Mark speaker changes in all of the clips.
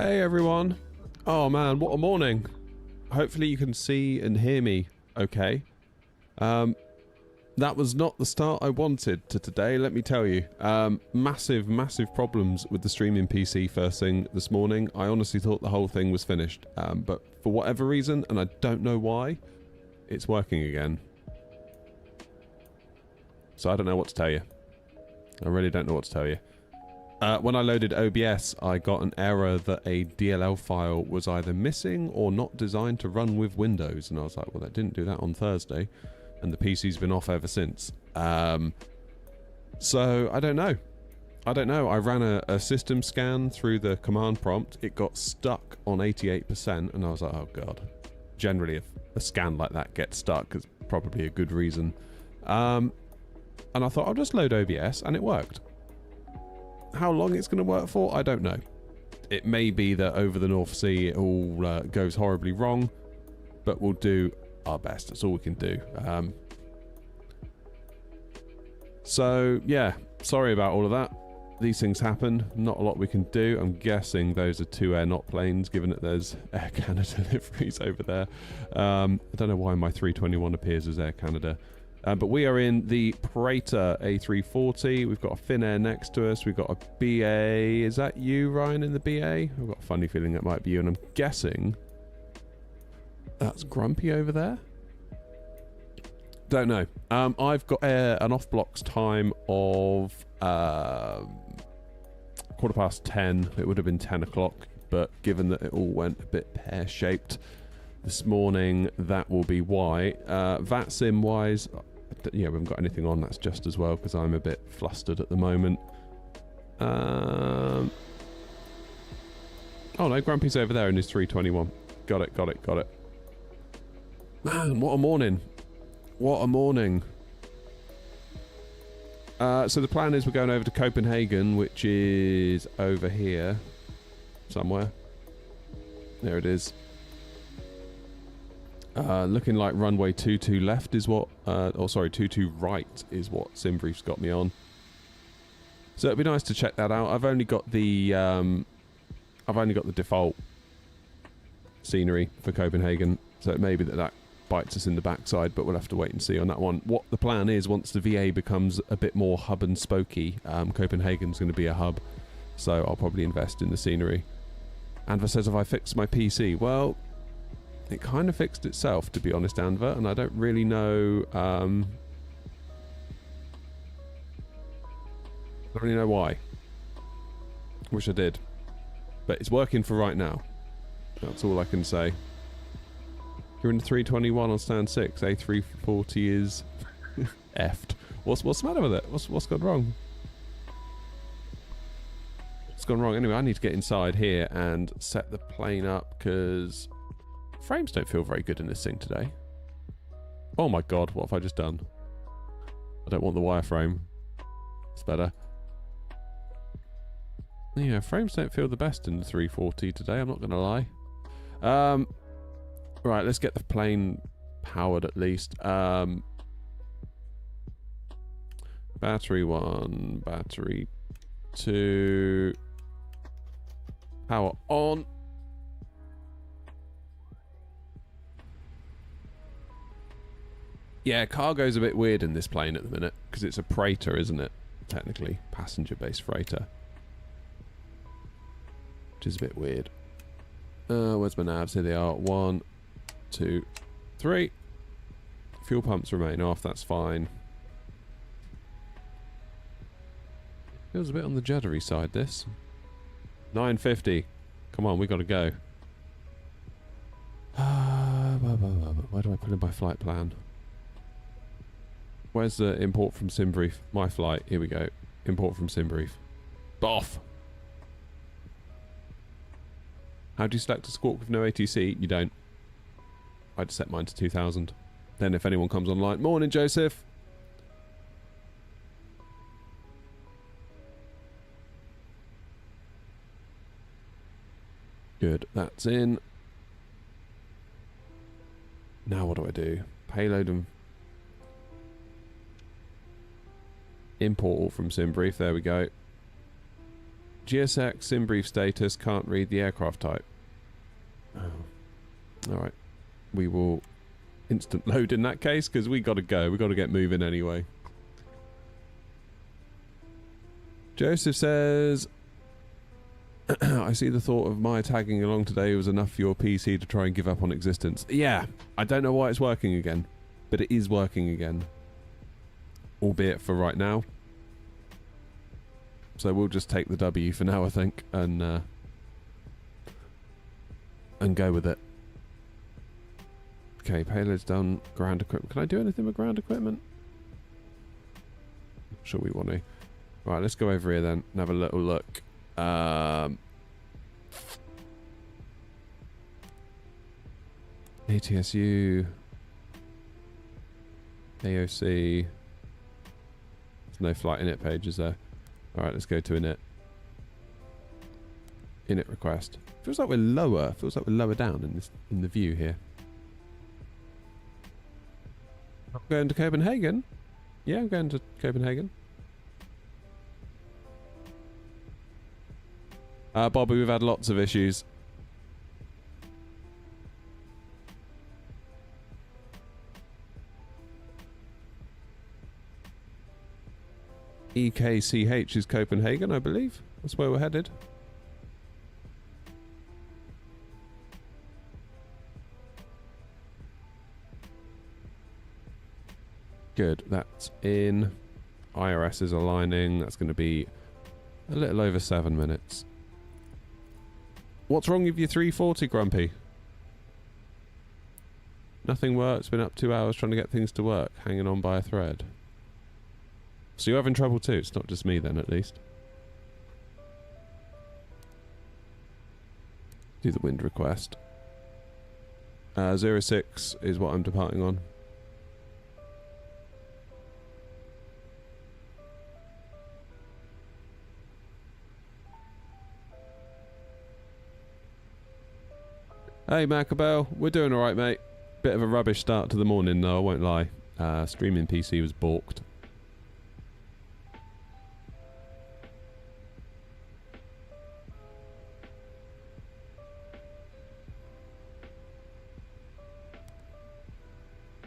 Speaker 1: Hey everyone. Oh man, what a morning. Hopefully you can see and hear me okay. That was not the start I wanted to today, let me tell you. Massive problems with the streaming PC first thing this morning. I honestly thought the whole thing was finished. But for whatever reason, and I don't know why, it's working again. So I don't know what to tell you. I really don't know what to tell you. When I loaded OBS, I got an error that a DLL file was either missing or not designed to run with Windows. And I was like, well, that didn't do that on Thursday. And the PC's been off ever since. So, I don't know. I ran a system scan through the command prompt. It got stuck on 88%. And I was like, oh, God. Generally, if a scan like that gets stuck, it's probably a good reason. And I thought, I'll just load OBS. And it worked. How long it's going to work for, I don't know. It may be that over the North Sea it all goes horribly wrong, but we'll do our best. That's all we can do. So, yeah, sorry about all of that. These things happen. Not a lot we can do. I'm guessing those are two Air Not planes, given that there's Air Canada liveries over there. I don't know why my 321 appears as Air Canada. But we are in the Praetor A340. We've got a Finnair next to us. We've got a BA. Is that you, Ryan, in the BA? I've got a funny feeling that might be you, and I'm guessing that's Grumpy over there. Don't know. I've got an off-blocks time of 10:15. It would have been 10 o'clock, but given that it all went a bit pear-shaped this morning, that will be why. VATSIM-wise, yeah, we haven't got anything on. That's just as well, because I'm a bit flustered at the moment. Oh no, Grumpy's over there in his 321. Got it. Man, what a morning. What a morning. So the plan is we're going over to Copenhagen, which is over here somewhere. There it is. Looking like runway 22 left is what, 22 right is what SimBrief's got me on. So it'd be nice to check that out. I've only got the default scenery for Copenhagen, so it may be that bites us in the backside, but we'll have to wait and see on that one. What the plan is, once the VA becomes a bit more hub and spokey, Copenhagen's going to be a hub, so I'll probably invest in the scenery. Anva says, have I fixed my PC? Well, it kind of fixed itself, to be honest, Anva, and I don't really know. I don't really know why. Wish I did, but it's working for right now. That's all I can say. You're in the 321 on stand 6. A340 is effed. What's the matter with it? What's gone wrong? What's gone wrong? Anyway, I need to get inside here and set the plane up because frames don't feel very good in this thing today. Oh my god, what have I just done? I don't want the wireframe. It's better. Yeah, frames don't feel the best in the 340 today, I'm not going to lie. Right, let's get the plane powered at least. Battery 1, battery 2. Power on. Yeah, cargo's a bit weird in this plane at the minute, because it's a Praetor, isn't it? Technically, passenger-based freighter. Which is a bit weird. Where's my navs? Here they are. 1, 2, 3. Fuel pumps remain off, that's fine. Feels a bit on the juddery side, this. 9:50. Come on, we gotta go. Where do I put in my flight plan? Where's the import from SimBrief? My flight. Here we go. Import from SimBrief. Boff! How do you select a squawk with no ATC? You don't. I'd set mine to 2000. Then if anyone comes online... Morning, Joseph! Good, that's in. Now what do I do? Payload and... import all from SimBrief, there we go. GSX in brief status, can't read the aircraft type. Oh. Alright. We will instant load in that case, because we got to go. We got to get moving anyway. Joseph says, I see the thought of my tagging along today was enough for your PC to try and give up on existence. Yeah, I don't know why it's working again, but it is working again. Albeit for right now. So we'll just take the W for now, I think, and go with it. Okay, payload's done. Ground equipment. Can I do anything with ground equipment? Not sure we want to. Right, let's go over here then and have a little look. ATSU. AOC. There's no flight init page, is there? Alright, let's go to init. Init request. Feels like we're lower. Feels like we're lower down in the view here. I'm going to Copenhagen. Yeah, I'm going to Copenhagen. Bobby, we've had lots of issues. EKCH is Copenhagen, I believe. That's where we're headed. Good, that's in. IRS is aligning. That's going to be a little over 7 minutes. What's wrong with your 340, Grumpy? Nothing works. Been up 2 hours trying to get things to work. Hanging on by a thread. So you're having trouble too. It's not just me then, at least. Do the wind request. 06 is what I'm departing on. Hey Macabell, we're doing alright mate. Bit of a rubbish start to the morning though, I won't lie. Streaming PC was balked.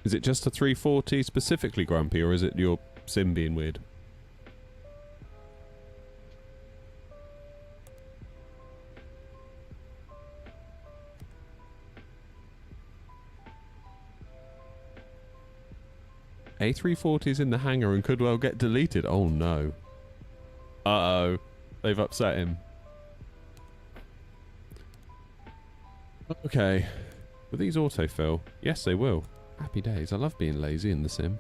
Speaker 1: Is it just a 340 specifically, Grumpy, or is it your sim being weird? A340's in the hangar and could well get deleted. Oh no. Uh-oh. They've upset him. Okay. Will these autofill? Yes, they will. Happy days. I love being lazy in the sim.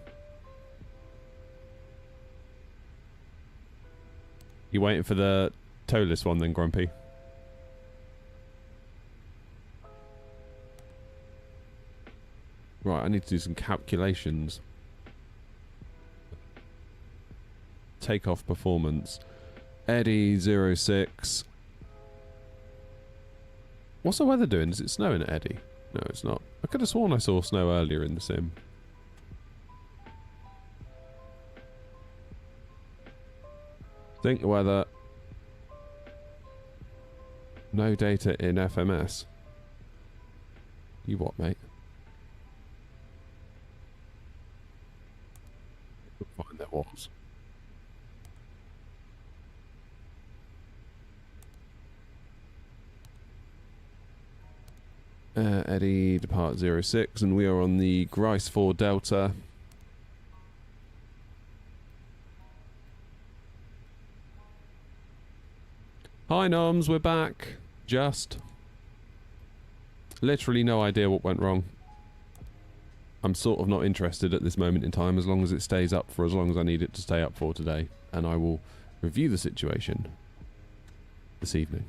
Speaker 1: You waiting for the toeless one then, Grumpy? Right, I need to do some calculations. Takeoff performance. Eddie 06. What's the weather doing? Is it snowing at Eddie? No, it's not. I could have sworn I saw snow earlier in the sim. Think the weather. No data in FMS. You what, mate? Fine, there was. Eddie, depart 06, and we are on the Grice 4 Delta. Hi Noms, we're back. Just. Literally no idea what went wrong. I'm sort of not interested at this moment in time, as long as it stays up for as long as I need it to stay up for today. And I will review the situation this evening.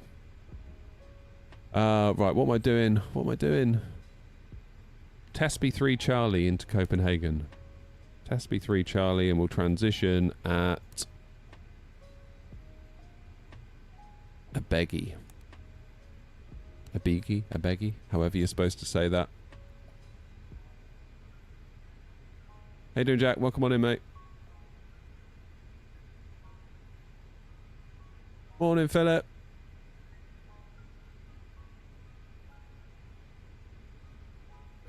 Speaker 1: Right, what am I doing? What am I doing? Tesby 3 Charlie into Copenhagen. Tesby 3 Charlie, and we'll transition at a beggy. A beggy? A beggy? However you're supposed to say that. How you doing, Jack? Welcome on in, mate. Morning, Philip.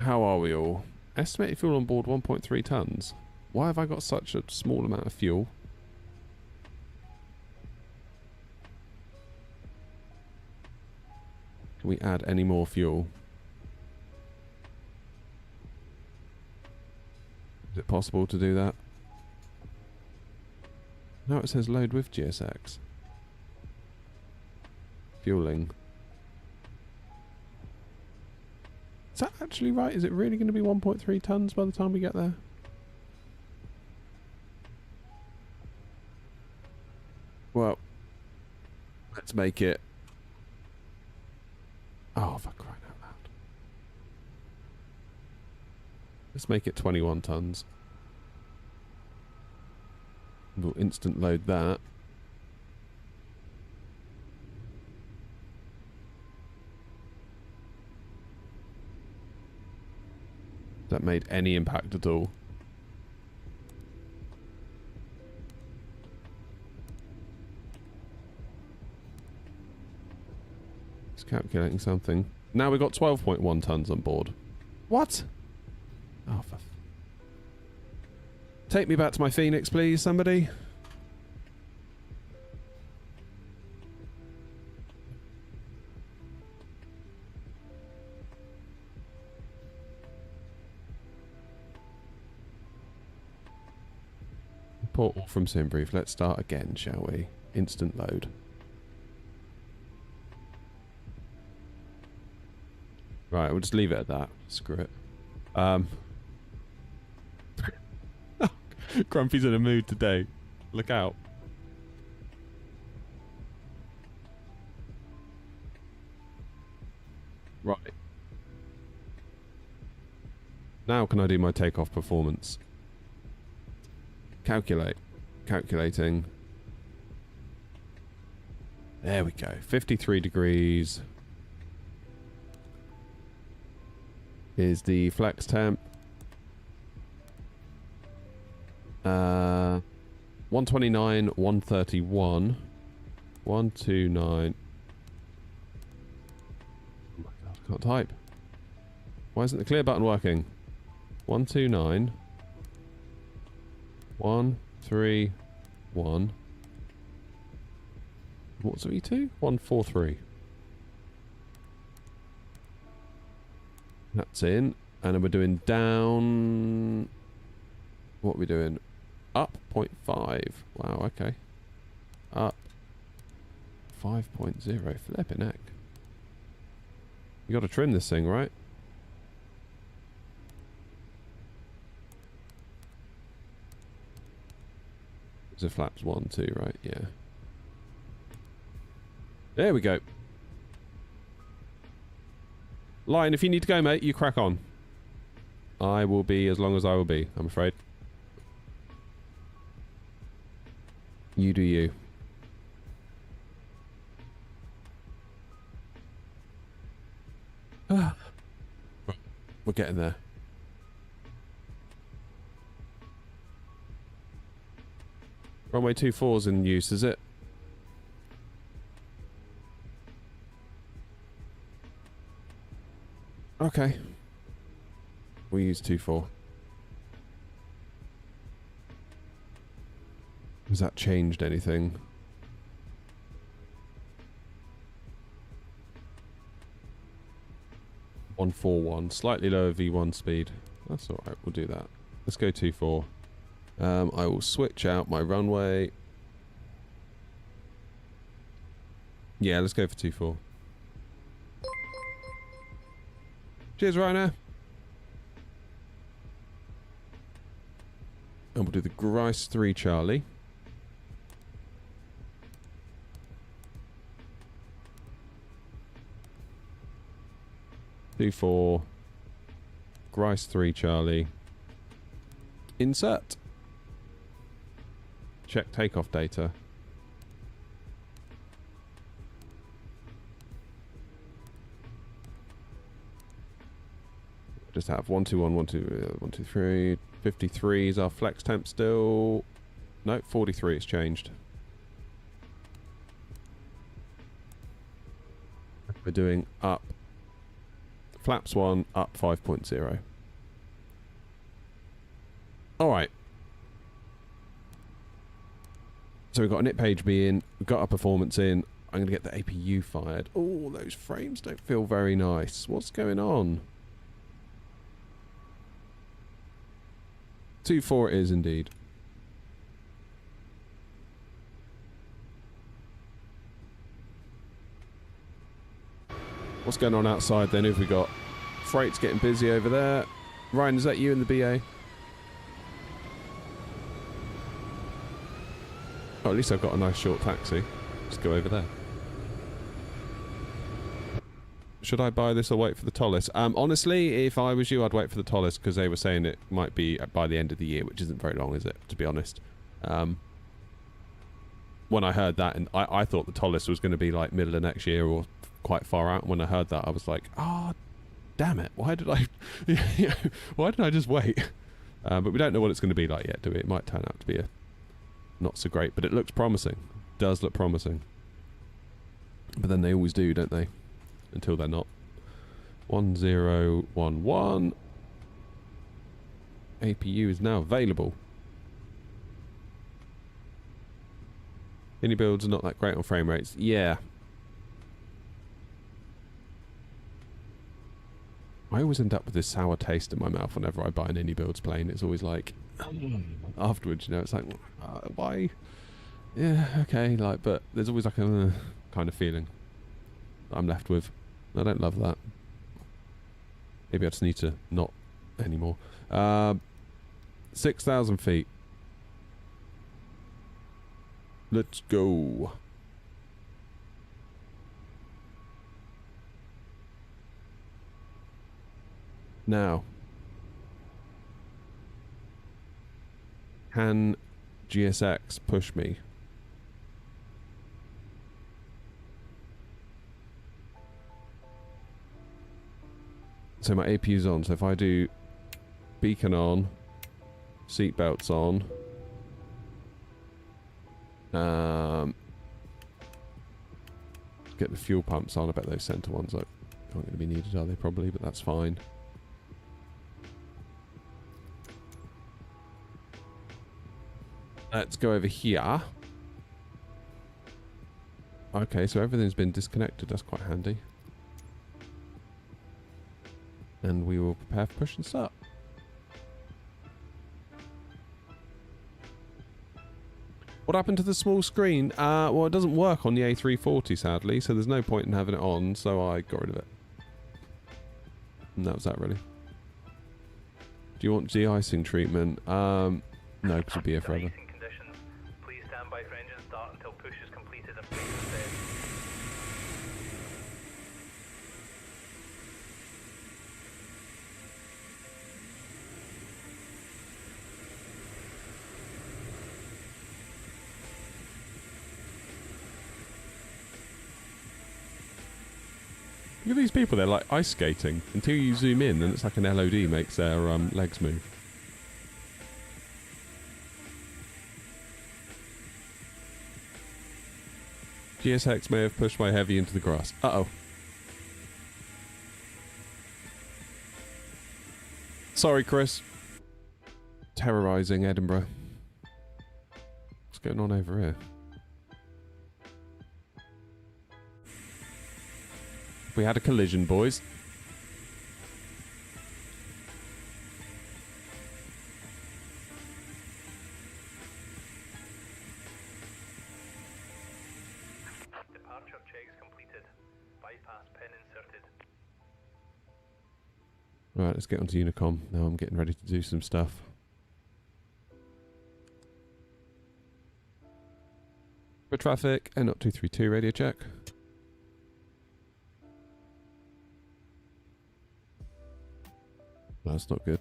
Speaker 1: How are we all? Estimated fuel on board 1.3 tons. Why have I got such a small amount of fuel? Can we add any more fuel? Is it possible to do that? No, it says load with GSX. Fueling. Is that actually right? Is it really going to be 1.3 tons by the time we get there? Well, let's make it... Oh, for crying out loud. Let's make it 21 tons. We'll instant load that. That made any impact at all. It's calculating something. Now we've got 12.1 tons on board. What? Oh, for... Take me back to my Phoenix, please, somebody. Portal from Simbrief. Let's start again, shall we? Instant load. Right, we'll just leave it at that. Screw it. Grumpy's in a mood today. Look out. Right. Now can I do my takeoff performance? Calculate. Calculating. There we go. 53 degrees is the flex temp. 129, 131, 129. Oh my god, I can't type. Why isn't the clear button working? 129, 131. What's V2? 143. That's in. And then we're doing down. What are we doing? Up 0.5. Wow, okay. Up 5.0. Flipping heck. You got to trim this thing, right? So flaps 1, 2, right? Yeah. There we go. Lion, if you need to go, mate, you crack on. I will be as long as I will be, I'm afraid. You do you. We're getting there. Runway 24's in use, is it? Okay. We use 24. Has that changed anything? .141, slightly lower V1 speed. That's alright, we'll do that. Let's go 24. I will switch out my runway. Yeah, let's go for 24. Cheers, Ryanair. And we'll do the Grice 3 Charlie. Do 4. Grice 3 Charlie. Insert. Check takeoff data. Just have 121, 123. 53 is our flex temp still. No, 43 it's changed. We're doing up. Flaps 1, up 5.0. Alright. So we've got a nip page B in, we've got our performance in. I'm going to get the APU fired. Oh, those frames don't feel very nice. What's going on? 2.4 it is indeed. What's going on outside then? Have we got freight's getting busy over there? Ryan, is that you in the BA? Oh, at least I've got a nice short taxi. Just go over there. Should I buy this or wait for the Tollis? Honestly, if I was you, I'd wait for the Tollis because they were saying it might be by the end of the year, which isn't very long, is it? To be honest. When I heard that, and I thought the Tollis was going to be like middle of next year or quite far out. When I heard that, I was like, oh, damn it. Why did I... why did I just wait? But we don't know what it's going to be like yet, do we? It might turn out to be a not so great, but it looks promising. It does look promising. But then they always do, don't they? Until they're not. 1011. APU is now available. Any builds are not that great on frame rates. Yeah. I always end up with this sour taste in my mouth whenever I buy an Any Builds plane. It's always like, afterwards, you know, it's like, why? Yeah, okay, like, but there's always like a kind of feeling that I'm left with. I don't love that. Maybe I just need to not anymore. 6,000 feet. Let's go. Now, can GSX push me? So my APU's on, so if I do beacon on, seatbelts on, get the fuel pumps on. I bet those centre ones aren't going to be needed, are they? Probably, but that's fine. Let's go over here. Okay, so everything's been disconnected. That's quite handy. And we will prepare for push and start. What happened to the small screen? Well, it doesn't work on the A340, sadly, so there's no point in having it on, so I got rid of it. And that was that, really. Do you want de-icing treatment? No, because it'll be here forever.
Speaker 2: Please stand by for engine start until push is completed and please stay.
Speaker 1: Look at these people, they're like ice skating. Until you zoom in, and it's like an LOD makes their legs move. GSX may have pushed my heavy into the grass. Uh-oh. Sorry, Chris. Terrorising Edinburgh. What's going on over here? We had a collision, boys.
Speaker 2: Departure checks completed. Bypass pin inserted.
Speaker 1: Right, let's get onto Unicom. Now I'm getting ready to do some stuff. For traffic, N0232 radio check. That's not good.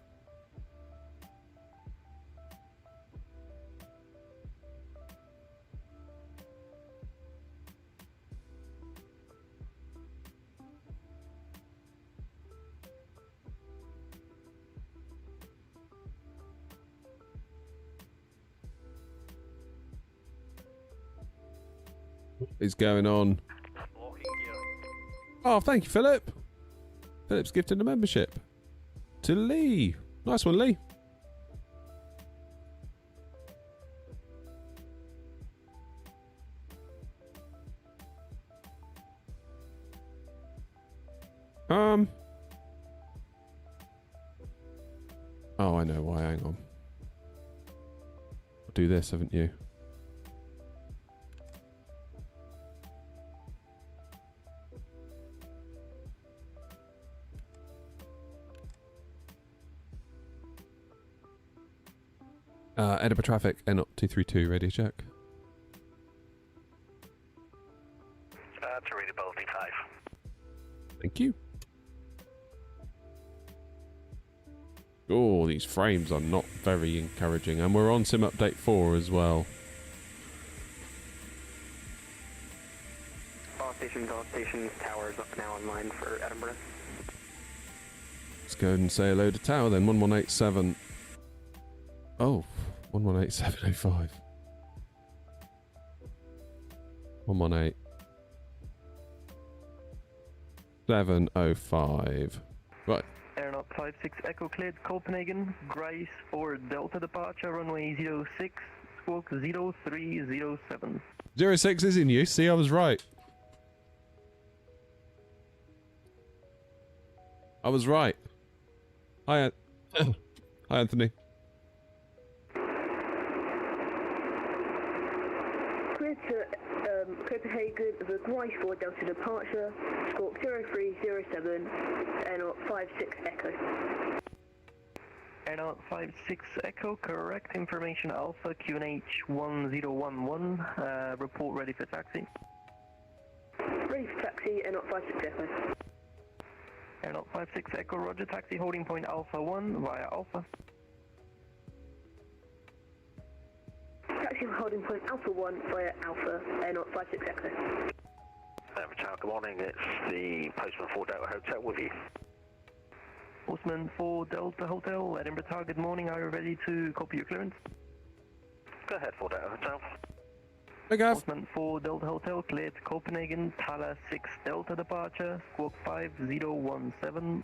Speaker 1: What is going on?
Speaker 2: Locking gear.
Speaker 1: Oh, thank you, Philip. Philip's gifted a membership to Lee. Nice one, Lee. Oh, I know why. Hang on. I'll do this, haven't you? Edinburgh traffic, N-Op 232, radio check.
Speaker 2: To readability 5.
Speaker 1: Thank you. Oh, these frames are not very encouraging. And we're on Sim Update 4 as well.
Speaker 3: All stations, towers now online for Edinburgh.
Speaker 1: Let's go and say hello to Tower then. 1187. Oh, 118705. 118. 705. Right.
Speaker 3: Aeronaut 56 Echo cleared Copenhagen, Grace for Delta departure, runway 06, squawk 0307.
Speaker 1: 06 is in use. See, I was right. I was right. Hi, Hi, Anthony.
Speaker 4: Cleared to Copenhagen, the Grace for Delta departure, squawk 0307, Aeronaut 56 Echo.
Speaker 3: Aeronaut 56 Echo, correct information Alpha, QNH 1011, report ready for taxi.
Speaker 4: Ready for taxi, Aeronaut 56 Echo.
Speaker 3: Aeronaut 56 Echo, roger, taxi holding point Alpha 1 via Alpha.
Speaker 4: Taxi holding point Alpha 1 via Alpha, Aeronaut 56 Echo.
Speaker 2: Good morning, it's the Postman 4 Delta Hotel with you.
Speaker 3: Postman 4 Delta Hotel, Edinburgh Tower, good morning, are you ready to copy your clearance?
Speaker 2: Go ahead, 4 Delta Hotel.
Speaker 1: Hey, Gav.
Speaker 3: Postman 4 Delta Hotel, cleared Copenhagen, Thala 6 Delta departure, squawk 5017.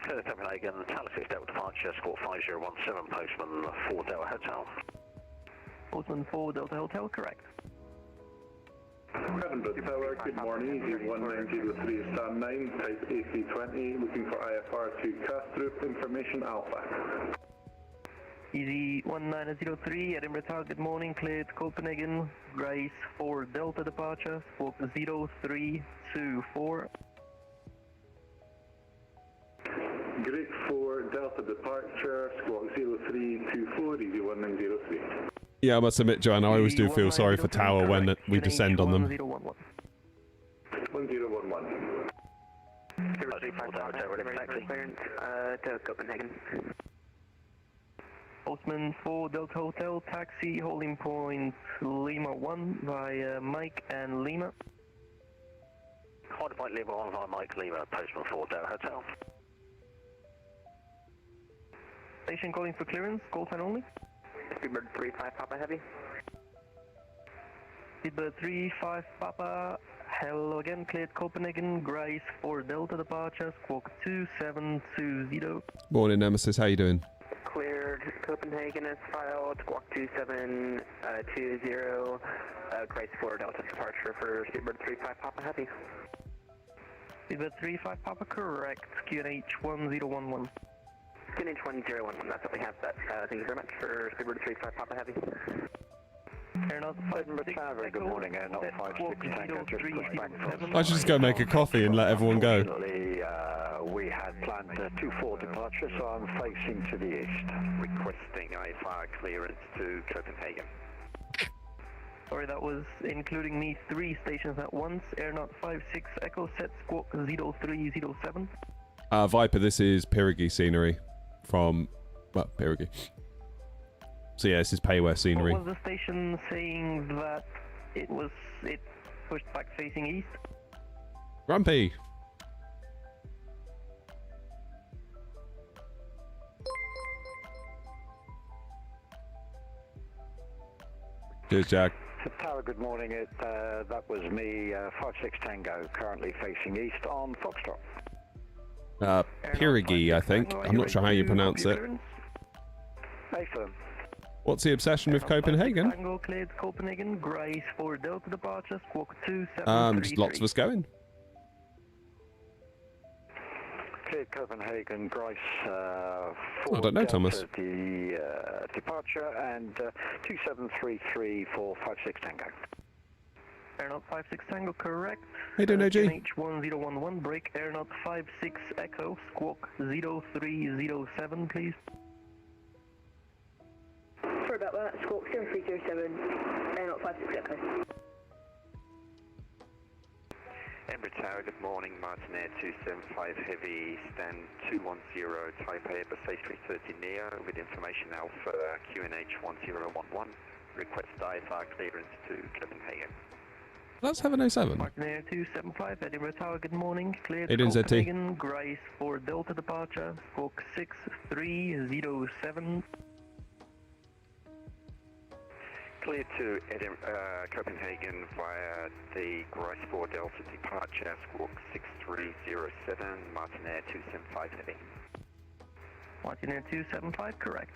Speaker 2: Clear Copenhagen, Thala 6 Delta departure, squawk 5017, Postman 4 Delta Hotel.
Speaker 3: Postman 4 Delta Hotel, correct.
Speaker 5: Edinburgh Tower, good morning, easy 1903 stand 9, type A320, looking for IFR to Castrup, information Alpha.
Speaker 3: Easy 1903, Edinburgh Tower, good morning, cleared Copenhagen, Grace for Delta departure, squawk 0324.
Speaker 5: Great 4 Delta departure, squawk 0324, easy 1903.
Speaker 1: Yeah, I must admit, Joanna, I always do feel sorry for Tower when we descend on them.
Speaker 5: 1011.
Speaker 3: To Copenhagen. Postman 4 Delta Hotel, taxi holding point Lima 1 via Mike and Lima.
Speaker 2: Holding point Lima 1 via Mike Lima, Postman 4 Delta Hotel.
Speaker 3: Station calling for clearance, call sign only.
Speaker 6: Speedbird 35 Papa Heavy.
Speaker 3: Speedbird 35 Papa, hello again, cleared Copenhagen, Grace for Delta departure, squawk 2720.
Speaker 1: Morning, Nemesis. How you doing?
Speaker 6: Cleared Copenhagen as filed, squawk 2720, Grace for Delta departure for Speedbird 35 Papa Heavy.
Speaker 3: Speedbird 35 Papa, correct, QNH 1011.
Speaker 6: QNH 1011, that's what we have set. Thank you very much for Speedbird 35 Papa Heavy.
Speaker 3: Aeronaut
Speaker 2: Edinburgh Tower, good morning, Aeronaut 56 Tango, just pushed back from...
Speaker 1: I should just go make a coffee and let everyone go.
Speaker 2: Unfortunately, we had planned a 2-4 departure, so I'm facing to the east, requesting IFR clearance to Copenhagen.
Speaker 3: Sorry, that was including me 3 stations at once. Aeronaut 56 Echo set squawk 0307.
Speaker 1: Viper, this is Pirigi scenery from, well, Pirigi. So yeah, this is Payware scenery.
Speaker 3: What was the station saying that it pushed back facing east?
Speaker 1: Grumpy. Cheers, Jack.
Speaker 2: Tower, good morning. That was me, 56 Tango, currently facing east on Foxtrot.
Speaker 1: Pirigi, I think. I'm not sure how you pronounce it.
Speaker 2: Affirm.
Speaker 1: What's the obsession with Copenhagen?
Speaker 3: Tango cleared Copenhagen, Grace for Delta departure, squawk 2733.
Speaker 1: Just lots of us going.
Speaker 2: Cleared Copenhagen, Grace
Speaker 1: I
Speaker 2: for
Speaker 1: don't know,
Speaker 2: Delta,
Speaker 1: Thomas.
Speaker 2: the departure, and 2733 for 56 Tango.
Speaker 3: Airnaut 56 Tango, correct.
Speaker 1: How you doing, OG?
Speaker 3: QNH1011, break Airnaut 56 Echo, squawk 0307, please.
Speaker 4: Sorry about that, squawk 0307, Airnaut 56 Echo.
Speaker 6: Embraer Tower, good morning. Martin Air 275 Heavy, stand 210, Taipei Airbus A330 Neo with information Alpha QNH 1011. Request IFR clearance to Copenhagen.
Speaker 1: That's 707.
Speaker 3: Martin Air 275, Edinburgh Tower, good morning. Cleared
Speaker 1: Hey, doing, ZT?
Speaker 3: Copenhagen, Grace for Delta departure, squawk 6307.
Speaker 6: Clear to Copenhagen via the Grace 4 Delta departure, squawk 6307, Martin Air 275 Heavy.
Speaker 3: Martin Air 275, correct.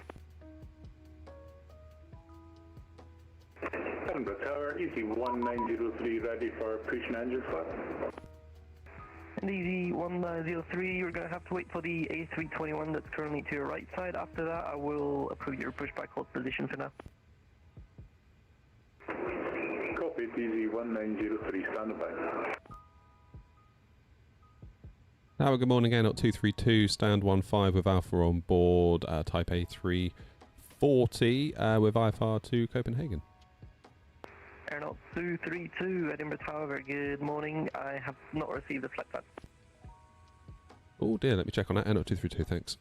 Speaker 5: Edinburgh Tower, easy 1903, ready for push and engine flap.
Speaker 3: And easy 103, you're going to have to wait for the A321 that's currently to your right side. After that, I will approve your pushback hold position for now.
Speaker 5: Copy, easy 1903, stand by.
Speaker 1: Tower, good morning. Airnaut 232, stand 15 with Alpha on board, Type A340 with IFR to Copenhagen.
Speaker 3: Airnaut 232, Edinburgh Tower, very good morning. I have not received the flight plan.
Speaker 1: Oh dear, let me check on that. Airnaut 232, thanks.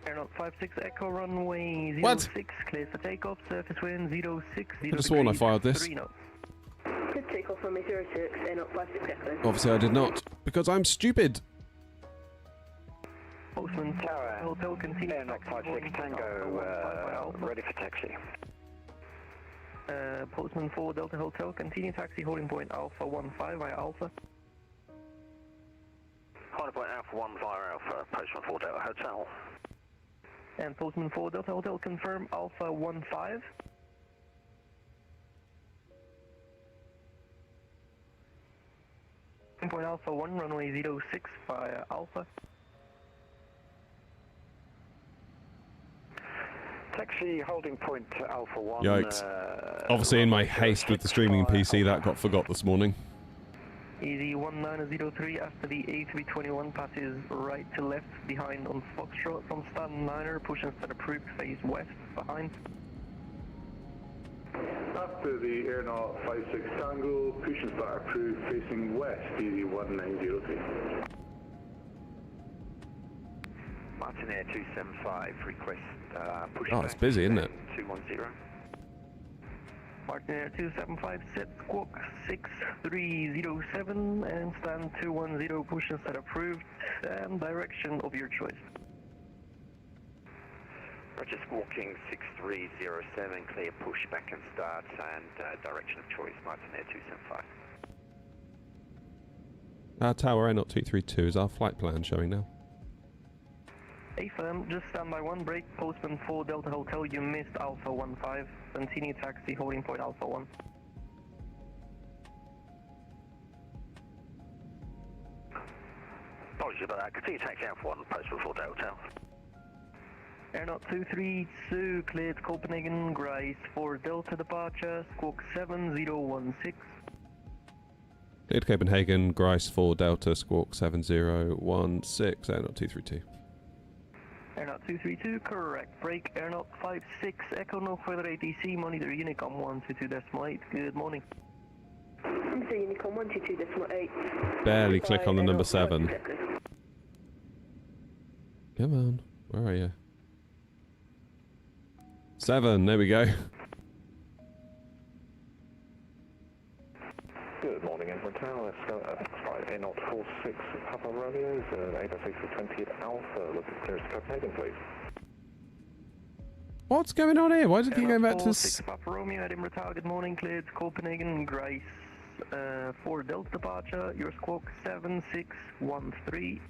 Speaker 3: Airnaut 56 Echo, runway 06,
Speaker 1: What?
Speaker 3: clear for takeoff, surface wind 06,
Speaker 1: I could have sworn I fired this.
Speaker 3: 3 knots.
Speaker 4: Good takeoff from me 06, Airnaut 56 Echo.
Speaker 1: Obviously I did not, because I'm stupid.
Speaker 3: Postman
Speaker 2: Tower,
Speaker 3: Hotel, continue.
Speaker 2: Airnaut 56 Tango, ready for taxi.
Speaker 3: Postman 4 Delta Hotel, continue taxi holding point Alpha 15 via Alpha.
Speaker 2: Holding point Alpha 1 via Alpha, Postman 4 Delta Hotel.
Speaker 3: And Postman 4 Delta Hotel, confirm Alpha 15. Point Alpha 1, runway 06 via Alpha.
Speaker 2: Taxi holding point Alpha 1.
Speaker 1: Yikes. Obviously in my haste with the streaming PC, that got forgot this morning.
Speaker 3: Easy 1903 after the A321 passes right to left behind on Foxtrot from stand 9er, push and set approved, face west behind.
Speaker 5: After the Airnaut 56 Tango, push and start approved, facing west, easy 1903.
Speaker 6: Martin Air 275, request push.
Speaker 1: Oh, it's busy, isn't it?
Speaker 6: 210.
Speaker 3: Martin Air 275, set squawk 6307 and stand 210, push and set approved, and direction of your choice.
Speaker 6: Roger, squawking 6307, clear push back and start, and direction of choice, Martin Air 275.
Speaker 1: Tower Airnaut 232 is our flight plan showing now.
Speaker 3: Affirm, just stand by 1 break, Postman 4 Delta Hotel, you missed Alpha 15, continue taxi holding point Alpha 1.
Speaker 2: Apologies about that, continue taxi Alpha 1, Postman 4 Delta Hotel.
Speaker 3: Airnaut 232, cleared Copenhagen, Grace for Delta departure, squawk 7016.
Speaker 1: Cleared Copenhagen, Grice 4 Delta, squawk 7016, Airnaut 232.
Speaker 3: Airnaut 232, correct. Break, Airnaut 56, Echo, no further ATC, monitor Unicom 122.8, good morning.
Speaker 4: Monitor Unicom 122.8.
Speaker 1: Barely click on the number
Speaker 4: Airnaut
Speaker 1: 7.
Speaker 4: 56 Echo.
Speaker 1: Come on, where are you? 7, there we go.
Speaker 7: Good morning, Edinburgh Tower. Let's go at 5 Airnaut 46 Papa Romeo's, Airbus A320 at Alpha. Looking clearance to Copenhagen, please.
Speaker 1: What's going on here? Why does it keep going back to...
Speaker 3: 6 Papa Romeo, Edinburgh Tower, good morning, cleared Copenhagen, Grace, 4 Delta departure, your squawk 7613.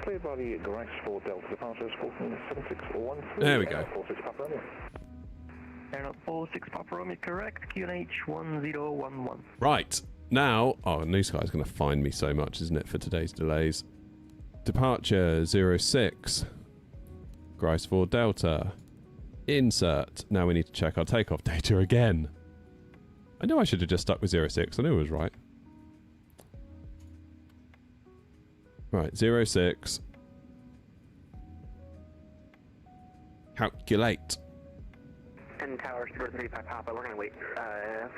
Speaker 7: Cleared by the Grace 4 Delta departure, squawking 7613.
Speaker 1: There we go.
Speaker 7: 46 Papa Romeo.
Speaker 3: Airnaut 46 Papa Romeo, correct, QNH 1011.
Speaker 1: Right, now... Oh, New Sky's going to find me so much, isn't it, for today's delays. Departure 06. Grace 4 Delta. Insert. Now we need to check our takeoff data again. I know I should have just stuck with 06. I knew it was right. Right, 06. Calculate.
Speaker 8: 10 Tower, 035 Papa, we're going to wait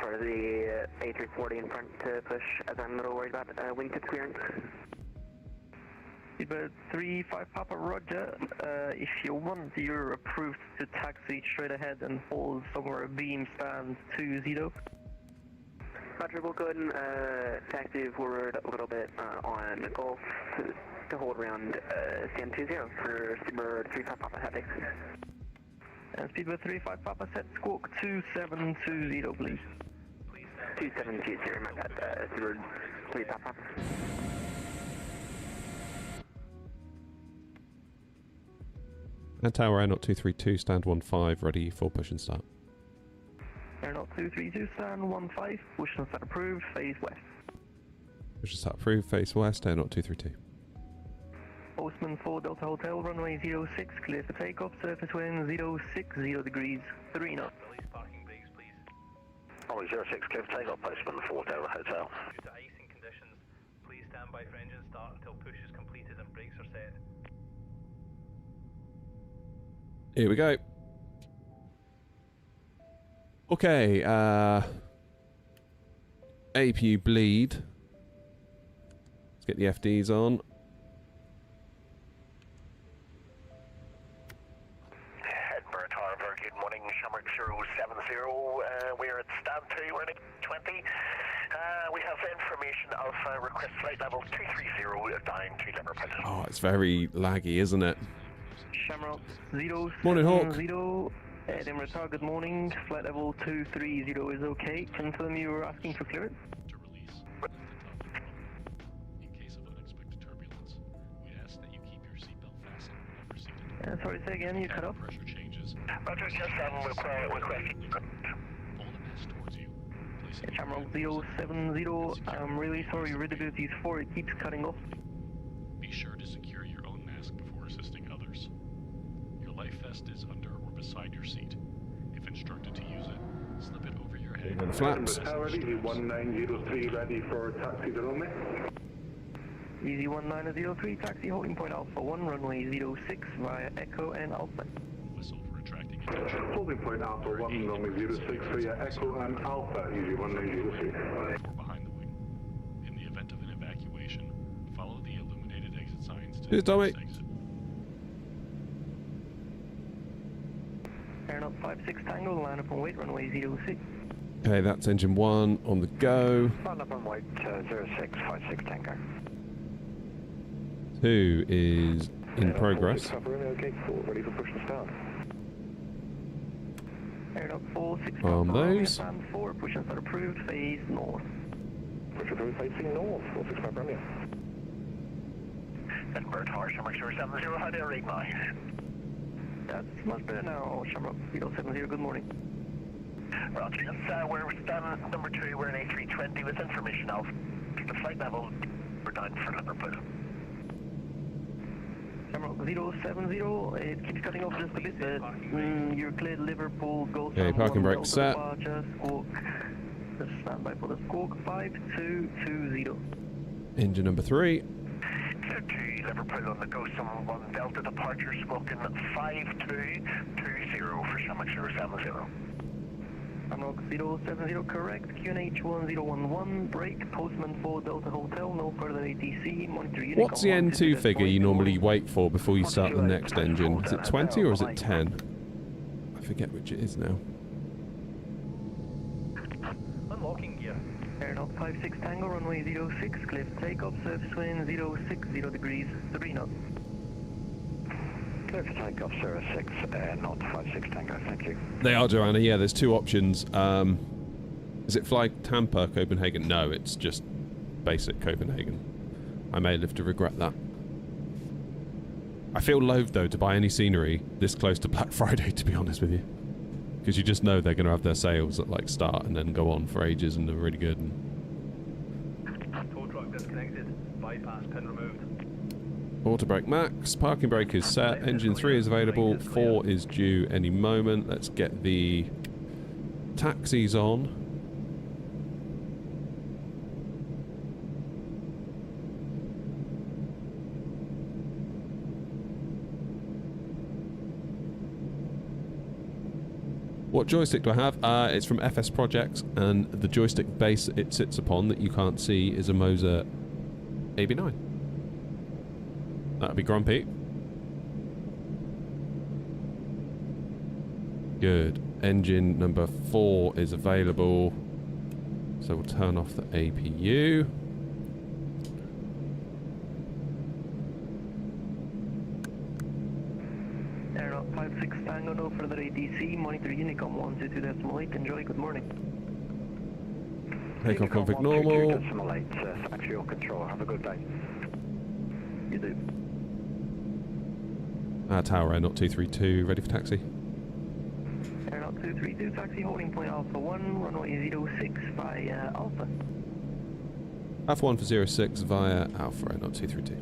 Speaker 8: for the A340 in front to push, as I'm a little worried about wingtip clearance.
Speaker 3: Speedbird 35 Papa, roger. If you want, you're approved to taxi straight ahead and hold somewhere beam stand 20.
Speaker 8: Roger, we'll go ahead and taxi forward a little bit on the Gulf to hold around stand 20 for Speedbird 35 Papa, have
Speaker 3: And Speedbird 35 Papa, set squawk 2720, please.
Speaker 8: 2720, my bad, Speedbird 35 Papa.
Speaker 1: And Tower Airnaut 232, stand 15, ready for push and start.
Speaker 3: Airnaut 232, stand 15, push and start approved, face west.
Speaker 1: Push and start approved, face west, Airnaut 232.
Speaker 3: Postman 4 Delta Hotel, runway 06, clear for takeoff, surface wind 060 degrees, 3 knots.
Speaker 2: Release parking brakes, please. Runway 06, clear for takeoff, Postman 4 Delta Hotel.
Speaker 9: Due to icing conditions, please stand by for engine start until push is completed and brakes are set.
Speaker 1: Here we go. Okay, APU bleed. Let's get the FDs on.
Speaker 2: Edinburgh Tower, very good morning, Shamrock 070, we're at stand 2, we're in 20. We have information Alpha, request flight level 230 down to Liverpool.
Speaker 1: Oh, it's very laggy, isn't it?
Speaker 3: Shamrock 070,
Speaker 1: Morning, Hawk.
Speaker 3: Edinburgh Tower, good morning, flight level 230 is okay. Confirm you were asking for clearance?
Speaker 10: To release. In case of unexpected turbulence, we ask that you keep your seatbelt fastened whenever seated.
Speaker 3: Sorry, say again, you cut off?
Speaker 10: Pressure changes.
Speaker 2: Roger, just requesting.
Speaker 10: Pull the mask towards you. Placing
Speaker 3: Shamrock 070, I'm really sorry, readability is 4, it keeps cutting off.
Speaker 10: Be sure to secure your own mask before assisting others. Your life vest is under or beside your seat. If instructed to use it, slip it over your head.
Speaker 1: The flaps.
Speaker 5: Tower, Easy 1903, ready for taxi to runway.
Speaker 3: Easy 1903, taxi holding point Alpha 1, runway 06 via Echo and Alpha.
Speaker 10: Whistle for attracting attention.
Speaker 5: Holding point Alpha 1, runway 06 via Echo and Alpha, Easy 1903.
Speaker 10: Or behind the wing. In the event of an evacuation, follow the illuminated exit signs to
Speaker 1: Here's
Speaker 10: the
Speaker 1: Tommy.
Speaker 10: next exit.
Speaker 3: Airnaut 56 Tango, line up and wait, runway 06.
Speaker 1: Okay, that's engine 1 on the go.
Speaker 2: Line up and wait 0656 Tango.
Speaker 1: 2 is in progress.
Speaker 7: Papa Romeo, gate 4, ready for push and start.
Speaker 3: Airnaut 46
Speaker 1: On those.
Speaker 3: stand 4, push and start approved, phase north.
Speaker 7: Push approved, facing north, 46 Papa Romeo.
Speaker 2: Edinburgh Tower, Shamrock 070, how do I read now?
Speaker 3: That's much better now, Shamrock 070, good morning.
Speaker 2: Roger, yes, we're stand number 2, we're in A320 with information Alpha. The flight level, we're down for Liverpool.
Speaker 3: Shamrock 070, it keeps cutting off just a bit, but you're cleared Liverpool, go
Speaker 1: Okay, parking brake set.
Speaker 3: Squawk, just stand by for the squawk, 5220.
Speaker 1: Engine number 3.
Speaker 2: To Liverpool on the go, someone Delta departure, squawking 5220 for Shamrock 070.
Speaker 3: Shamrock 070, correct, QNH 1011, break, Postman 4 Delta Hotel, no further ATC, monitor unit.
Speaker 1: What's the N2 figure you normally wait for before you start the next engine? Is it 20 or is it 10? I forget which it is now.
Speaker 9: Unlocking gear.
Speaker 3: Airnaut 56 Tango, runway 06, clear for takeoff, surface wind 060 degrees, 3 knots.
Speaker 6: clear for takeoff 06, not 56 Tango, thank you.
Speaker 1: They are, Joanna. Yeah, there's two options. Is it fly Tampa, Copenhagen? No, it's just basic Copenhagen. I may live to regret that. I feel loath, though, to buy any scenery this close to Black Friday, to be honest with you. Because you just know they're going to have their sales at, like, start and then go on for ages and they're really good. And
Speaker 9: tow truck disconnected. Bypass pin removed.
Speaker 1: auto brake max. Parking brake is set. Engine 3 is available. 4 is due any moment. Let's get the taxis on. What joystick do I have? It's from FS Projects, and the joystick base it sits upon that you can't see is a Moser AB9. That'd be grumpy. Good. Engine number 4 is available. So we'll turn off the APU.
Speaker 3: Aeronaut 56 Tango, no further ATC, monitor Unicom 122.8, enjoy, good morning.
Speaker 1: Takeoff config normal.
Speaker 6: Factory or control, have a good day.
Speaker 3: You do.
Speaker 1: Tower Air, not 232, ready for taxi.
Speaker 3: Aeronaut 232, taxi holding point Alpha 1, runway 06 by Alpha.
Speaker 1: Alpha 1 for 06 via Alpha Air, not 232.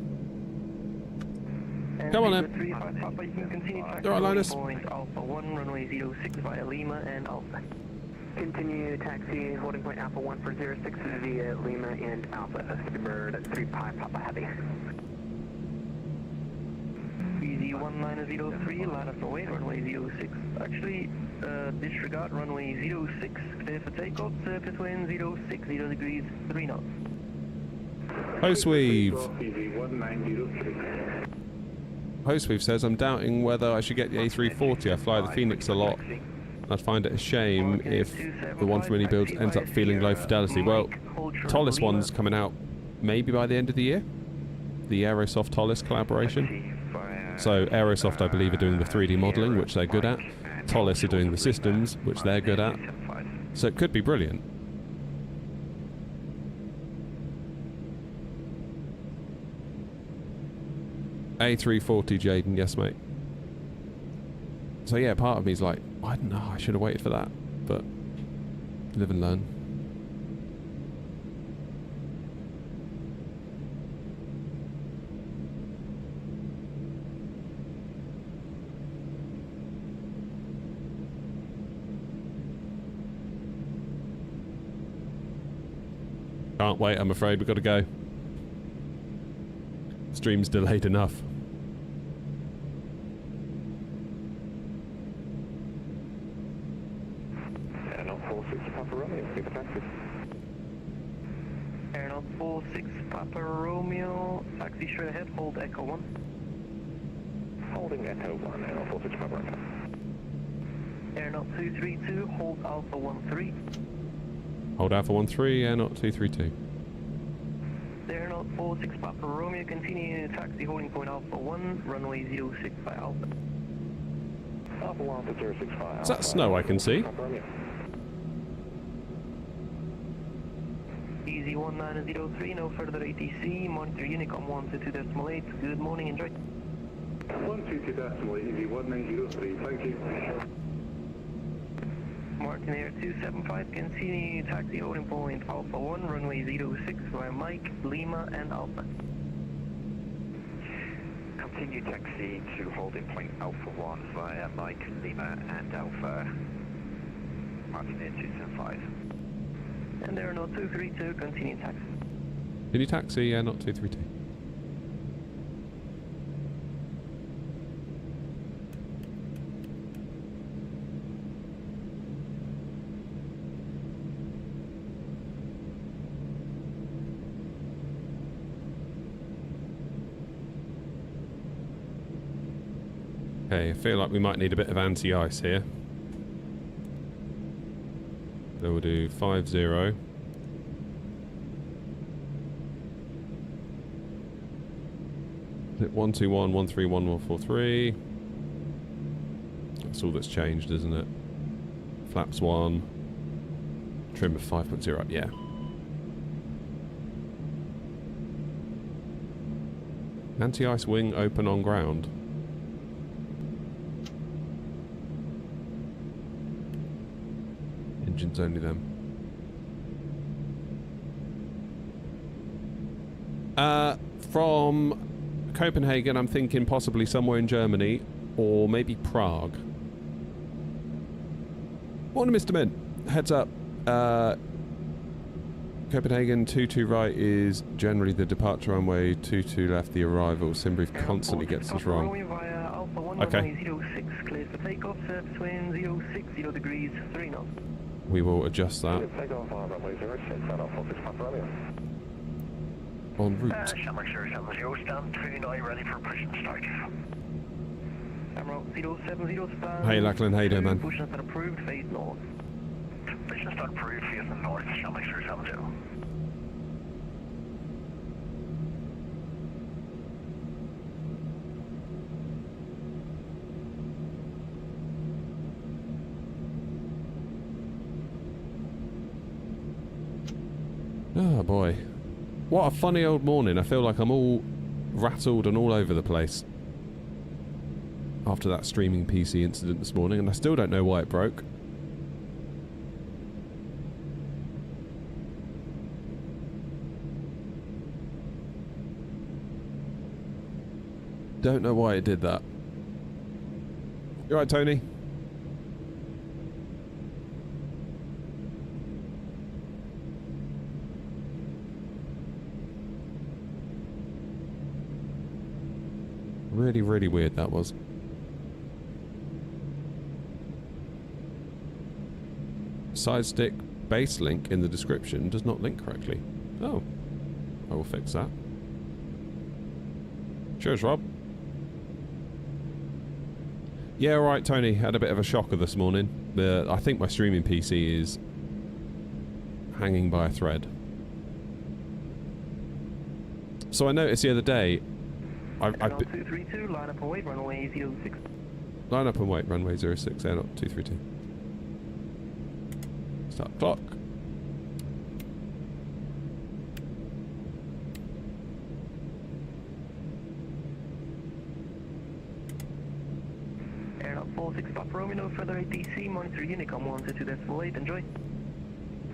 Speaker 3: And
Speaker 1: Come on then.
Speaker 3: 35 Papa, you can continue taxi
Speaker 1: All right,
Speaker 3: holding
Speaker 1: Linus.
Speaker 3: point Alpha 1, runway 06 via Lima and Alpha.
Speaker 8: Continue taxi holding point Alpha 1 for 06 via Lima and Alpha. Bird 3 Pi Papa Heavy.
Speaker 3: Easy 1903, line up away, runway 06. Actually, disregard runway 06, clear for takeoff, surface wind 06, 0 degrees, 3 knots.
Speaker 1: Post weave.
Speaker 5: Easy 1903.
Speaker 1: Post weave says, I'm doubting whether I should get the A340. I fly the Phoenix a lot. I'd find it a shame if the one from Mini Builds ends up feeling low fidelity. Well, Tollis one's coming out maybe by the end of the year. The Aerosoft Tollis collaboration. So Aerosoft, I believe, are doing the 3D modelling, which they're good at. Tollis are doing the systems, which they're good at. So it could be brilliant. A340, Jaden, yes mate. So yeah, part of me is like, I don't know, I should have waited for that. But live and learn. Can't wait, I'm afraid. We've got to go. Stream's delayed enough.
Speaker 7: Aeronaut 46 Papa Romeo, pick a taxi.
Speaker 3: Aeronaut 46 Papa Romeo, taxi straight ahead, hold Echo 1.
Speaker 7: Holding Echo 1, Aeronaut 46 Papa Romeo.
Speaker 3: Aeronaut 232, hold Alpha 13.
Speaker 1: Hold Alpha 13, Aeronaut 232.
Speaker 3: Aeronaut 46 Papa Romeo, continue taxi holding point Alpha 1, runway 06 by Alpha.
Speaker 7: Alpha 1 to 06 by Alpha.
Speaker 1: Is that snow I can see?
Speaker 3: Easy 1903, no further ATC, monitor Unicom 122.8, good morning, enjoy.
Speaker 5: 122.8, easy 1903, thank you.
Speaker 3: Martin Air 275, continue taxi holding point Alpha 1, runway 06 via Mike, Lima and Alpha.
Speaker 6: Continue taxi to holding point Alpha 1 via Mike, Lima and Alpha. Martin Air 275.
Speaker 3: And Aeronaut 232, continue taxi.
Speaker 1: Can you taxi? Aeronaut 232. Okay, I feel like we might need a bit of anti-ice here. So we'll do 50. Is it 121, 131, 143? That's all that's changed, isn't it? Flaps 1. Trim of 5.0, yeah. Anti-ice wing open on ground. Engines only then. From Copenhagen, I'm thinking possibly somewhere in Germany, or maybe Prague. Morning, Mr. Mint. Heads up. Copenhagen 22 right is generally the departure runway, 22 left the arrival. Simbrief constantly gets us wrong. Okay. We will adjust that. En route.
Speaker 2: Shamrock 070, stand 2 now, ready for push and start.
Speaker 3: Shamrock 070, stand.
Speaker 1: Hey Lachlan, how you doing, man?
Speaker 3: Push and start approved, face north.
Speaker 2: Push and start approved, facing north, Shamrock 070.
Speaker 1: Oh boy. What a funny old morning. I feel like I'm all rattled and all over the place after that streaming PC incident this morning, and I still don't know why it broke. Don't know why it did that. You alright, Tony? Really, really weird that was. Side stick base link in the description does not link correctly. Oh. I will fix that. Cheers, Rob. Yeah, right, Tony. Had a bit of a shocker this morning. I think my streaming PC is hanging by a thread. So I noticed the other day...
Speaker 3: 232, line up and wait, runway 06.
Speaker 1: Line up and wait, runway 06, air not 232. Start clock.
Speaker 3: Air not 46, stop Romeo, no further ATC, monitor Unicom 122.8, enjoy.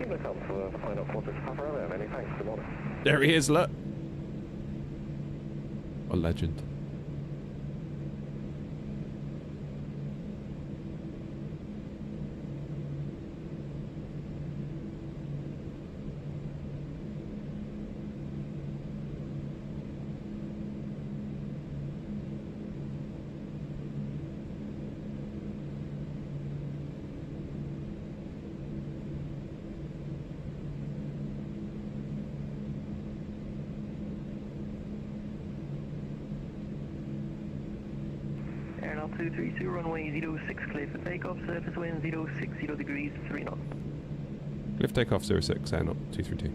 Speaker 7: Unicom for flying up 46 Papa Romeo, many thanks, good morning.
Speaker 1: There he is, look. A legend.
Speaker 3: Air now 232, runway 06, clear for takeoff, surface wind 060 degrees, 3 knots.
Speaker 1: Lift takeoff 06, air not 232.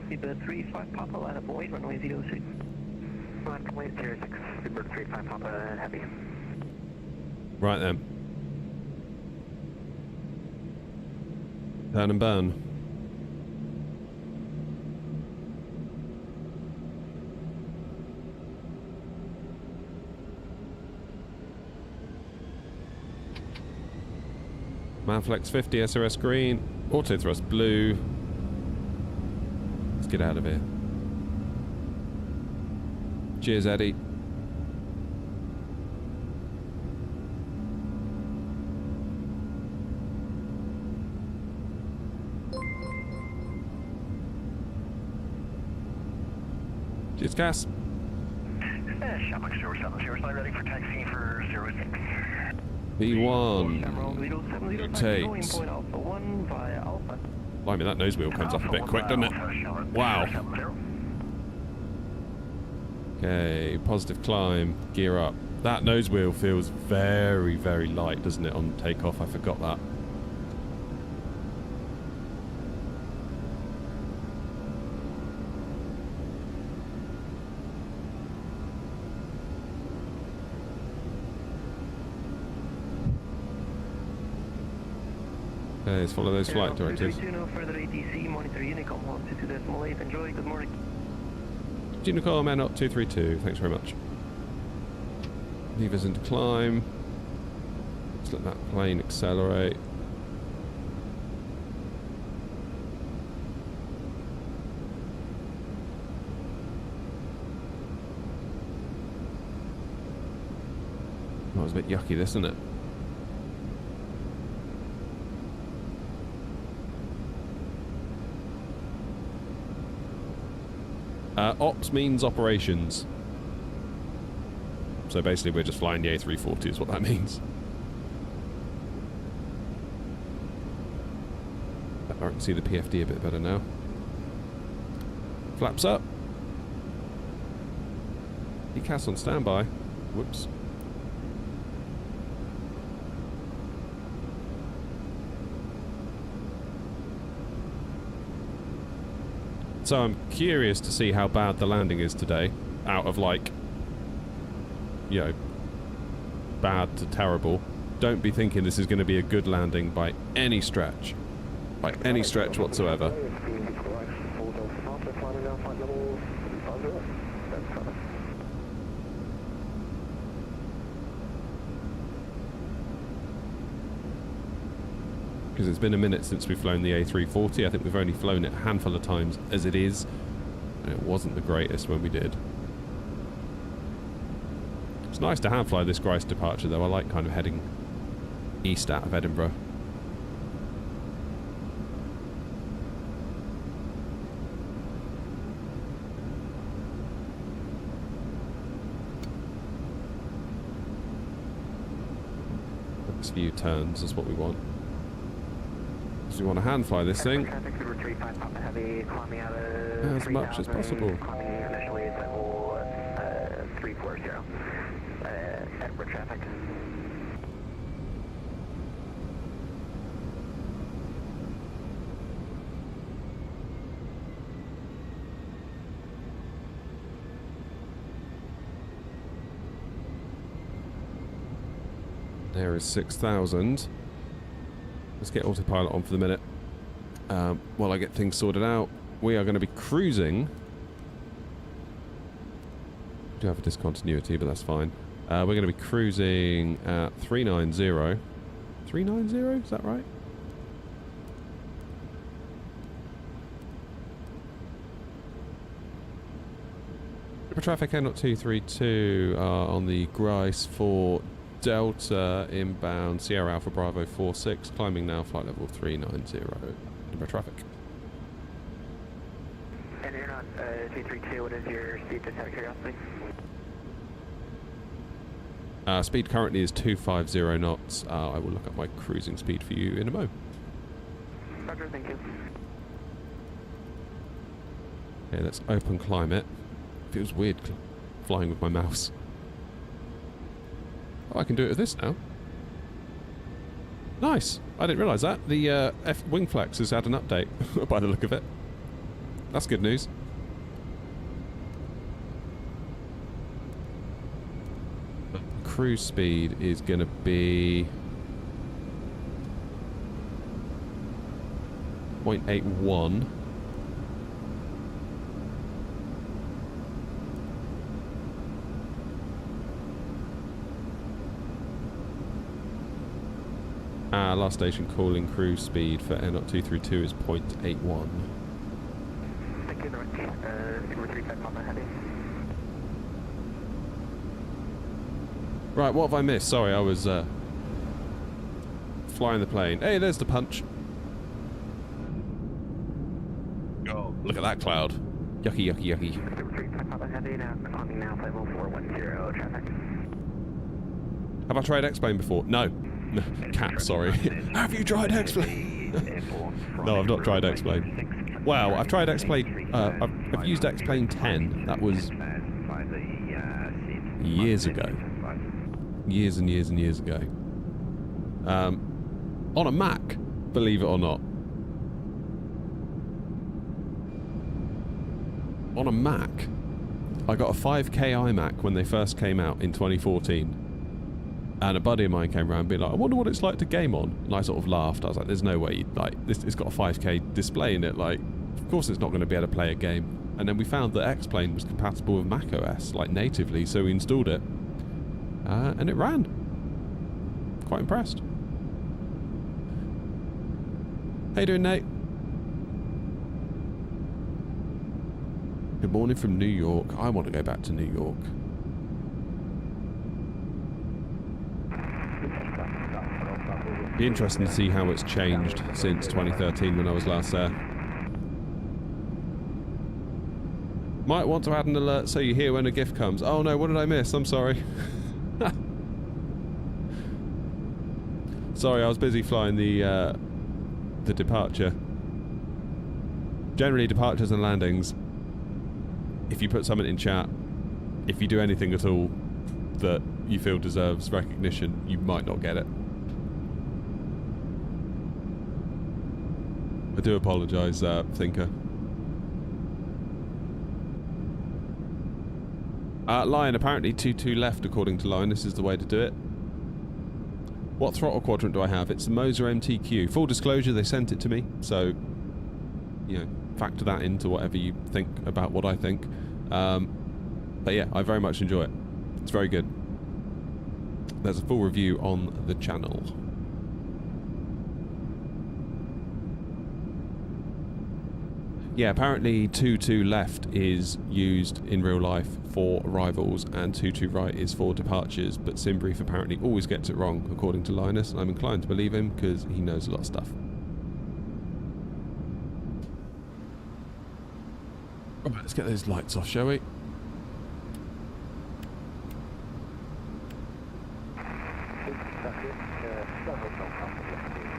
Speaker 3: Seabird 35 Papa, line up and wait, runway 06.
Speaker 8: Line up and wait, 06, Seabird 35 Papa, heavy.
Speaker 1: Right then. Turn and burn. Manflex 50, SRS green, auto thrust blue. Let's get out of here. Cheers, Eddie. Cheers, Cass.
Speaker 2: Shamrock 070, now ready for taxi for 06.
Speaker 1: B1 takes. Blimey, that nose wheel comes up a bit quick, doesn't it? Wow. Okay, positive climb, gear up. That nose wheel feels very, very light, doesn't it, on takeoff? I forgot that. Okay, let's follow those flight directives.
Speaker 3: 232, no further ATC, monitor Unicom 122.8, enjoy, good morning.
Speaker 1: Unicom Air 232, thanks very much. Levers into climb. Let's let that plane accelerate. That was a bit yucky, this, isn't it? Ops means operations. So basically we're just flying the A340 is what that means. I can see the PFD a bit better now. Flaps up. ECAS on standby. Whoops. So I'm curious to see how bad the landing is today, out of like, you know, bad to terrible. Don't be thinking this is going to be a good landing by any stretch. By any stretch whatsoever. Because it's been a minute since we've flown the A340. I think we've only flown it a handful of times as it is. And it wasn't the greatest when we did. It's nice to hand fly this Grice departure though. I like kind of heading east out of Edinburgh. Next few turns is what we want. So we want to hand fly this thing as much as possible.
Speaker 8: Initially level 340, Edinburgh traffic.
Speaker 1: There is 6,000. Let's get autopilot on for the minute. While I get things sorted out, we are going to be cruising. We do have a discontinuity, but that's fine. We're going to be cruising at 390. 390? Is that right? Traffic Air 232 on the Grice for Delta inbound Sierra Alpha Bravo 46, climbing now flight level 390. Edinburgh traffic.
Speaker 8: And you're not 232, what is your speed, just out of curiosity?
Speaker 1: Speed currently is 250 knots. I will look up my cruising speed for you in a mo.
Speaker 8: Roger, thank you.
Speaker 1: Okay, let's open climb it. Feels weird flying with my mouse. Oh, I can do it with this now. Nice. I didn't realise that. The Wing Flex has had an update by the look of it. That's good news. Cruise speed is going to be 0.81. Last station calling cruise speed for Air 232 is 0.81.
Speaker 8: Thank you very much. 35 Papa Heavy.
Speaker 1: Right, what have I missed? Sorry, I was flying the plane. Hey, there's the punch. Oh, look at that cloud. Yucky, yucky, yucky.
Speaker 8: 35 Papa Heavy, now climbing now, flight level 410 traffic.
Speaker 1: Have I tried X-Plane before? No. Cat, sorry. Have you tried X-Plane? No, I've not tried X-Plane. Wow, I've tried X-Plane. I've used X-Plane 10. That was years ago. Years and years and years ago. On a Mac, believe it or not. On a Mac. I got a 5K iMac when they first came out in 2014. And a buddy of mine came around being like, I wonder what it's like to game on. And I sort of laughed. I was like, there's no way, it's got a 5K display in it. Like, of course it's not going to be able to play a game. And then we found that X-Plane was compatible with macOS, like natively, so we installed it. And it ran. Quite impressed. How you doing, Nate? Good morning from New York. I want to go back to New York. Be interesting to see how it's changed since 2013 when I was last there. Might want to add an alert so you hear when a gift comes. Oh no, what did I miss? I'm sorry. Sorry, I was busy flying the departure. Generally, departures and landings, if you put something in chat, if you do anything at all that you feel deserves recognition, you might not get it. I do apologise, Thinker. Lion, apparently 2-2 left according to Lion. This is the way to do it. What throttle quadrant do I have? It's the Moser MTQ. Full disclosure, they sent it to me, so, you know, factor that into whatever you think about what I think. But yeah, I very much enjoy it. It's very good. There's a full review on the channel. Yeah, apparently 2-2 left is used in real life for arrivals and 2-2 right is for departures, but Simbrief apparently always gets it wrong, according to Linus, and I'm inclined to believe him because he knows a lot of stuff. Alright, let's get those lights off, shall we?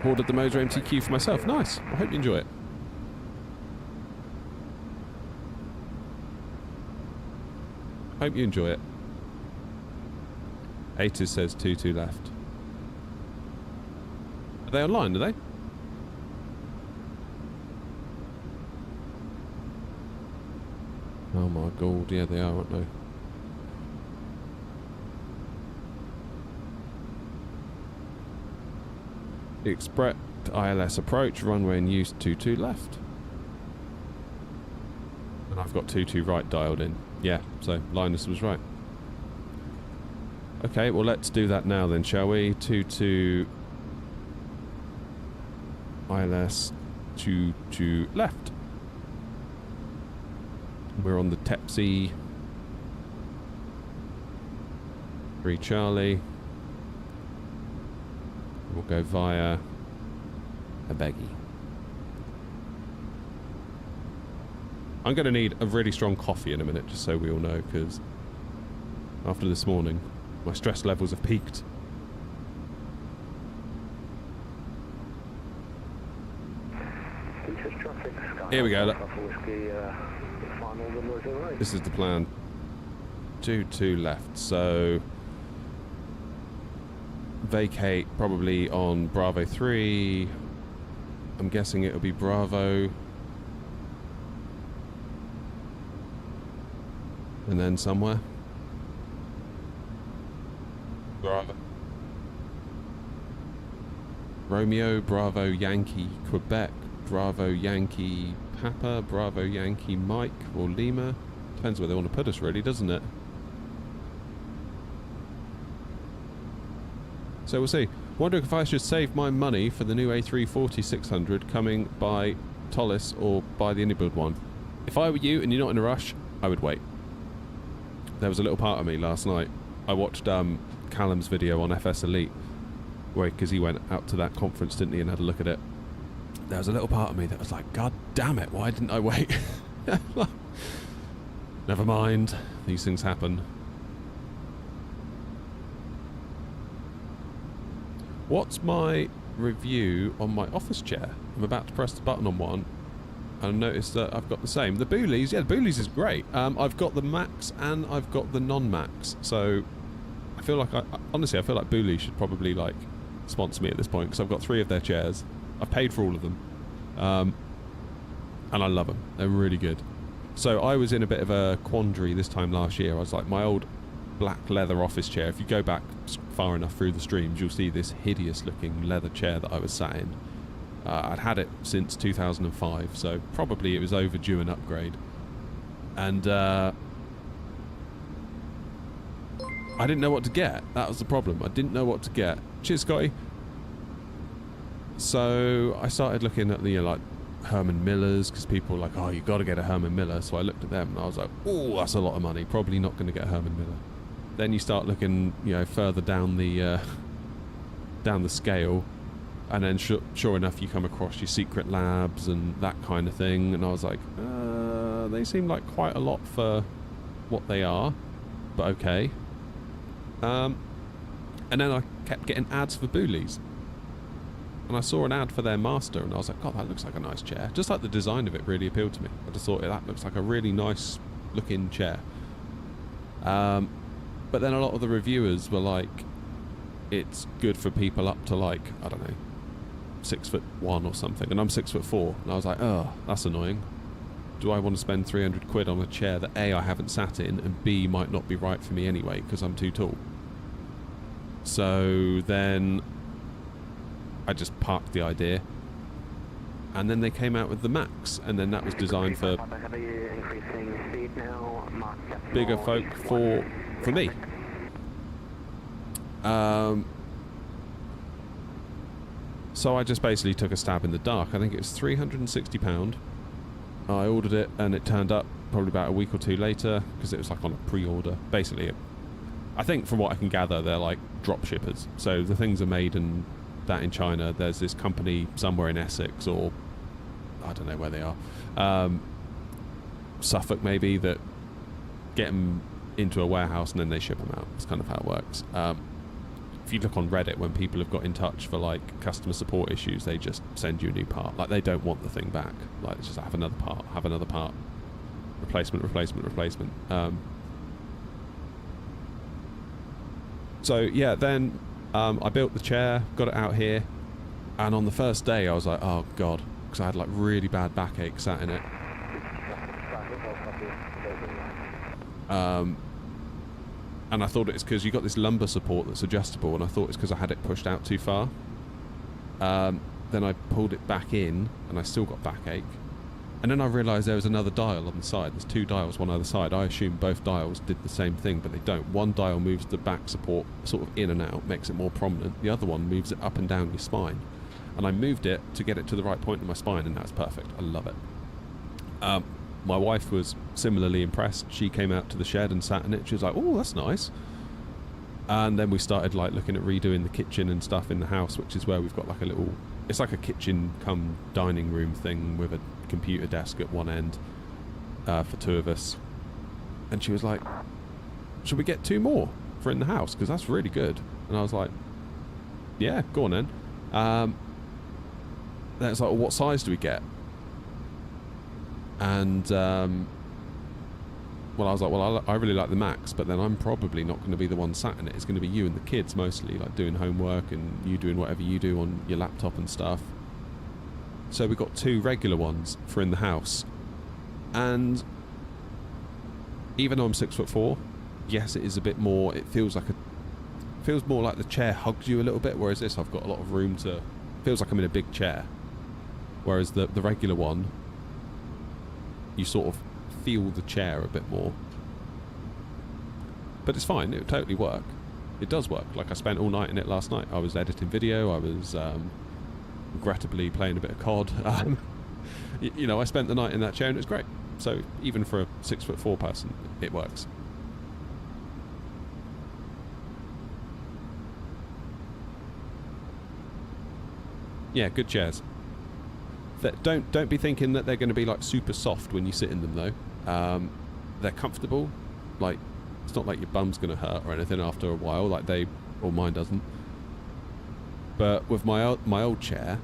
Speaker 1: Ordered the Moser MTQ for myself. Nice. I hope you enjoy it. Hope you enjoy it. Atis says 2-2 left. Are they online, are they? Oh my god, yeah they are, aren't they? Expect ILS approach, runway in use, 2-2 left. And I've got 2-2 right dialed in. Yeah, so Linus was right. Okay, well let's do that now then, shall we? 2-2 ILS 2-2 left. We're on the Tepsi 3 Charlie. We'll go via a beggy. I'm going to need a really strong coffee in a minute, just so we all know, because after this morning, my stress levels have peaked. Here we go. Look. This is the plan. 2-2 left, so vacate probably on Bravo 3. I'm guessing it'll be Bravo. And then somewhere. Bravo. Romeo, Bravo, Yankee, Quebec, Bravo, Yankee, Papa, Bravo, Yankee, Mike, or Lima. Depends where they want to put us, really, doesn't it? So we'll see. Wondering if I should save my money for the new A340 600 coming by Tollis or by the Anybuild one. If I were you and you're not in a rush, I would wait. There was a little part of me last night. I watched Callum's video on FS Elite, because he went out to that conference, didn't he, and had a look at it. There was a little part of me that was like, God damn it, why didn't I wait? Never mind, these things happen. What's my review on my office chair? I'm about to press the button on one and I noticed that I've got the same. The Boolies, yeah, the Boolies is great. I've got the Max and I've got the non-Max, so I feel like, honestly, I feel like Boolies should probably like sponsor me at this point, because I've got 3 of their chairs. I've paid for all of them, and I love them. They're really good. So I was in a bit of a quandary this time last year. I was like, my old black leather office chair. If you go back far enough through the streams, you'll see this hideous looking leather chair that I was sat in. I'd had it since 2005, so probably it was overdue an upgrade. And I didn't know what to get. That was the problem. I didn't know what to get. Cheers, Scotty. So I started looking at the like Herman Millers, because people were like, oh, you got to get a Herman Miller. So I looked at them and I was like, oh, that's a lot of money. Probably not going to get a Herman Miller. Then you start looking, you know, further down the scale, and then sure enough, you come across your Secret Labs and that kind of thing. And I was like, they seem like quite a lot for what they are, but okay. And then I kept getting ads for Boolies. And I saw an ad for their Master, and I was like, God, that looks like a nice chair. Just like the design of it really appealed to me. I just thought, that looks like a really nice looking chair. But then a lot of the reviewers were like, it's good for people up to like, I don't know, 6'1" or something. And I'm 6'4". And I was like, oh, that's annoying. Do I want to spend 300 quid on a chair that A, I haven't sat in, and B, might not be right for me anyway, because I'm too tall? So then I just parked the idea, and then they came out with the Max, and then that was designed for bigger folk for me. So I just basically took a stab in the dark. I think it was £360. I ordered it, and it turned up probably about a week or two later, because it was like on a pre-order. Basically, I think from what I can gather, they're like drop shippers. So the things are made in China. There's this company somewhere in Essex, or I don't know where they are, Suffolk maybe, that get them into a warehouse and then they ship them out. That's kind of how it works. If you look on Reddit, when people have got in touch for like customer support issues, they just send you a new part. Like, they don't want the thing back. Like, it's just have another part, replacement. So yeah, then I built the chair, got it out here, and on the first day I was like, oh god, because I had like really bad backache sat in it. And I thought it's because you got this lumbar support that's adjustable, and I thought it's because I had it pushed out too far. Then I pulled it back in, and I still got backache. And then I realised there was another dial on the side. There's two dials, one either side. I assumed both dials did the same thing, but they don't. One dial moves the back support sort of in and out, makes it more prominent. The other one moves it up and down your spine. And I moved it to get it to the right point in my spine, and that's perfect. I love it. My wife was similarly impressed. She came out to the shed and sat in it. She was like, oh, that's nice. And then we started like looking at redoing the kitchen and stuff in the house, which is where we've got like a little, it's like a kitchen come dining room thing with a computer desk at one end for two of us. And she was like, should we get two more for in the house, because that's really good? And I was like, yeah, go on then. Then it's like, well, what size do we get? And well, I was like, well, I really like the Max, but then I'm probably not going to be the one sat in it. It's going to be you and the kids mostly, like doing homework and you doing whatever you do on your laptop and stuff. So we got two regular ones for in the house. And even though I'm 6'4", yes, it is a bit more, it feels more like the chair hugs you a little bit, whereas this, I've got a lot of room to, feels like I'm in a big chair. Whereas the regular one, you sort of feel the chair a bit more. But it's fine, it would totally work. It does work. Like, I spent all night in it last night. I was editing video, I was regrettably playing a bit of COD. You know, I spent the night in that chair and it was great. So even for a 6'4" person, it works. Yeah, good chairs. Don't be thinking that they're going to be like super soft when you sit in them though. They're comfortable. Like, it's not like your bum's going to hurt or anything after a while, like mine doesn't. But with my old chair,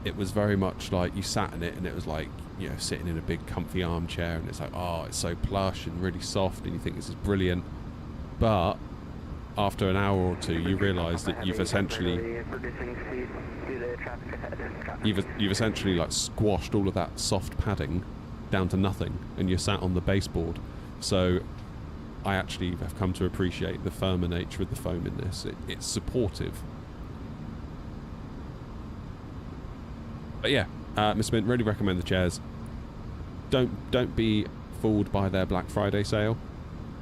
Speaker 1: it was very much like you sat in it and it was like, you know, sitting in a big comfy armchair, and it's like, oh, it's so plush and really soft, and you think this is brilliant. But after an hour or two, you realise that you've essentially like squashed all of that soft padding down to nothing, and you're sat on the baseboard. So I actually have come to appreciate the firmer nature of the foam in this. It's supportive. But yeah, Miss Mint, really recommend the chairs. Don't be fooled by their Black Friday sale.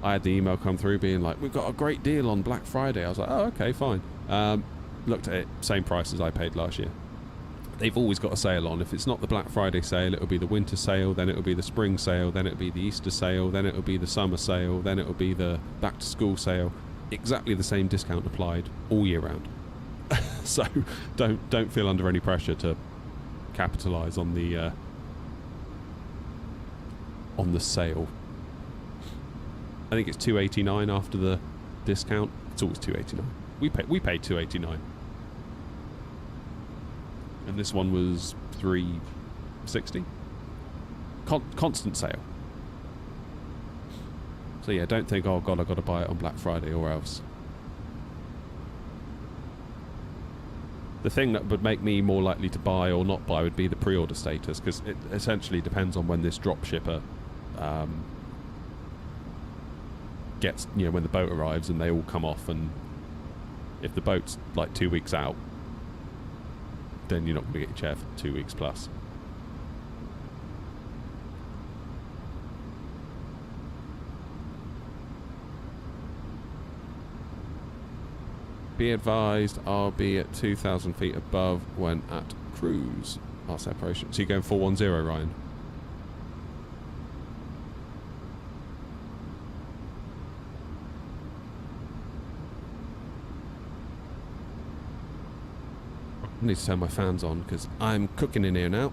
Speaker 1: I had the email come through being like, we've got a great deal on Black Friday. I was like, oh, okay, fine. Looked at it, same price as I paid last year. They've always got a sale on. If it's not the Black Friday sale, it'll be the winter sale, then it'll be the spring sale, then it'll be the Easter sale, then it'll be the summer sale, then it'll be the back to school sale. Exactly the same discount applied all year round. So don't feel under any pressure to capitalise on the sale. I think it's $289 after the discount. It's always $289. We paid $289, and this one was $360. Constant sale. So yeah, don't think, oh god, I got to buy it on Black Friday or else. The thing that would make me more likely to buy or not buy would be the pre-order status, because it essentially depends on when this drop shipper gets, you know, when the boat arrives and they all come off, and if the boat's like 2 weeks out, then you're not going to get your chair for 2 weeks plus. Be advised, I'll be at 2,000 feet above when at cruise. Our separation. So you're going 410, Ryan? I need to turn my fans on because I'm cooking in here now.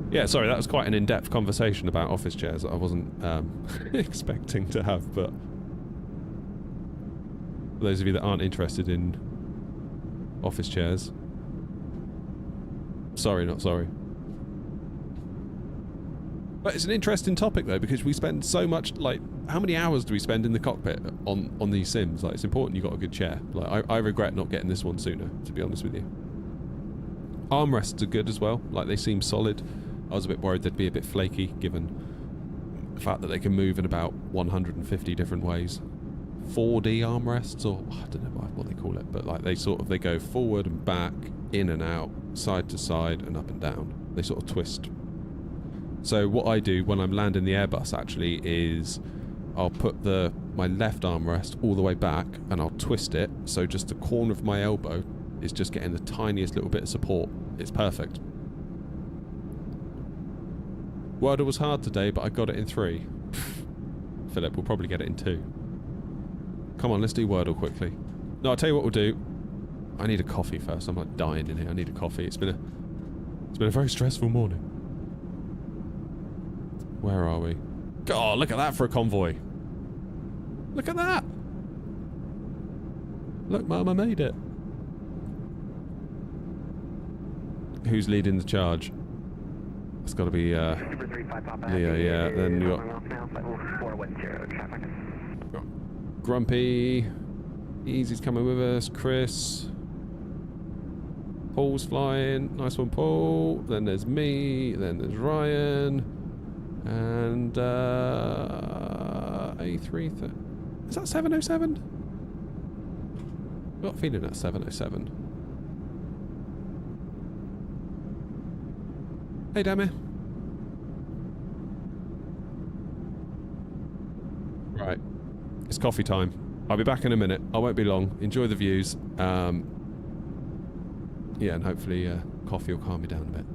Speaker 1: Yeah, sorry, that was quite an in-depth conversation about office chairs that I wasn't expecting to have, but for those of you that aren't interested in office chairs, sorry, not sorry. But it's an interesting topic though, because we spend so much, like, how many hours do we spend in the cockpit on these sims? Like, it's important you got a good chair. Like, I regret not getting this one sooner, to be honest with you. Armrests are good as well. Like, they seem solid. I was a bit worried they'd be a bit flaky, given the fact that they can move in about 150 different ways. 4D armrests, or I don't know what they call it, but like they go forward and back, in and out, side to side, and up and down. They sort of twist. So what I do when I'm landing the Airbus actually is I'll put my left armrest all the way back and I'll twist it so just the corner of my elbow is just getting the tiniest little bit of support. It's perfect. Wordle was hard today, but I got it in 3. Philip, we'll probably get it in 2. Come on, let's do Wordle quickly. No, I'll tell you what we'll do. I need a coffee first. I'm like dying in here. I need a coffee. It's been a very stressful morning. Where are we? God, look at that for a convoy. Look at that. Look, Mum, I made it. Who's leading the charge? It's got to be Leo, yeah. Then you got Grumpy. Easy's coming with us. Chris. Paul's flying. Nice one, Paul. Then there's me. Then there's Ryan. And A330. Is that 707? I've got a feeling that's 707. Hey, Dammy. Right. It's coffee time. I'll be back in a minute. I won't be long. Enjoy the views. Yeah, and hopefully coffee will calm me down a bit.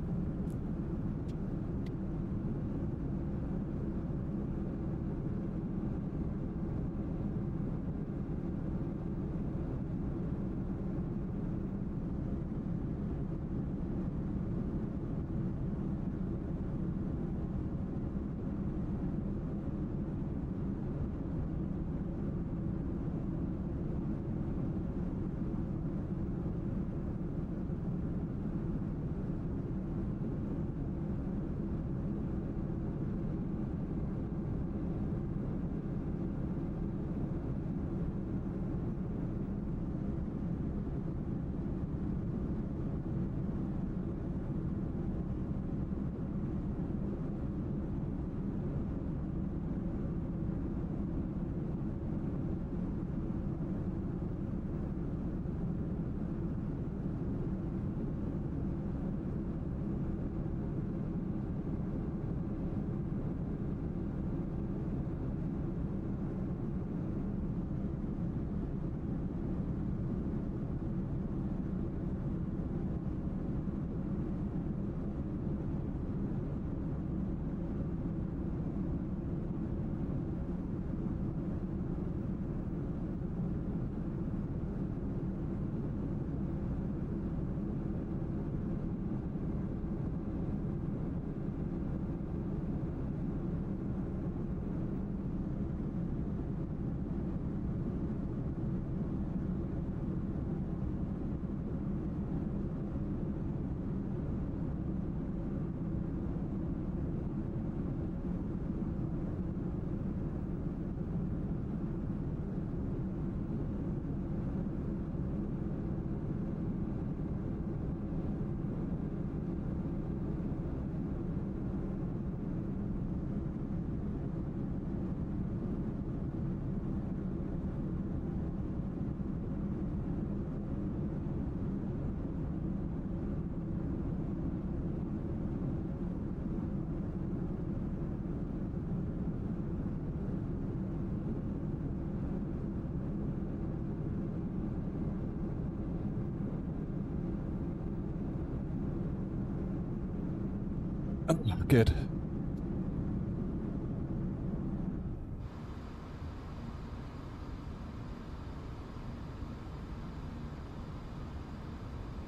Speaker 1: Oh, good.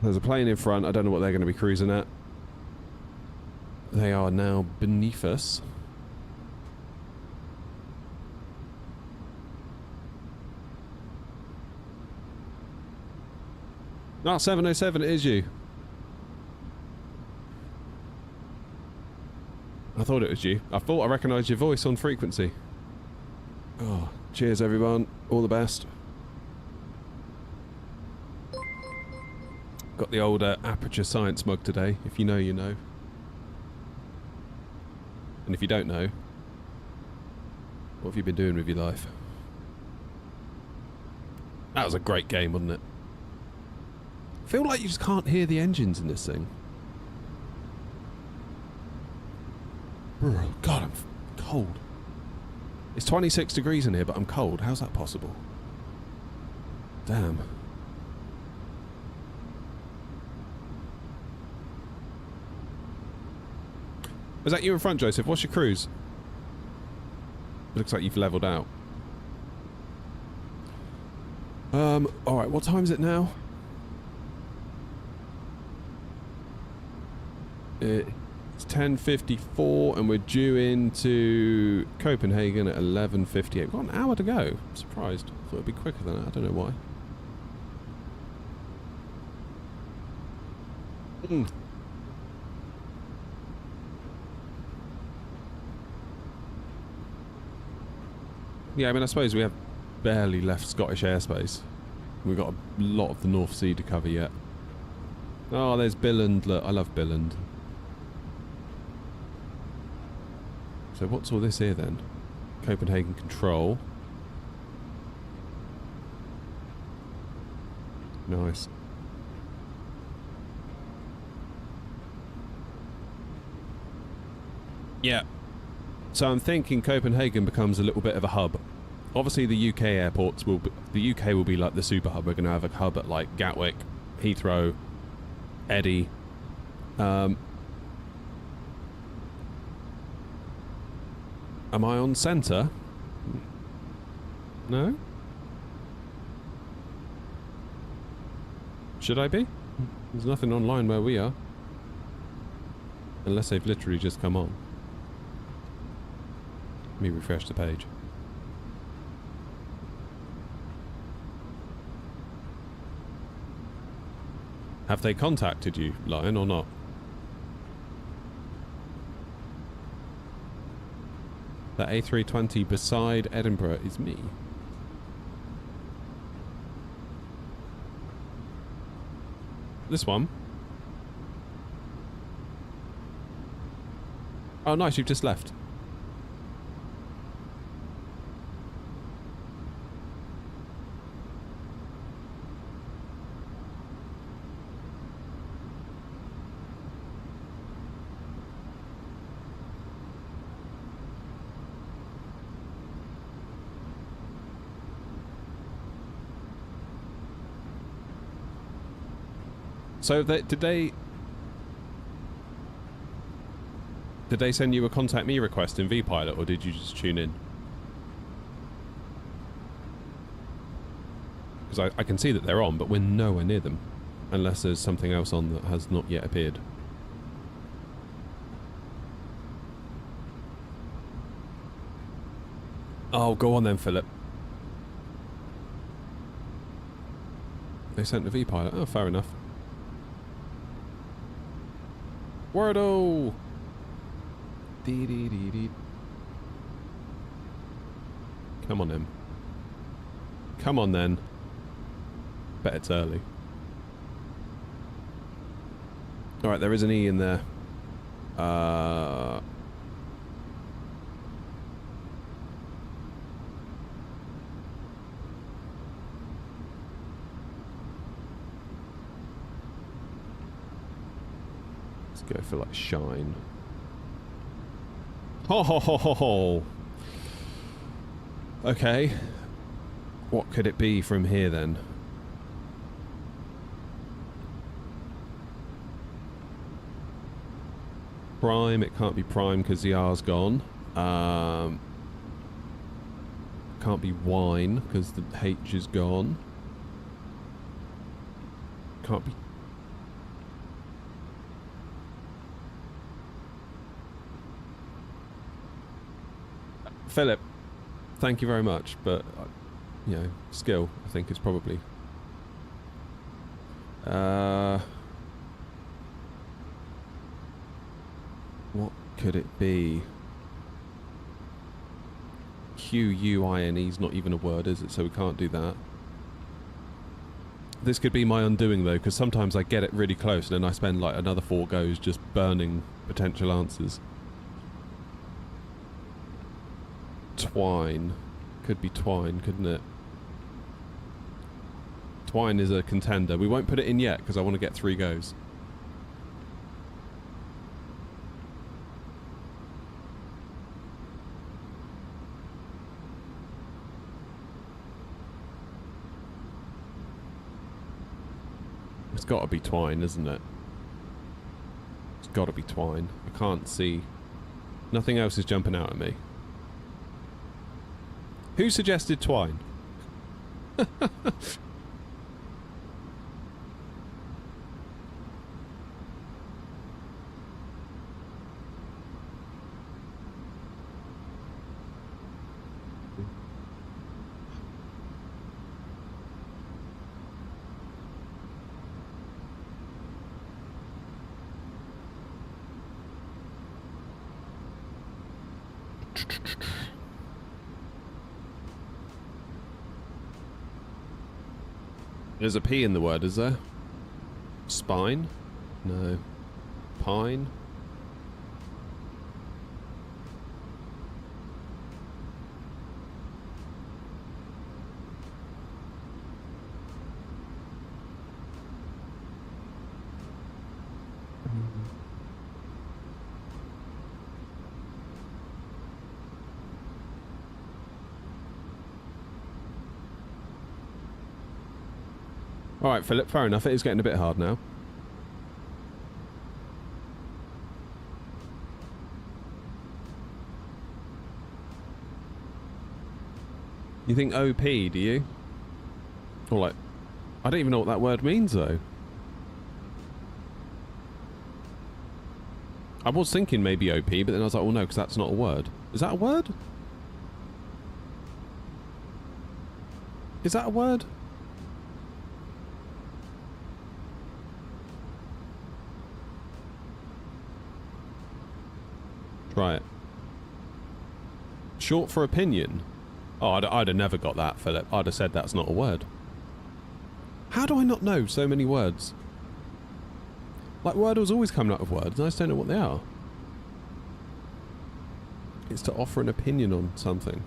Speaker 1: There's a plane in front. I don't know what they're going to be cruising at. They are now beneath us. Ah, 707, it is you. I thought it was you. I thought I recognised your voice on frequency. Oh, cheers everyone. All the best. Got the old Aperture Science mug today. If you know, you know. And if you don't know, what have you been doing with your life? That was a great game, wasn't it? I feel like you just can't hear the engines in this thing. God, I'm cold. It's 26 degrees in here, but I'm cold. How's that possible? Damn. Was that you in front, Joseph? What's your cruise? It looks like you've leveled out. Alright, what time is it now? It's 10:54 and we're due into Copenhagen at 11:58. We've got an hour to go. I'm surprised. I thought it'd be quicker than that. I don't know why. Yeah, I mean, I suppose we have barely left Scottish airspace. We've got a lot of the North Sea to cover yet. Oh, there's Billund. Look, I love Billund. So what's all this here then? Copenhagen Control. Nice. Yeah. So I'm thinking Copenhagen becomes a little bit of a hub. Obviously the UK airports will be, the UK will be like the super hub. We're going to have a hub at like Gatwick, Heathrow, Eddie. Am I on centre? No? Should I be? There's nothing online where we are. Unless they've literally just come on. Let me refresh the page. Have they contacted you, Lion, or not? The A320 beside Edinburgh is me. This one? Oh nice, you've just left. So did they send you a contact me request in vPilot, or did you just tune in? Because I can see that they're on, but we're nowhere near them, unless there's something else on that has not yet appeared. Oh, go on then, Philip. They sent a vPilot. Oh, fair enough. Wordo! Dee dee dee dee. Come on then. Come on then. Bet it's early. Alright, there is an E in there. Go for like shine. Ho ho ho ho ho. Okay. What could it be from here then? prime. It can't be prime because the R's gone. Can't be wine because the H is gone. Can't be... Philip, thank you very much, but, you know, skill, I think, is probably... what could it be? Q-U-I-N-E is not even a word, is it? So we can't do that. This could be my undoing, though, because sometimes I get it really close and then I spend, like, another 4 goes just burning potential answers. Twine. Could be twine, couldn't it? Twine is a contender. We won't put it in yet because I want to get 3 goes. It's got to be twine, isn't it? It's got to be twine. I can't see. Nothing else is jumping out at me. Who suggested twine? There's a P in the word, is there? Spine? No. Pine? Alright, Philip, fair enough. It is getting a bit hard now. You think OP, do you? Or like... I don't even know what that word means, though. I was thinking maybe OP, but then I was like, well, no, because that's not a word. Is that a word? Is that a word? Try it. Short for opinion? Oh, I'd have never got that, Philip. I'd have said that's not a word. How do I not know so many words? Like, Wordle's always coming out of words, and I just don't know what they are. It's to offer an opinion on something.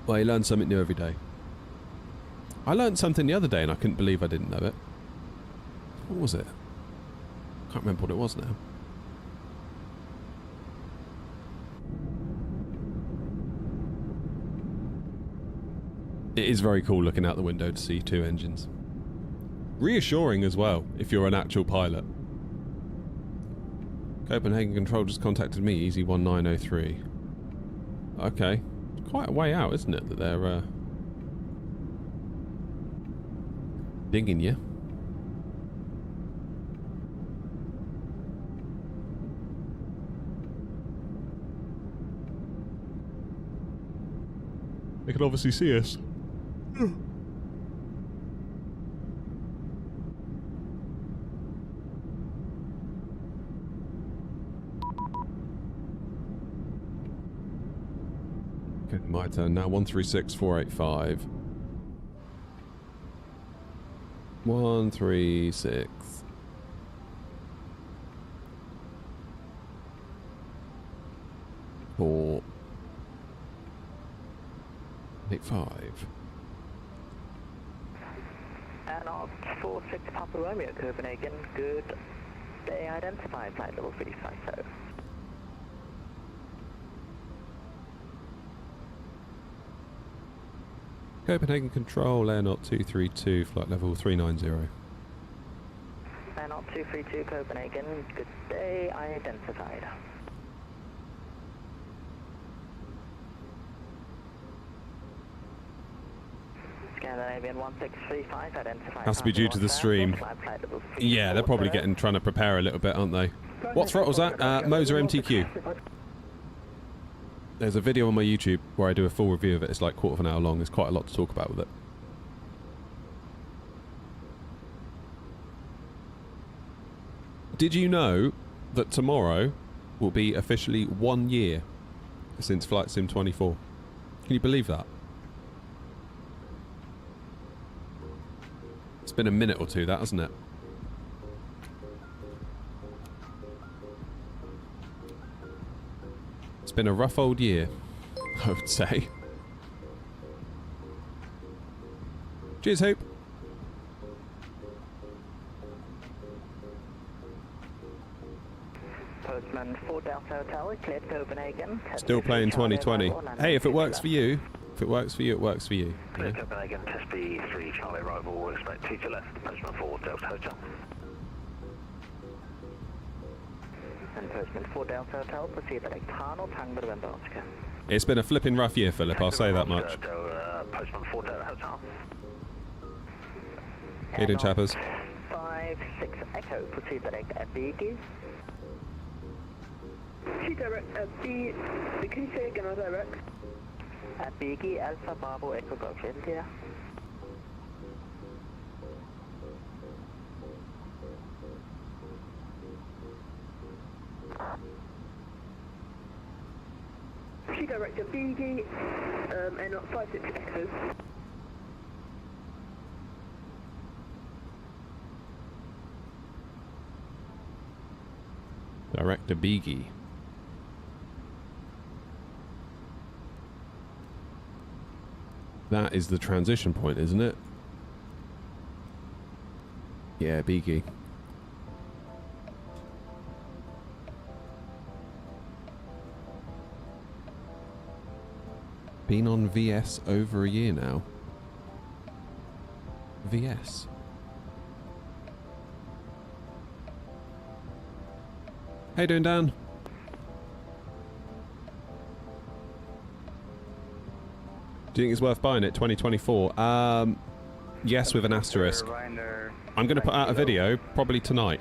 Speaker 1: Well, you learn something new every day. I learned something the other day and I couldn't believe I didn't know it. What was it? Can't remember what it was now. It is very cool looking out the window to see 2 engines. Reassuring as well, if you're an actual pilot. Copenhagen Control just contacted me, EZ1903. Okay. It's quite a way out, isn't it, that they're, dinging you. They can obviously see us. Okay, my turn now. 136485. 136. 4 85.
Speaker 8: And off 46 Papa Romeo, Copenhagen. Good day identified, flight level 350.
Speaker 1: Copenhagen Control, Air Knot 232, flight level 390.
Speaker 8: Air Knot 232 Copenhagen, good day, identified. Scandinavian 1635, identified.
Speaker 1: Has to be due to the stream. Yeah, they're probably trying to prepare a little bit, aren't they? What throttle's that? Moser MTQ. There's a video on my YouTube where I do a full review of it. It's like quarter of an hour long. There's quite a lot to talk about with it. Did you know that tomorrow will be officially 1 year since Flight Sim 24? Can you believe that? It's been a minute or two, that, hasn't it? It's been a rough old year, I would say. Cheers, Hope.
Speaker 8: Postman 4 Delta Hotel, cleared Copenhagen.
Speaker 1: Still playing 2020. Hey, if it works for you, if it works for you, it works for you.
Speaker 2: Clear Copenhagen, test B3 Charlie arrival, expect 2 to left, Postman 4 Delta Hotel.
Speaker 8: And Postman 4 Delta Hotel, proceed direct Hanel, Tang med Vembarska.
Speaker 1: It's been a flipping rough year, Philip, I'll say that much.
Speaker 2: Postman 4 Delta Hotel.
Speaker 1: How you doing, chappers?
Speaker 8: 5-6 Echo, proceed direct at Biggie.
Speaker 4: Proceed direct at B... Can you say again, direct?
Speaker 8: At Biggie, Alpha Bravo Echo Golf India.
Speaker 4: Proceed direct at Biggie, and not 5-6 Echo.
Speaker 1: Direct to Biggie. That is the transition point, isn't it? Yeah, Biggie. Been on VS over a year now. VS. How you doing, Dan? Do you think it's worth buying it? 2024. Yes, with an asterisk. I'm going to put out a video probably tonight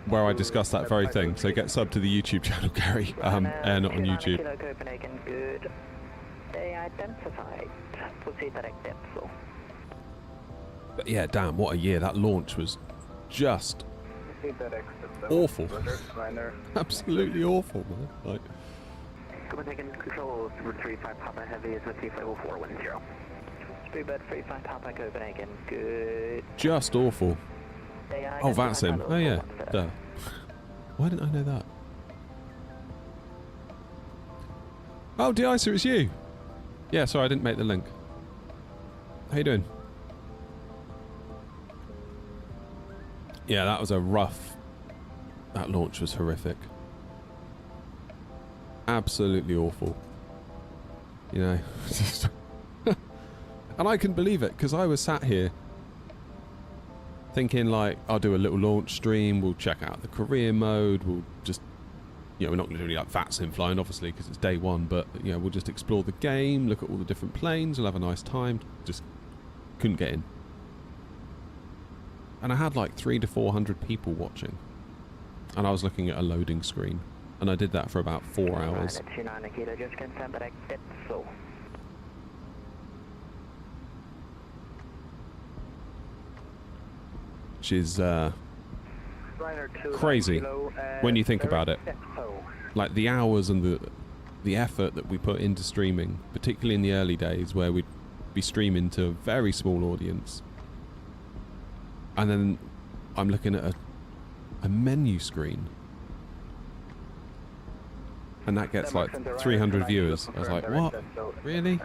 Speaker 1: where I discuss that very thing. So get sub to the YouTube channel, Gary. Air Not on YouTube.
Speaker 8: Copenhagen, good. They identified. Proceed direct depth.
Speaker 1: But yeah, damn, what a year. That launch was just awful. Absolutely awful, man. Like,
Speaker 8: Copenhagen Control 35 Papa Heavy is with level 410. Speedbird 35 Papa Copenhagen, good.
Speaker 1: Just awful. Oh, that's him. Oh yeah, duh. Why didn't I know that? Oh, De-Icer, it's you. Yeah, sorry, I didn't make the link. How you doing? Yeah, that was a rough... That launch was horrific. Absolutely awful. You know. And I couldn't believe it, because I was sat here thinking, like, I'll do a little launch stream, we'll check out the career mode, we'll just... You know, we're not going to do any like VATSIM flying, obviously, because it's day one, but, you know, we'll just explore the game, look at all the different planes, we'll have a nice time. Just couldn't get in. And I had like 300 to 400 people watching. And I was looking at a loading screen. And I did that for about 4 hours. Which is crazy when you think about it. Like the hours and the effort that we put into streaming, particularly in the early days where we'd be streaming to a very small audience. And then I'm looking at a menu screen. And that gets like 300 viewers. I was like, what? Really?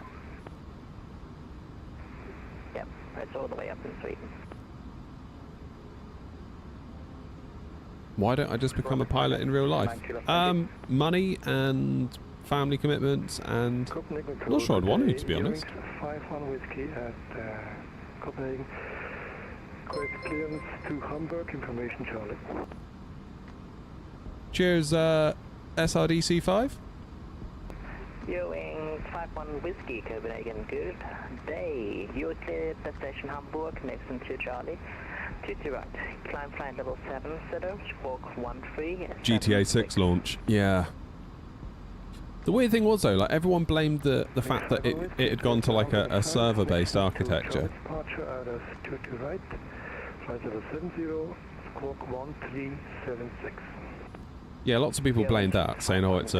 Speaker 8: Yep, it's all the way up in Sweden.
Speaker 1: Why don't I just become a pilot in real life? Money and family commitments, and not sure I'd want to be honest.
Speaker 7: 5-1 whiskey at Copenhagen. Request clearance to Hamburg, information Charlie.
Speaker 1: Cheers, SRDC5.
Speaker 8: Ewing 5-1 whiskey, Copenhagen, good day. You're clear at station Hamburg, next to Charlie. 22 right, climb flight level 7, Cedar, squawk 13.
Speaker 1: GTA 6 launch, yeah. The weird thing was though, like everyone blamed the fact that it had gone to like a server-based architecture.
Speaker 7: Departure out of 22 right, flight level 70, squawk 1376.
Speaker 1: Yeah, lots of people blamed that, saying, oh, it's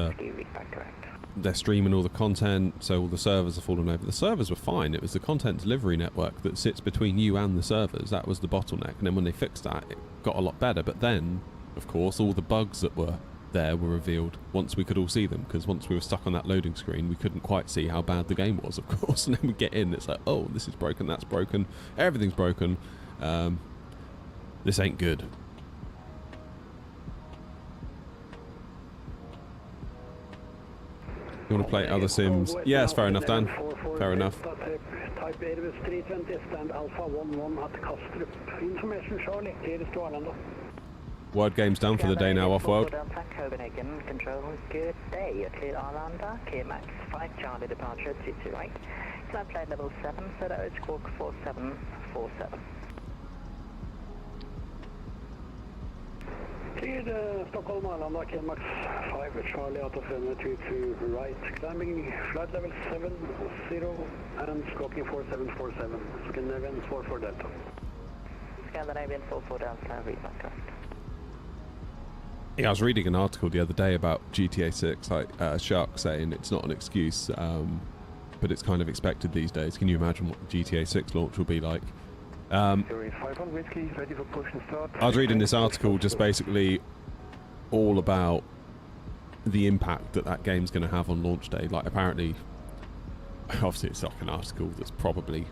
Speaker 1: they're streaming all the content, so all the servers are falling over. The servers were fine, it was the content delivery network that sits between you and the servers, that was the bottleneck, and then when they fixed that, it got a lot better, but then, of course, all the bugs that were there were revealed once we could all see them, because once we were stuck on that loading screen, we couldn't quite see how bad the game was, of course, and then we get in, it's like, oh, this is broken, that's broken, everything's broken, this ain't good. You want to play other sims? Yes, fair enough, Dan. Fair enough.
Speaker 11: Type Airbus 320, stand Alpha 11 at Kastrup. Information Charlie, clearest to Arlanda.
Speaker 1: Word game's done for the day now, off-world.
Speaker 8: Copenhagen, control, good day. You're clear Arlanda, KMAX 5 Charlie departure, 22 right. Climb flight level 7, set out squawk 4747.
Speaker 11: Cleared Stockholm Arlanda, KMAX 5 Charlie out of 22 right. Climbing flight level 70 and squawking 4747. Scandinavian 44 Delta.
Speaker 8: Scandinavian 44 Delta, read back correct.
Speaker 1: Yeah, I was reading an article the other day about GTA 6, like Shark saying it's not an excuse, but it's kind of expected these days. Can you imagine what the GTA 6 launch will be like? I was reading this article just basically all about the impact that game's going to have on launch day. Like apparently, obviously it's like an article that's probably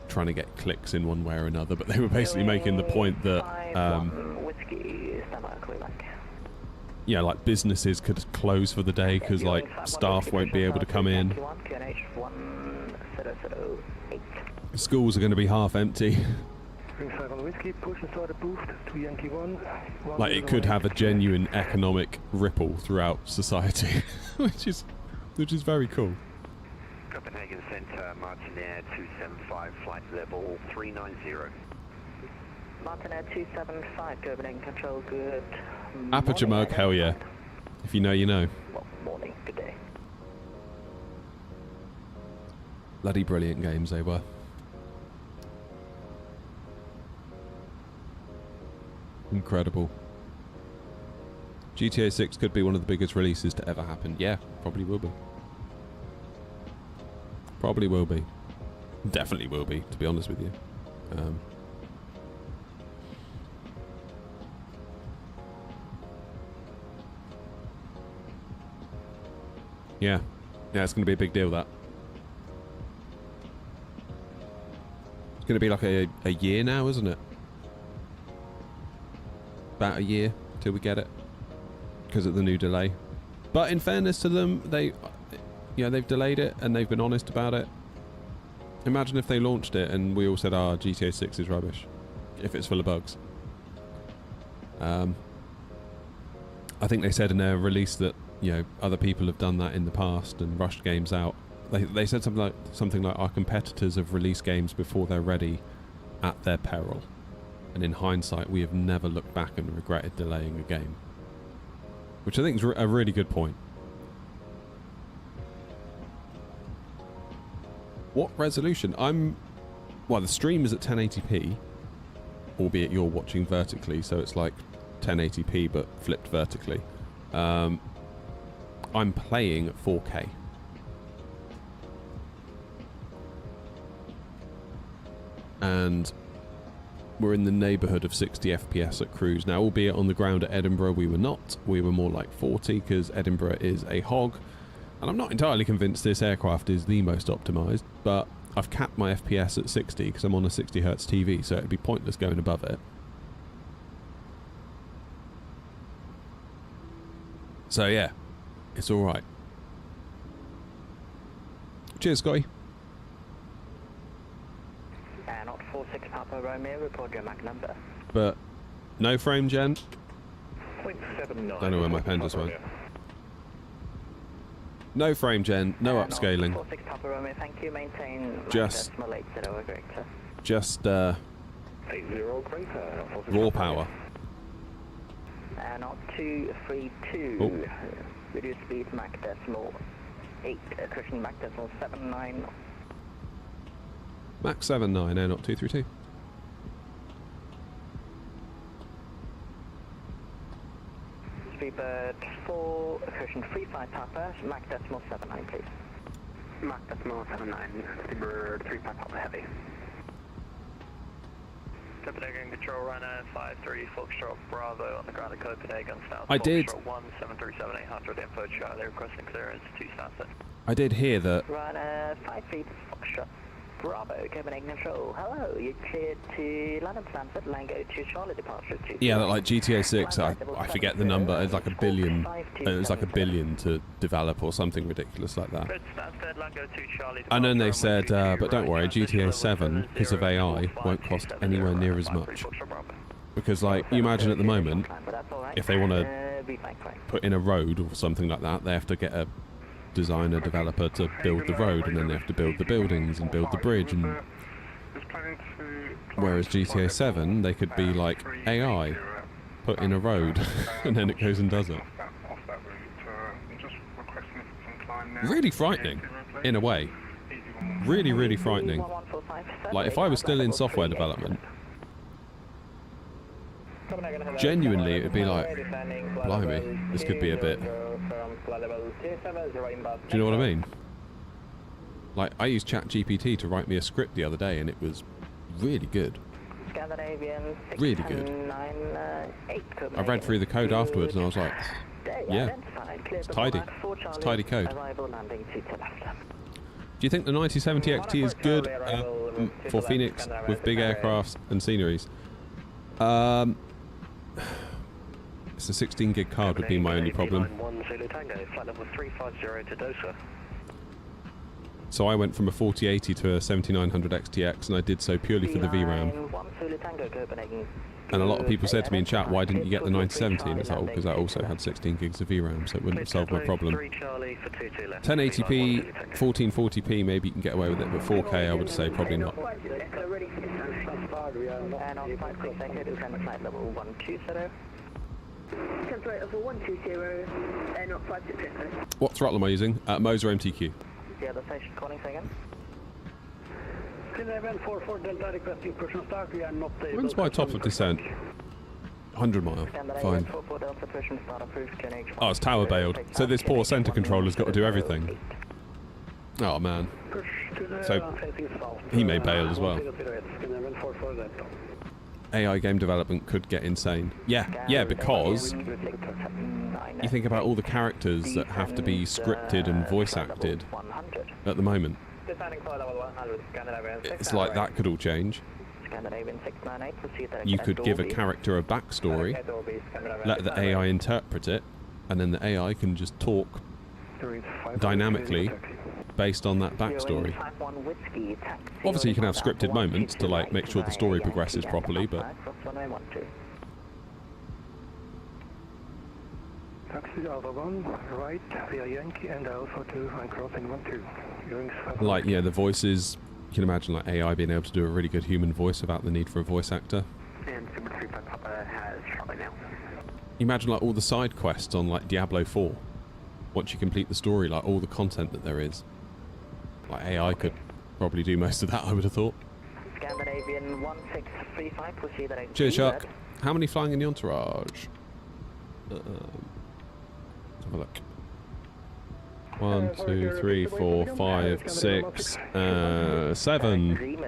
Speaker 1: trying to get clicks in one way or another, but they were basically making the point that yeah, like businesses could close for the day because like staff won't be able to come in. Schools are going to be half empty. Like it could have a genuine economic ripple throughout society, which is very cool.
Speaker 6: Copenhagen Centre, Martin Air 275, flight level 390.
Speaker 8: Martin Air 275, Copenhagen control, good.
Speaker 1: Aperture mug, hell yeah. If you know, you know.
Speaker 8: Well, morning, good day.
Speaker 1: Bloody brilliant games they were. Incredible. GTA 6 could be one of the biggest releases to ever happen. Yeah, probably will be. Probably will be. Definitely will be, to be honest with you. Yeah, it's going to be a big deal, that. It's going to be like a year now, isn't it? About a year till we get it because of the new delay. But in fairness to them, they've delayed it and they've been honest about it. Imagine if they launched it and we all said, GTA 6 is rubbish if it's full of bugs. I think they said in their release that other people have done that in the past and rushed games out. They said something like our competitors have released games before they're ready at their peril. And in hindsight, we have never looked back and regretted delaying a game. Which I think is a really good point. What resolution? Well, the stream is at 1080p, albeit you're watching vertically, so it's like 1080p but flipped vertically. I'm playing at 4K. And we're in the neighbourhood of 60 FPS at cruise. Now, albeit on the ground at Edinburgh, we were not. We were more like 40 because Edinburgh is a hog. And I'm not entirely convinced this aircraft is the most optimised, but I've capped my FPS at 60 because I'm on a 60Hz TV, so it'd be pointless going above it. So yeah, it's alright. Cheers, Scotty.
Speaker 8: Not 46 Papa Romeo, report your Mac number.
Speaker 1: But no frame gen.
Speaker 7: 0.79.
Speaker 1: Don't know where my pen just went. No frame gen, no upscaling.
Speaker 8: 46 Papa Romeo, thank you. Maintain
Speaker 1: Just
Speaker 8: 80 great, sir.
Speaker 1: Just
Speaker 7: 80
Speaker 1: raw power.
Speaker 8: Not 232.
Speaker 1: Oh.
Speaker 8: Reduce speed Mach decimal 8, cushion Mach decimal 79.
Speaker 1: Max 79, air not 232.
Speaker 8: Speedbird 4, cushion 35 Papa, Mach decimal 79, please. Mach decimal 79, Speedbird 35 Papa heavy.
Speaker 3: Copenhagen control runner 53 Foxtrot Bravo on the ground at Copenhagen south.
Speaker 1: I did.
Speaker 3: 1737800 info Charlie requesting clearance to Stansted.
Speaker 1: I did hear that.
Speaker 8: Runner 5 feet Foxtrot Bravo Copenhagen control. Hello, you're cleared to London Stansted, Lango to Charlie departure.
Speaker 1: Yeah, that like GTA 6. I forget the number. It's like a billion. It was like a billion to develop or something ridiculous like that. And then they said, but don't worry, GTA 7 because of AI won't cost anywhere near as much. Because like you imagine at the moment, if they want to put in a road or something like that, they have to get a designer developer to build the road, and then they have to build the buildings and build the bridge. And whereas GTA 7, they could be like AI, put in a road, and then it goes and does it. Really frightening, in a way. Really, really frightening. Like if I was still in software development, genuinely it would be like, blimey, this could be a bit. Do you know what I mean? Like I used ChatGPT to write me a script the other day, and it was really good. Really good. I read through the code afterwards, and I was like, yeah, it's tidy. It's tidy code. Do you think the 9070 XT is good for Phoenix with big aircrafts and sceneries? It's a 16 gig card would be my only problem. So I went from a 4080 to a 7900 XTX, and I did so purely for the VRAM. And a lot of people said to me in chat, why didn't you get the 9070? And it's like, because I also had 16 gigs of VRAM, so it wouldn't have solved my problem. 1080p, 1440p, maybe you can get away with it, but 4K I would say probably not. What throttle am I using? Moser MTQ.
Speaker 8: The other station calling second.
Speaker 1: When's my top of descent? 100 mile. Fine. Oh, it's tower bailed. So this poor centre controller's got to do everything. Oh man. So he may bail as well. AI game development could get insane. Yeah, because you think about all the characters that have to be scripted and voice acted at the moment. It's like that could all change. You could give a character a backstory, let the AI interpret it, and then the AI can just talk dynamically based on that backstory. Obviously you can have scripted moments to like make sure the story progresses properly, but like yeah, the voices, you can imagine like AI being able to do a really good human voice without the need for a voice actor. You imagine like all the side quests on like Diablo 4. Once you complete the story, like all the content that there is. Like AI could probably do most of that, I would have thought.
Speaker 8: Scandinavian 1635, proceed at
Speaker 1: Cheers, Shark. How many flying in the entourage? Let's have a look. 1, 2, 3, 4, 5, 6, 7.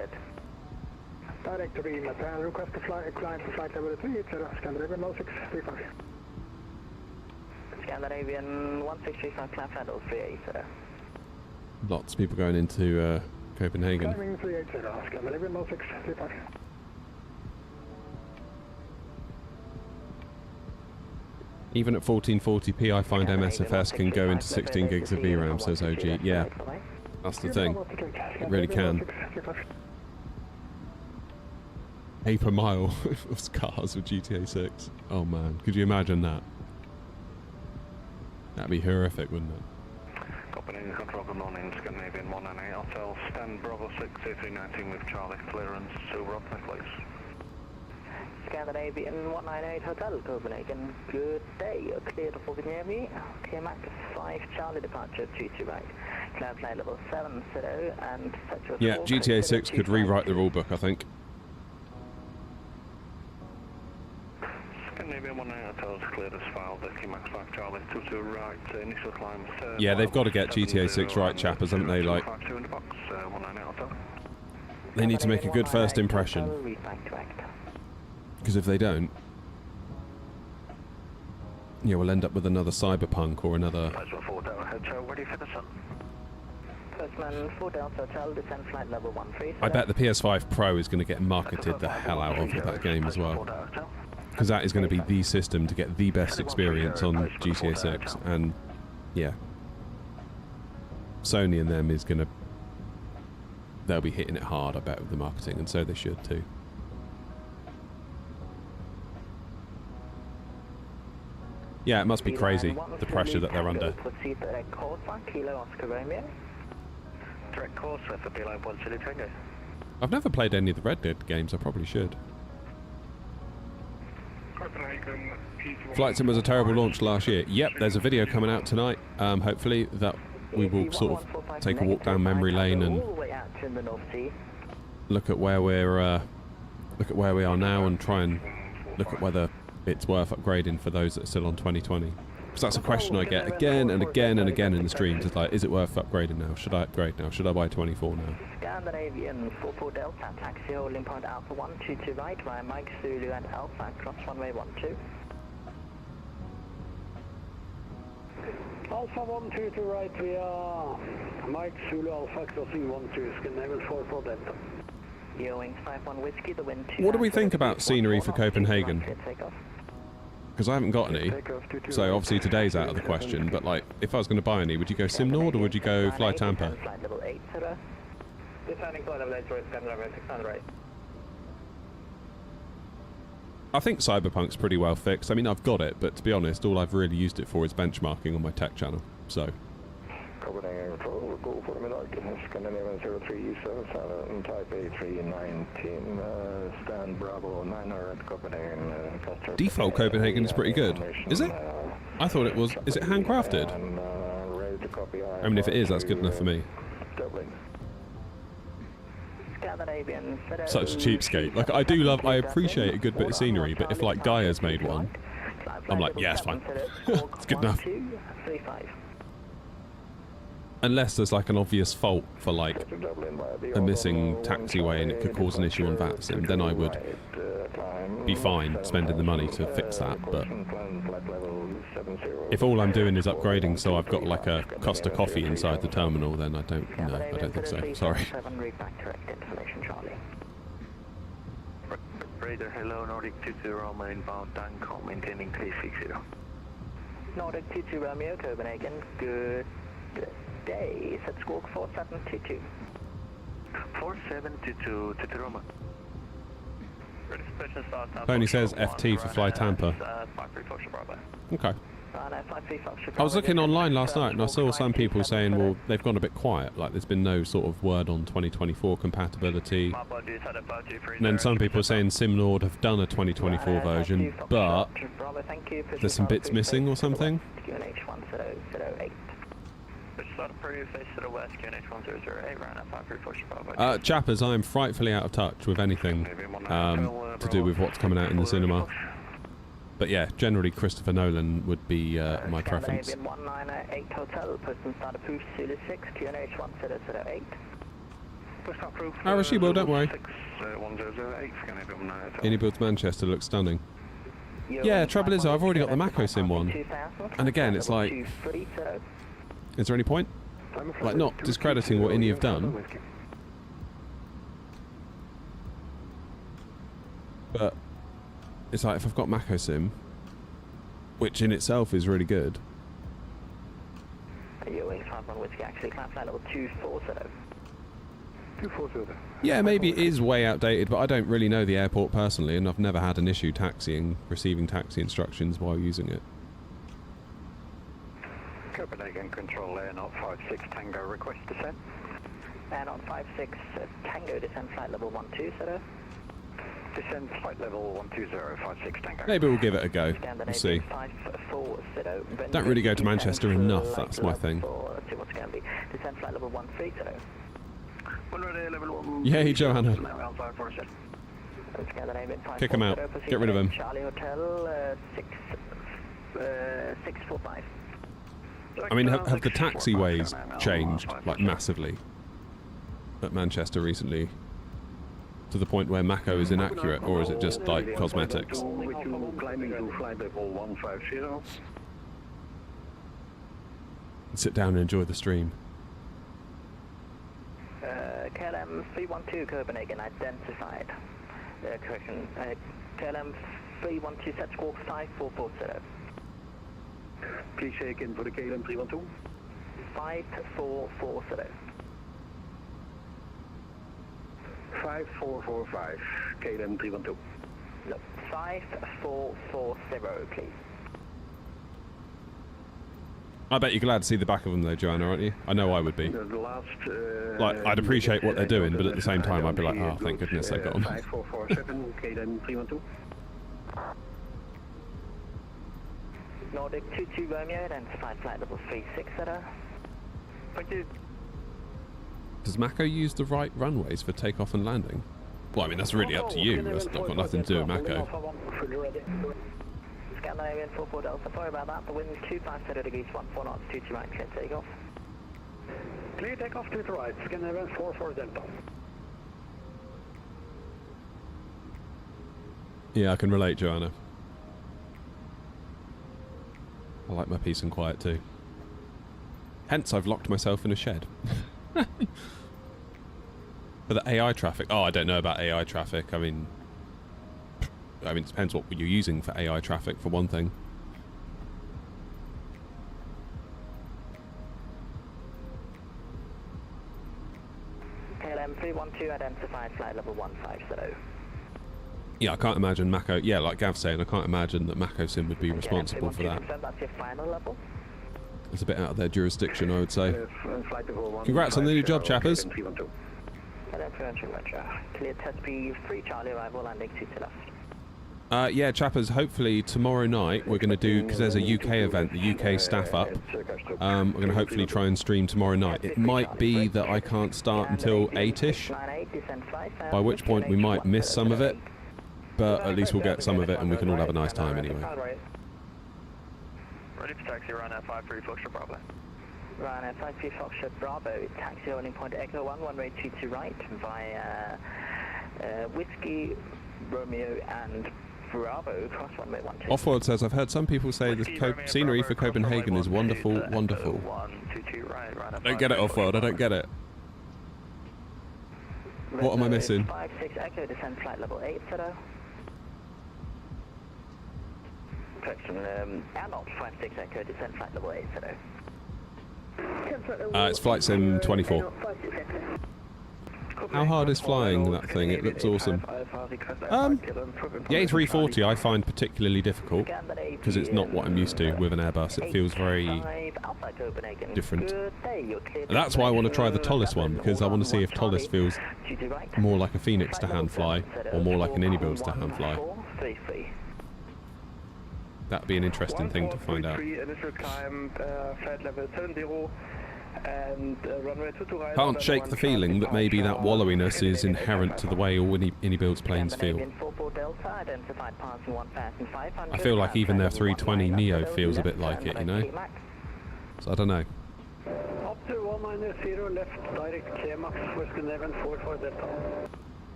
Speaker 11: Direct to Remat, request to fly, climb to flight level 3, it's Scandinavian 1635.
Speaker 8: Scandinavian 1635, climb flight level 38, sir.
Speaker 1: Lots of people going into Copenhagen.
Speaker 11: Climbing 380, Scandinavian 1635.
Speaker 1: Even at 1440p, I find MSFS can go into 16 gigs of VRAM, says OG. Yeah. That's the thing. It really can. A per mile of cars with GTA 6. Oh man, could you imagine that? That'd be horrific, wouldn't it?
Speaker 7: Copenhagen Control, good morning, Scandinavian 198 Hotel, stand Bravo 6, A319 with Charlie, clearance, over up my place.
Speaker 8: Scandinavian 198 Hotel, Copenhagen, good day, you're cleared for Vignemi, TMAC 5 Charlie departure, 22 right, cloud flight level 70 and set your
Speaker 1: Yeah, GTA 6 could rewrite the rulebook, I think.
Speaker 7: Scandinavian 198 Hotel's cleared as filed, TMAC 5 Charlie, 22 right, initial climb.
Speaker 1: Yeah, they've got to get GTA 6 right, chappers, haven't they? Like, they need to make a good first impression. Because if they don't, yeah, we'll end up with another Cyberpunk or another. I bet the PS5 Pro is going to get marketed the hell out of with that game as well. Because that is going to be the system to get the best experience on GTA 6. And, yeah. Sony and them is going to... They'll be hitting it hard, I bet, with the marketing. And so they should, too. Yeah, it must be crazy, the pressure that they're under. I've never played any of the Red Dead games, I probably should. Flight Sim was a terrible launch last year. Yep, there's a video coming out tonight, hopefully, that we will sort of take a walk down memory lane and look at where we're, look at where we are now and try and look at whether it's worth upgrading for those that are still on 2020. Because that's a question I get again and again and again in the streams. It's like, is it worth upgrading now? Should I upgrade now? Should I buy 24 now?
Speaker 8: Scandinavian 44 Delta, taxi holding point Alpha 122 right via Mike, Zulu and Alpha, cross runway 12.
Speaker 11: Alpha 122 right via Mike, Zulu, Alpha, crossing 12, Scandinavian 44 Delta.
Speaker 1: What do we think about scenery for Copenhagen? Because I haven't got any, so obviously today's out of the question, but like, if I was going to buy any, would you go Simnord or would you go Fly Tampa? I think Cyberpunk's pretty well fixed. I mean, I've got it, but to be honest, all I've really used it for is benchmarking on my tech channel, so...
Speaker 7: Copenhagen Control, go for the middag, Scandinavian 037 type A319, stand Bravo 900 at Copenhagen.
Speaker 1: Default Copenhagen is pretty good, is it? I thought it was, is it handcrafted? I mean, if it is, that's good enough for me. Such a cheapskate. Like, I do love, I appreciate a good bit of scenery, but if like Gaia's made one, I'm like, yeah, it's fine. It's good enough. Unless there's like an obvious fault for like a missing taxiway and it could cause an issue on VATSIM, then I would be fine spending the money to fix that. But if all I'm doing is upgrading so I've got like a Costa coffee inside the terminal, then I don't think so. Sorry.
Speaker 2: Radar, hello, Nordic 22 Romeo inbound, Dancom, maintaining 360.
Speaker 8: Nordic 22 Romeo, Copenhagen, good day, set squawk 4722.
Speaker 2: 4722, to Roma.
Speaker 1: Tony says FT for Fly Tampa. Okay. I was looking online last night and I saw some people saying, well, they've gone a bit quiet, like there's been no sort of word on 2024 compatibility. And then some people are saying Simnord have done a 2024 version, but there's some bits missing or something. Chappers, I am frightfully out of touch with anything to do with what's coming out in the cinema. But yeah, generally Christopher Nolan would be my preference. Arashibel, don't worry. Anybuilds Manchester looks stunning. Yeah, trouble is I've already got the Mako Sim one. And again, it's like... Is there any point? Like, not discrediting what Innie have done. But it's like, if I've got Mako Sim, which in itself is really good,
Speaker 8: Wings 51 Whiskey, actually climb flight level 240.
Speaker 11: 240.
Speaker 1: Yeah, maybe it is way outdated, but I don't really know the airport personally, and I've never had an issue receiving taxi instructions while using it.
Speaker 7: Copenhagen Control Air Not 56 Tango, request descent.
Speaker 8: Air Not 56 Tango, descend flight level 12,
Speaker 7: Descend flight level 12056 Tango.
Speaker 1: Maybe we'll give it a go. We'll see. Don't really go to Manchester enough, that's my thing.
Speaker 8: Descend flight level 130.
Speaker 1: Yay, Joanna. Kick him out. Get rid of him.
Speaker 8: Charlie Hotel 645.
Speaker 1: I mean, have the taxiways changed, like, massively at Manchester recently? To the point where Mako is inaccurate, or is it just, like, cosmetics? Sit down and enjoy the stream.
Speaker 8: KLM 312 Copenhagen identified. Correction. KLM 312 set squawk 5440.
Speaker 11: Please check in for the KLM 312.
Speaker 8: 5440.
Speaker 11: 5445, KLM 312.
Speaker 8: No, 5440, please.
Speaker 1: I bet you're glad to see the back of them though, Joanna, aren't you? I know I would be. Like, I'd appreciate what they're doing, but at the same time I'd be like, oh, thank goodness they got them.
Speaker 11: 5447, KLM 312.
Speaker 8: Nordic 22 Romeo, identified flight level 360.
Speaker 11: Thank you.
Speaker 1: Does Mako use the right runways for takeoff and landing? Well, I mean, that's really up to you. That's not got nothing to do with Mako.
Speaker 8: Scandinavian 44 Delta, sorry about that. The wind 250 degrees, 14 knots, 22 right, clear takeoff.
Speaker 11: Clear takeoff to the right, Scandinavian 44 Delta.
Speaker 1: Yeah, I can relate, Joanna. I like my peace and quiet too. Hence, I've locked myself in a shed. For the AI traffic. Oh, I don't know about AI traffic. I mean, it depends what you're using for AI traffic, for one thing.
Speaker 8: KLM 312 identified flight level 150.
Speaker 1: Yeah, I can't imagine Mako. Yeah, like Gav's saying, I can't imagine that Mako Sim would be responsible for that.
Speaker 8: That's your final level.
Speaker 1: It's a bit out of their jurisdiction, I would say. Congrats on the new job, chappers.
Speaker 8: Clear test P3 Charlie arrival landing 2 to left.
Speaker 1: Yeah, chappers, hopefully tomorrow night we're going to do, because there's a UK event, the UK Staff Up. We're going to hopefully try and stream tomorrow night. It might be that I can't start until 8ish, by which point we might miss some of it, but at least we'll get some of it and we can all have a nice time anyway.
Speaker 6: Ready for taxi, Ryanair 53 Foxtrot Bravo.
Speaker 8: Ryanair 53 Foxtrot Bravo, taxi holding point Echo 1, runway 22 right, via Whiskey, Romeo and Bravo, cross runway 12.
Speaker 1: Offworld says, I've heard some people say the scenery for Copenhagen is wonderful, wonderful. I don't get it, Offworld, I don't get it. What am I missing?
Speaker 8: 56 Echo, descend flight level 8, Correction, Air Not 56 Echo, descend flight level 8,
Speaker 1: It's Flight Sim 24. How hard is flying that thing? It looks awesome. The A340 I find particularly difficult because it's not what I'm used to with an Airbus. It feels very different. And that's why I want to try the Tollis one, because I want to see if Tollis feels more like a Phoenix to hand fly or more like an Anybuilds to hand fly. That'd be an interesting thing to find out. Can't shake the feeling that maybe that wallowiness is inherent to the way all Anybuilds planes feel. I feel like even their 320 Neo feels a bit like it, you know? So I don't know.
Speaker 11: Up to 190 left, direct K-Max for Scandinavian 44 Delta.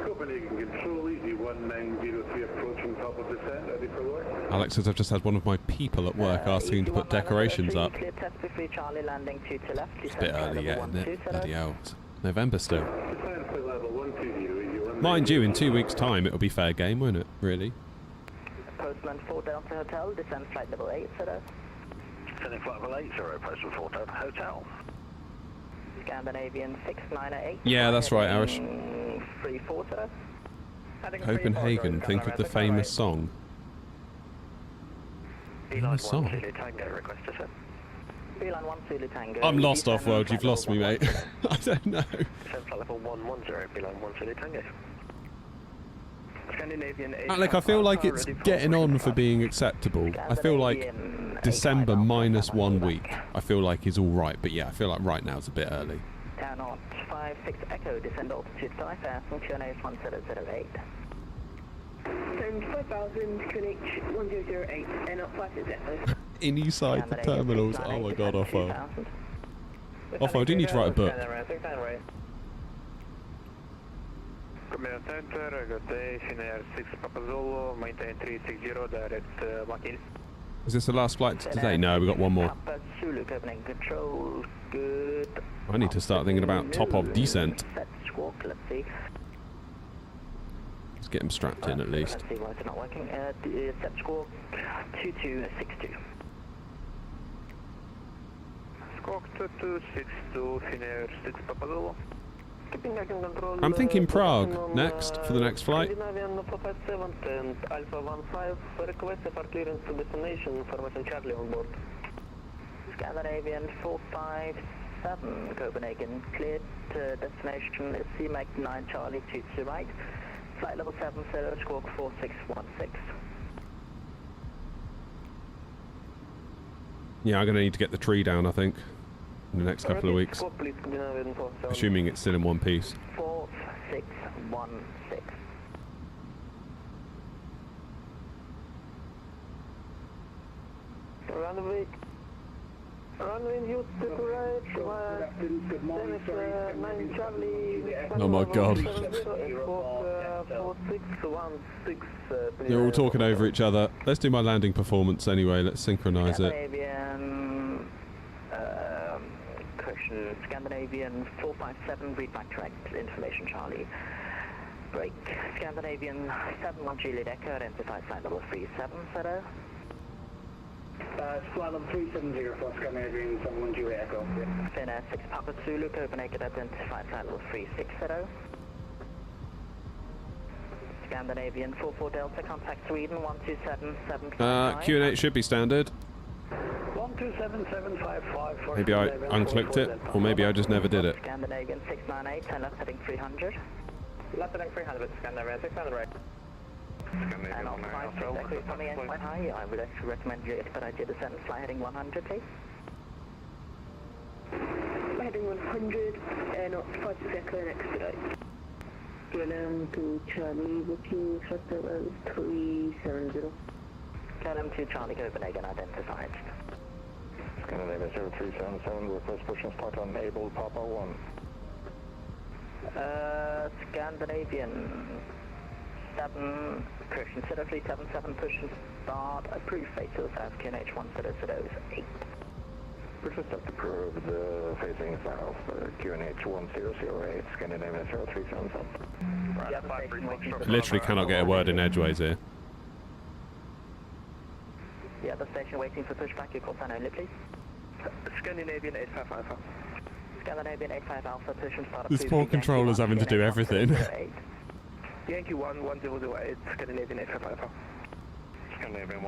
Speaker 5: Copenhagen Control, easy 1903 approaching top of descent, ready for work.
Speaker 1: Alex says I've just had one of my people at work asking to put decorations up. It's a bit early yet, isn't it? Bloody hell. It's November still. Mind you, in 2 weeks' time it'll be fair game, won't it? Really?
Speaker 8: Postland 4 Delta Hotel, descend flight level 8,
Speaker 7: Descending flight level 80, postal 4 Hotel.
Speaker 8: Scandinavian 698.
Speaker 1: Yeah, that's right, Arish.
Speaker 8: 340.
Speaker 1: Copenhagen, think of the famous song. Famous song?
Speaker 8: Beeline 1 Zulu Tango.
Speaker 1: I'm lost off-world, you've lost me, mate. I don't know.
Speaker 7: Flight level 110, Beeline 1 Zulu Tango.
Speaker 8: Scandinavian 8.
Speaker 1: Alec, I feel like it's getting on for being acceptable. I feel like December minus 1 week, I feel like is alright, but yeah, I feel like right now it's a bit early.
Speaker 8: Down on 56 Echo, descend altitude 5, function is 1008.
Speaker 4: Send 5,000, QNH 1008, and up 56 Echo.
Speaker 1: Inside the terminals, oh my god, off-world. Off-world, do you need to write a book?
Speaker 7: Command Center, good day, Finnair 6 Papa Zulu, maintain 360, direct Makil.
Speaker 1: Is this the last flight today? No, we've got one more.
Speaker 8: Zulu, Copenhagen Control, good.
Speaker 1: I need to start thinking about top-of descent.
Speaker 8: Set squawk, let's see.
Speaker 1: Let's get him strapped in at least.
Speaker 8: Let's see why it's not working. Set squawk 2262.
Speaker 7: Squawk 2262, Finnair 6 Papa Zulu.
Speaker 1: I'm thinking Prague next for the next flight.
Speaker 3: Scandinavian 457 and Alpha 15, request for clearance to destination, information Charlie on board.
Speaker 8: Scandinavian 457, Copenhagen, cleared to destination is CMAC 9 Charlie 22 right, flight level 70, squawk 4616.
Speaker 1: Yeah, I'm going to need to get the tree down, I think, in the next couple of weeks. Assuming it's still in one piece.
Speaker 8: 4616.
Speaker 3: Runway view to right, Dennis 9 Charlie.
Speaker 1: Oh my god. They're all talking over each other. Let's do my landing performance anyway, let's synchronise it.
Speaker 8: Scandinavian 457, read back direct information Charlie. Break. Scandinavian 71 Juliet Echo, identified flight level 37, Seto.
Speaker 11: Flight level 370 for Scandinavian 71 Juliet Echo.
Speaker 8: Finnair 6 Papa Zulu, Copenhagen, identified flight level 36, Seto. Scandinavian 44 Delta, contact Sweden 127755.
Speaker 1: QNH should be standard.
Speaker 11: 127755.
Speaker 1: Maybe I unclicked it, or maybe I just never did it.
Speaker 8: Scandinavian 698, and left heading 300.
Speaker 3: Left heading 300, Scandinavian 600 right.
Speaker 8: And on 56 Echo coming in quite high, I would actually recommend you expedite your descent, fly heading 100 please.
Speaker 4: Heading 100, and up 56 Echo and expedite. KLM to Charlie, booking sector 370.
Speaker 8: KLM to Charlie, Copenhagen, identified.
Speaker 7: Scandinavian 0377, request pushing start on Able Papa 1.
Speaker 8: Scandinavian 7, correction, 0377, pushing start, approved face to the south, QNH 1008.
Speaker 7: Pushing start approved, facing south, QNH 1008, Scandinavian 0377.
Speaker 1: I literally cannot get a word in edgeways here.
Speaker 8: Yeah, the station waiting for pushback, your call sign only please.
Speaker 3: Scandinavian 85 Alpha.
Speaker 8: Scandinavian 85 Alpha, pushing start.
Speaker 1: The sport controller's having to do everything.
Speaker 3: Yankee 11008, Scandinavian 85 Alpha.
Speaker 7: Scandinavian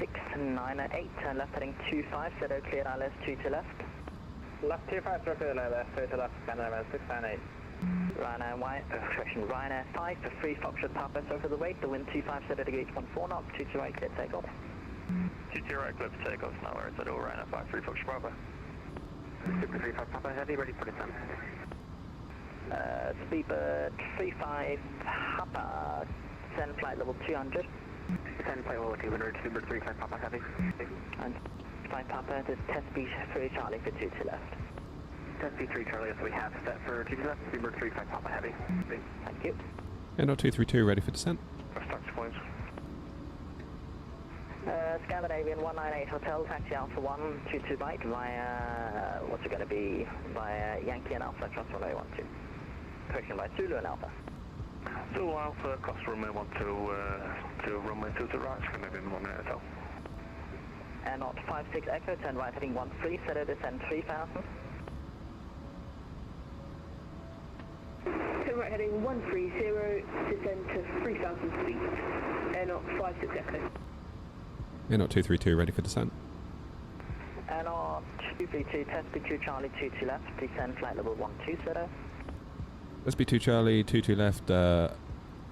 Speaker 8: 698, turn left heading 25, Seto cleared ILS 2 to left.
Speaker 3: Left 25, cleared ILS 2 to left, Scandinavian 698.
Speaker 8: Ryanair 5 for 3 Foxtrot Papa, so for the weight, the wind 25, Seto degrees 14 knots, 22 right, clear takeoff.
Speaker 6: 22 right, clear for takeoff, now we're at Ryanair 5, 3 Foxtrot Papa.
Speaker 8: 35 Papa Heavy, ready for descent. Speedbird 35 Papa, send flight level 200.
Speaker 3: Send flight level 200, Speedbird 35 Papa Heavy.
Speaker 8: And 5 Papa, this test B3 Charlie for 2 to left.
Speaker 3: Test B3 Charlie, so we have set for 2 to left, Speedbird 35 Papa Heavy.
Speaker 8: Thank you.
Speaker 1: NO 232 ready for descent.
Speaker 7: Start points.
Speaker 8: Scandinavian 198 Hotel, taxi Alpha 1, 22 right, via, what's it going to be, via Yankee and Alpha, cross runway 12. Correction by Zulu and Alpha.
Speaker 7: Zulu Alpha, cross runway 12 to runway 2 to right, Scandinavian 198 Hotel.
Speaker 8: And not 56 Echo, turn right heading 13, set a descend 3000.
Speaker 4: Turn right heading 130, descend to 3,000 feet. Air not 56 Echo.
Speaker 1: Air not 232, ready for descent.
Speaker 8: Air not 232, test B2 Charlie 22 left, descend flight level 120.
Speaker 1: SB2 Charlie, 22 left,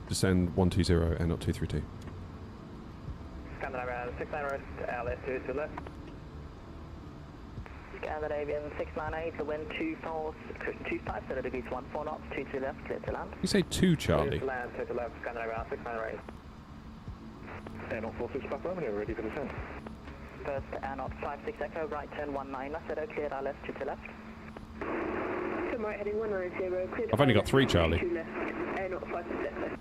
Speaker 1: descend 120, air not 232.
Speaker 9: Scandinavian 698, LS 22 left.
Speaker 8: Scandinavian 698, the wind 25, 0 degrees 14 knots, 22 left, clear to land.
Speaker 1: You say 2 Charlie?
Speaker 9: Land 22 left, Scandinavian 698.
Speaker 7: Air not 46 Papa Romeo, ready for descent.
Speaker 8: First Air not 56 Echo, right turn 19, 0 cleared ILS 22 left.
Speaker 4: Turn right heading 190, cleared.
Speaker 1: I've only got 3 Charlie.
Speaker 4: 2 left. Air not 56 Echo.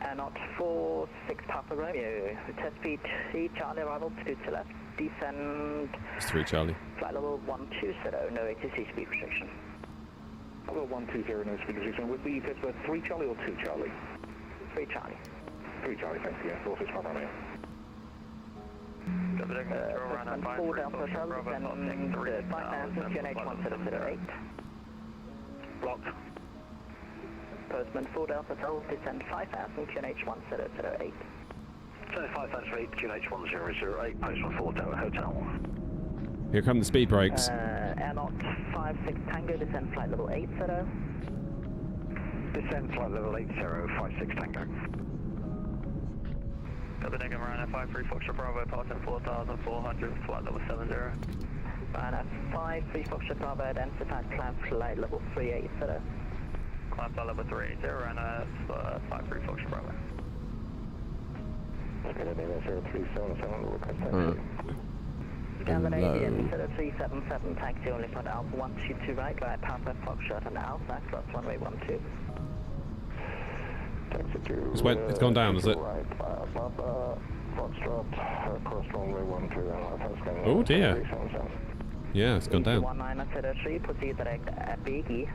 Speaker 8: Air not 46 Papa Romeo, test speed T Charlie arrival 22 left, descend.
Speaker 1: It's 3 Charlie.
Speaker 8: Flight level 120, no ATC speed restriction.
Speaker 7: I've got 120, no speed restriction. Was the test for 3 Charlie or 2 Charlie?
Speaker 8: 3 Charlie.
Speaker 7: 3 Charlie, thank you. 46 Papa Romeo.
Speaker 8: Postman 4 Delta Hotel, descend 5000, QNH 1008.
Speaker 7: Blocked.
Speaker 8: Postman 4 Delta Hotel, descend 5000, QNH 1008.
Speaker 2: 5,000 feet, QNH 1008, Postman 4 Delta Hotel.
Speaker 1: Here come the speed brakes.
Speaker 8: Air not 56 Tango, descend flight level 80.
Speaker 2: Descend flight level 80, 56 Tango.
Speaker 3: Copenhagen Marina 53 Foxtrot Bravo, passing 4,400, flight level 70.
Speaker 8: Marina 53 Foxtrot Bravo, identified climb flight level 380.
Speaker 3: Climb flight level 380, and 53 Foxtrot Bravo.
Speaker 7: Scandinavian 0377, request taxi.
Speaker 8: Scandinavian 0377, taxi only for Alpha 122 right, via Papa Foxtrot and Alpha, plus runway 12.
Speaker 7: Taxi to...
Speaker 1: It's gone down, is it?
Speaker 7: Right, Papa Foxtrot, cross runway 12,
Speaker 1: Oh dear. Yeah, it's gone down.
Speaker 8: 1903, proceed direct at Biggie.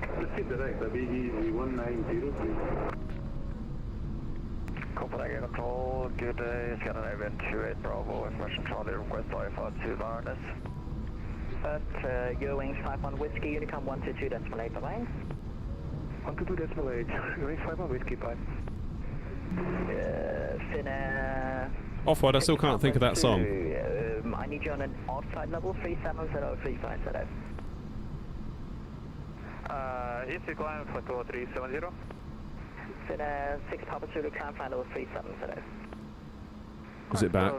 Speaker 5: Proceed direct at Biggie 190,
Speaker 3: Copenhagen Control, good day, Scandinavian 28 Bravo, information Charlie, request IFR 2 wireless.
Speaker 8: At Eurowings 51 Whiskey, Unicom 122.8, bye-bye.
Speaker 7: 122.8, Eurowings 51 Whiskey, bye.
Speaker 8: Finnair...
Speaker 1: Off-White, I still can't think of that song.
Speaker 8: I need you on an odd flight level, 370, 350.
Speaker 3: Easy climb, flight level 370.
Speaker 8: Finnair 6 Papa Zulu, climb flight level 370.
Speaker 1: Is it back?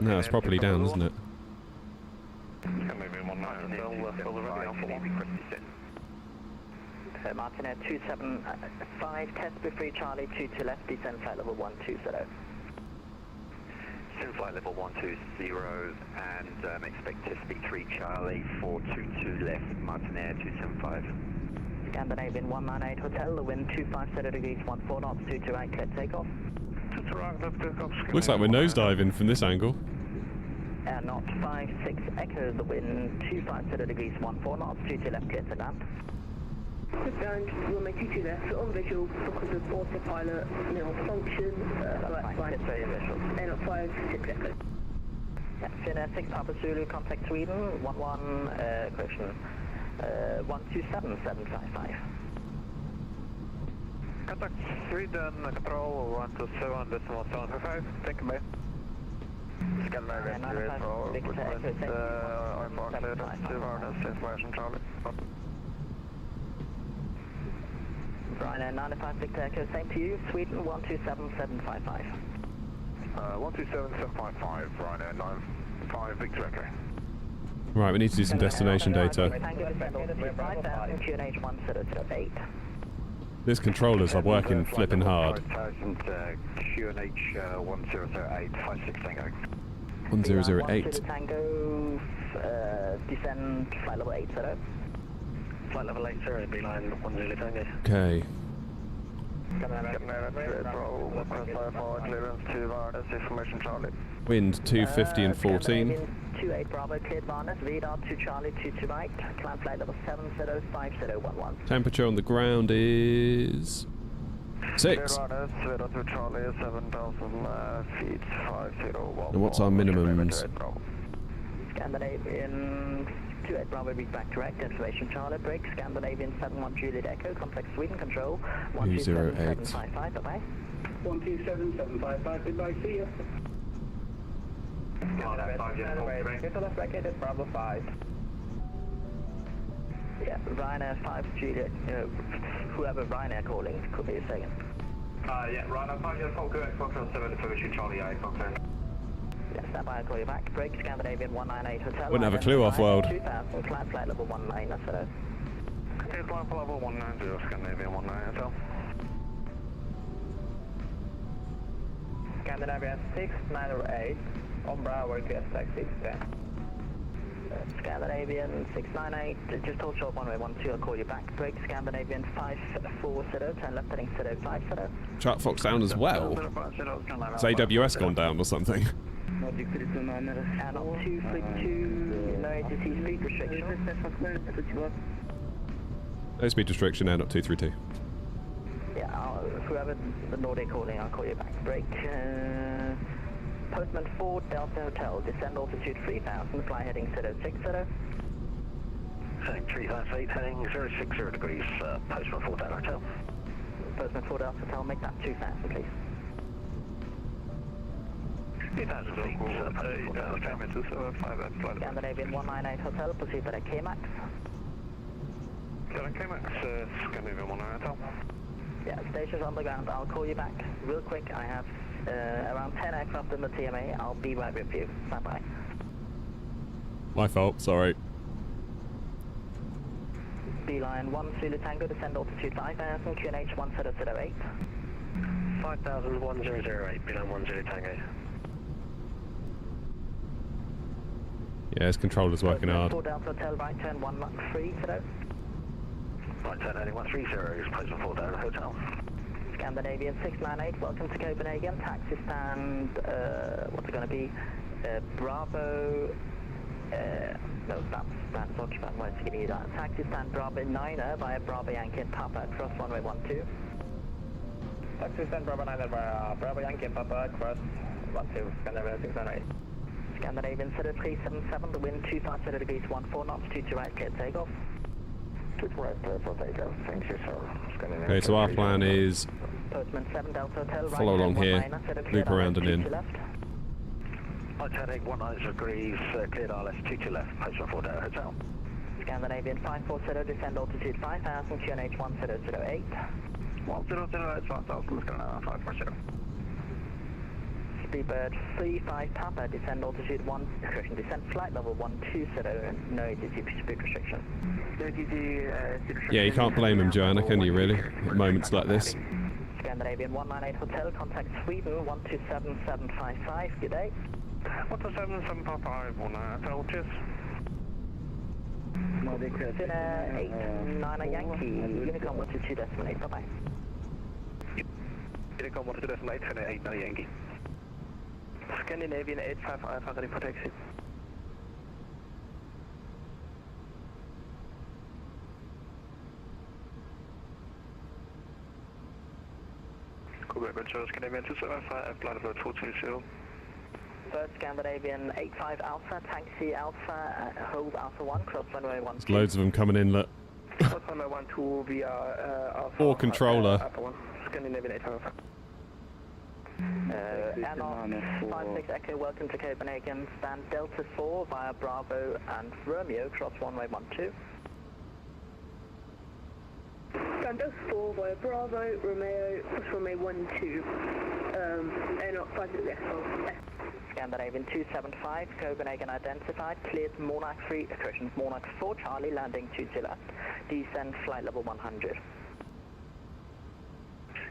Speaker 1: No, it's properly down, isn't it?
Speaker 7: Scandinavian 19,
Speaker 8: Martin Air 275, test B3 Charlie 22 left, descend flight level 120.
Speaker 6: Descend flight level 120 and expect test B3 Charlie 422 left, Martin Air 275.
Speaker 8: Scandinavian 198 Hotel, the wind 250 degrees 14 knots, 22 right, clear takeoff.
Speaker 1: Looks like we're nosediving from this angle.
Speaker 8: Air not 56 Echo, the wind 250 degrees 14 knots, 22 left, clear to land.
Speaker 4: Ground, runway 22 left, on visual because of autopilot malfunction.
Speaker 8: That's fine, it's very visual.
Speaker 4: Air not 56 Echo.
Speaker 8: Yeah, Finnair 6 Papa Zulu, contact Sweden, 11, correction. 127755.
Speaker 3: Contact Sweden, control 127.755. Thank you, mate. Scandinavian 28 Bravo, request IFR cleared at 2 wireless, information Charlie.
Speaker 8: Ryanair 95 Victor Echo, same to you, Sweden 127755.
Speaker 7: 127755, Ryanair 95 Victor Echo.
Speaker 1: Right, we need to do some destination data. This controllers are working flipping hard.
Speaker 6: 5000 QNH 1008, 56 Tango.
Speaker 1: 1008.
Speaker 8: Tango, descend flight level 80.
Speaker 3: Flight level 80, beeline 10 Tango.
Speaker 1: Okay.
Speaker 3: Scandinavian 28 Bravo, request IFR clearance 2 wireless, information Charlie.
Speaker 1: Wind 250 and 14.
Speaker 8: 28 Bravo, cleared Varnes, radar 2 Charlie, 22 right, climb flight level 705011.
Speaker 1: Temperature on the ground is 6.
Speaker 7: Runners, 02 Charlie, 7,000 feet, 501.
Speaker 1: And what's our minimums?
Speaker 8: Scandinavian 28 Bravo, read back direct, information Charlie, break, Scandinavian 71 Juliet Echo, complex Sweden control, 127755, bye-bye.
Speaker 11: 127755, goodbye, see you.
Speaker 8: Bravo 5. Yeah, Ryanair 5 Juliet, whoever Ryanair calling, could be a second.
Speaker 7: Yeah, Ryanair 5, yeah, Fokker, Fokker 7, information Charlie, yeah, Fokker.
Speaker 8: Yeah, stand by, I'll call you back. Break, Scandinavian 198 Hotel.
Speaker 1: Wouldn't have a clue off-world.
Speaker 8: 2000, climb flight level 19, that's it.
Speaker 7: Okay, climb flight level 190, Scandinavian 19 Hotel.
Speaker 8: Scandinavian 698, on Bravo, request taxi, Scandinavian 698, just hold short 112, I'll call you back. Break, Scandinavian 540, turn left heading 050.
Speaker 1: Chart Fox down as well. Has AWS gone down or something?
Speaker 8: And on 232, no ATC speed restriction.
Speaker 1: No speed restriction, and up 232.
Speaker 8: Yeah, whoever the Nordic calling, I'll call you back. Break, Postman 4 Delta Hotel, descend altitude 3000, fly heading 060.
Speaker 2: Heading 358, heading 060 degrees, Postman 4 Delta Hotel.
Speaker 8: Postman 4 Delta Hotel, make that 2000 please.
Speaker 2: 2000 feet, Postman 4 Delta Hotel.
Speaker 8: Scandinavian 198 Hotel, proceed by the KMAX.
Speaker 7: KMAX, Scandinavian 198 Hotel.
Speaker 8: Yeah, station's on the ground, I'll call you back real quick. I have around 10 aircraft in the TMA, I'll be right with you. Stand by.
Speaker 1: My fault, sorry.
Speaker 8: Beeline 1 Zulu Tango, descend altitude 5000, QNH 1008.
Speaker 2: 5000, 1008, Beeline 1 Zulu Tango.
Speaker 1: Yeah, his controller's working hard.
Speaker 8: 4 Delta Hotel, right turn 13 today.
Speaker 2: Right turn heading 130, Postman 4 Delta Hotel.
Speaker 8: Scandinavian 698, welcome to Copenhagen. Taxi stand, what's it going to be? Bravo, no, that's occupied. Why is it giving you that? Taxi stand Bravo 9er via Bravo Yankee and Papa, cross runway 12. Taxi stand Bravo 9er via Bravo Yankee and Papa, cross 12, Scandinavian 698. Scandinavian 0377, the wind 250 degrees 14 knots, 22 right, clear takeoff.
Speaker 2: 22 right, clear for takeoff. Thank you, sir.
Speaker 1: Okay, so our plan is
Speaker 8: Postman 7 Delta Hotel,
Speaker 1: follow along here, loop around and in.
Speaker 2: Right turning 190 degrees, cleared RLS 22 left, Postman 4 Delta Hotel.
Speaker 8: Scandinavian 540, descend altitude 5000, QNH 1008.
Speaker 2: 1008, 5000, Scandinavian 540.
Speaker 8: Speedbird 35 Papa, descend altitude 1, correction, descend flight level 120, no ATC speed restriction.
Speaker 1: Yeah, you can't blame him, Joanna, can you really? At moments like this.
Speaker 8: Scandinavian 198 Hotel, contact Sweden 127755, good day.
Speaker 7: 127755, 198 Hotel, cheers.
Speaker 8: Dinner 89 Yankee, Unicom 122.8, bye-bye.
Speaker 2: Unicom 122.8, Dinner 89 Yankee.
Speaker 3: Scandinavian 85 Alpha, ready for taxi.
Speaker 7: Quebec, Scandinavian 275, flight level 220.
Speaker 8: Third Scandinavian 85 Alpha, taxi Alpha, hold Alpha 1, cross runway 12.
Speaker 1: There's loads of them coming in, look.
Speaker 3: Cross runway 12 via Alpha.
Speaker 1: Or controller.
Speaker 3: Alpha 1, Scandinavian 85 Alpha.
Speaker 8: Airlock 56 Echo, welcome to Copenhagen. Stand Delta 4 via Bravo and Romeo, cross runway 12.
Speaker 4: Stand Delta 4 via Bravo, Romeo, cross runway 12. Airlock 56 Echo.
Speaker 8: Scandinavian 275, Copenhagen identified, cleared Monarch 3, correction, Monarch 4 Charlie, landing 2 left, descend flight level 100.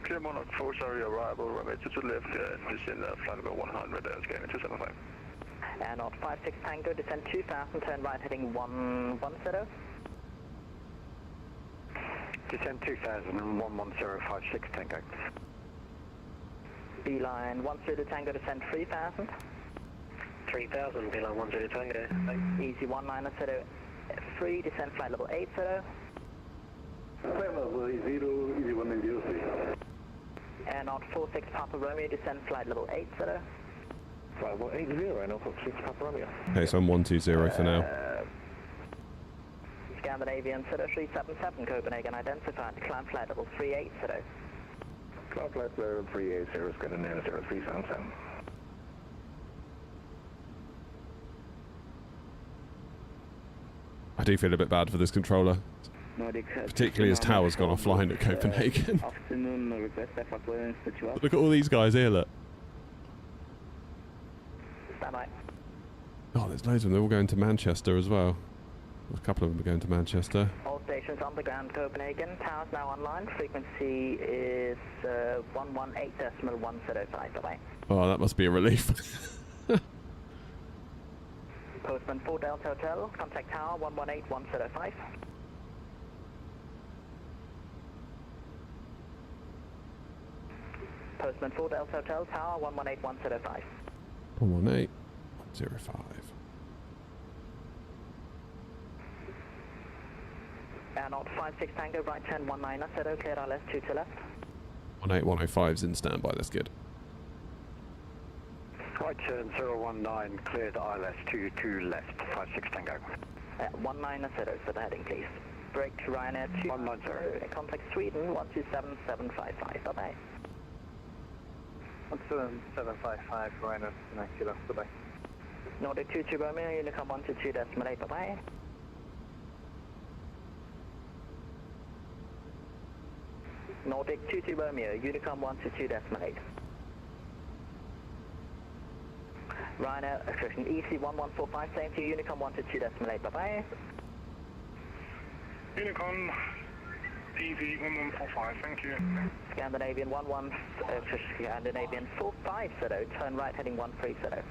Speaker 7: Clear Monarch 4, sorry, arrival, runway 22 left, descend flight level 100, Scandinavian 275.
Speaker 8: Airnaut 56 Tango, descend 2000, turn right heading 110.
Speaker 2: Descend 2000 and 11056 Tango.
Speaker 8: Beeline 10 Tango, descend 3000.
Speaker 2: 3000, Beeline 10 Tango.
Speaker 8: Easy 1903, descend flight level 80.
Speaker 11: Level 0, easy 190.
Speaker 8: Air 046 Papa Romeo, descend flight level 80.
Speaker 7: Flight level 80, Air 046 Papa Romeo.
Speaker 1: Okay, so I'm 120 for now.
Speaker 8: Scandinavian 0377 Copenhagen, identified, climb flight level 380.
Speaker 7: Climb flight level 380, Scandinavian 0377.
Speaker 1: I do feel a bit bad for this controller, particularly as Tower's gone offline at Copenhagen. Look at all these guys here, look.
Speaker 8: Standby.
Speaker 1: Oh, there's loads of them. They're all going to Manchester as well. A couple of them are going to Manchester.
Speaker 8: All stations on the ground, Copenhagen. Tower's now online. Frequency is 118.105. Bye-bye.
Speaker 1: Oh, that must be a relief.
Speaker 8: Postman 4 Delta Hotel, contact Tower 118.105. Postman 4 Delta Hotel, Tower 118.105.
Speaker 1: 118.105.
Speaker 8: Air 056 Tango, right 10 19, Aceto, cleared ILS 2 to left.
Speaker 1: 18105's in standby, that's good.
Speaker 7: Right turn 019, cleared ILS 2 to left, 56 Tango.
Speaker 8: 19 Aceto for the heading, please. Break to Ryanair 2.
Speaker 7: 190.
Speaker 8: Contact Sweden 127755. Bye-bye.
Speaker 3: 17755, Ryanair 9 kilo. Bye-bye.
Speaker 8: Nordic 22 Romeo, Unicom 122.8. Bye-bye. Nordic 22 Romeo, Unicom 122.8. Ryanair, correction, EC1145, same to you, Unicom 122.8. Bye-bye.
Speaker 12: Unicom, EC1145, thank you.
Speaker 8: Scandinavian 45, turn right heading 130.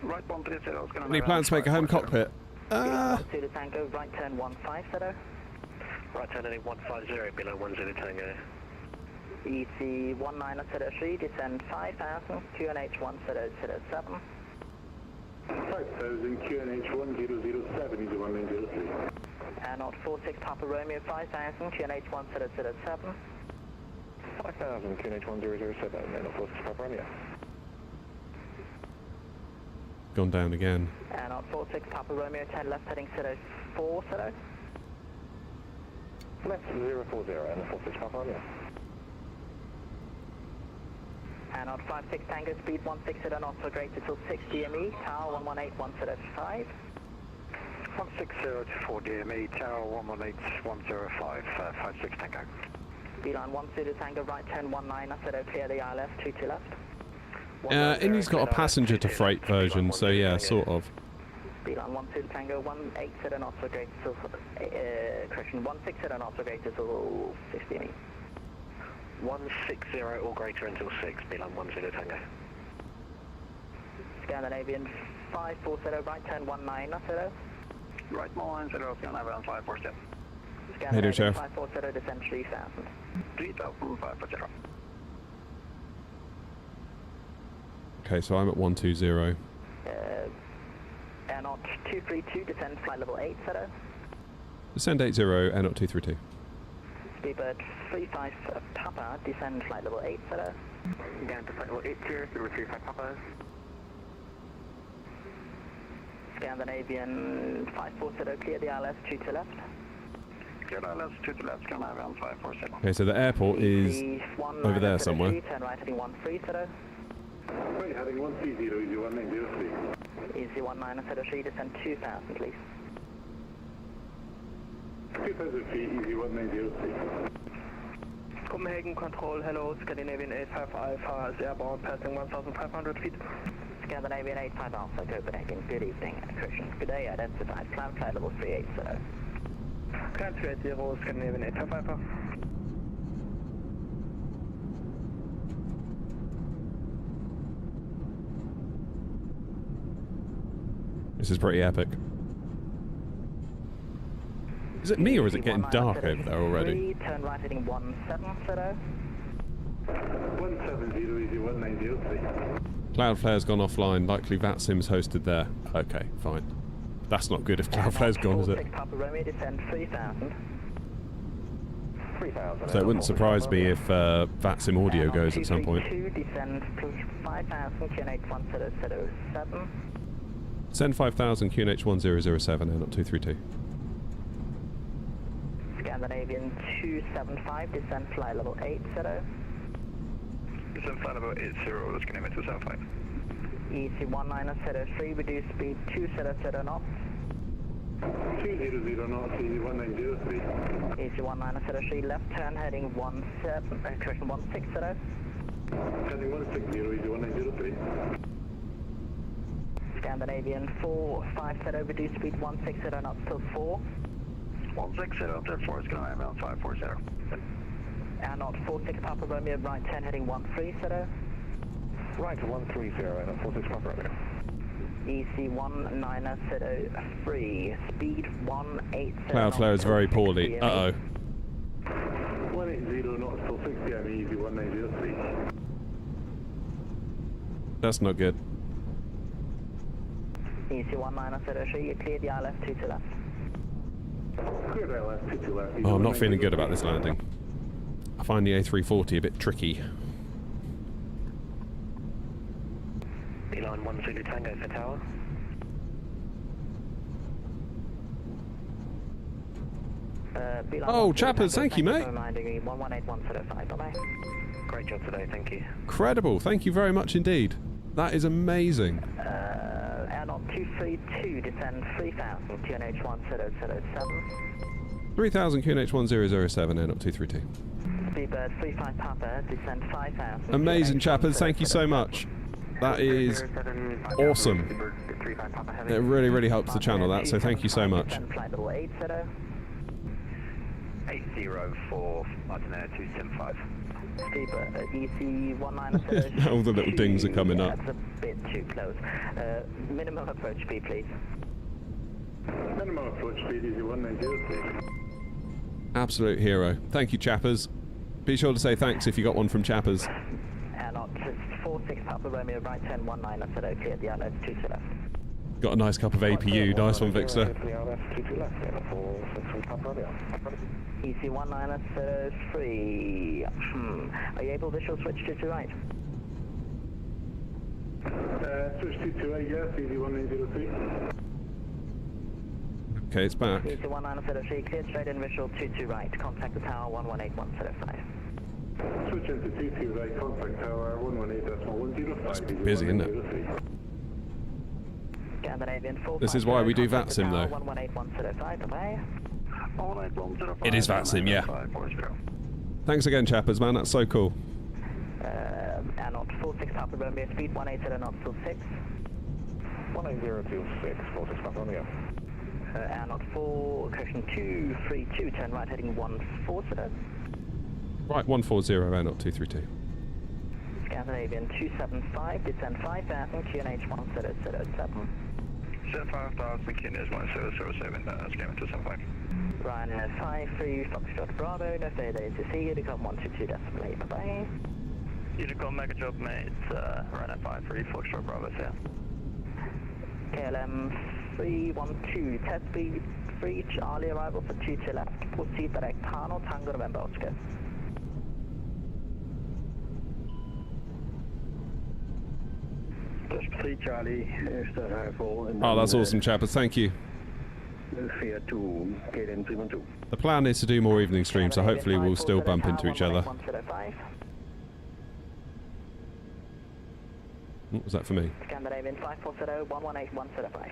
Speaker 7: Right 130,
Speaker 1: Any plans to make a home cockpit?
Speaker 8: To the Tango, right turn 15.
Speaker 7: Right turn heading 150, below 10 Tango.
Speaker 8: EC1903, descend 5000, QNH 1007.
Speaker 5: 5000, QNH 1007, easy 1903.
Speaker 8: Air 046 Papa Romeo 5000, QNH 1007.
Speaker 7: 5000, QNH 1007, Air 046 Papa Romeo.
Speaker 1: Gone down again.
Speaker 8: Air 046 Papa Romeo 10 left heading 04,
Speaker 7: Left 040, Air 046 Papa Romeo.
Speaker 8: Air 056 Tango, speed 160 and also greater till 6 DME, Tower 118.105.
Speaker 7: 160 to 4 DME, Tower 118.105, 56 Tango.
Speaker 8: Beeline 1 to Tango, right 10 19, Aceto, clear the ILS 2 to left.
Speaker 1: Indy's got a passenger to freight version, so yeah, sort of.
Speaker 8: Beeline 1 to Tango, 180 and also greater till, correction, 160 and also greater till 6 DME.
Speaker 7: 160 or greater until 6, Beeline 10 Tango.
Speaker 8: Scandinavian 540, right turn 19, Aceto.
Speaker 7: Right 19, Scandinavian 540.
Speaker 8: Scandinavian
Speaker 1: Chef.
Speaker 8: 540, descend 3000.
Speaker 7: 3540.
Speaker 1: Okay, so I'm at 120.
Speaker 8: Air 0232, descend flight level 8, Aceto.
Speaker 1: Descend 80, N 232.
Speaker 8: Speedbird 35 Papa, descend flight level 8, Aceto.
Speaker 7: Down to flight level 80, 35 Papa.
Speaker 8: Scandinavian 540, clear the ILS 2 to left.
Speaker 7: Clear ILS 2 to left, Scandinavian 540.
Speaker 1: Okay, so the airport is over there somewhere.
Speaker 8: Turn right heading 13, Aceto.
Speaker 5: Right, heading 130, easy 1903.
Speaker 8: Easy 1903, descend 2000, please.
Speaker 5: 2000 feet, easy 1903.
Speaker 3: Copenhagen Control, hello, Scandinavian 85 Alpha is airbound, passing 1,500 feet.
Speaker 8: Scandinavian 85 Alpha, Copenhagen, good evening, correction, good day, identified, climb flight level 38, Aceto.
Speaker 3: Climb 380, Scandinavian 85 Alpha.
Speaker 1: This is pretty epic. Is it me or is it getting dark over there already?
Speaker 8: Turn right heading 17, Aceto.
Speaker 5: 170, easy 1903.
Speaker 1: Cloudflare's gone offline, likely VATSIM's hosted there. Okay, fine. That's not good if Cloudflare's gone, is it?
Speaker 8: Papa Romeo, descend 3000.
Speaker 1: So it wouldn't surprise me if VATSIM audio goes at some point.
Speaker 8: Descend 5000, QNH 1007.
Speaker 1: Send 5000 QNH 1007, airlock 232.
Speaker 8: Scandinavian 275, descend flight level 80.
Speaker 7: Descend flight level 80, Scandinavian 275.
Speaker 8: EC 1903, reduce speed 200 knots.
Speaker 5: 200 knots, easy 1903.
Speaker 8: EC 1903, left turn heading 160.
Speaker 5: Heading 160, easy 1903.
Speaker 8: Scandinavian 450, reduce speed 160 knots till 4.
Speaker 7: 160 up there, 4 is going to IML 540.
Speaker 8: Air knot 46 Papa Romeo, right turn heading 130.
Speaker 7: Right, 130, and 46 Papa Romeo.
Speaker 8: EC 1903, speed 180.
Speaker 1: Cloudflare is very poorly. Uh-oh.
Speaker 5: 180 knots till 60, I'm easy 1903.
Speaker 1: That's not good.
Speaker 8: EC 1903, you cleared the ILS 2 to left.
Speaker 5: Cleared ILS 2 to left.
Speaker 1: Oh, I'm not feeling good about this landing. I find the A340 a bit tricky.
Speaker 3: Beeline 1 Zulu Tango for tower.
Speaker 1: Oh, Chappers, thank you, mate.
Speaker 8: 118105, bye-bye.
Speaker 3: Great job today, thank you.
Speaker 1: Incredible, thank you very much indeed. That is amazing.
Speaker 8: Air knot 232, descend 3000, QNH 1007.
Speaker 1: 3000 QNH 1007, airlock 232.
Speaker 8: Speedbird 35 Papa, descend 5000.
Speaker 1: Amazing, Chappers, thank you so much. That is awesome. It really, really helps the channel, that, so thank you so much.
Speaker 8: Flight level 80.
Speaker 6: 804, Martinair 275.
Speaker 8: Speedbird, EC 1907.
Speaker 1: Now all the little dings are coming up.
Speaker 8: That's a bit too close. Minimum approach speed, please.
Speaker 5: Minimum approach speed, easy 1903.
Speaker 1: Absolute hero. Thank you, Chappers. Be sure to say thanks if you got one from Chappers.
Speaker 8: Air knot 46 Papa Romeo, right turn 19, clear the ILS 2 to left.
Speaker 1: Got a nice cup of APU. Nice one, Vixter.
Speaker 8: EC 1903. Are you able to visual switch to right?
Speaker 5: Switch to right, yes, easy 1903.
Speaker 1: Okay, it's back.
Speaker 8: EC 1903, cleared straight in visual 22 right. Contact the tower 118105.
Speaker 5: Switch into 22 right, contact tower 118.105.
Speaker 1: It's busy, isn't it?
Speaker 8: Scandinavian 4.
Speaker 1: This is why we do VATSIM, though.
Speaker 8: 118105, bye-bye.
Speaker 1: It is VATSIM, yeah. Thanks again, Chappers, man. That's so cool.
Speaker 8: Air knot 46 Papa Romeo, speed 180 knots till 6.
Speaker 7: 18026, 46 Papa Romeo.
Speaker 8: Air knot 4, correction 232, turn right heading 140.
Speaker 1: Right, 140, airlock 232.
Speaker 8: Scandinavian 275, descend 5000, QNH 1007.
Speaker 7: Descend 5000, QNH 1007, Scandinavian 275.
Speaker 8: Ryanair 53, Foxtrot Bravo, no further ATC, Unicom 122.8, bye-bye.
Speaker 3: Unicom, make a job, mate. Ryanair 53, Foxtrot Bravo, here.
Speaker 8: KLM 312, test speed 3, Charlie arrival for 2 to left, proceed direct, Hano, Tango, November, Oscar.
Speaker 11: Just 3 Charlie, start arrival.
Speaker 1: Oh, that's awesome, Chappers. Thank you.
Speaker 11: Fear 2, KLM 312.
Speaker 1: The plan is to do more evening streams, so hopefully we'll still bump into each other. What was that for me?
Speaker 8: Scandinavian 540, 118105.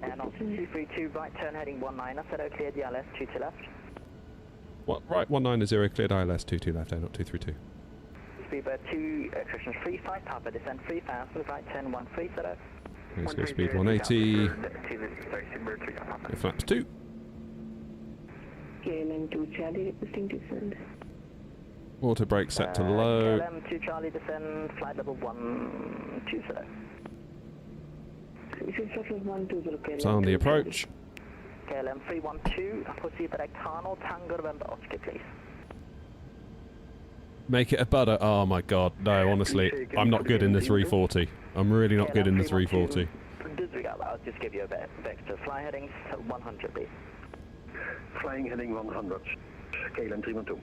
Speaker 8: And on 232, right turn heading 19, cleared the ILS 2 to left.
Speaker 1: What? Right, 190, cleared ILS 22 left, airlock 232.
Speaker 8: Speedbird 2, correction 35, Papa, descend 3000, right turn 130.
Speaker 1: Let's go speed 180. Flaps 2.
Speaker 4: KLM 2 Charlie, requesting descend.
Speaker 1: Auto brake set to low.
Speaker 8: KLM 2 Charlie, descend, flight level 120.
Speaker 1: It's on the approach.
Speaker 8: KLM 312, proceed direct Hano, Tango, November, Oscar, please.
Speaker 1: Make it a butter. Oh my god, no, honestly, I'm not good in the 340. I'm really not good in the 340.
Speaker 8: Disregard, I'll just give you a vector. Fly headings 100, please.
Speaker 11: Flying heading 100. KLM 312.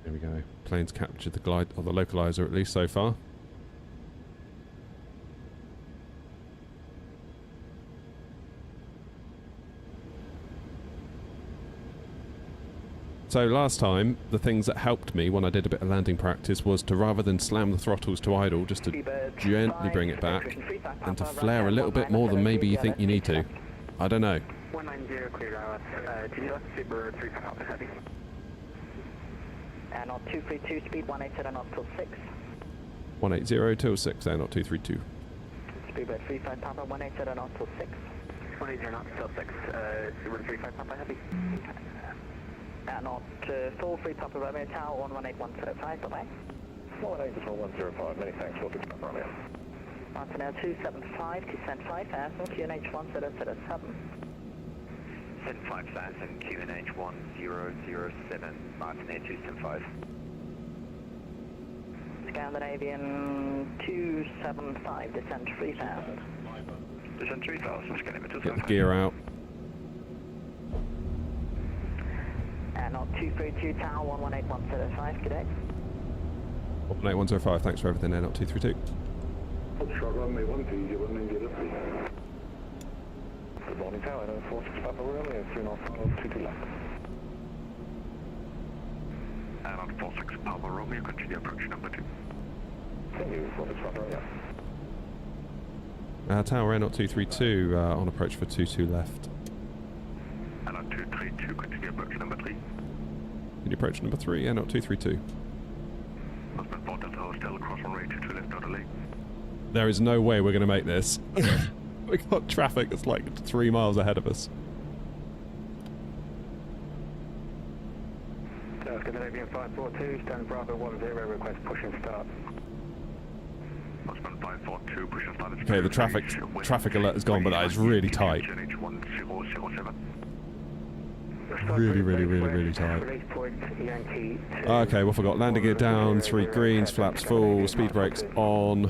Speaker 1: There we go. Plane's captured the glide, or the localizer at least so far. So last time, the things that helped me when I did a bit of landing practice was to, rather than slam the throttles to idle, just to gently bring it back and to flare a little bit more than maybe you think you need to. I don't know.
Speaker 7: 190 clear out. GD left Super 35 Alpha Heavy.
Speaker 8: And on 232 speed 180 knot till 6.
Speaker 1: 180 till 6, there, not 232.
Speaker 8: Speedbird 35 Papa 180 knot till 6.
Speaker 7: 180 knot till 6. Super 35 Papa Heavy.
Speaker 8: And on 43 Papa Romeo Tower 118105, bye-bye.
Speaker 7: 184 many thanks, we'll pick up Romeo.
Speaker 8: Martin Air 275, descent 5000, QNH 1007.
Speaker 6: Send 5000, QNH 1007, Martin Air 275.
Speaker 8: Scandinavian 275, descent 3000.
Speaker 7: Descent 3000, Scandinavian 275.
Speaker 1: Get the gear out.
Speaker 8: And on 232 Tower 118105, good day.
Speaker 1: 18105, thanks for everything there, not 232.
Speaker 5: Short runway 13, 190.
Speaker 7: Good morning, Tower, 46 Papa Romeo, 3 north, 22 left. And on 46 Papa Romeo, continue approach number 2. Thank you, 46 Papa Romeo.
Speaker 1: Tower Air, not 232, on approach for 22 left.
Speaker 7: And on 232, continue approach number 3.
Speaker 1: Can you approach number 3? Yeah, not 232.
Speaker 7: Husband 4 Delta Hostel, cross runway 22 left, orderly.
Speaker 1: There is no way we're going to make this. We got traffic that's like 3 miles ahead of us.
Speaker 7: Scandinavian 542, stand Bravo 10, request push and start. Husband 542, push and start.
Speaker 1: Okay, the traffic alert has gone, but that is really tight. Really tight. Okay, well, forgot. Landing gear down, 3 greens, flaps full, speed brakes on.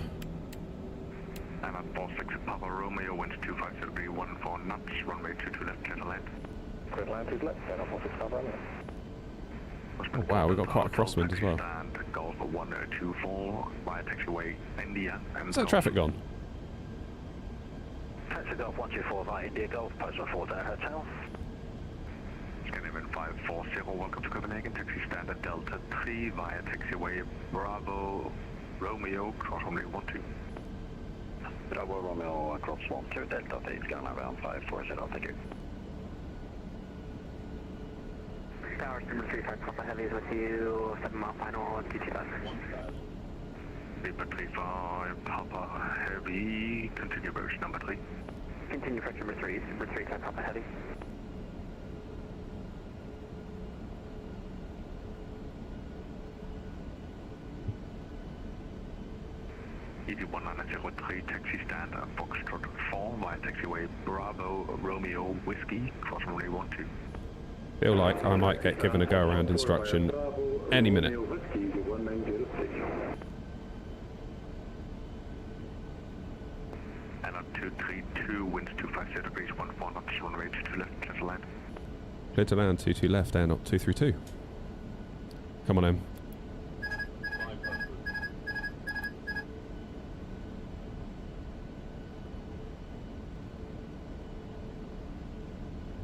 Speaker 7: And on 46 Papa Romeo, wind 250 degree 14 knots, runway 22 left, clear to land. Clear to land, 2 left, and on 46 Papa Romeo.
Speaker 1: Oh, wow, we've got quite a crosswind as well.
Speaker 7: Golf 124 via taxiway India.
Speaker 1: Is that traffic gone?
Speaker 7: Taxi Golf 124 via India Golf, post 4 Hotel. Scandinavian 540, welcome to Copenhagen, taxi standard Delta 3 via taxiway Bravo Romeo, cross runway 12. Bravo Romeo, cross 12, Delta 3, Scanlab around 540, thank you. Tower number 35 Papa Heavy is with you, 7 mile final, TT left. Paper 35 Papa Heavy, continue approach number 3. Continue approach number 3, number 35 Papa Heavy. ED1903 taxi stand, Foxtrot 4 via taxiway Bravo Romeo Whiskey, cross runway 12.
Speaker 1: Feel like I might get given a go-around instruction any minute.
Speaker 7: And on 232, winds 250 degrees, 14 knots, runway 22 left, clear to land.
Speaker 1: Clear to land, 22 left, air not 232. Come on, Em.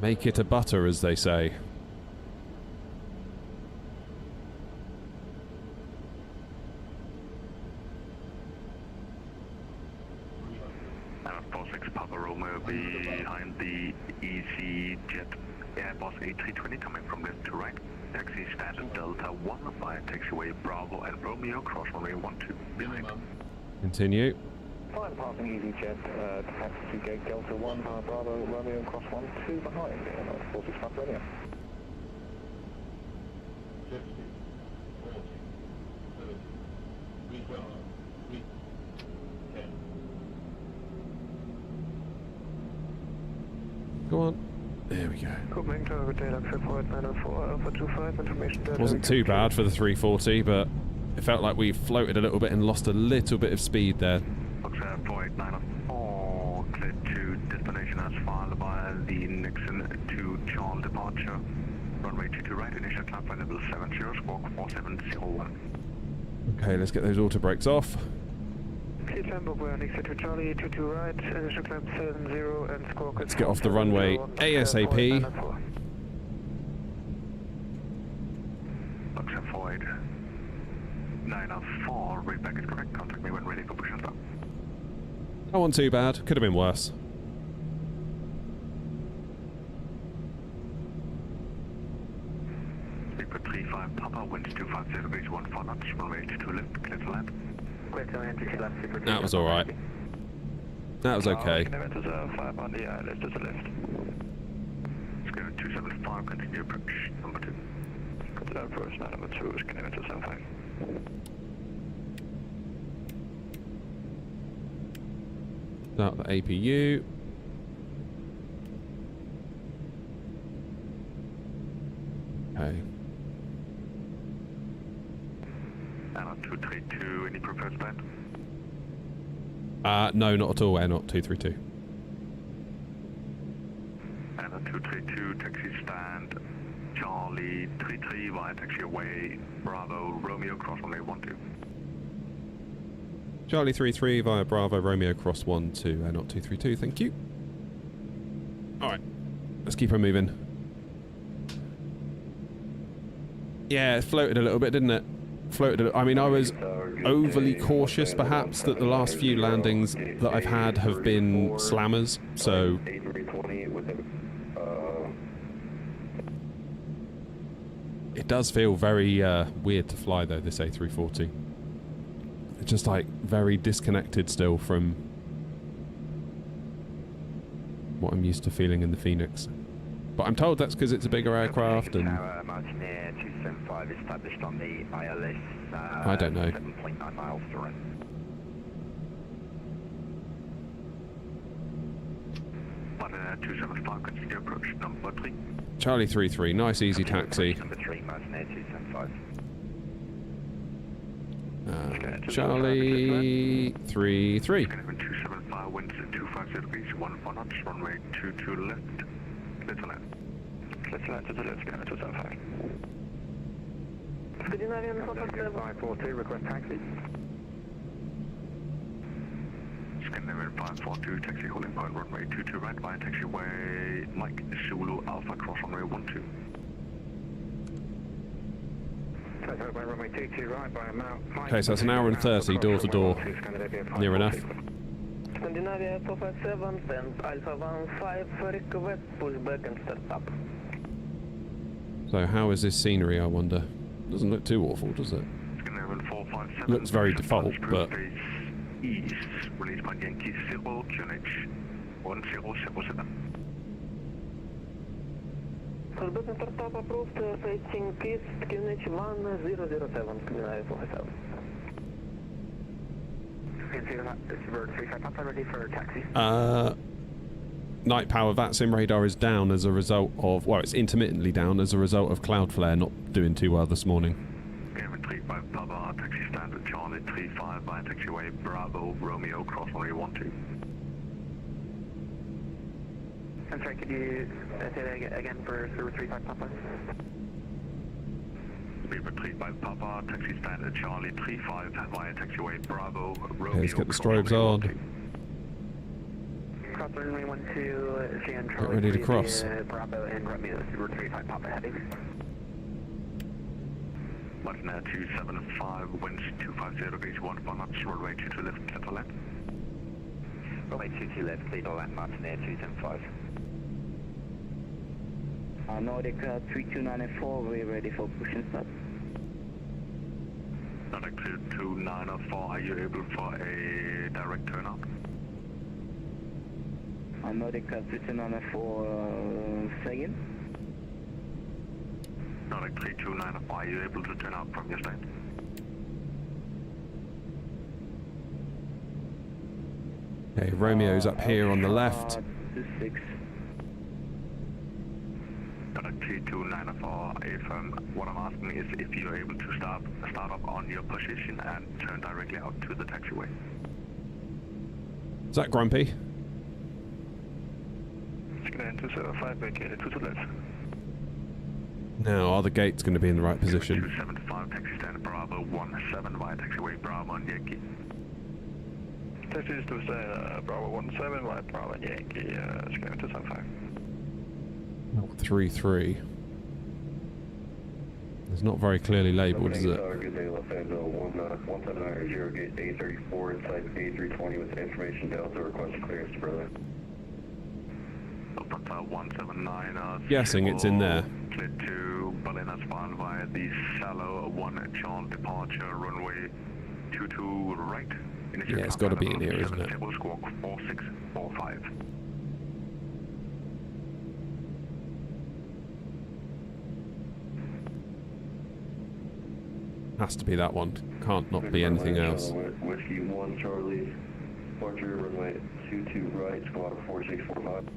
Speaker 1: Make it a butter, as they say.
Speaker 7: And on 46 Papa Romeo behind the EasyJet Airbus A320 coming from left to right. Taxi standard Delta 1 via taxiway Bravo and Romeo, cross runway 12 behind.
Speaker 1: Continue.
Speaker 7: Fine, passing EasyJet, taxi gate Delta 1, Bravo, Romeo, cross 12 behind, and on 46 Papa Romeo.
Speaker 12: 50, 40, 30, 312, 10.
Speaker 1: Go on. There we go.
Speaker 7: Copenhagen Tower with data 904, Alpha 25, information data.
Speaker 1: Wasn't too bad for the 340, but it felt like we floated a little bit and lost a little bit of speed there.
Speaker 7: 2 Charlie departure. Runway 22 right, initial climb flight level 70, squawk 4701.
Speaker 1: Okay, let's get those auto brakes off.
Speaker 3: Clear climb over X2 Charlie, 22 right, initial climb 70 and squawk.
Speaker 1: Let's get off the runway ASAP.
Speaker 7: Boxer Void 904, read back is correct, contact me when ready for push and start.
Speaker 1: That wasn't too bad, could have been worse.
Speaker 7: Sleeper 35 Papa, winds 250 degrees, 14 knots, runway 22 left, clear to land.
Speaker 1: That was alright. That was okay.
Speaker 7: 5 on the left to the left. Scanner 275, continue approach, number 2. Consider approach, number 2, scanner 275.
Speaker 1: Start the APU. Okay.
Speaker 7: Anna 232, any preferred stand?
Speaker 1: No, not at all. Air not 232.
Speaker 7: Anna 232, taxi stand, Charlie 33, via taxi away, Bravo, Romeo, cross runway 12.
Speaker 1: Charlie 33 via Bravo, Romeo, cross 12, Air not 232. Thank you. Alright, let's keep her moving. Yeah, it floated a little bit, didn't it? I mean, I was overly cautious, perhaps, that the last few landings that I've had have been slammers, so... It does feel very weird to fly, though, this A340. It's just, like, very disconnected still from what I'm used to feeling in the Phoenix. But I'm told that's because it's a bigger aircraft and...
Speaker 6: Martinair 275 established on the ILS.
Speaker 1: I don't know.
Speaker 6: 7.9 miles to run.
Speaker 7: Martinair 275, continue approach, number 3.
Speaker 1: Charlie 33, nice easy taxi.
Speaker 6: Number 3, Martinair 275.
Speaker 1: Charlie 33.
Speaker 7: 275, winds 250 degrees, 14 knots, runway 22 left, clear to land. Clear to land to the left, scanner 275.
Speaker 3: Scandinavian
Speaker 6: 542, request taxi.
Speaker 7: Scandinavian 542, taxi holding point, runway 22 right, via taxiway Mike Zulu Alpha, cross runway 12.
Speaker 1: Okay, so that's an hour and 30 door to door. Near enough.
Speaker 3: Scandinavia 457, stand Alpha 15, request pushback and start up.
Speaker 1: So how is this scenery, I wonder? Doesn't look too awful, does it?
Speaker 7: Scandinavian 457.
Speaker 1: Looks very default, but...
Speaker 7: East, release by Yankee 0, QNH 1007.
Speaker 3: Pushback and start up approved, facing east, QNH 1007, Scandinavia 457.
Speaker 6: Ready for taxi.
Speaker 1: Night power VATSIM radar is down as a result of... Well, it's intermittently down as a result of Cloudflare not doing too well this morning.
Speaker 7: Kevin 35 Papa, taxi standard Charlie 35 via taxiway Bravo, Romeo, cross runway 12.
Speaker 8: I'm sorry, could you say that again for server 35 Papa?
Speaker 7: Beaver 35 Papa, taxi standard Charlie 35 via taxiway Bravo, Romeo,
Speaker 1: Okay, let's get the strobes on.
Speaker 8: Cross runway 12, Jan
Speaker 1: Get
Speaker 8: Charlie
Speaker 1: ready to
Speaker 8: 3,
Speaker 1: cross.
Speaker 8: Bravo and Romeo, server 35 Papa heavy.
Speaker 7: Martinair 275, winds 250 degrees, 14 knots, runway 22 left, clear to land.
Speaker 6: Runway 22 left, clear to land, Martinair 275.
Speaker 8: Nordic 3294, we're ready for push and start.
Speaker 7: Nordic 3294, are you able for a direct turnout?
Speaker 8: Nordic 3294, second.
Speaker 7: Nordic 3294, are you able to turn out from your stand?
Speaker 1: Okay, Romeo's up here on the left.
Speaker 8: 26.
Speaker 7: Nordic 3294, if what I'm asking is if you're able to start up on your position and turn directly out to the taxiway.
Speaker 1: Is that Grumpy?
Speaker 13: Tigran 275 vacated 2 left.
Speaker 1: Now, are the gates going to be in the right position?
Speaker 7: 275 taxi stand Bravo 17 via taxiway Bravo and Yankee.
Speaker 13: Taxis to stand Bravo 17 via Bravo and Yankee, Tigran 275.
Speaker 1: 3-3. It's not very clearly labelled, is it?
Speaker 14: Good day, Los Angeles 1790 gate A34 inside A340 with information Delta request clearance further.
Speaker 7: Delta 179.
Speaker 1: Guessing it's in there.
Speaker 7: Clear to Berlin S1 via the shallow 1 John departure runway 22 right.
Speaker 1: Yeah, it's got to be in here, isn't it?
Speaker 7: Squawk 4645.
Speaker 1: Has to be that one. Can't not be anything else.
Speaker 14: Whiskey 1 Charlie, departure runway 22 right, squawk 4645.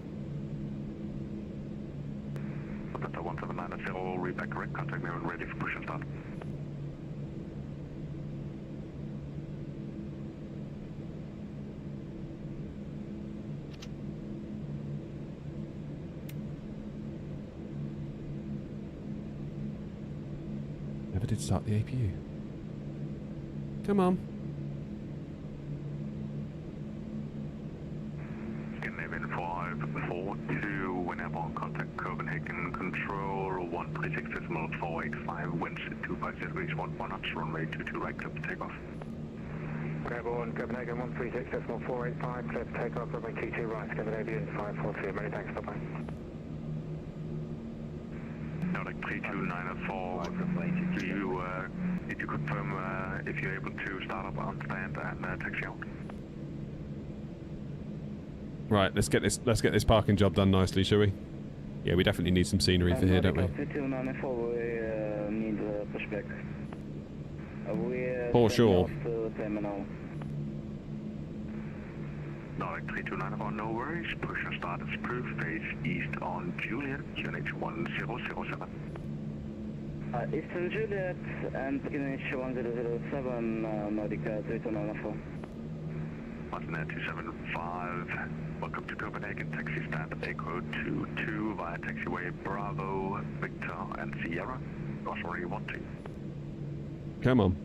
Speaker 7: Delta 179 read back correct, contact me when ready for push and start.
Speaker 1: Never did start the APU. Come on.
Speaker 7: Scandinavian 542, whenever on contact Copenhagen Control 136.485, winds 250 degrees 11 knots, runway 22 right, clear for takeoff.
Speaker 15: Bravo 1, Copenhagen 136.485, clear for takeoff, runway 22 right, Scandinavian 542, many thanks, bye-bye.
Speaker 7: Nordic 3294, did you confirm if you're able to start up on stand and taxi out?
Speaker 1: Right, let's get this parking job done nicely, shall we? Yeah, we definitely need some scenery for here, don't we?
Speaker 3: 3294, we need pushback.
Speaker 1: For sure.
Speaker 7: Nordic 3294, no worries. Push and start is approved. Face east on Juliet, QNH 1007.
Speaker 3: Eastern Juliet and QNH 1007, Nordica 3294.
Speaker 7: Martinet 275, welcome to Copenhagen, taxi stand Echo 22 via taxiway Bravo, Victor and Sierra, Osprey 12.
Speaker 1: Come on.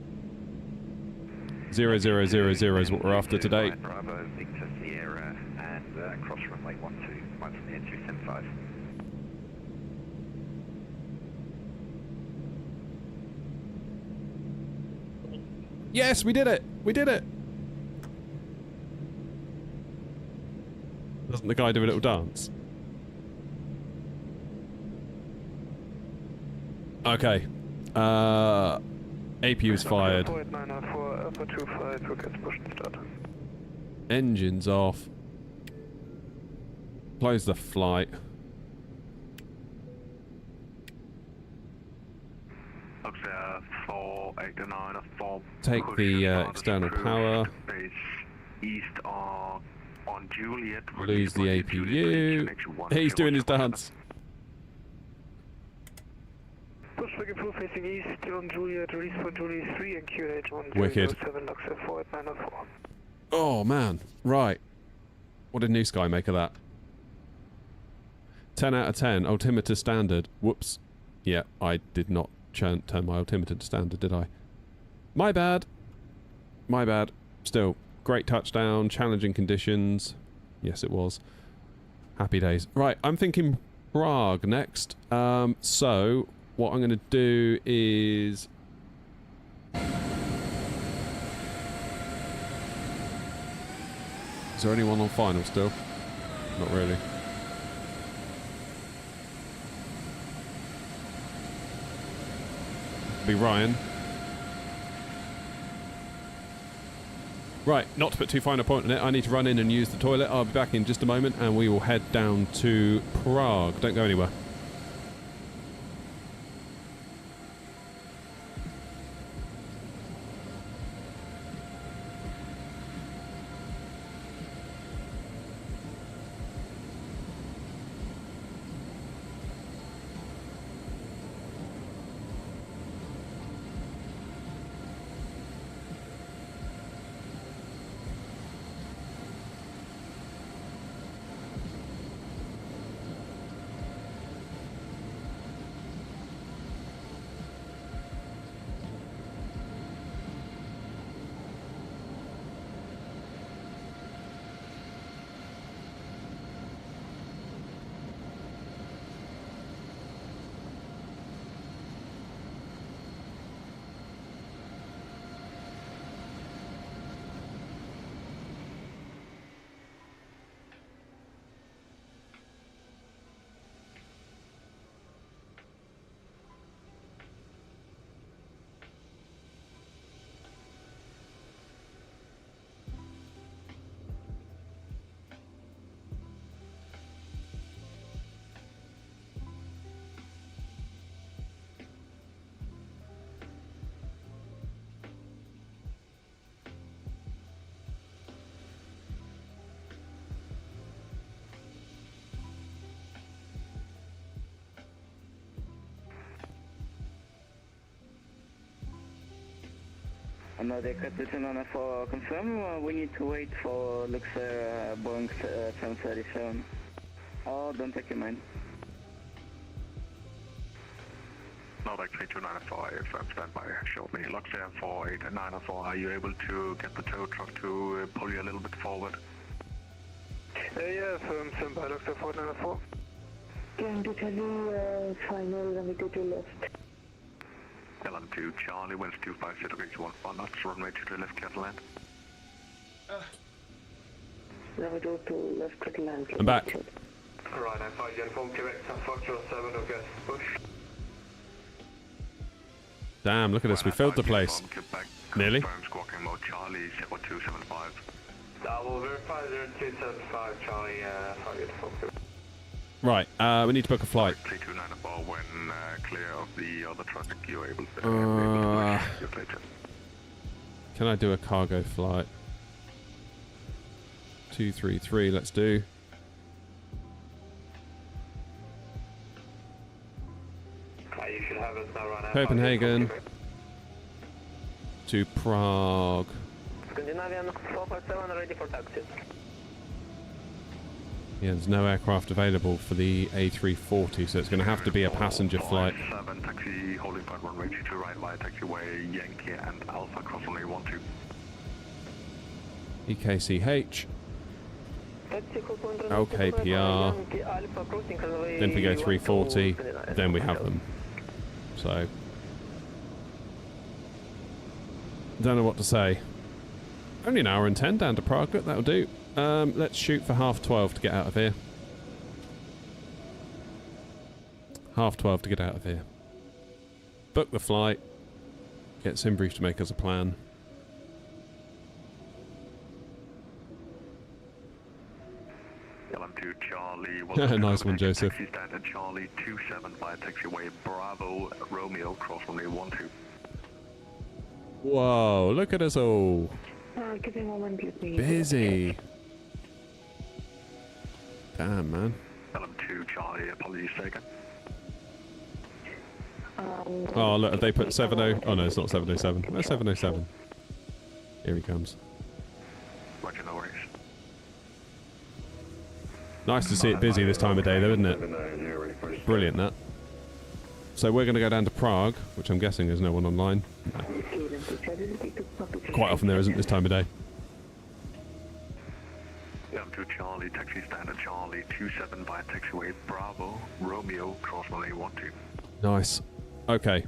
Speaker 1: 0000 is what we're after today.
Speaker 6: Bravo, Victor, Sierra, and cross runway 12, Martinet 275.
Speaker 1: Yes, we did it! We did it! Doesn't the guy do a little dance? Okay. APU is fired. Engines off. Close the flight. Take the external power.
Speaker 7: East on Juliet.
Speaker 1: Lose the APU. He's doing his dance.
Speaker 13: Pushback approved facing east on Juliet, release for Juliet 3 and QNH 1007, Lux F4 at 904.
Speaker 1: Oh man, right. What did New Sky make of that? 10 out of 10, altimeter standard. Whoops. Yeah, I did not turn my altimeter to standard, did I? My bad. My bad. Still, great touchdown, challenging conditions. Yes, it was. Happy days. Right, I'm thinking Prague next. So, what I'm going to do is... Is there anyone on final still? Not really. Be Ryan. Right, not to put too fine a point on it, I need to run in and use the toilet. I'll be back in just a moment and we will head down to Prague. Don't go anywhere.
Speaker 3: Navigraph Charts for confirm. We need to wait for Luxair Boeing 737. Oh, don't take your mind.
Speaker 7: Nordic 3294, if I'm standby, show me. Luxair 4894, are you able to get the tow truck to pull you a little bit forward?
Speaker 13: Yeah, firm standby, Luxair 4994.
Speaker 4: Going to tell you final, then we go to left.
Speaker 7: LM2 Charlie, winds 250 degrees 1 knots, runway to the left, clear to land.
Speaker 4: Then we go to left, clear to land.
Speaker 1: I'm back.
Speaker 16: Right, I'm 5 uniform, Quebec, Foxtrot 7, okay, push.
Speaker 1: Damn, look at this, we filled the place. Nearly.
Speaker 7: Squawking mode Charlie 0275.
Speaker 16: We'll verify 0275 Charlie, 5 uniform, Quebec.
Speaker 1: Right, we need to book a flight.
Speaker 7: 3294 when clear of the other traffic, you're able to
Speaker 1: can I do a cargo flight? 233, let's do.
Speaker 16: You should have us now run out.
Speaker 1: Copenhagen to Prague.
Speaker 3: Scandinavian 457 ready for taxi.
Speaker 1: Yeah, there's no aircraft available for the A340, so it's going to have to be a passenger flight.
Speaker 7: 7 taxi, holding point runway 22 right via taxiway Yankee and Alpha cross runway 12.
Speaker 1: EKCH. LKPR. Then if we go 340, then we have them. So, don't know what to say. Only an hour and 10 down to Prague, look, that'll do. Let's shoot for 12:30 to get out of here. 12:30 to get out of here. Book the flight. Get Simbrief to make us a plan.
Speaker 7: LM2 Charlie.
Speaker 1: Nice one, Joseph.
Speaker 7: Taxi standard Charlie 27 via taxiway Bravo Romeo cross runway 12.
Speaker 1: Whoa, look at us all.
Speaker 4: Give me a moment, let me...
Speaker 1: Busy. Damn, man.
Speaker 7: LM2 Charlie, apologies taken.
Speaker 1: Oh, look, have they put 70? Oh, no, it's not 707. Where's 707? Here he comes.
Speaker 7: Roger, no worries.
Speaker 1: Nice to see it busy this time of day, though, isn't it? Brilliant, that. So we're going to go down to Prague, which I'm guessing there's no one online. No. Quite often there isn't this time of day.
Speaker 7: LM2 Charlie, taxi standard Charlie 27 via taxiway Bravo Romeo cross runway 12.
Speaker 1: Nice. Okay.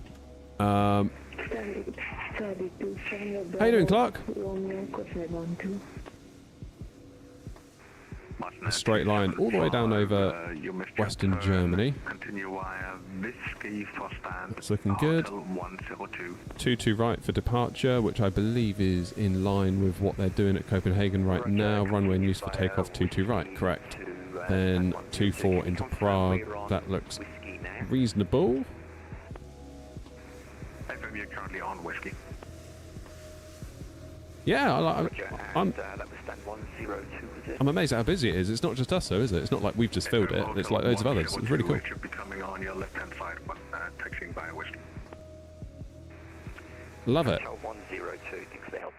Speaker 1: How you doing, Clark? A straight line all the way down over Western Germany. It's looking good. 22 right for departure, which I believe is in line with what they're doing at Copenhagen right now. Runway in use for takeoff 22 right, correct. Then 24 into Prague. That looks reasonable.
Speaker 7: You're currently on whiskey.
Speaker 1: Yeah, I'm amazed at how busy it is. It's not just us, though, is it? It's not like we've just filled it. It's like loads of others. It's really cool.
Speaker 7: It should be coming on your left-hand side when taxiing via whiskey.
Speaker 1: Love it.
Speaker 6: 102, thanks for the help.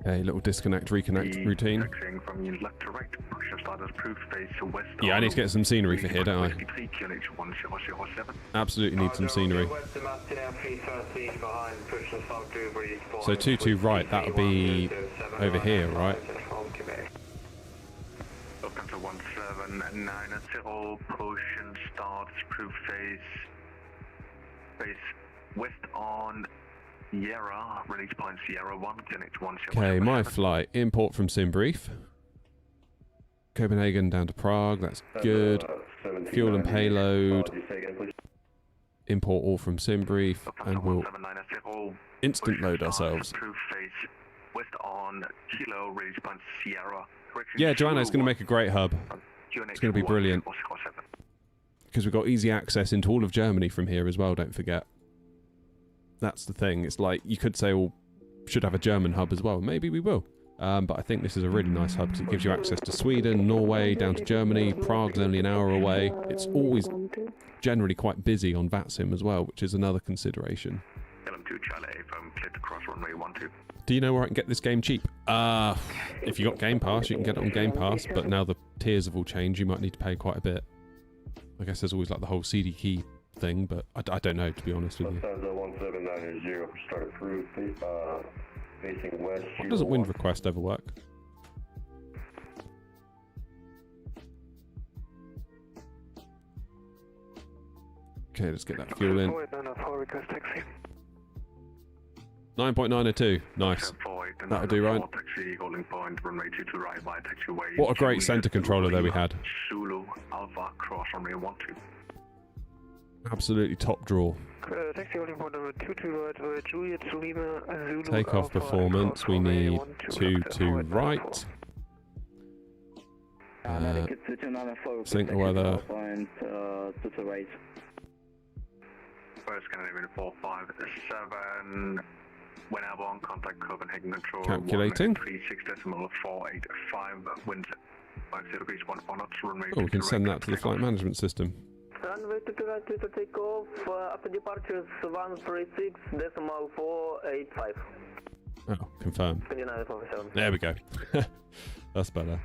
Speaker 1: Okay, little disconnect, reconnect routine.
Speaker 7: Taxiing from your left to right. Push start as proof face to west.
Speaker 1: Yeah, I need to get some scenery for here, don't I? Absolutely need some scenery. So 22 right, that'll be over here, right?
Speaker 7: Welcome to 1790, push and start proof face west on Sierra, release point Sierra 1, connect 1.
Speaker 1: Okay, my flight, import from Simbrief. Copenhagen down to Prague, that's good. Fuel and payload. Import all from Simbrief, and we'll instant load ourselves.
Speaker 7: West on Kilo, release point Sierra.
Speaker 1: Yeah, Joanna, it's going to make a great hub. It's going to be brilliant. Because we've got easy access into all of Germany from here as well, don't forget. That's the thing. It's like, you could say, well, should have a German hub as well. Maybe we will. But I think this is a really nice hub because it gives you access to Sweden, Norway, down to Germany. Prague's only an hour away. It's always generally quite busy on VATSIM as well, which is another consideration.
Speaker 7: LM2 Charlie, from clear to cross runway 12.
Speaker 1: Do you know where I can get this game cheap? If you got Game Pass, you can get it on Game Pass, but now the tiers have all changed, you might need to pay quite a bit. I guess there's always like the whole CD key thing, but I don't know, to be honest with you.
Speaker 14: 1790, started through, facing west.
Speaker 1: Why doesn't wind request ever work? Okay, let's get that fuel in. 9.902, nice. That'll do, right? What a great centre controller there we had. Absolutely top draw. Takeoff performance, we need 2 right. Sync the weather.
Speaker 7: First Scandinavian 457, when airborne, contact Copenhagen Control.
Speaker 1: Calculating.
Speaker 7: 36.485, winds 50 degrees 14 knots, runway.
Speaker 1: Oh, we can send that to the flight management system.
Speaker 3: Runway 22 right, to take off, after departure 136.485.
Speaker 1: Oh, confirm. There we go. That's better.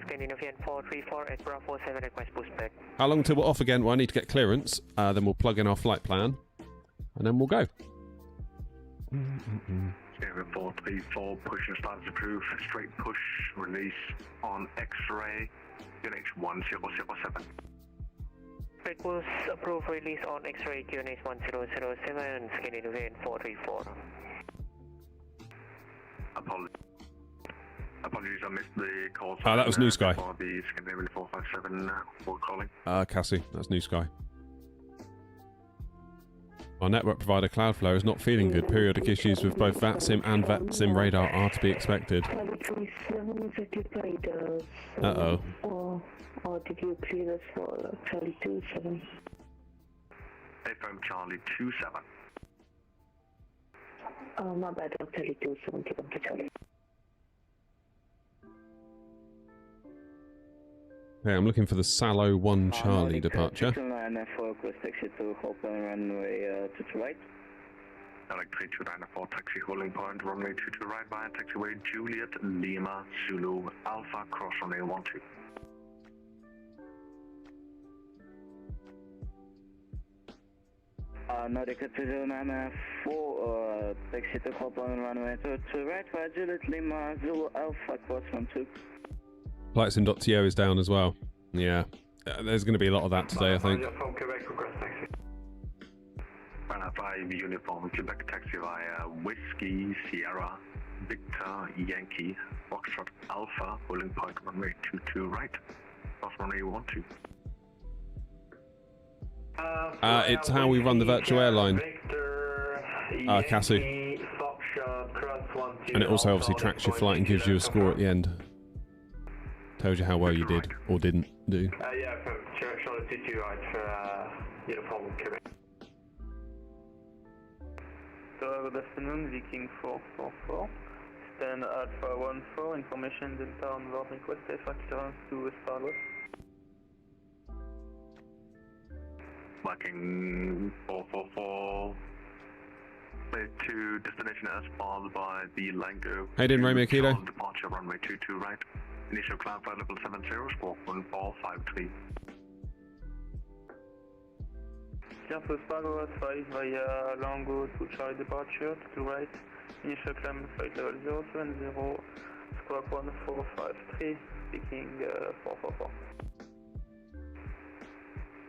Speaker 8: Scandinavian 434 at Bravo 7, request boost back.
Speaker 1: How long till we're off again? Well, I need to get clearance. Then we'll plug in our flight plan, and then we'll go.
Speaker 7: Scandinavian 434, push and start as approved. Straight push, release on X-ray, QNH 1007.
Speaker 8: Straight push, approved, release on X-ray, QNH 1007, Scandinavian 434.
Speaker 7: Apologies, I missed the call.
Speaker 1: That was New Sky.
Speaker 7: For the Scandinavian 457 for calling.
Speaker 1: Cassie, that's New Sky. Our network provider Cloudflare is not feeling good. Periodic issues with both VATSIM and VATSIM radar are to be expected. Uh-oh.
Speaker 4: Or did you clear us for Charlie 27?
Speaker 7: Affirm Charlie 27.
Speaker 4: Oh, my bad, I'm Charlie 27, keep on to Charlie.
Speaker 1: Okay, I'm looking for the Salo 1 Charlie departure.
Speaker 14: Taxi to Hopland runway 22 right.
Speaker 7: Alex 3294, taxi holding point, runway 22 right via taxiway Juliet Lima Zulu Alpha cross runway 12.
Speaker 14: Nautical 2994, taxi to Hopland runway 22 right via Juliet Lima Zulu Alpha cross 12.
Speaker 1: Flightsim.to is down as well. Yeah. There's going to be a lot of that today, I think.
Speaker 7: Runner 5 uniform Quebec taxi via Whiskey Sierra Victor Yankee Foxtrot Alpha holding point runway 22 right. Cross runway 12.
Speaker 1: It's how we run the virtual airline. Cassie. And it also obviously tracks your flight and gives you a score at the end. Tells you how well you did or didn't do.
Speaker 16: Yeah, from Charlie 22 right for uniform Quebec.
Speaker 13: So good afternoon, Viking 444. Stand Alpha 14, information Delta on board request FX clearance to Starwest.
Speaker 7: Viking 444. Clear to destination as followed by the Lango.
Speaker 1: Hey, didn't Romeo Kilo.
Speaker 7: Departure runway 22 right. Initial climb flight level 70, squawk 1453.
Speaker 13: Careful Spargo 5 via Lango to Charlie departure to right. Initial climb flight level 070, squawk 1453, speaking 444.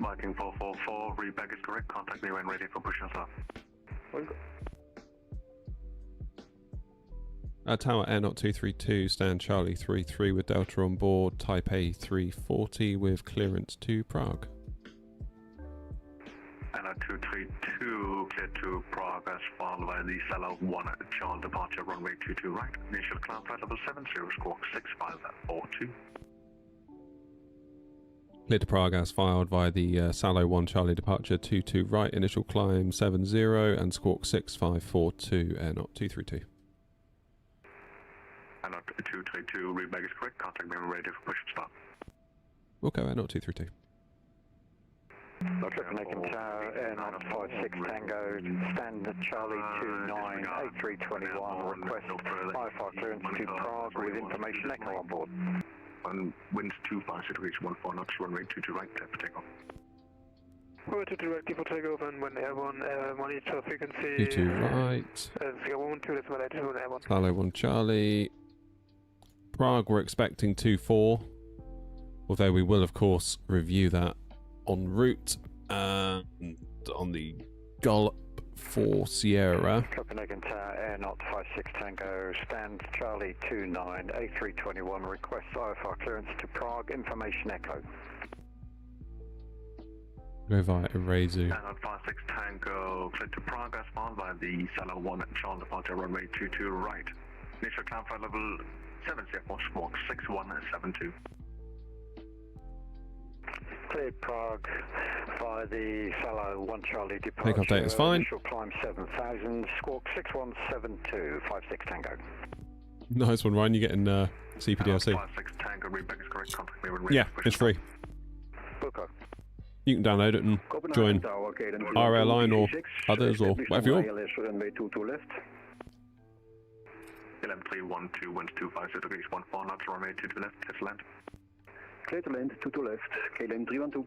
Speaker 7: Viking 444, read back is correct. Contact me when ready for push and start.
Speaker 13: Welcome.
Speaker 1: Tower Airnaut 232, stand Charlie 33 with Delta on board, type A340 with clearance to Prague.
Speaker 7: Airnaut 232, clear to Prague as followed by the Salo 1 Charlie departure runway 22 right. Initial climb flight level 70, squawk 6542.
Speaker 1: Clear to Prague as filed via the Salo 1 Charlie departure 22 right, initial climb 70 and squawk 6542, Airnaut 232.
Speaker 7: 232, readback is correct. Contact me when ready for push and start.
Speaker 1: We'll go Air 232.
Speaker 15: Copenhagen Tower, Air 56 Tango, stand Charlie 29, A321, request IFR clearance to Prague with information echo on board.
Speaker 7: Winds 25 degrees, 14 knots, runway 22 right, clear for takeoff.
Speaker 13: Runway 22 right, clear for takeoff, and when airborne, monitor frequency...
Speaker 1: 22 right.
Speaker 13: 012.8 airborne.
Speaker 1: Hello 1 Charlie. Prague, we're expecting 24. Although we will, of course, review that en route and on the Gulp for Sierra.
Speaker 15: Copenhagen Tower, Air 56 Tango, stand Charlie 29, A321, request IFR clearance to Prague, information echo.
Speaker 1: Go via Erazu.
Speaker 7: Air 56 Tango, clear to Prague as found by the Sala 1 Charles departure runway 22 right. Initial climb flight level 70 squawk 6172.
Speaker 15: Cleared Prague via the Salo 1 Charlie departure.
Speaker 1: Takeoff date is fine.
Speaker 15: Initial climb 7000, squawk 6172, 56 Tango.
Speaker 1: Nice one, Ryan. You're getting CPDLC.
Speaker 7: 56 Tango, readback is correct. Contact me when ready.
Speaker 1: Yeah, it's free.
Speaker 15: Booko.
Speaker 1: You can download it and join our airline or others or whatever you want.
Speaker 15: Runway 22 left.
Speaker 7: 11312, winds 250 degrees, 14 knots, runway 22 left, let's land.
Speaker 15: Clear to land, 22 left, KLM 312.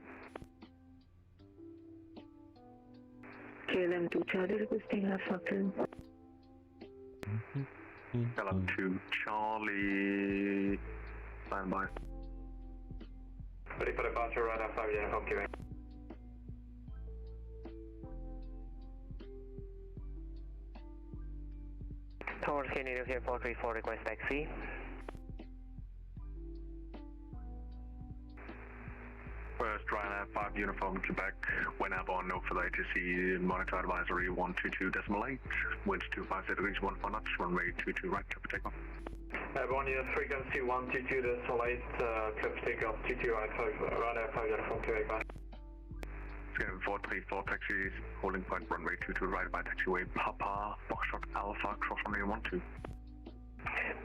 Speaker 4: KLM 2 Charlie requesting IFR clearance.
Speaker 7: KLM 2 Charlie, stand by.
Speaker 16: Ready for departure, right after uniform giving.
Speaker 3: Towards Canadian here 434, request taxi.
Speaker 7: First, Ryanair 5 Uniform Quebec, when airborne, no further ATC, monitor advisory 122.8, winds 250 degrees, 14 knots, runway 22 right, clear for takeoff.
Speaker 16: Airborne unit frequency 122.8, clear for takeoff, 22 right, Ryanair 5 Uniform Quebec, bye.
Speaker 7: Scan 434 taxis, holding point runway 22 right by taxiway Papa, Foxtrot Alpha, cross runway 12.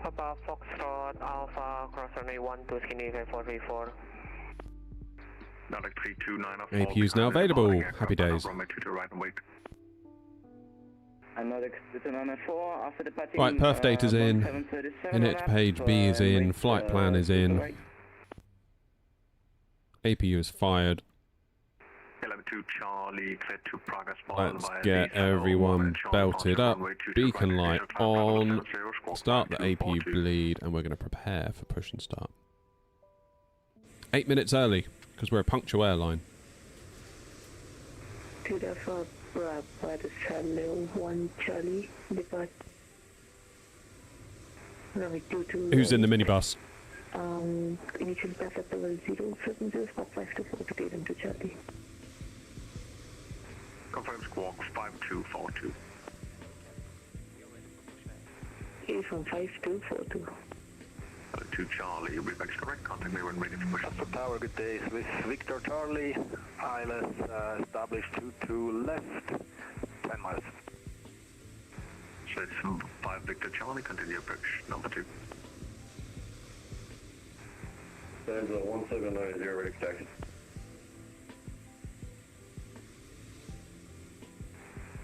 Speaker 3: Papa, Foxtrot, Alpha, cross runway 12, Canadian 434.
Speaker 7: Nordic 329 of
Speaker 1: APU's now available. Happy days.
Speaker 7: Runway 22 right and wait.
Speaker 1: Right, perf data's in. Init page B is in. Flight plan is in. APU is fired.
Speaker 7: 112 Charlie, clear to Prague as
Speaker 1: Let's get everyone belted up. Beacon light on. Start the APU bleed, and we're going to prepare for push and start. 8 minutes early, because we're a punctual airline.
Speaker 4: To the for Bravo, Charlie 1 Charlie, depart.
Speaker 1: Who's in the minibus?
Speaker 4: Initial pass at level 070, spot 524 to KLM 2 Charlie.
Speaker 7: Confirm squawk 5242.
Speaker 4: A from 5242.
Speaker 7: 2 Charlie, readback is correct. Contact me when ready for push.
Speaker 15: Alpha Tower, good day. With Victor Charlie, ILS established 22 left, 10 miles.
Speaker 7: So it's 5 Victor Charlie, continue approach, number 2.
Speaker 14: There's a 1790 ready for taxi.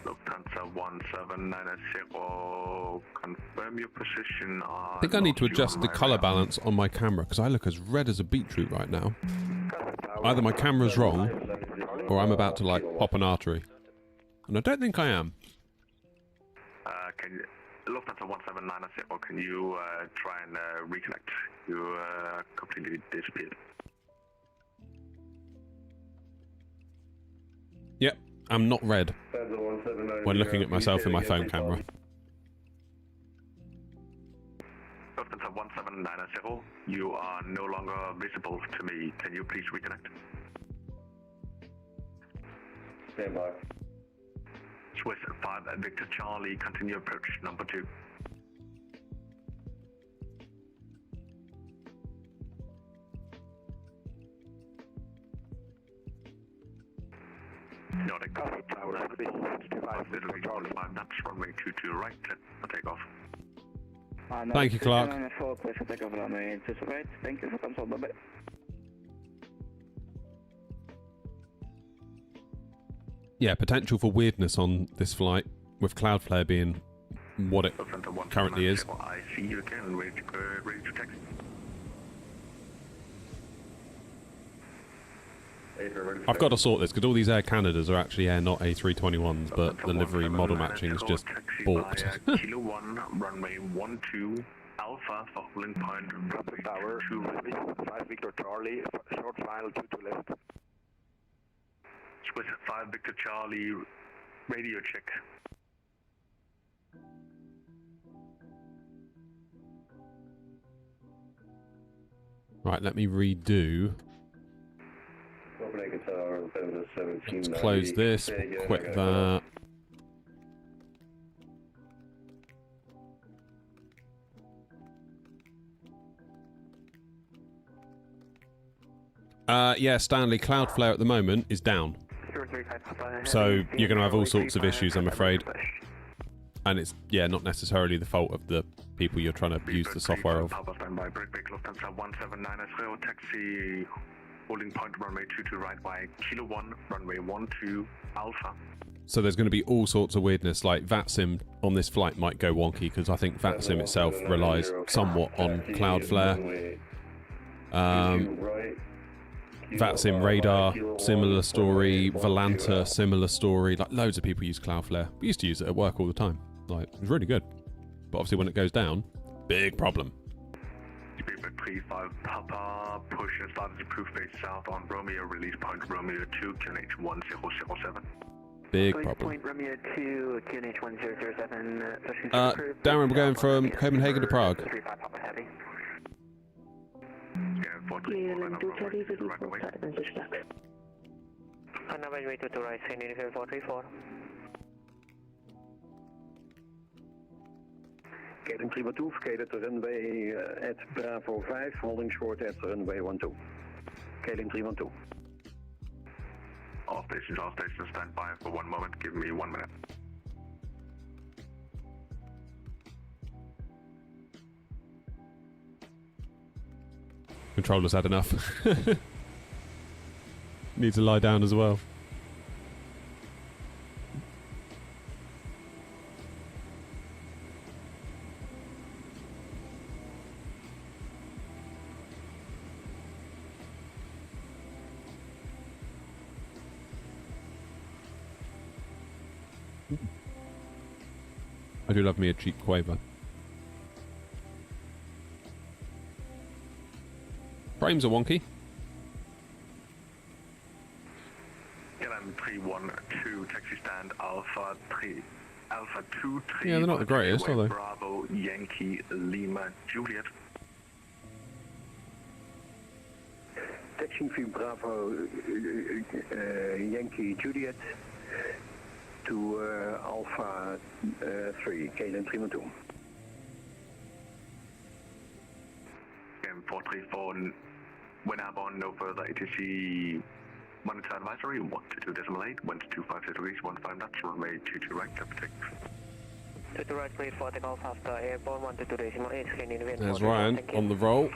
Speaker 7: Lufthansa 1790, confirm your position.
Speaker 1: I think I need to adjust the colour balance on my camera because I look as red as a beetroot right now. Either my camera's wrong or I'm about to like pop an artery. And I don't think I am.
Speaker 7: Can you, Lufthansa 1790, can you try and reconnect? You completely disappeared.
Speaker 1: Yep, I'm not red when looking at myself in my phone camera.
Speaker 7: Lufthansa 1790, you are no longer visible to me. Can you please reconnect?
Speaker 14: Stand by.
Speaker 7: Swiss 5 Victor Charlie, continue approach, number 2. Nordic Tower, 5 knots, runway 22 right, clear for takeoff.
Speaker 1: Thank you, Clark.
Speaker 3: Thank you for consult. Bye-bye.
Speaker 1: Yeah, potential for weirdness on this flight, with Cloudflare being what it currently is.
Speaker 7: I see you again, ready to taxi.
Speaker 1: I've got to sort this, because all these Air Canadas are actually Air not A321s, but the livery model matching is just balked.
Speaker 7: Kilo 1, runway 12, Alpha for holding point.
Speaker 15: Tower, 5 Victor Charlie, short final 2 to left.
Speaker 7: Swiss 5 Victor Charlie, radio check.
Speaker 1: Right, let me redo. Let's close this, we'll quit that. Yeah, Stanley, Cloudflare at the moment is down. So you're going to have all sorts of issues, I'm afraid. And it's, yeah, not necessarily the fault of the people you're trying to use the software of.
Speaker 7: Taxi holding point runway 22 right by Kilo 1, runway 12, Alpha.
Speaker 1: So there's going to be all sorts of weirdness, like VATSIM on this flight might go wonky, because I think VATSIM itself relies somewhat on Cloudflare. VATSIM radar, similar story. Volanta, similar story. Like, loads of people use Cloudflare. We used to use it at work all the time. Like, it's really good. But obviously when it goes down, big problem.
Speaker 7: 35 Papa, push and start the proof base south on Romeo, release point Romeo 2, QNH 1007.
Speaker 1: Big problem.
Speaker 3: Point Romeo 2, QNH 1007.
Speaker 1: Darren, we're going from Copenhagen to Prague.
Speaker 3: 35 Papa Heavy. On our way to right, St. Uniform 434.
Speaker 14: Keiling 312, verkeerde at runway at Bravo 5, holding short at runway 12. Keiling 312.
Speaker 7: All stations, stand by for 1 moment. Give me 1 minute.
Speaker 1: Controller's had enough. Need to lie down as well. I do love me a cheap quaver. Frames are wonky.
Speaker 7: KLM 312, taxi stand Alpha 3, Alpha 23.
Speaker 1: Yeah, they're not the greatest, are they?
Speaker 7: Bravo, Yankee, Lima, Juliet.
Speaker 14: Taxi 3 Bravo, Yankee, Juliet. To Alpha 3, Keiling 312.
Speaker 7: M434, when airborne, no further ATC monitor advisory, 122.8, wind 250 degrees, 15 knots, runway 22 right, traffic.
Speaker 3: 22 right, clear for takeoff after airborne, 122.8, screening event.
Speaker 1: There's Ryan on the roll.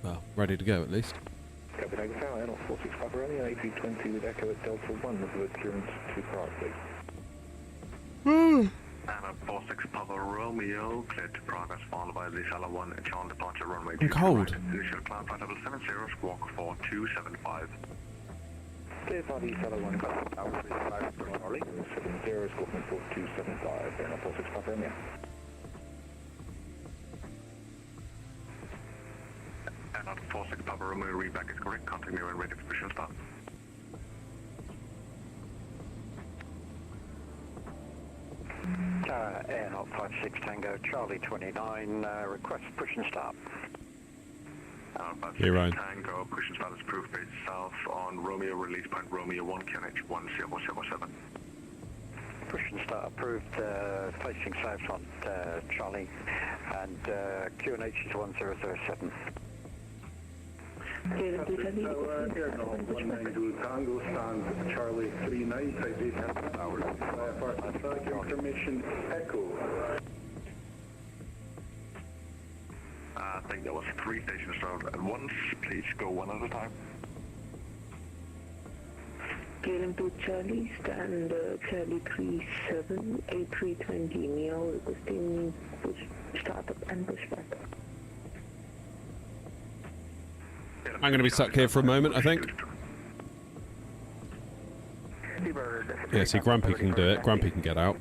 Speaker 1: Well, ready to go at least.
Speaker 17: Copenhagen Tower, Air 46 Papa Romeo, A320 with Echo at Delta 1, revert clearance to Prague, please.
Speaker 7: Anna 46 Papa Romeo, cleared to Prague as followed by the Sala 1 and Charles departure runway 2.
Speaker 1: I'm cold.
Speaker 7: Initial climb flight level 70, squawk 4275.
Speaker 17: Clear for the Sala 1, Tower 35 Charlie, 70, squawking 4275, Air 46 Papa Romeo.
Speaker 7: Anna 46 Papa Romeo, readback is correct, continue and ready for mission start.
Speaker 15: Air 56 Tango, Charlie 29, request push and start.
Speaker 1: Here, Ryan.
Speaker 7: Tango, push and start is proof base south on Romeo, release point Romeo 1, QNH 1007.
Speaker 15: Push and start approved, facing south on Charlie, and QNH is 1007.
Speaker 5: Air 192 Tango, stand Charlie 39, type 8 hours. Information Echo.
Speaker 7: I think there was 3 stations started at once. Please go one at a time.
Speaker 3: KLM to Charlie, stand Charlie 37, A320 Neo, requesting push startup and push back.
Speaker 1: I'm going to be stuck here for a moment, I think. Yeah, see, Grumpy can do it. Grumpy can get out.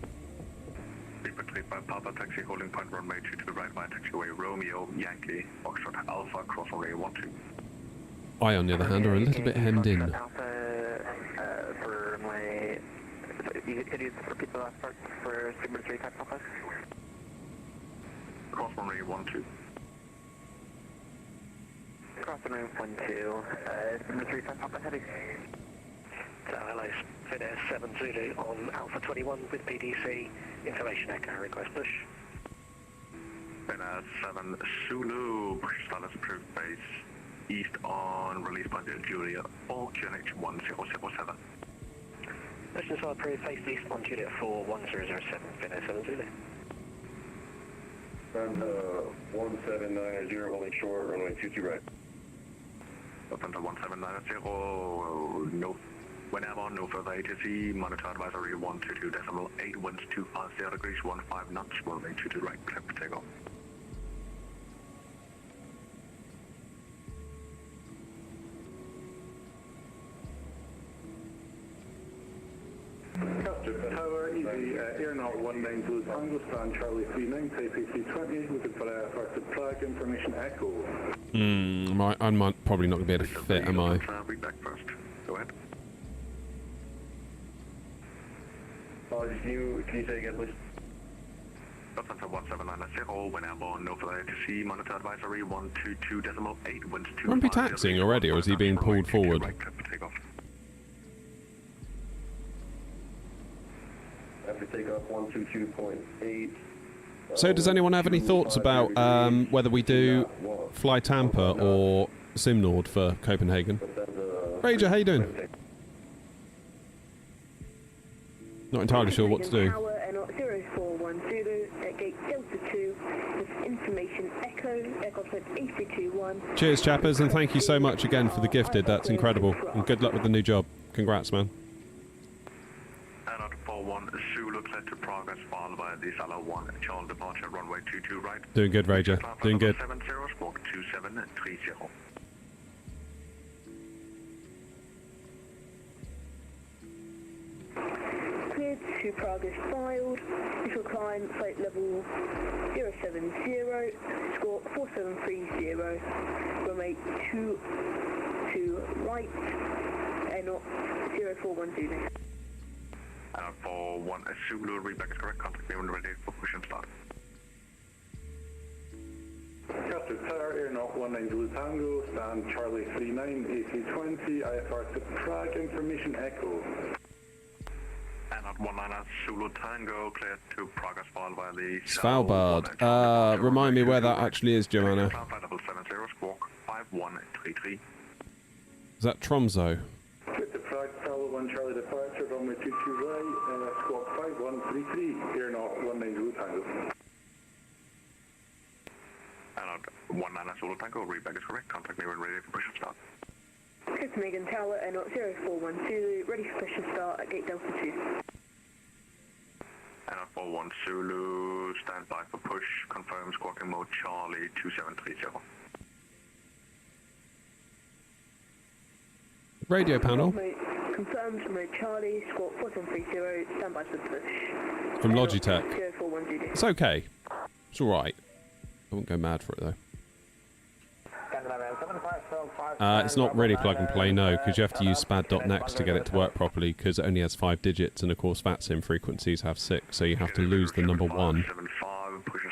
Speaker 7: By Papa Taxi holding point runway 22 right by taxiway Romeo Yankee Foxtrot Alpha cross runway 12.
Speaker 1: I, on the other hand, are a little bit hemmed in.
Speaker 8: For runway, could you repeat the last part for Sigma 3 type Papa?
Speaker 7: Cross runway 12.
Speaker 8: Cross runway 12, Sigma 3 type Papa heavy.
Speaker 18: Hello, Finnair 7 Zulu on Alpha 21 with PDC. Information echo, request push.
Speaker 7: Finnair 7 Zulu, push status approved base east on release by Juliet or QNH 1007.
Speaker 18: Mission side approved, face east on Juliet 41007, Finnair 7 Zulu.
Speaker 14: And 1790 holding short, runway 22 right.
Speaker 7: Lufthansa 1790, no. Whenever, no further ATC, monitor advisory 122.8, winds 250 degrees, 15 knots, runway 22 right, clear for takeoff.
Speaker 5: Captain Tower, easy, Air Knot 190 Tango, stand Charlie 39, type A320, looking for IFR to Prague, information echo.
Speaker 1: I'm probably not going to be able to fit, am I?
Speaker 7: Read back first. Go ahead.
Speaker 14: Can you say again, please?
Speaker 7: Lufthansa 1790, when airborne, no further ATC, monitor advisory 122.8, winds 2.
Speaker 1: Won't be taxiing already, or is he being pulled forward?
Speaker 14: After takeoff 122.8.
Speaker 1: So does anyone have any thoughts about whether we do Fly Tampa or Simnord for Copenhagen? Ranger, how you doing? Not entirely sure what to do.
Speaker 4: Tower, 0410 at gate Delta 2 with information echo, aircraft code A321.
Speaker 1: Cheers, chappers, and thank you so much again for the gifted. That's incredible. And good luck with the new job. Congrats, man.
Speaker 7: Airnaut 41 Zulu cleared to progress followed by the Sala 1 Charles departure runway 22 right.
Speaker 1: Doing good, Ranger. Doing good.
Speaker 7: 70 squawk 2730.
Speaker 4: Cleared to progress filed. Initial climb flight level 070, score 4730, runway 22 right, airnaut 0410.
Speaker 7: 41 Zulu, read back is correct, contact me when ready for push and start.
Speaker 5: Captain Tower, Air Knot 19 Zulu Tango, stand Charlie 39, A320, IFR to Prague, information echo.
Speaker 7: Airnaut 19 Zulu Tango, cleared to progress followed by the
Speaker 1: Svalbard. Remind me where that actually is, Joanna.
Speaker 7: Flight level 70, squawk 5133.
Speaker 1: Is that Tromso?
Speaker 5: Cleared to Prague, Tower 1 Charlie departure, runway 22 right, squawk 5133, Air Knot 19 Zulu Tango.
Speaker 7: Airnaut 19 Zulu Tango, read back is correct, contact me when ready for push and start.
Speaker 4: Copenhagen Tower, airnaut 0412, ready for push and start at gate Delta 2.
Speaker 7: Airnaut 41 Zulu, stand by for push, confirm squawking mode Charlie 2730.
Speaker 1: Radio panel.
Speaker 4: Confirmed, mode Charlie, squawk 4730, stand by for push.
Speaker 1: From Logitech.
Speaker 4: 0410.
Speaker 1: It's okay. It's alright. I won't go mad for it though. It's not really plug and play, no, because you have to use spad.next to get it to work properly, because it only has 5 digits, and of course VATSIM frequencies have 6, so you have to lose the number 1,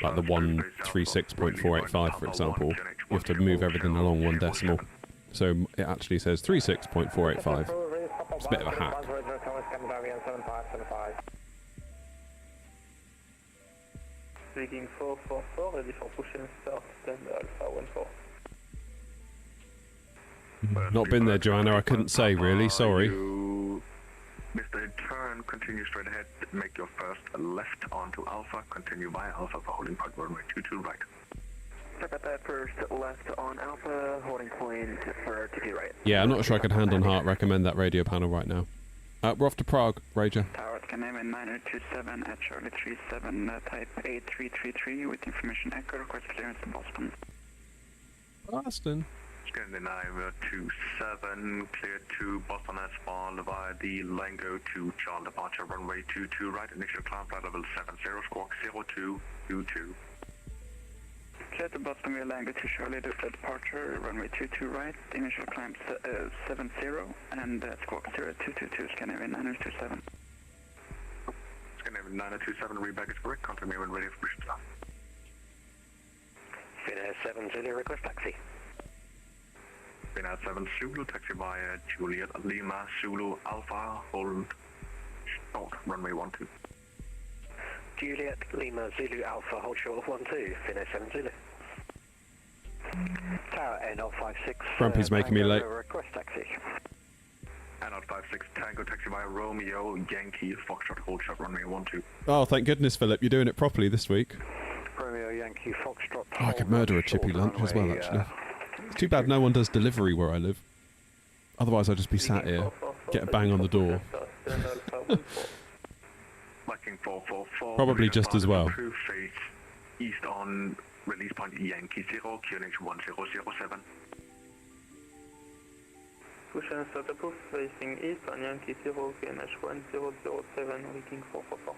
Speaker 1: like the 136.485 for example. You have to move everything along 1 decimal. So it actually says 36.485. It's a bit of a hack.
Speaker 13: Speaking 444, ready for push and start, stand Alpha 14.
Speaker 1: Not been there, Joanna. I couldn't say, really. Sorry.
Speaker 7: Mr. Turn, continue straight ahead. Make your first left onto Alpha. Continue by Alpha for holding point runway 22 right.
Speaker 3: Check out that first left on Alpha, holding point for 22 right.
Speaker 1: Yeah, I'm not sure I could hand on heart recommend that radio panel right now. We're off to Prague, Ranger.
Speaker 15: Tower Scandinavian 9027 at Charlie 37, type A333 with information echo, request clearance to Boston.
Speaker 1: Boston.
Speaker 7: Scandinavia 27, clear to Boston S1 via the Lango to Charlie departure, runway 22 right, initial climb flight level 70, squawk 0222.
Speaker 15: Clear to Boston via Lango to Charlie departure, runway 22 right, initial climb 70 and squawk 0222, Scandinavian 9027.
Speaker 7: Scandinavian 9027, reback is correct, continue when ready for push start.
Speaker 18: Finnair 7 Zulu, request taxi.
Speaker 7: Finnair 7 Zulu, taxi via Juliet Lima Zulu Alpha, hold short, runway 12.
Speaker 18: Juliet Lima Zulu Alpha, hold short of 12, Finnair 7 Zulu. Tower N056.
Speaker 1: Grumpy's making me late.
Speaker 18: Request taxi.
Speaker 7: N056 Tango, taxi via Romeo Yankee Foxtrot, hold short, runway 12.
Speaker 1: Oh, thank goodness, Philip, you're doing it properly this week.
Speaker 15: Romeo Yankee Foxtrot.
Speaker 1: Oh, I could murder a chippy lunch as well, actually. It's too bad no one does delivery where I live. Otherwise, I'd just be sat here, get a bang on the door. Probably just as well.
Speaker 7: Face east on release point Yankee 0, QNH 1007.
Speaker 13: Push and start approved, facing east on Yankee 0, QNH 1007, leaking 444.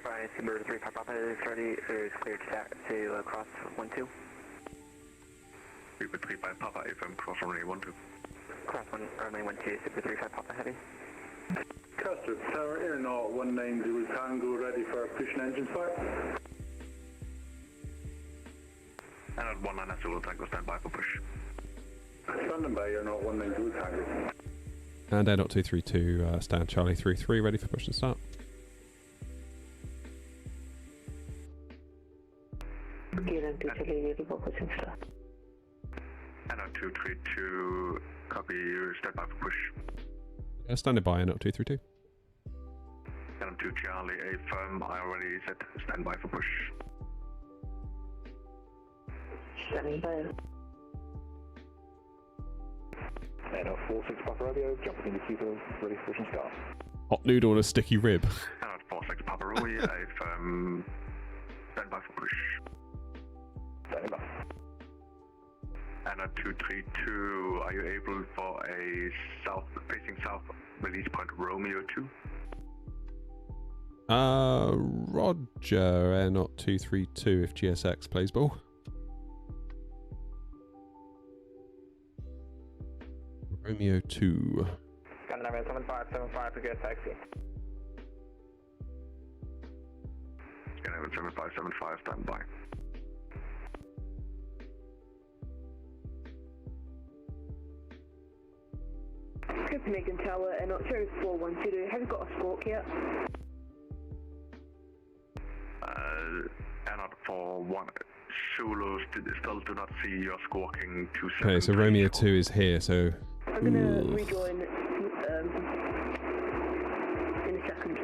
Speaker 3: Right, Subaru 3 Papa is ready, is clear to cross 12.
Speaker 7: Super 3 Papa FM, cross runway 12.
Speaker 3: Cross runway 12, Super 3 Papa heavy.
Speaker 5: Custer, Tower Air 190 Tango, ready for push and engine start.
Speaker 7: And at 190 Zulu Tango, stand by for push.
Speaker 5: Standing by Air 190 Tango.
Speaker 1: And Air 232, stand Charlie 33, ready for push and start.
Speaker 7: And at 232, copy, stand by for push.
Speaker 1: Standing by, Air 232.
Speaker 7: And 2 Charlie, A firm, I already said stand by for push.
Speaker 3: Standing by.
Speaker 17: N046 Papa Radio, jumping in the Cuba, ready for push and start.
Speaker 1: Hot noodle and a sticky rib.
Speaker 7: And at 46 Papa Romeo, A firm, stand by for push.
Speaker 17: Standing by.
Speaker 7: And at 232, are you able for a facing south release point Romeo 2?
Speaker 1: Roger, Air 232 if GSX plays ball. Romeo 2.
Speaker 3: Scandinavian 7575 to get taxi.
Speaker 7: Scandinavian 7575, stand by.
Speaker 4: Copenhagen Tower, and October 412, have you got a squawk yet?
Speaker 7: And not for one Zulu, still do not see your squawking 27.
Speaker 1: Okay, so Romeo 2 is here, so...
Speaker 4: I'm gonna rejoin in a second.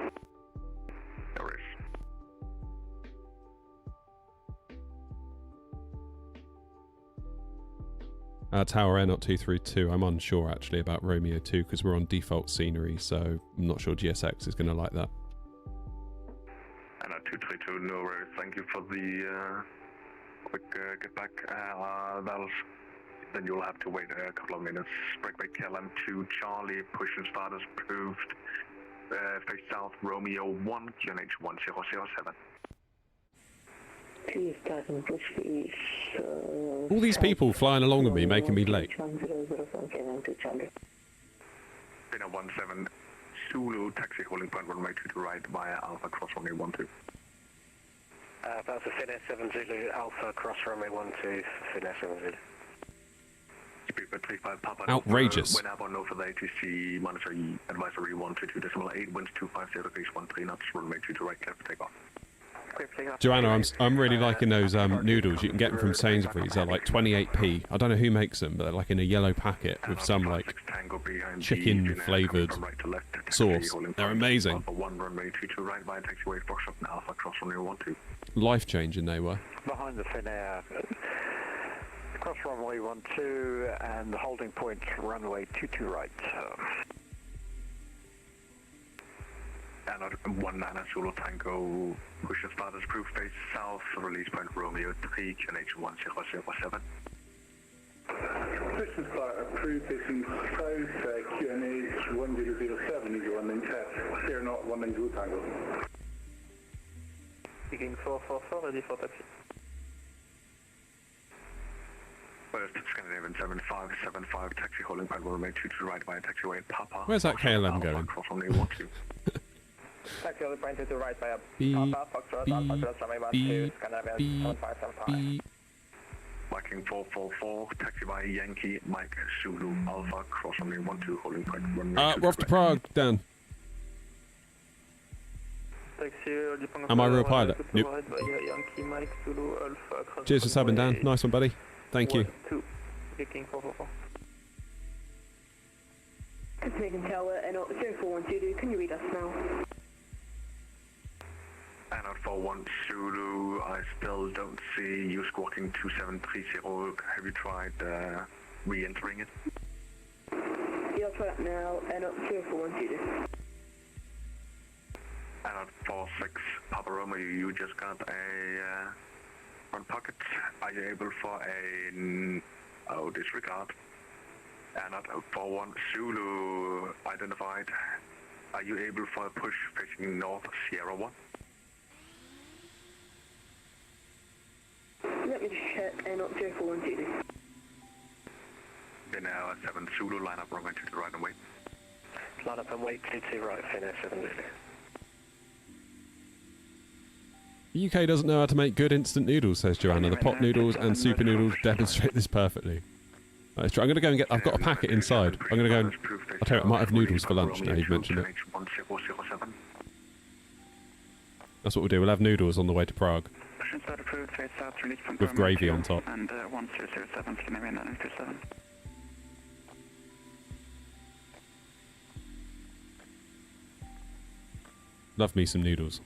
Speaker 7: There is.
Speaker 1: Tower Air 232, I'm unsure actually about Romeo 2 because we're on default scenery, so I'm not sure GSX is going to like that.
Speaker 7: And 232, no worries, thank you for the quick get back. Then you'll have to wait a couple of minutes. Breakaway KLM 2 Charlie, push and start is approved. Face south, Romeo 1, QNH 1007.
Speaker 3: Please, Captain, push please.
Speaker 1: All these people flying along with me, making me late.
Speaker 7: Finnair 17 Zulu, taxi holding point runway 2 to right via Alpha cross runway 12.
Speaker 18: That's a Finnair 7 Zulu Alpha cross runway 12, Finnair 7 Zulu.
Speaker 7: Speedbird 35 Papa.
Speaker 1: Outrageous.
Speaker 7: When up on Nova ATC monitoring advisory 122.8, winds 250 degrees 13 knots, runway 2 to right, clear for takeoff.
Speaker 1: Joanna, I'm really liking those noodles. You can get them from Sainsbury's. They're like 28p. I don't know who makes them, but they're like in a yellow packet with some like chicken flavoured sauce. They're amazing. Life changing they were.
Speaker 11: Behind the Finnair, cross runway 12 and the holding point runway 22 right.
Speaker 7: And 19 Zulu Tango, push and start as proof face south, release point Romeo 3, QNH 1007.
Speaker 5: Push and start approved facing south, QNH 1007, easy 19 test, clear not 19 Zulu Tango.
Speaker 13: Speaking 444, ready for taxi.
Speaker 7: First, Scandinavian 7575, taxi holding point Romeo 22 right by taxiway Papa.
Speaker 1: Where's that KLM going?
Speaker 7: Cross Romeo 12.
Speaker 13: Taxi holding point 22 right by
Speaker 1: Beep,
Speaker 13: Papa, Foxtrot, Alpha Cross Runway 12, Scandinavian 7575.
Speaker 7: Viking 444, taxi by Yankee, Mike, Zulu, Alpha, cross runway 12, holding point runway
Speaker 1: We're off to Prague, Dan. Am I real pilot? Nope. Cheers for subbing, Dan. Nice one, buddy. Thank you.
Speaker 4: Copenhagen Tower, and 0412, can you read us now?
Speaker 7: And out for 1 Zulu, I still don't see you squawking 2730. Have you tried re-entering it?
Speaker 4: Yeah, I'll try that now, and 0412.
Speaker 7: And out 46 Papa Romeo, you just got a front pocket. Are you able for a disregard? And out 41 Zulu identified. Are you able for a push facing north Sierra 1?
Speaker 4: Let me just check, and 0412.
Speaker 7: Then now 7 Zulu, line up runway 22 right and wait.
Speaker 18: Line up and wait, 22 right, Finnair 7 Zulu.
Speaker 1: The UK doesn't know how to make good instant noodles, says Joanna. The pot noodles and super noodles demonstrate this perfectly. Let's try. I'm going to go and get... I've got a packet inside. I'm going to go and... I'll tell you, I might have noodles for lunch now you've mentioned it. That's what we'll do. We'll have noodles on the way to Prague. With gravy on top.
Speaker 15: And 1007, Scandinavian 927.
Speaker 1: Love me some noodles.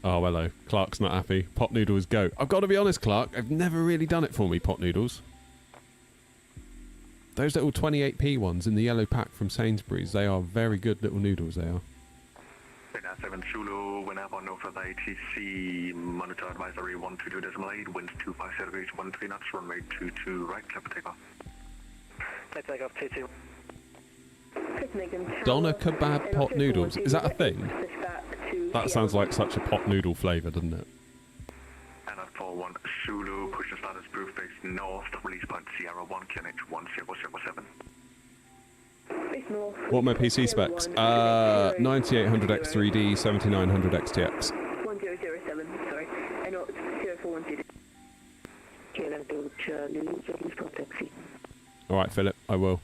Speaker 1: Oh, hello. Clark's not happy. Pot noodles go. I've got to be honest, Clark. I've never really done it for me, pot noodles. Those little 28p ones in the yellow pack from Sainsbury's, they are very good little noodles, they are.
Speaker 7: 7 Zulu, whenever no further ATC, monitor advisory 122.8, wind 250 degrees, 13 knots, runway 22 right, clear for takeoff.
Speaker 18: Take off 22.
Speaker 1: Doner kebab pot noodles. Is that a thing? That sounds like such a pot noodle flavour, doesn't it?
Speaker 7: And at 41 Zulu, push and start as proof face north, release point Sierra 1, QNH 1007.
Speaker 1: What are my PC specs? 9800 X3D, 7900 XTX.
Speaker 4: 1007, sorry. And 0412.
Speaker 18: KLM to Charlie, ready for taxi.
Speaker 1: Alright, Philip, I will.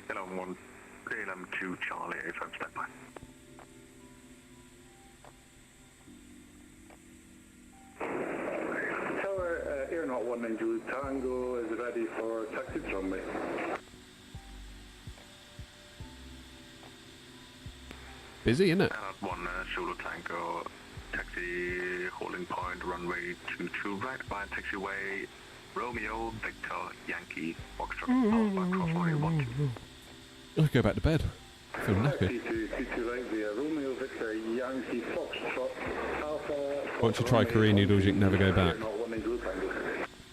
Speaker 7: KLM 2 Charlie, A5 standby.
Speaker 5: Tower, Air Not 19 Zulu Tango is ready for taxi to runway.
Speaker 1: Busy, isn't it?
Speaker 7: And at 1 Zulu Tango, taxi holding point, runway 22 right by taxiway, Romeo, Victor, Yankee, Foxtrot, Alpha, cross runway 12.
Speaker 1: I'll go back to bed. I feel knackered.
Speaker 5: T2 right there, Romeo, Victor, Yankee, Foxtrot, Alpha.
Speaker 1: Once you try Korean noodles, you can never go back.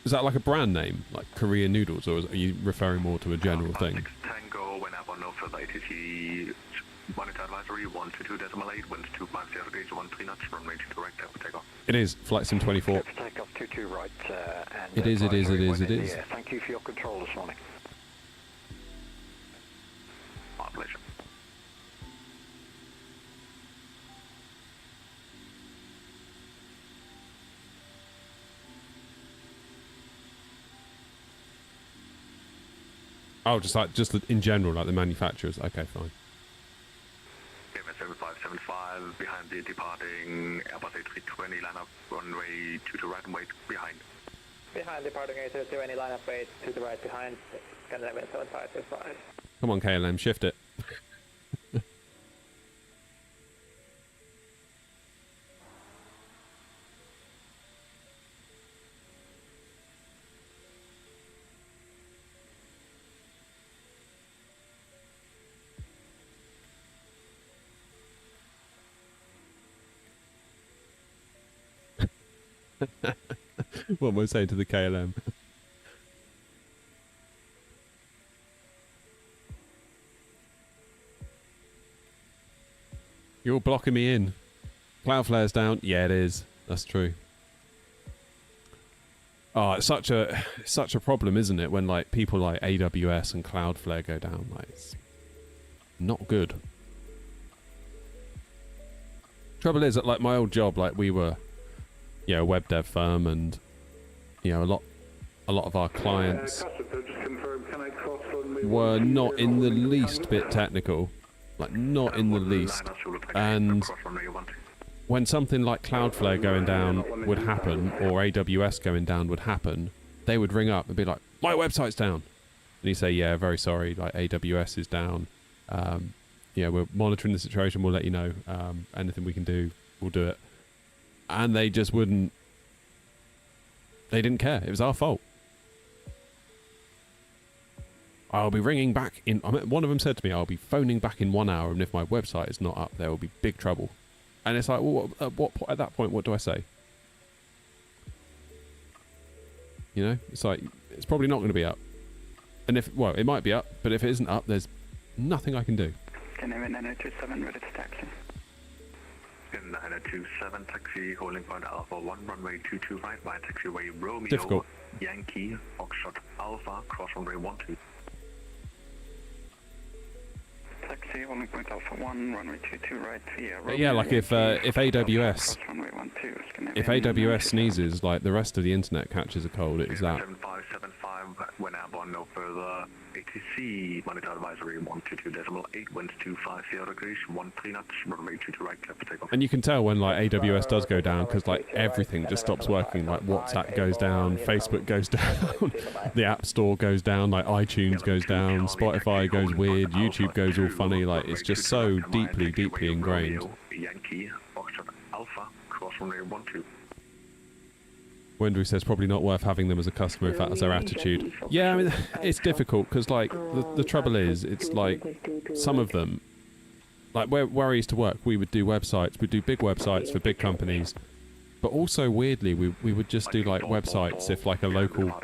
Speaker 1: Is that like a brand name, like Korean noodles, or are you referring more to a general thing?
Speaker 7: Tango, whenever no further ATC, monitor advisory 122.8, wind 250 degrees, 13 knots, runway 22 right, clear for takeoff.
Speaker 1: It is, Flight Sim 24.
Speaker 11: Takeoff 22 right, and
Speaker 1: It is.
Speaker 11: Thank you for your control this morning.
Speaker 7: My pleasure. Oh, just in general, like the manufacturers. Okay, fine. 75 behind the departing Airbus A320, line up runway 2 right and wait behind.
Speaker 9: Behind departing A320, line up wait to the right behind, Scandinavian 7525.
Speaker 1: Come on, KLM, shift it. What am I saying to the KLM? You're blocking me in. Cloudflare's down. Yeah, it is. That's true. Oh, it's such a problem, isn't it? When like people like AWS and Cloudflare go down, like it's not good. Trouble is that like my old job, like we were, a web dev firm, and a lot of our clients were not in the least bit technical, like not in the least. And when something like Cloudflare going down would happen, or AWS going down would happen, they would ring up and be like, "My website's down," and you say, "Yeah, very sorry, like AWS is down. We're monitoring the situation. We'll let you know. Anything we can do, we'll do it." And they just wouldn't. They didn't care. It was our fault. I'll be ringing back in. One of them said to me, "I'll be phoning back in 1 hour, and if my website is not up, there will be big trouble." And it's like, well, at that point, what do I say? It's like it's probably not going to be up. And it might be up, but if it isn't up, there's nothing I can do.
Speaker 15: Canadian 927, ready to taxi.
Speaker 7: 927, taxi, holding point Alpha 1, runway 22 right, via taxiway Romeo,
Speaker 1: difficult.
Speaker 7: Yankee, Foxtrot Alpha, cross runway 12.
Speaker 15: Taxi, holding point Alpha 1, runway 22 right, via Romeo,
Speaker 1: yeah, like if AWS sneezes, like the rest of the internet catches a cold, it is that.
Speaker 7: 7575, when airborne, no further. ATC, monitor advisory 122.8, winds 250 degrees, 13 knots, runway 22 right, clear for takeoff.
Speaker 1: And you can tell when like AWS does go down, because like everything just stops working. Like WhatsApp goes down, Facebook goes down, the App Store goes down, like iTunes goes down, Spotify goes weird, YouTube goes all funny. Like it's just so deeply ingrained.
Speaker 7: Yankee, Foxtrot Alpha, cross runway 12.
Speaker 1: Wendry says probably not worth having them as a customer if that's their attitude. Yeah, I mean, it's difficult because like the trouble is, it's like some of them, like where I used to work, we would do websites, we'd do big websites for big companies, but also weirdly we would just do like websites if like a local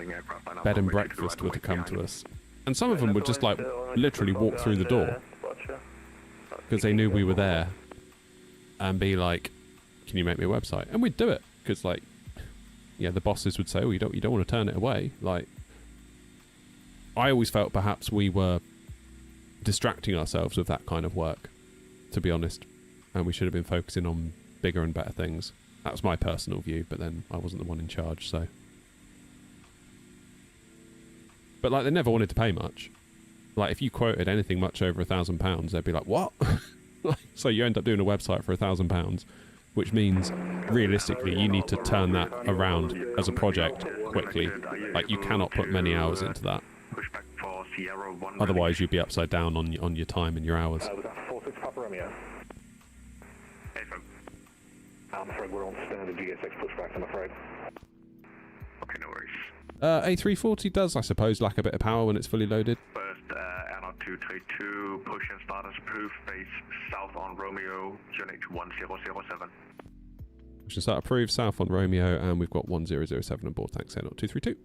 Speaker 1: bed and breakfast were to come to us, and some of them would just like literally walk through the door because they knew we were there and be like, "Can you make me a website?" And we'd do it because like. Yeah, the bosses would say, "Oh, you don't want to turn it away." Like, I always felt perhaps we were distracting ourselves with that kind of work, to be honest, and we should have been focusing on bigger and better things. That was my personal view, but then I wasn't the one in charge, so. But like, they never wanted to pay much. Like, if you quoted anything much over £1,000, they'd be like, "What?" So you end up doing a website for £1,000. Which means, realistically, you need to turn that around as a project quickly. Like, you cannot put many hours into that. Otherwise, you'd be upside down on your time and your hours.
Speaker 11: Was that 46 Papa Romeo? I'm afraid we're on standard GSX pushback, I'm afraid.
Speaker 7: Okay, no worries.
Speaker 1: A340 does, I suppose, lack a bit of power when it's fully loaded.
Speaker 7: First, Airnaut 232, push and start as approved, base south on Romeo, QNH 1007.
Speaker 1: Push and start approved, south on Romeo, and we've got 1007 on board. Thanks, Airnaut 232.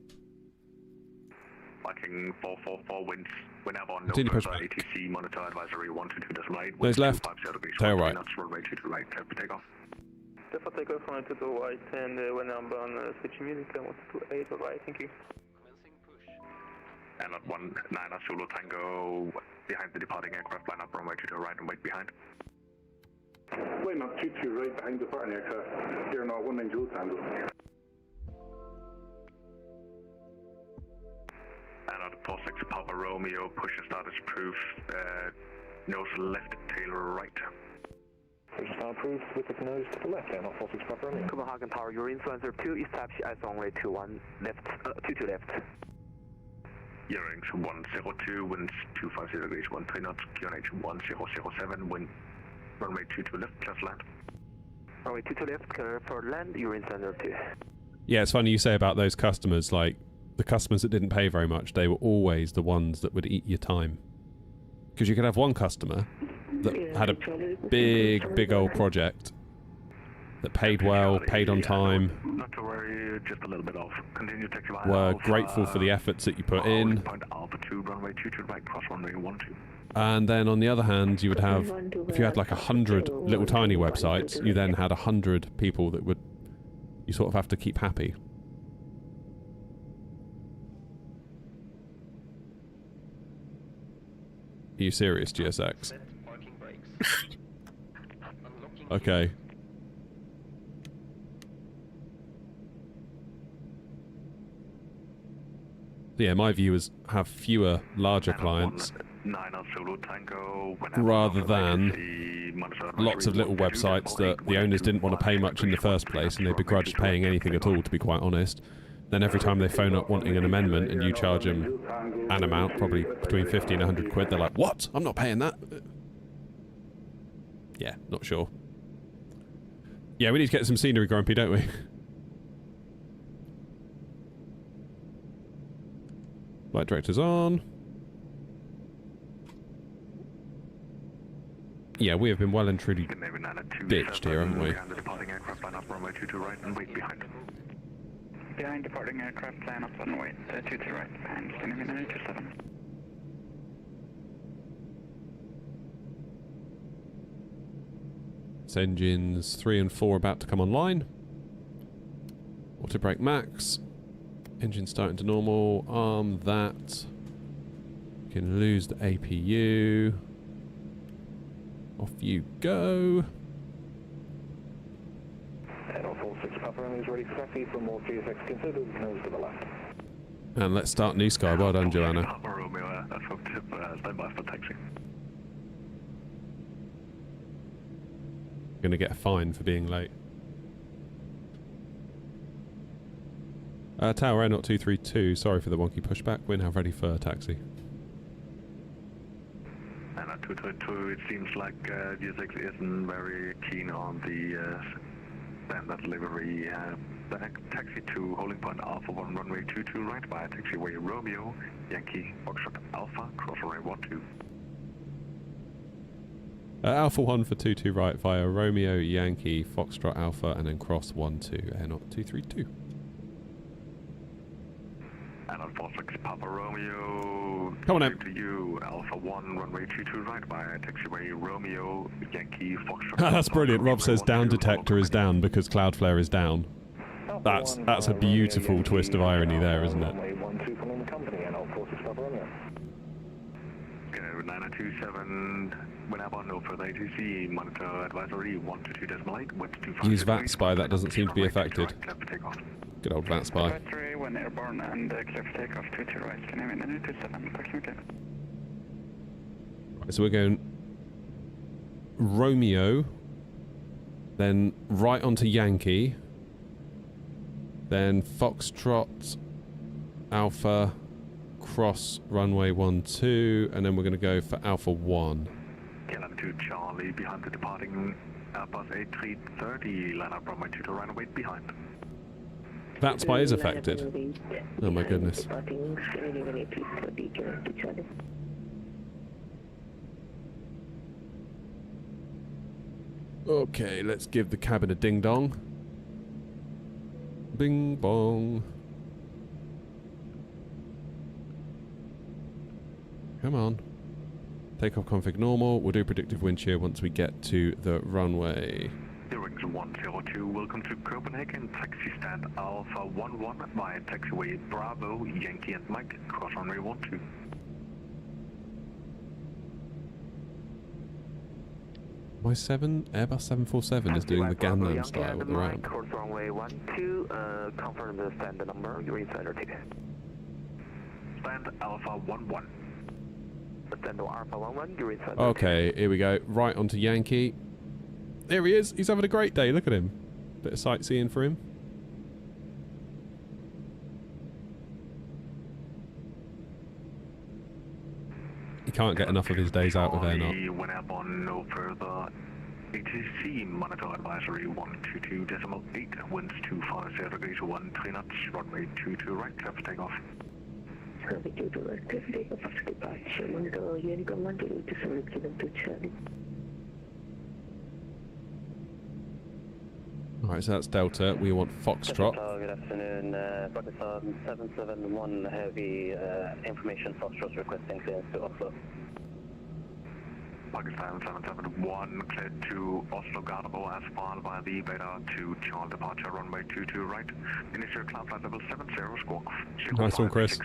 Speaker 7: Viking 444, wind airborne, no
Speaker 1: Continue
Speaker 7: further,
Speaker 1: pushback.
Speaker 7: ATC, monitor advisory 122.8.
Speaker 1: Those left, tail right.
Speaker 7: Runway 22 right, clear for takeoff.
Speaker 13: Clear for takeoff, runway 22 right, and when airborne, switch immediately, 128 right, thank you.
Speaker 7: And at 19 Zulu Tango, behind the departing aircraft, line up runway 22 right and wait behind.
Speaker 5: Line up 22 right behind departing aircraft, here now 19 Zulu Tango.
Speaker 7: And at 46 Papa Romeo, push and start as approved, nose left, tail right.
Speaker 17: Vision star approved with the nose to the left, air 46 Papa Romeo.
Speaker 9: Copenhagen Tower, you're influencer 2, establish as runway 21 left, 22 left.
Speaker 7: Earrings 102, winds 250 degrees, 13 knots, QNH 1007, wind runway 22 left, just land.
Speaker 9: Runway 22 left, clear for land, you're influencer 2.
Speaker 1: Yeah, it's funny you say about those customers, like, the customers that didn't pay very much, they were always the ones that would eat your time. Because you could have one customer that had a big old project that paid well, paid on time,
Speaker 7: Not to worry, just a little bit off. Continue taxi via
Speaker 1: were
Speaker 7: Alpha,
Speaker 1: grateful for the efforts that you put in.
Speaker 7: Point Alpha 2, runway 22 right, cross runway 12.
Speaker 1: And then on the other hand, you would have, if you had like 100 little tiny websites, you then had 100 people that would, you sort of have to keep happy. Are you serious, GSX? Okay. Yeah, my view is have fewer larger clients rather than lots of little websites that the owners didn't want to pay much in the first place and they begrudged paying anything at all, to be quite honest. Then every time they phone up wanting an amendment and you charge them an amount, probably between 50 and 100 quid, they're like, what? I'm not paying that. Yeah, not sure. Yeah, we need to get some scenery, Grumpy, don't we? Flight director's on. Yeah, we have been well and truly ditched here, haven't we?
Speaker 15: Behind departing aircraft, line up runway 22 right, behind Scandinavian 927.
Speaker 1: It's engines 3 and 4 about to come online. Auto brake max. Engine starting to normal. Arm that. Can lose the APU. Off you go.
Speaker 17: Air 46 Papa Romeo is ready for taxi for more GSX considered, nose to the left.
Speaker 1: And let's start New Sky. Well done, Joanna.
Speaker 7: Papa Romeo, stand by for taxi.
Speaker 1: Gonna get a fine for being late. Tower Air 232, sorry for the wonky pushback. We're now ready for taxi.
Speaker 7: And at 232, it seems like GSX isn't very keen on the standard delivery. Taxi to holding point Alpha 1, runway 22 right via taxiway Romeo, Yankee, Foxtrot Alpha, cross runway 12.
Speaker 1: Alpha 1 for 22 right via Romeo, Yankee, Foxtrot Alpha, and then cross 12, Air 232.
Speaker 7: And on 46 Papa Romeo,
Speaker 1: come on in.
Speaker 7: To you, Alpha 1, runway 22 right via taxiway Romeo, Yankee, Foxtrot.
Speaker 1: That's brilliant. Rob says down detector is down because Cloudflare is down. That's a beautiful twist of irony there, isn't it?
Speaker 7: 927, whenever no further ATC, monitor advisory 122.8, wind 25.
Speaker 1: Use VAT Spy, that doesn't seem to be affected. Good old VAT Spy.
Speaker 15: Advisory 1 airborne and clear for takeoff 22 right, Scandinavian 927, approximately.
Speaker 1: Right, so we're going Romeo, then right onto Yankee, then Foxtrot Alpha, cross runway 12, and then we're going to go for Alpha 1.
Speaker 7: KLM 2 Charlie behind the departing Airbus A330, line up runway 22 right away behind.
Speaker 1: That spy is affected. Oh my goodness. Okay, let's give the cabin a ding dong. Bing bong. Come on. Takeoff config normal. We'll do predictive wind shear once we get to the runway.
Speaker 7: Earrings 102, welcome to Copenhagen. Taxi stand Alpha 11 via taxiway Bravo, Yankee and Mike, cross runway 12.
Speaker 1: My Airbus 747 is doing the Gangnam style with the ramp.
Speaker 9: Cross runway 12, confirm the stand number, you're inside 2.
Speaker 7: Stand Alpha 11.
Speaker 9: Stand Alpha 11, you're inside.
Speaker 1: Okay, here we go. Right onto Yankee. there he is. He's having a great day. Look at him. Bit of sightseeing for him. He can't get enough of his days out with air not.
Speaker 7: Went up on no further. ATC monitor advisory 122.8, winds 250 degrees 13 knots, runway 22 right, clear for takeoff.
Speaker 3: Runway 22 right, clear for takeoff after departure. Monitor Unicom 128 to Charlie.
Speaker 1: Alright, so that's Delta. We want Foxtrot.
Speaker 19: Good afternoon. Pakistan 771 heavy information Foxtrot requesting clearance to Oslo.
Speaker 7: Pakistan 771 cleared to Oslo Gardermoen as filed by the Beta to Charlie departure runway 22 right. Initial climb flight level 70, squawk 0562.
Speaker 1: Nice one, Chris.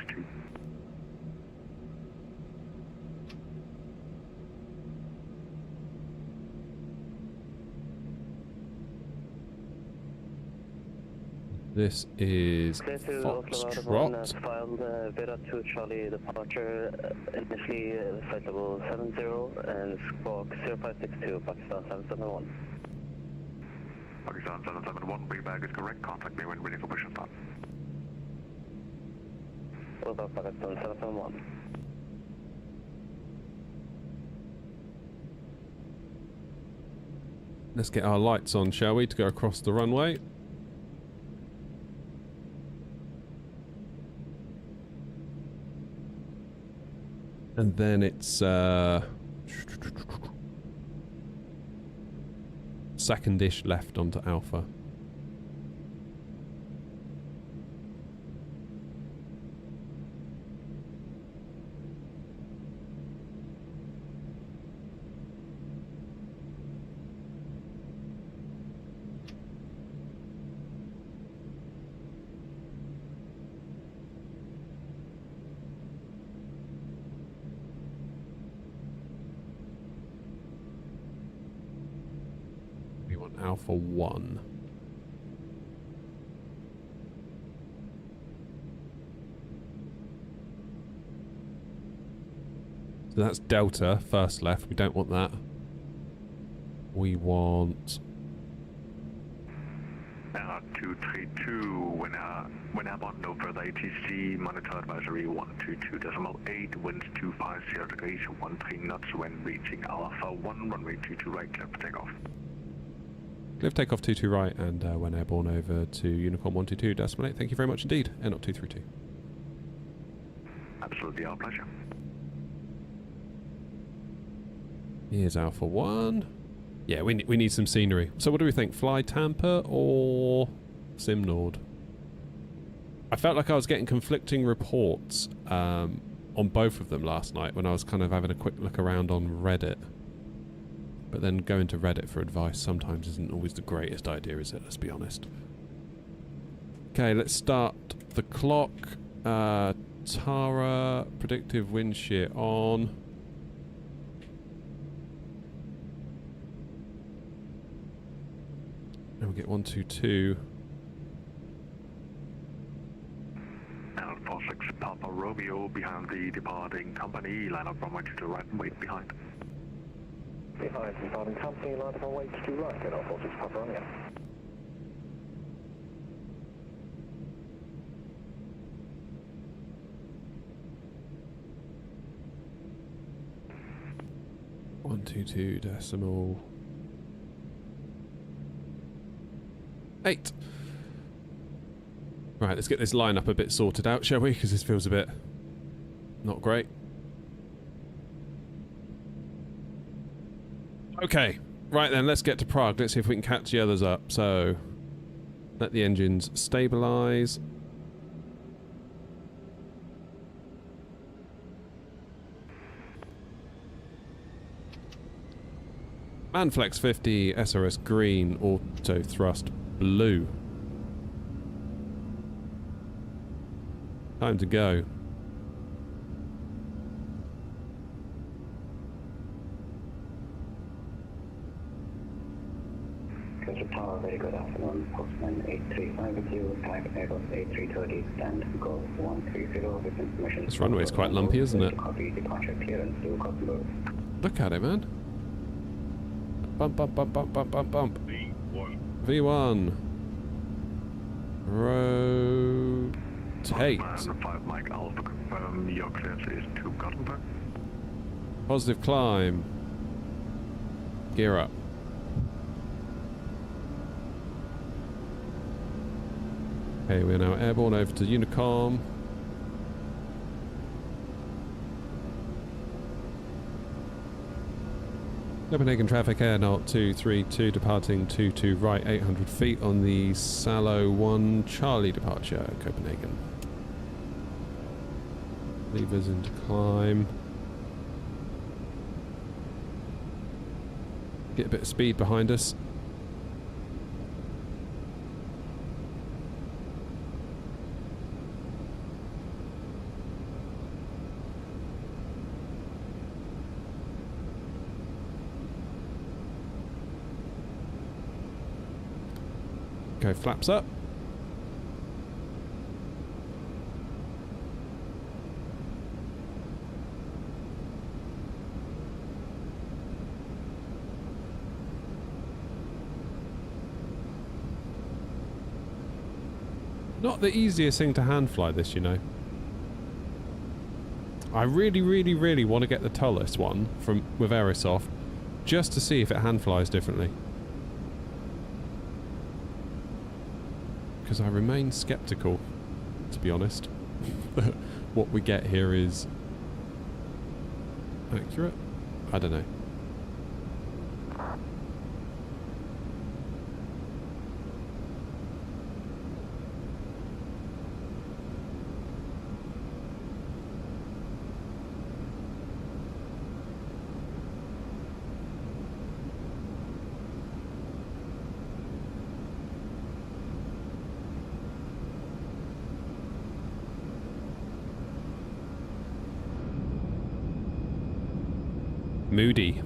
Speaker 1: This is Foxtrot.
Speaker 19: Filed Beta to Charlie departure initially flight level 70 and squawk 0562 Pakistan 771.
Speaker 7: Pakistan 771, bag is correct. Contact me when ready for push and start.
Speaker 19: Over Pakistan 771.
Speaker 1: Let's get our lights on, shall we, to go across the runway. And then it's second-ish left onto Alpha. Alpha 1. So that's Delta, first left. We don't want that. We want...
Speaker 7: 232, when airborne, no further ATC, monitor advisory 122.8, winds 250 degrees, 13 knots when reaching Alpha 1, runway 22 right, clear for takeoff.
Speaker 1: Clear for takeoff 22 right, and when airborne over to Unicorn 122.8. Thank you very much indeed. Air not 232.
Speaker 7: Absolutely, our pleasure.
Speaker 1: Here's Alpha 1. Yeah, we need some scenery. So what do we think? Fly Tampa or Simnord? I felt like I was getting conflicting reports on both of them last night when I was kind of having a quick look around on Reddit. But then going to Reddit for advice sometimes isn't always the greatest idea, is it? Let's be honest. Okay, let's start the clock. Tara, predictive wind shear on. And we get 122.
Speaker 7: And 46 Papa Romeo behind the departing company. Line up from right to right and wait behind.
Speaker 17: Behind departing company, line up on way to right, and 46 Papa Romeo.
Speaker 1: .122.8. Right, let's get this lineup a bit sorted out, shall we? Because this feels a bit not great. Okay, right then, let's get to Prague. Let's see if we can catch the others up. So, let the engines stabilise. Manflex 50, SRS green, auto thrust blue. Time to go.
Speaker 19: Coastal Tower, very good afternoon. Postman 835 with you. Type Airbus A330, stand go 130 with information.
Speaker 1: This runway is quite lumpy, isn't it?
Speaker 19: Copy departure clearance to Gothenburg.
Speaker 1: Look at it, man. Bump, bump, bump, bump, bump, bump, bump.
Speaker 12: V1.
Speaker 1: V1. Rotate.
Speaker 7: 5 Mike Alpha, confirm your clearance is to Gothenburg.
Speaker 1: Positive climb. Gear up. Okay, we're now airborne over to Unicom. Copenhagen traffic, Air 0232, departing 22 right, 800 feet on the Salo 1 Charlie departure, Copenhagen. Levers into climb. Get a bit of speed behind us. Go flaps up. Not the easiest thing to hand fly this, you know. I really, really, really want to get the Tullus one with Aerosoft just to see if it hand flies differently. Because I remain skeptical, to be honest, that what we get here is accurate. I don't know. Moody.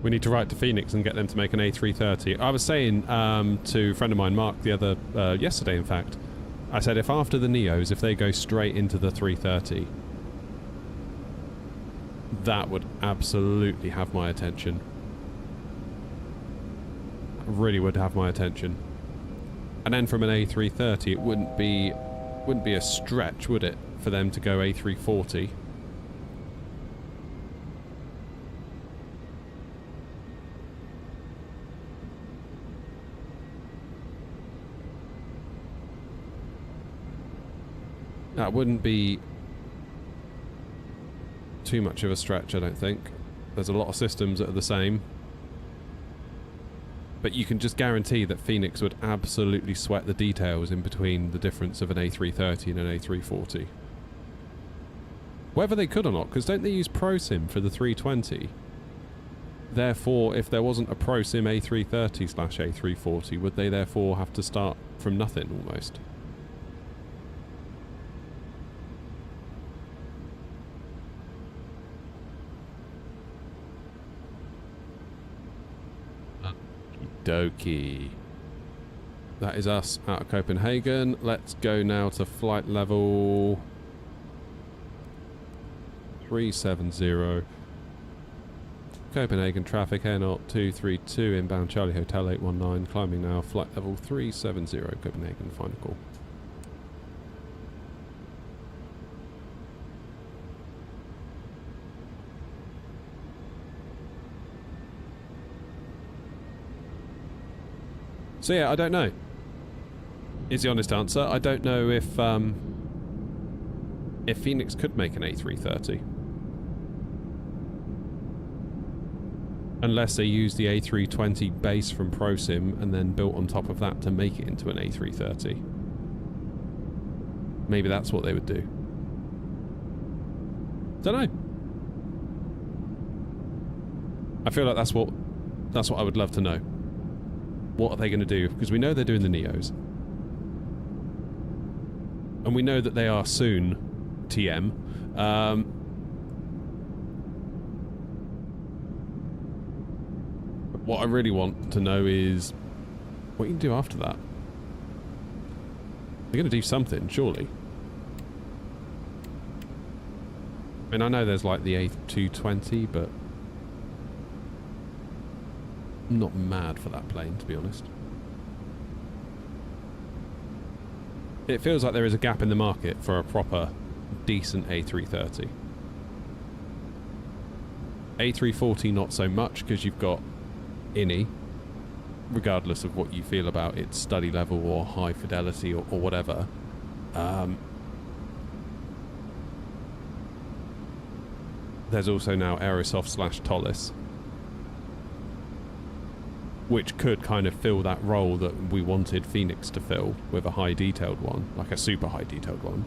Speaker 1: We need to write to Phoenix and get them to make an A330. I was saying to a friend of mine, Mark, the other yesterday, in fact, I said if after the Neos, if they go straight into the 330, that would absolutely have my attention. Really would have my attention. And then from an A330, it wouldn't be a stretch, would it, for them to go A340? That wouldn't be too much of a stretch, I don't think. There's a lot of systems that are the same. But you can just guarantee that Phoenix would absolutely sweat the details in between the difference of an A330 and an A340. Whether they could or not, because don't they use ProSim for the 320? Therefore, if there wasn't a ProSim A330/A340, would they therefore have to start from nothing almost? Okie. That is us out of Copenhagen. Let's go now to flight level 370. Copenhagen traffic, Air 0232, inbound Charlie Hotel 819, climbing now, flight level 370, Copenhagen, final call. So yeah, I don't know, is the honest answer. I don't know if Phoenix could make an A330. Unless they use the A320 base from ProSim and then built on top of that to make it into an A330. Maybe that's what they would do. Don't know. I feel like that's what I would love to know. What are they going to do? Because we know they're doing the Neos. And we know that they are soon TM. What I really want to know is what you can do after that. They're going to do something, surely. I mean, I know there's like the A220, but I'm not mad for that plane, to be honest. It feels like there is a gap in the market for a proper, decent A330. A340 not so much, because you've got INI, regardless of what you feel about its study level or high fidelity or whatever. There's also now Aerosoft / Tollis, which could kind of fill that role that we wanted Phoenix to fill with a high detailed one, like a super high detailed one.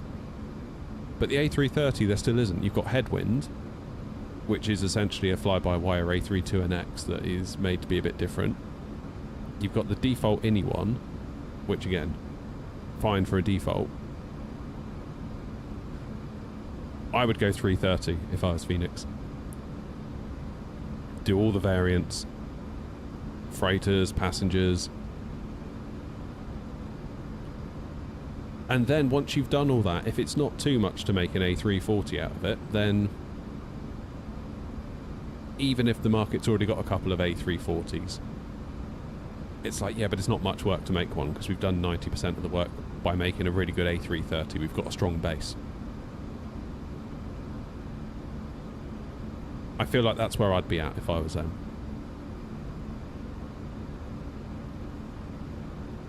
Speaker 1: But the A330 there still isn't. You've got Headwind, which is essentially a fly-by-wire A32NX that is made to be a bit different. You've got the default INI one, which again, fine for a default. I would go 330 if I was Phoenix. Do all the variants, freighters, passengers. And then once you've done all that, if it's not too much to make an A340 out of it, then even if the market's already got a couple of A340s, it's like, yeah, but it's not much work to make one because we've done 90% of the work by making a really good A330. We've got a strong base. I feel like that's where I'd be at if I was them.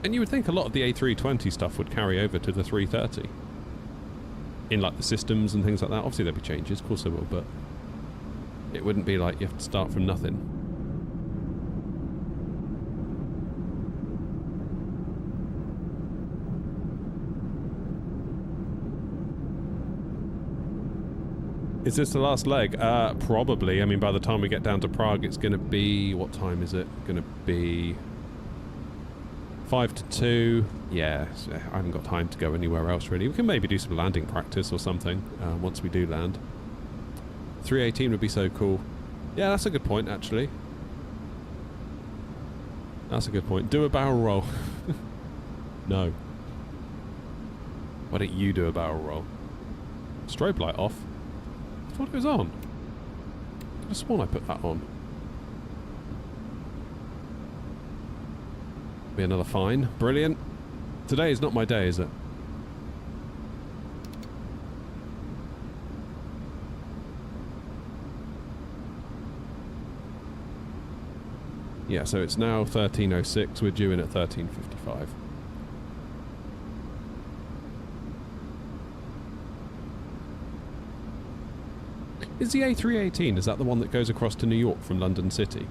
Speaker 1: And you would think a lot of the A320 stuff would carry over to the 330. In like the systems and things like that. Obviously there'd be changes, of course there will, but it wouldn't be like you have to start from nothing. Is this the last leg? Probably. I mean, by the time we get down to Prague, it's going to be... What time is it? Going to be 5 to 2. Yeah, I haven't got time to go anywhere else, really. We can maybe do some landing practice or something once we do land. 318 would be so cool. Yeah, that's a good point, actually. That's a good point. Do a barrel roll. No. Why don't you do a barrel roll? Strobe light off. What goes on? I could have sworn I put that on. Be another fine. Brilliant. Today is not my day, is it? Yeah, so it's now 13:06. We're due in at 13:55. Is the A318, is that the one that goes across to New York from London City?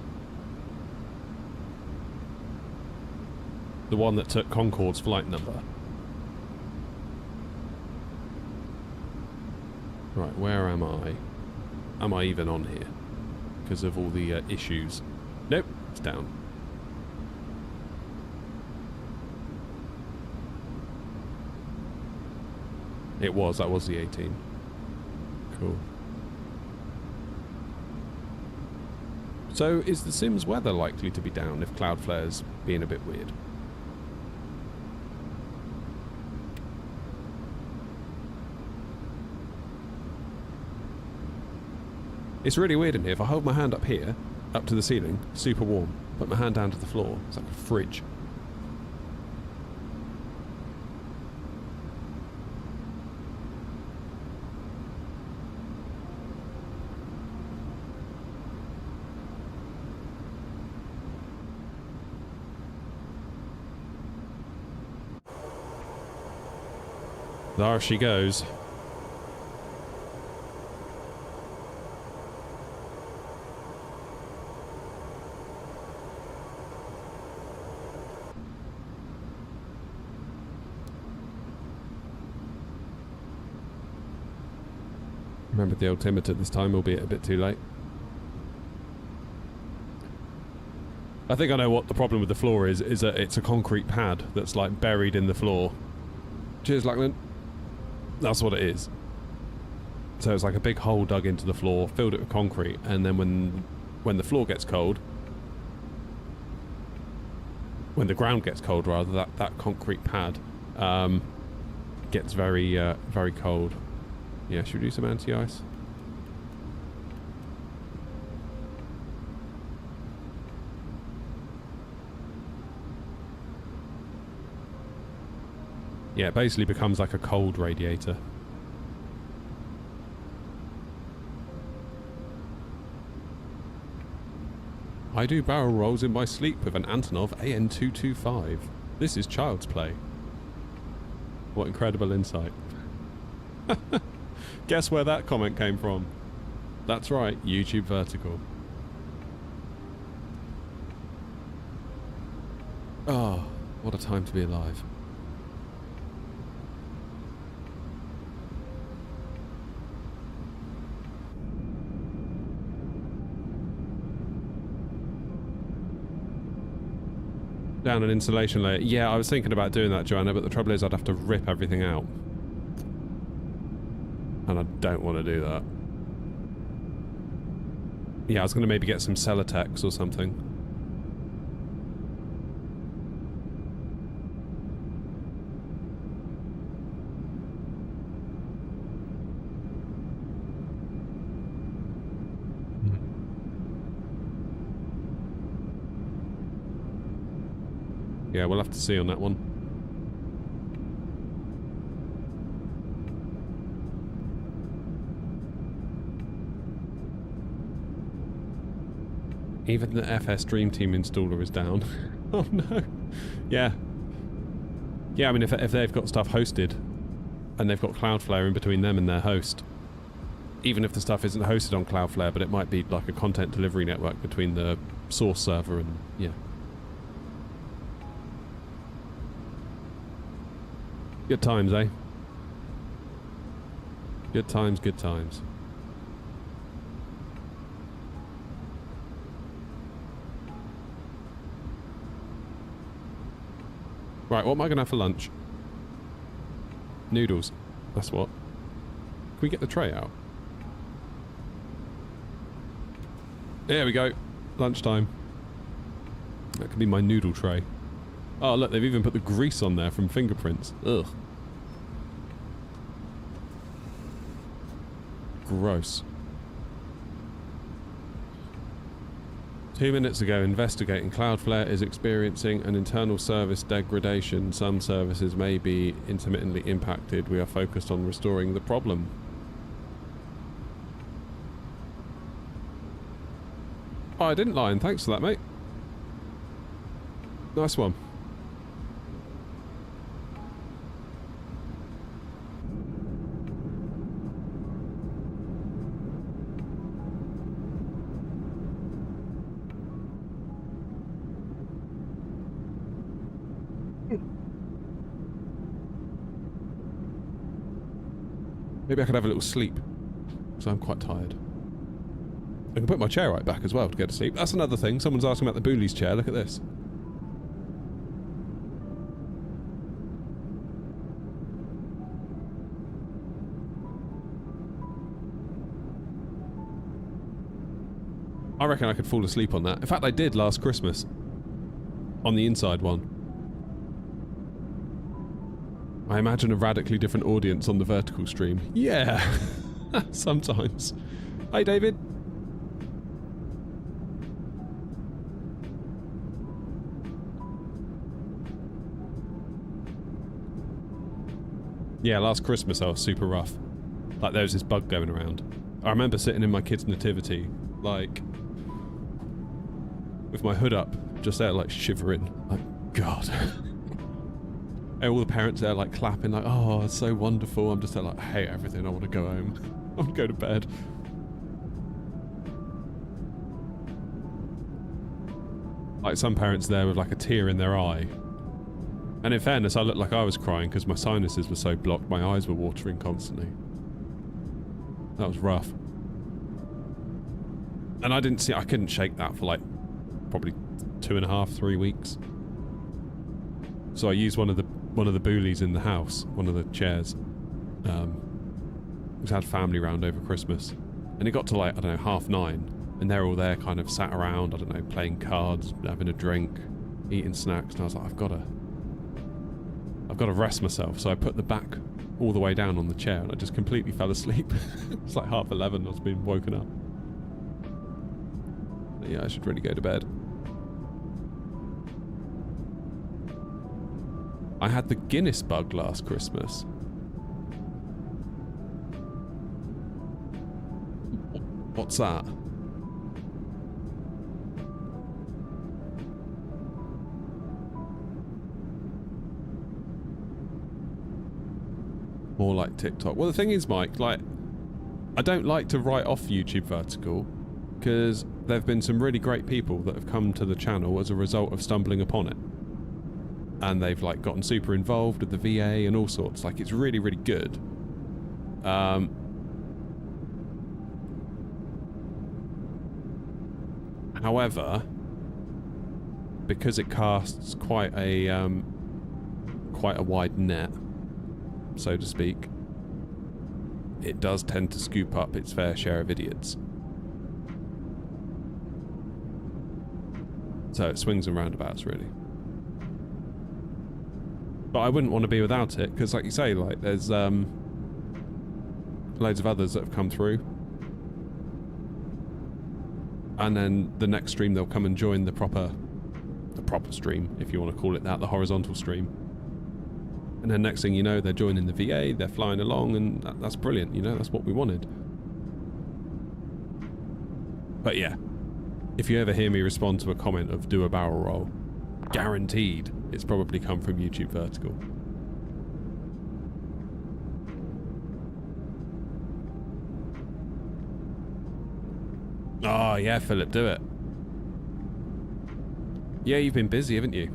Speaker 1: The one that took Concorde's flight number? Right, where am I? Am I even on here? Because of all the issues. Nope, it's down. It was, that was the 18. Cool. So, is the Sims weather likely to be down if Cloudflare's being a bit weird? It's really weird in here. If I hold my hand up here, up to the ceiling, super warm. Put my hand down to the floor, it's like a fridge. There she goes. Remember the altimeter this time, albeit a bit too late. I think I know what the problem with the floor is that it's a concrete pad that's like buried in the floor. Cheers, Lachlan. That's what it is. So it's like a big hole dug into the floor, filled it with concrete, and then when the floor gets cold, when the ground gets cold rather, that concrete pad gets very very cold. Yeah, should we do some anti-ice? Yeah, it basically becomes like a cold radiator. I do barrel rolls in my sleep with an Antonov AN225. This is child's play. What incredible insight. Guess where that comment came from? That's right, YouTube Vertical. Oh, what a time to be alive. Down an insulation layer. Yeah, I was thinking about doing that, Joanna, but the trouble is I'd have to rip everything out. And I don't want to do that. Yeah, I was going to maybe get some Celotex or something. Yeah, we'll have to see on that one. Even the FS Dream Team installer is down. Oh no. Yeah. Yeah, I mean, if they've got stuff hosted, and they've got Cloudflare in between them and their host, even if the stuff isn't hosted on Cloudflare, but it might be like a content delivery network between the source server and, yeah. Good times, eh? Good times, good times. Right, what am I going to have for lunch? Noodles. That's what. Can we get the tray out? There we go. Lunchtime. That could be my noodle tray. Oh, look, they've even put the grease on there from fingerprints. Ugh. Gross. 2 minutes ago, investigating Cloudflare is experiencing an internal service degradation. Some services may be intermittently impacted. We are focused on restoring the problem. Oh, I didn't lie, and thanks for that, mate. Nice one. Maybe I could have a little sleep, because I'm quite tired. I can put my chair right back as well to go to sleep. That's another thing. Someone's asking about the Booley's chair. Look at this. I reckon I could fall asleep on that. In fact, I did last Christmas. On the inside one. I imagine a radically different audience on the vertical stream. Yeah, sometimes. Hi, David. Yeah, last Christmas I was super rough. Like, there was this bug going around. I remember sitting in my kid's nativity, like, with my hood up, just there, like, shivering. Like, God. And all the parents there, like, clapping, like, oh, it's so wonderful. I'm just there, like, I hate everything. I want to go home. I want to go to bed. Like, some parents there with, like, a tear in their eye. And in fairness, I looked like I was crying because my sinuses were so blocked, my eyes were watering constantly. That was rough. And I couldn't shake that for, like, probably 2.5, 3 weeks. So I used one of the Boolies in the house, one of the chairs. We had family round over Christmas, and it got to, like, I don't know, 9:30, and they're all there, kind of sat around, I don't know, playing cards, having a drink, eating snacks, and I was like, I've got to rest myself. So I put the back all the way down on the chair, and I just completely fell asleep. It's like 11:30. I was being woken up. But yeah, I should really go to bed. I had the Guinness bug last Christmas. What's that? More like TikTok. Well, the thing is, Mike, like, I don't like to write off YouTube Vertical because there have been some really great people that have come to the channel as a result of stumbling upon it. And they've, like, gotten super involved with the VA and all sorts. Like, it's really, really good. However, because it casts quite a wide net, so to speak, it does tend to scoop up its fair share of idiots. So it swings and roundabouts, really. But I wouldn't want to be without it, because like you say, like, there's loads of others that have come through. And then the next stream they'll come and join the proper stream, if you want to call it that, the horizontal stream. And then next thing you know, they're joining the VA, they're flying along, and that's brilliant, you know, that's what we wanted. But yeah, if you ever hear me respond to a comment of do a barrel roll, guaranteed it's probably come from YouTube Vertical. Oh yeah, Philip, do it. Yeah, you've been busy, haven't you?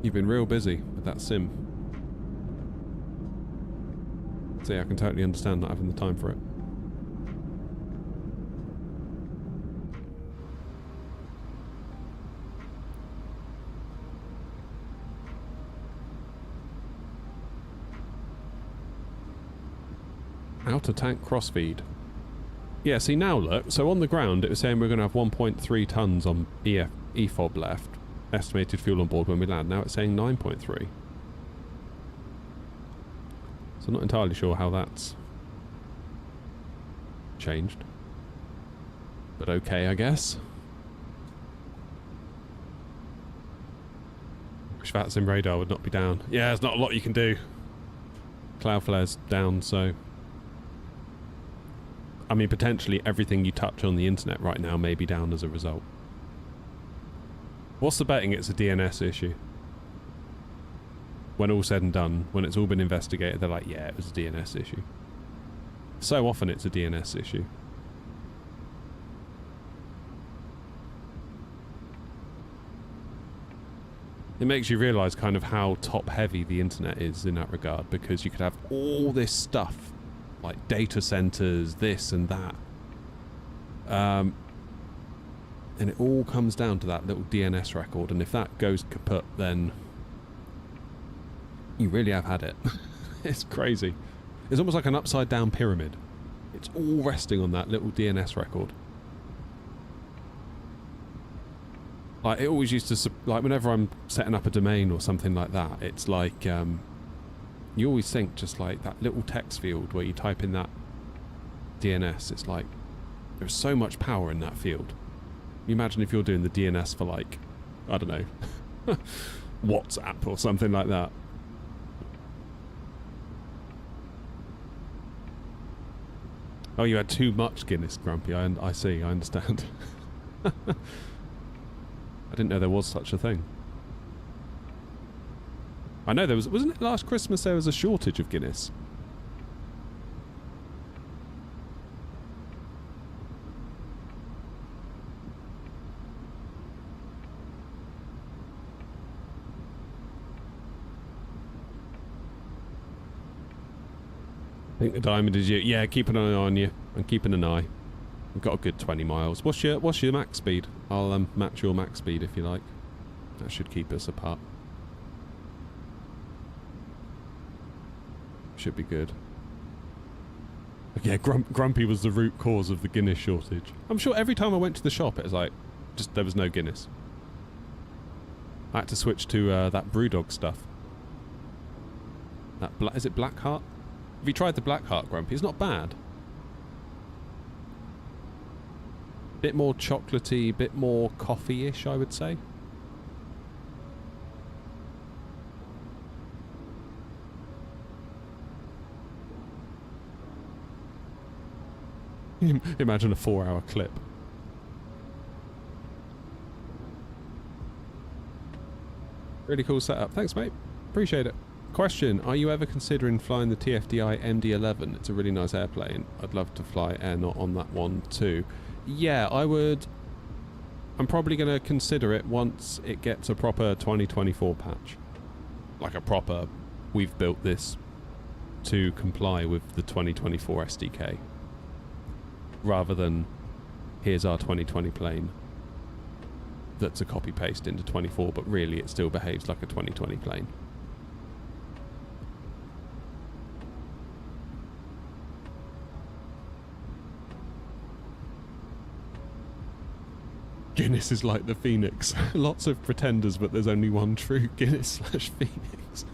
Speaker 1: You've been real busy with that sim. So yeah, I can totally understand not having the time for it. Outer tank crossfeed. Yeah, see now look, so on the ground it was saying we're going to have 1.3 tonnes on EFOB left, estimated fuel on board when we land. Now it's saying 9.3. So I'm not entirely sure how that's changed. But okay, I guess. Wish VATSIM radar would not be down. Yeah, there's not a lot you can do. Cloudflare's down, so... I mean, potentially everything you touch on the internet right now may be down as a result. What's the betting it's a DNS issue? When all's said and done, when it's all been investigated, they're like, yeah, it was a DNS issue. So often it's a DNS issue. It makes you realise kind of how top-heavy the internet is in that regard, because you could have all this stuff, like data centers, this and that. And it all comes down to that little DNS record, and if that goes kaput, then you really have had it. It's crazy. It's almost like an upside down pyramid. It's all resting on that little DNS record. Like, it always used to, like, whenever I'm setting up a domain or something like that, it's like, you always think just like that little text field where you type in that DNS, it's like, there's so much power in that field. You imagine if you're doing the DNS for, like, I don't know, WhatsApp or something like that. Oh, you had too much Guinness, Grumpy. I see, I understand. I didn't know there was such a thing. I know there was... Wasn't it last Christmas there was a shortage of Guinness? I think the diamond is you. Yeah, keeping an eye on you. I'm keeping an eye. We've got a good 20 miles. What's your max speed? I'll match your max speed if you like. That should keep us apart. Should be good. Yeah, Grumpy was the root cause of the Guinness shortage. I'm sure every time I went to the shop it was like, just there was no Guinness. I had to switch to that Brewdog stuff. That is it Blackheart? Have you tried the Blackheart, Grumpy? It's not bad. Bit more chocolatey, bit more coffee-ish, I would say. Imagine a 4-hour clip. Really cool setup. Thanks, mate. Appreciate it. Question, are you ever considering flying the TFDI MD-11? It's a really nice airplane. I'd love to fly air-not on that one too. Yeah, I would. I'm probably going to consider it once it gets a proper 2024 patch. Like a proper, we've built this to comply with the 2024 SDK. Rather than, here's our 2020 plane that's a copy-paste into 24, but really it still behaves like a 2020 plane. Guinness is like the Phoenix. Lots of pretenders, but there's only one true Guinness/Phoenix.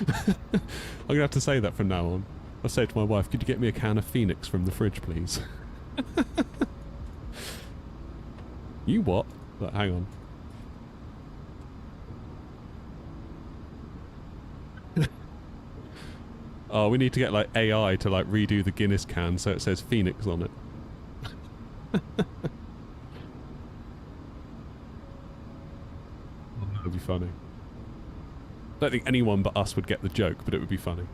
Speaker 1: I'm going to have to say that from now on. I'll say to my wife, could you get me a can of Phoenix from the fridge, please? You what? But hang on. Oh, we need to get like AI to like redo the Guinness can so it says Phoenix on it. That would be funny. I don't think anyone but us would get the joke, but it would be funny.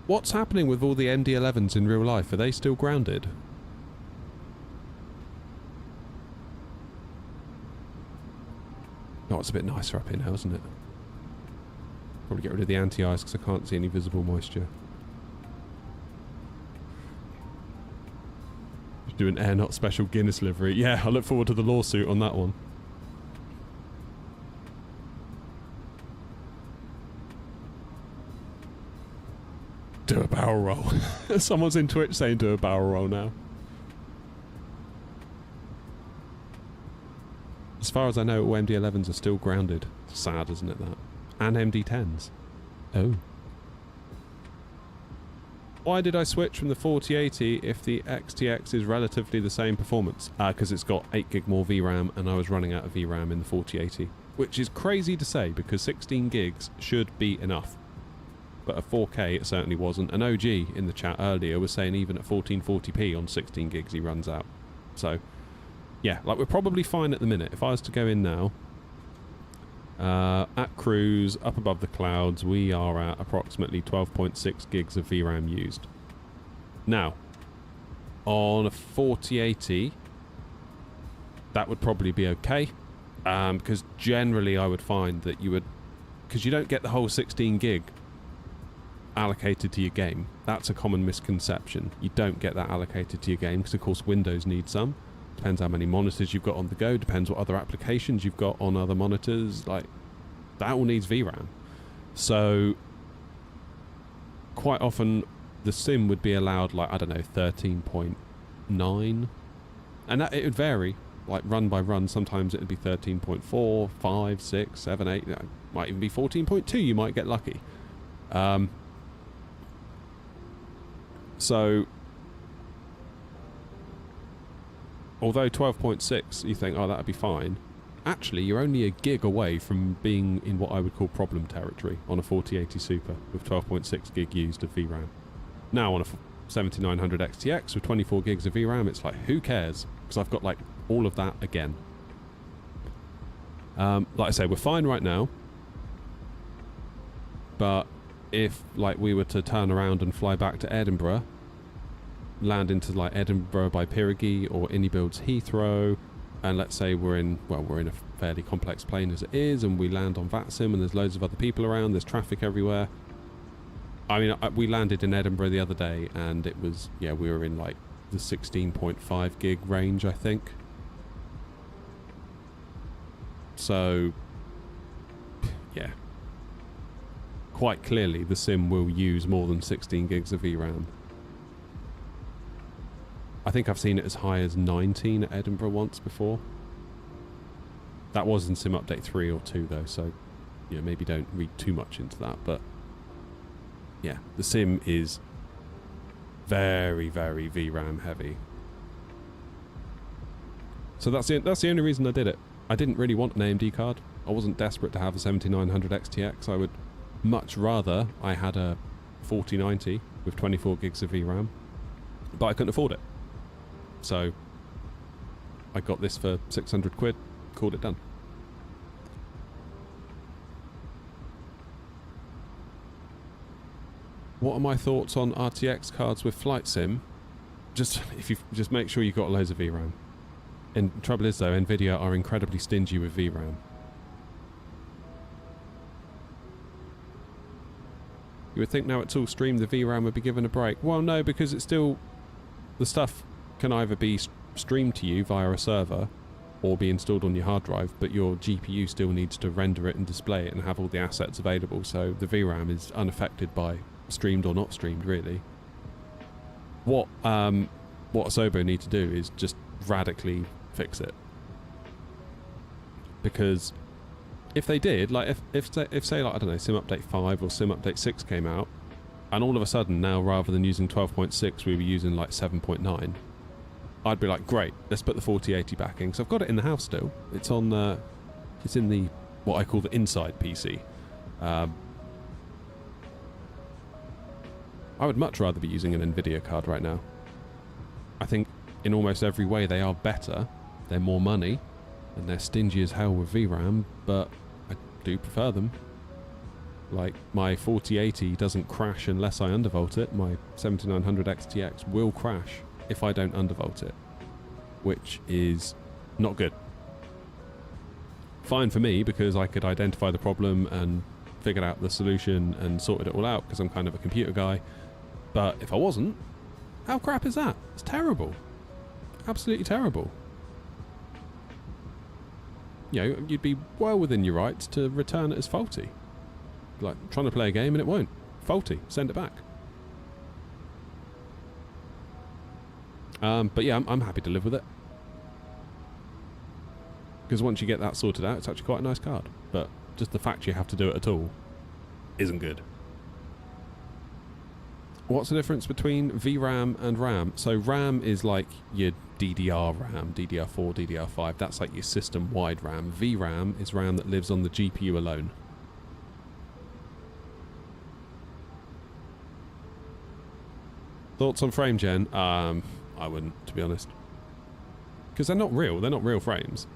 Speaker 1: What's happening with all the MD-11s in real life? Are they still grounded? Oh, it's a bit nicer up here now, isn't it? Probably get rid of the anti-ice because I can't see any visible moisture. Just do an air-not special Guinness livery. Yeah, I look forward to the lawsuit on that one. Do a barrel roll. Someone's in Twitch saying do a barrel roll now. As far as I know, all MD-11s are still grounded. Sad, isn't it, that? And MD-10s. Oh. Why did I switch from the 4080 if the XTX is relatively the same performance? Because it's got 8 gig more VRAM and I was running out of VRAM in the 4080. Which is crazy to say because 16 gigs should be enough. But at 4K it certainly wasn't. An OG in the chat earlier was saying even at 1440p on 16 gigs he runs out. So, yeah, like we're probably fine at the minute. If I was to go in now, at cruise, up above the clouds, we are at approximately 12.6 gigs of VRAM used. Now, on a 4080, that would probably be okay. Because generally I would find that you would... Because you don't get the whole 16 gig allocated to your game. That's a common misconception. You don't get that allocated to your game because of course Windows needs some. Depends how many monitors you've got on the go, depends what other applications you've got on other monitors, like that all needs VRAM. So quite often the sim would be allowed like, I don't know, 13.9 and that it would vary, like run by run. Sometimes it would be 13.4, 5, 6, 7, 8, it might even be 14.2, you might get lucky. So, although 12.6, you think, oh, that'd be fine. Actually, you're only a gig away from being in what I would call problem territory on a 4080 Super with 12.6 gig used of VRAM. Now, on a 7900 XTX with 24 gigs of VRAM, it's like, who cares? Because I've got, like, all of that again. Like I say, we're fine right now. But if like we were to turn around and fly back to Edinburgh, land into like Edinburgh by Pirigee or Innybuild's Heathrow, and let's say we're in a fairly complex plane as it is, and we land on VATSIM and there's loads of other people around, there's traffic everywhere. I mean, we landed in Edinburgh the other day and it was, yeah, we were in like the 16.5 gig range, I think. So, yeah. Quite clearly the sim will use more than 16 gigs of VRAM. I think I've seen it as high as 19 at Edinburgh once before. That was in Sim Update 3 or 2 though, so yeah, maybe don't read too much into that, but yeah, the sim is very, very VRAM heavy. So that's the only reason I did it. I didn't really want an AMD card. I wasn't desperate to have a 7900 XTX. I would much rather I had a 4090 with 24 gigs of VRAM, but I couldn't afford it. So I got this for 600 quid, called it done. What are my thoughts on RTX cards with flight sim? Just make sure you've got loads of VRAM. And the trouble is though, Nvidia are incredibly stingy with VRAM. You would think now it's all streamed, the VRAM would be given a break. Well, no, because it's still... The stuff can either be streamed to you via a server or be installed on your hard drive, but your GPU still needs to render it and display it and have all the assets available, so the VRAM is unaffected by streamed or not streamed, really. What Asobo need to do is just radically fix it. Because if they did, like if say like, I don't know, Sim Update 5 or Sim Update 6 came out, and all of a sudden now rather than using 12.6 we were using like 7.9, I'd be like, great, let's put the 4080 back in, because I've got it in the house still. It's on it's in the what I call the inside PC. I would much rather be using an Nvidia card right now. I think in almost every way they are better, they're more money, and they're stingy as hell with VRAM, but I do prefer them. Like, my 4080 doesn't crash unless I undervolt it. My 7900 XTX will crash if I don't undervolt it, which is not good. Fine for me, because I could identify the problem and figured out the solution and sorted it all out, because I'm kind of a computer guy. But if I wasn't, how crap is that? It's terrible. Absolutely terrible. You know, you'd be well within your rights to return it as faulty. Like, trying to play a game and it won't. Faulty. Send it back. But yeah, I'm happy to live with it. Because once you get that sorted out, it's actually quite a nice card. But just the fact you have to do it at all isn't good. What's the difference between VRAM and RAM? So RAM is like your DDR RAM, DDR4, DDR5. That's like your system-wide RAM. VRAM is RAM that lives on the GPU alone. Thoughts on frame gen? I wouldn't, to be honest. Because they're not real. They're not real frames.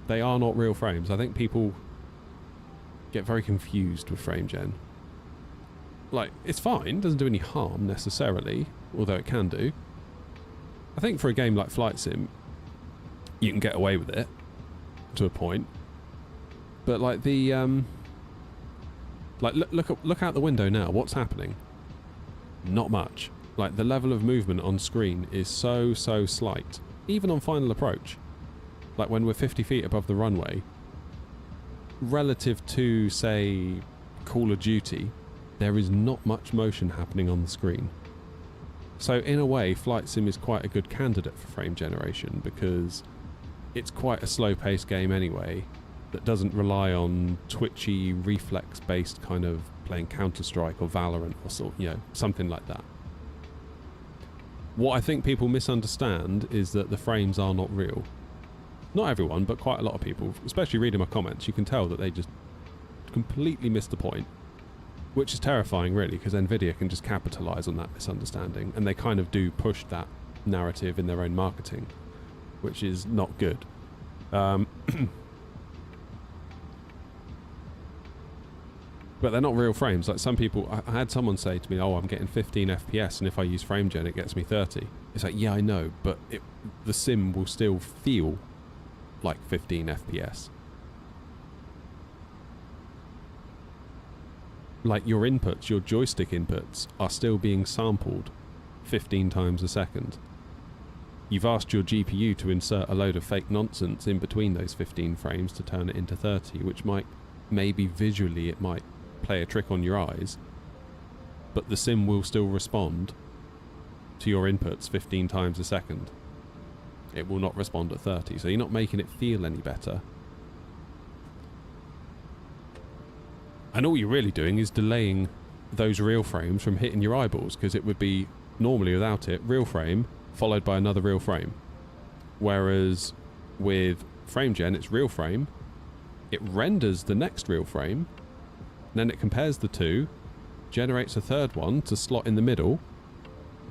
Speaker 1: They are not real frames. I think people get very confused with frame gen. Like, it's fine. Doesn't do any harm, necessarily. Although it can do. I think for a game like Flight Sim, you can get away with it. To a point. But, like, the... like, look out the window now. What's happening? Not much. Like, the level of movement on screen is so slight. Even on final approach. Like, when we're 50 feet above the runway, relative to, say, Call of Duty, there is not much motion happening on the screen. So, in a way, Flight Sim is quite a good candidate for frame generation, because it's quite a slow-paced game anyway, that doesn't rely on twitchy, reflex-based kind of playing Counter-Strike or Valorant or sort, you know, something like that. What I think people misunderstand is that the frames are not real. Not everyone, but quite a lot of people, especially reading my comments, you can tell that they just completely missed the point. Which is terrifying, really, because Nvidia can just capitalise on that misunderstanding, and they kind of do push that narrative in their own marketing, which is not good. But they're not real frames. Like, some people... I had someone say to me, oh, I'm getting 15 FPS, and if I use frame gen, it gets me 30. It's like, yeah, I know, but the sim will still feel like 15 FPS. Like, your inputs, your joystick inputs, are still being sampled 15 times a second. You've asked your GPU to insert a load of fake nonsense in between those 15 frames to turn it into 30, which might... maybe visually it might play a trick on your eyes, but the sim will still respond to your inputs 15 times a second. It will not respond at 30, so you're not making it feel any better. And all you're really doing is delaying those real frames from hitting your eyeballs, because it would be, normally without it, real frame followed by another real frame. Whereas with frame gen, it's real frame. It renders the next real frame. Then it compares the two, generates a third one to slot in the middle.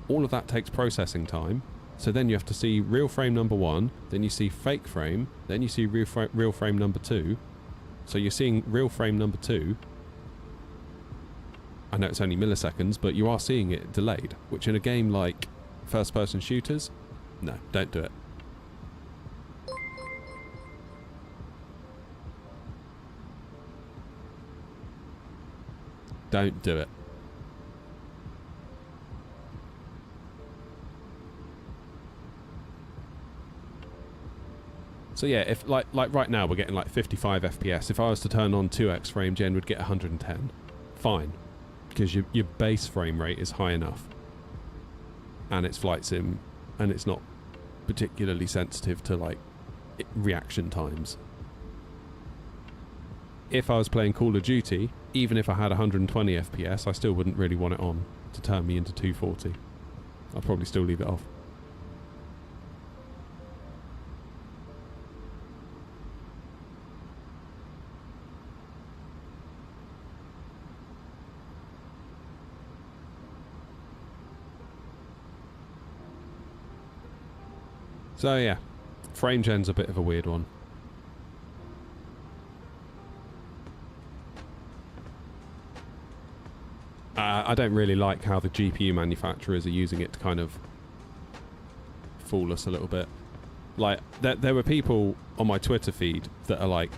Speaker 1: All of that takes processing time. So then you have to see real frame number 1, then you see fake frame, then you see real frame number 2. So you're seeing real frame number 2. I know it's only milliseconds, but you are seeing it delayed, which in a game like first-person shooters, no, don't do it. Don't do it. So yeah, if like right now we're getting like 55 FPS. If I was to turn on 2x frame gen, would get 110. Fine, because your base frame rate is high enough, and it's flight sim, and it's not particularly sensitive to like reaction times. If I was playing Call of Duty, even if I had 120 FPS, I still wouldn't really want it on to turn me into 240. I'd probably still leave it off. So yeah, frame gen's a bit of a weird one. I don't really like how the GPU manufacturers are using it to kind of fool us a little bit. Like, there were people on my Twitter feed that are like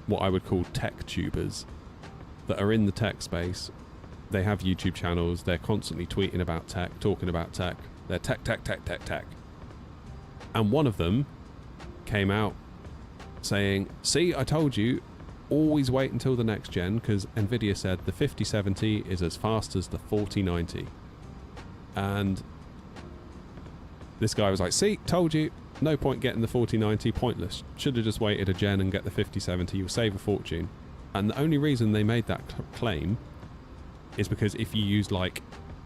Speaker 1: what I would call tech tubers, that are in the tech space. They have YouTube channels, they're constantly tweeting about tech, talking about tech. They're tech. And one of them came out saying, see, I told you, always wait until the next gen, because Nvidia said the 5070 is as fast as the 4090. And this guy was like, see, told you, no point getting the 4090, pointless. Should have just waited a gen and get the 5070, you'll save a fortune. And the only reason they made that claim is because if you use like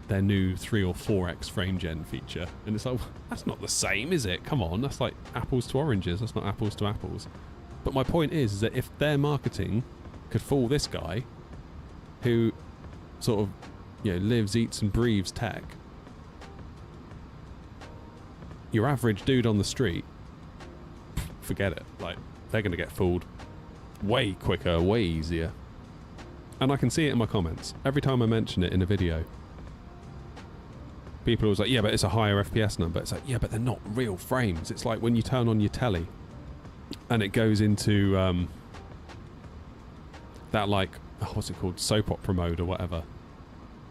Speaker 1: their new 3 or 4x frame gen feature, and it's like, well, that's not the same, is it? Come on, that's like apples to oranges, that's not apples to apples. But my point is that if their marketing could fool this guy, who sort of, you know, lives, eats and breathes tech, your average dude on the street, forget it. Like, they're going to get fooled way quicker, way easier. And I can see it in my comments. Every time I mention it in a video, people are always like, yeah, but it's a higher FPS number. It's like, yeah, but they're not real frames. It's like when you turn on your telly and it goes into that, like, oh, what's it called, soap opera mode or whatever.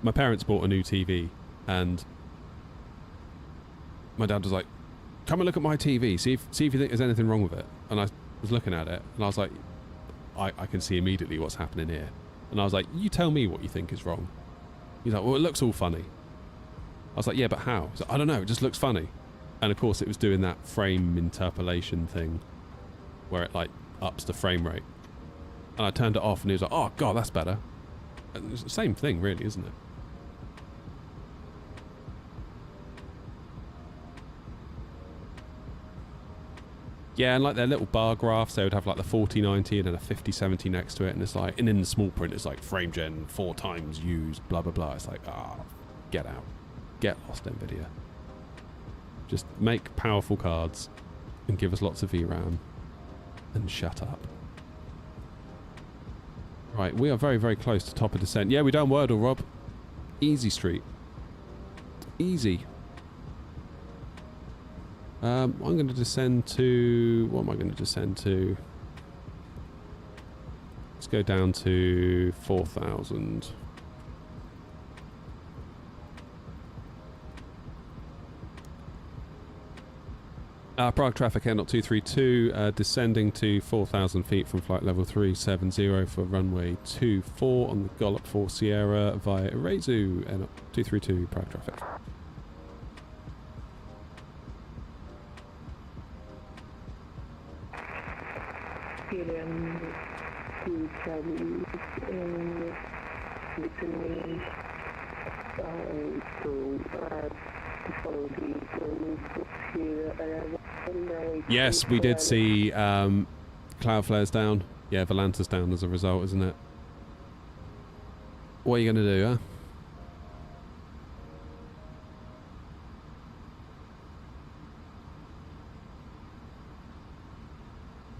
Speaker 1: My parents bought a new TV and my dad was like, come and look at my TV, see if you think there's anything wrong with it. And I was looking at it and I was like, I can see immediately what's happening here. And I was like, you tell me what you think is wrong. He's like, well, it looks all funny. I was like, yeah, but how? He's like, I don't know, it just looks funny. And of course it was doing that frame interpolation thing where it like ups the frame rate. And I turned it off and he was like, oh god, that's better. And it's the same thing really, isn't it? Yeah, and like their little bar graphs, they would have like the 4090 and then a 5070 next to it, and it's like, and in the small print it's like frame gen 4 times used, blah blah blah. It's like, get out. Get lost, Nvidia. Just make powerful cards and give us lots of VRAM and shut up. Right, we are very, very close to top of descent. Yeah, we done Wordle, Rob. Easy street. Easy. I'm going to descend to... What am I going to descend to? Let's go down to 4,000. Prague traffic Air 232, descending to 4,000 feet from flight level 370 for runway 24 on the Gollop 4 Sierra via Erezu, Air 232, Prague traffic.
Speaker 4: Follow the
Speaker 1: Yes, we did see cloud flares down. Yeah, Volanta's down as a result, isn't it? What are you going to do, huh?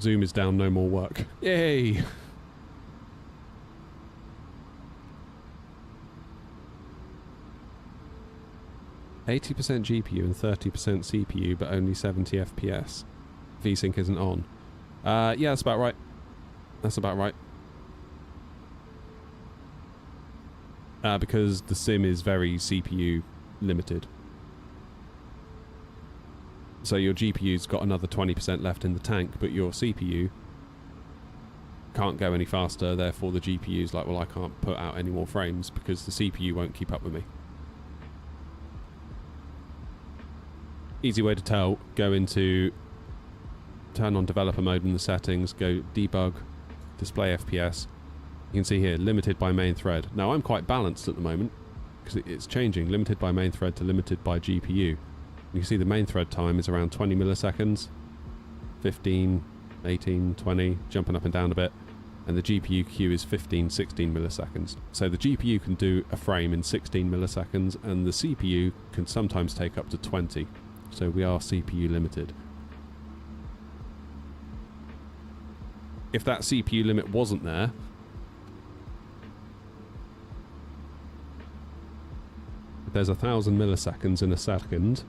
Speaker 1: Zoom is down, no more work. Yay! %80 GPU and 30% CPU, but only 70 FPS. VSync isn't on. Yeah, that's about right. That's about right. Because the sim is very CPU limited. So your GPU's got another 20% left in the tank, but your CPU can't go any faster, therefore the GPU's like, well, I can't put out any more frames because the CPU won't keep up with me. Easy way to tell, go into, turn on developer mode in the settings, go debug, display FPS. You can see here, limited by main thread. Now I'm quite balanced at the moment, because it's changing, limited by main thread to limited by GPU. You can see the main thread time is around 20 milliseconds, 15, 18, 20, jumping up and down a bit, and the GPU queue is 15, 16 milliseconds. So the GPU can do a frame in 16 milliseconds, and the CPU can sometimes take up to 20. So we are CPU limited. If that CPU limit wasn't there, there's 1,000 milliseconds in a second.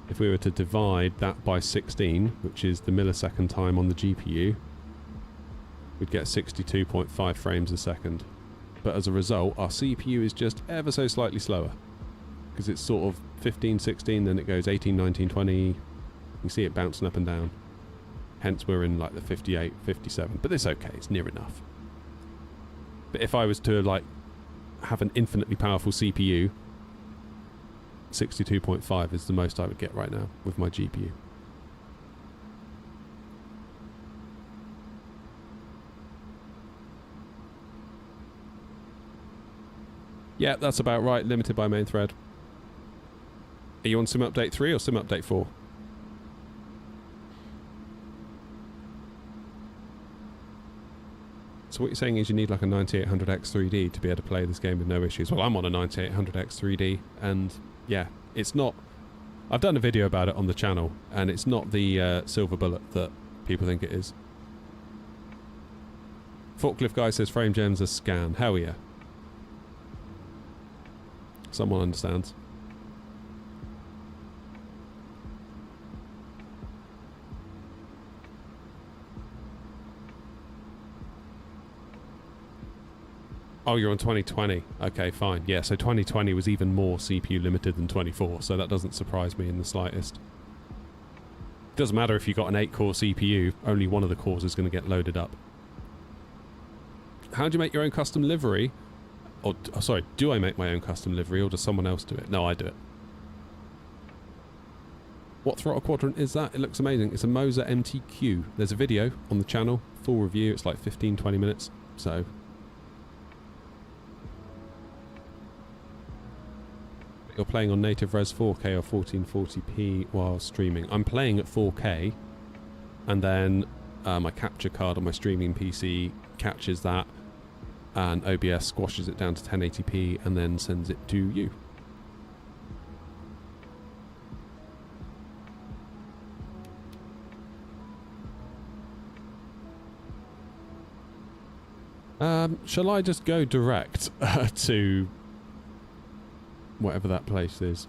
Speaker 1: If we were to divide that by 16, which is the millisecond time on the GPU, we'd get 62.5 frames a second. But as a result, our CPU is just ever so slightly slower, because it's sort of 15, 16, then it goes 18, 19, 20. You can see it bouncing up and down. Hence we're in like the 58, 57. But it's okay, it's near enough. But if I was to like have an infinitely powerful CPU, 62.5 is the most I would get right now with my GPU. Yeah, that's about right, limited by main thread. Are you on Sim Update 3 or Sim Update 4? So what you're saying is you need like a 9800X 3D to be able to play this game with no issues. Well, I'm on a 9800X 3D, and yeah, it's not... I've done a video about it on the channel, and it's not the silver bullet that people think it is. Forklift guy says frame gems are scan. Hell yeah. Someone understands. Oh, you're on 2020. Okay, fine. Yeah, so 2020 was even more CPU limited than 24, so that doesn't surprise me in the slightest. Doesn't matter if you've got an 8-core CPU, only one of the cores is going to get loaded up. How do you make your own custom livery? Or, oh, sorry, do I make my own custom livery, or does someone else do it? No, I do it. What throttle quadrant is that? It looks amazing. It's a Moser MTQ. There's a video on the channel, full review. It's like 15-20 minutes, so... You're playing on native res 4K or 1440p while streaming. I'm playing at 4K, and then my capture card on my streaming PC catches that, and OBS squashes it down to 1080p and then sends it to you. Shall I just go direct to whatever that place is?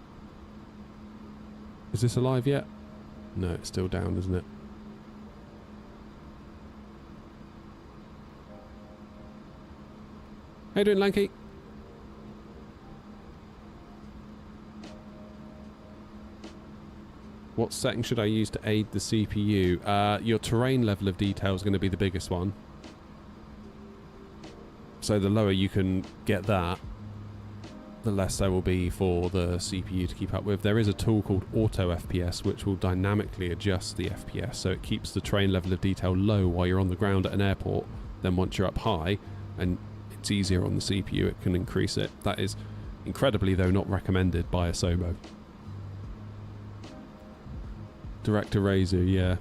Speaker 1: Is this alive yet? No, it's still down, isn't it? How you doing, Lanky? What setting should I use to aid the CPU? Your terrain level of detail is going to be the biggest one. So the lower you can get that, the less there will be for the CPU to keep up with. There is a tool called Auto FPS which will dynamically adjust the FPS, so it keeps the terrain level of detail low while you're on the ground at an airport. Then once you're up high and it's easier on the CPU, it can increase it. That is incredibly, though, not recommended by a SOMO. Director Rezu, yeah.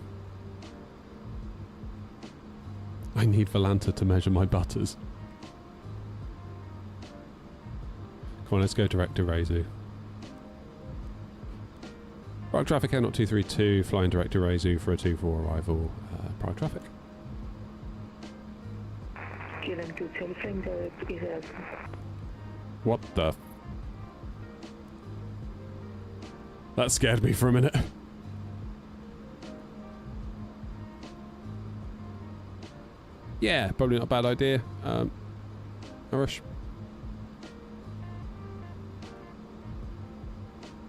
Speaker 1: I need Volanta to measure my butters. Come on, let's go Director Rezu. Prague traffic Air 232, flying Director Rezu for a 2-4 arrival. Prague traffic. What the? That scared me for a minute. Yeah, probably not a bad idea. Irish.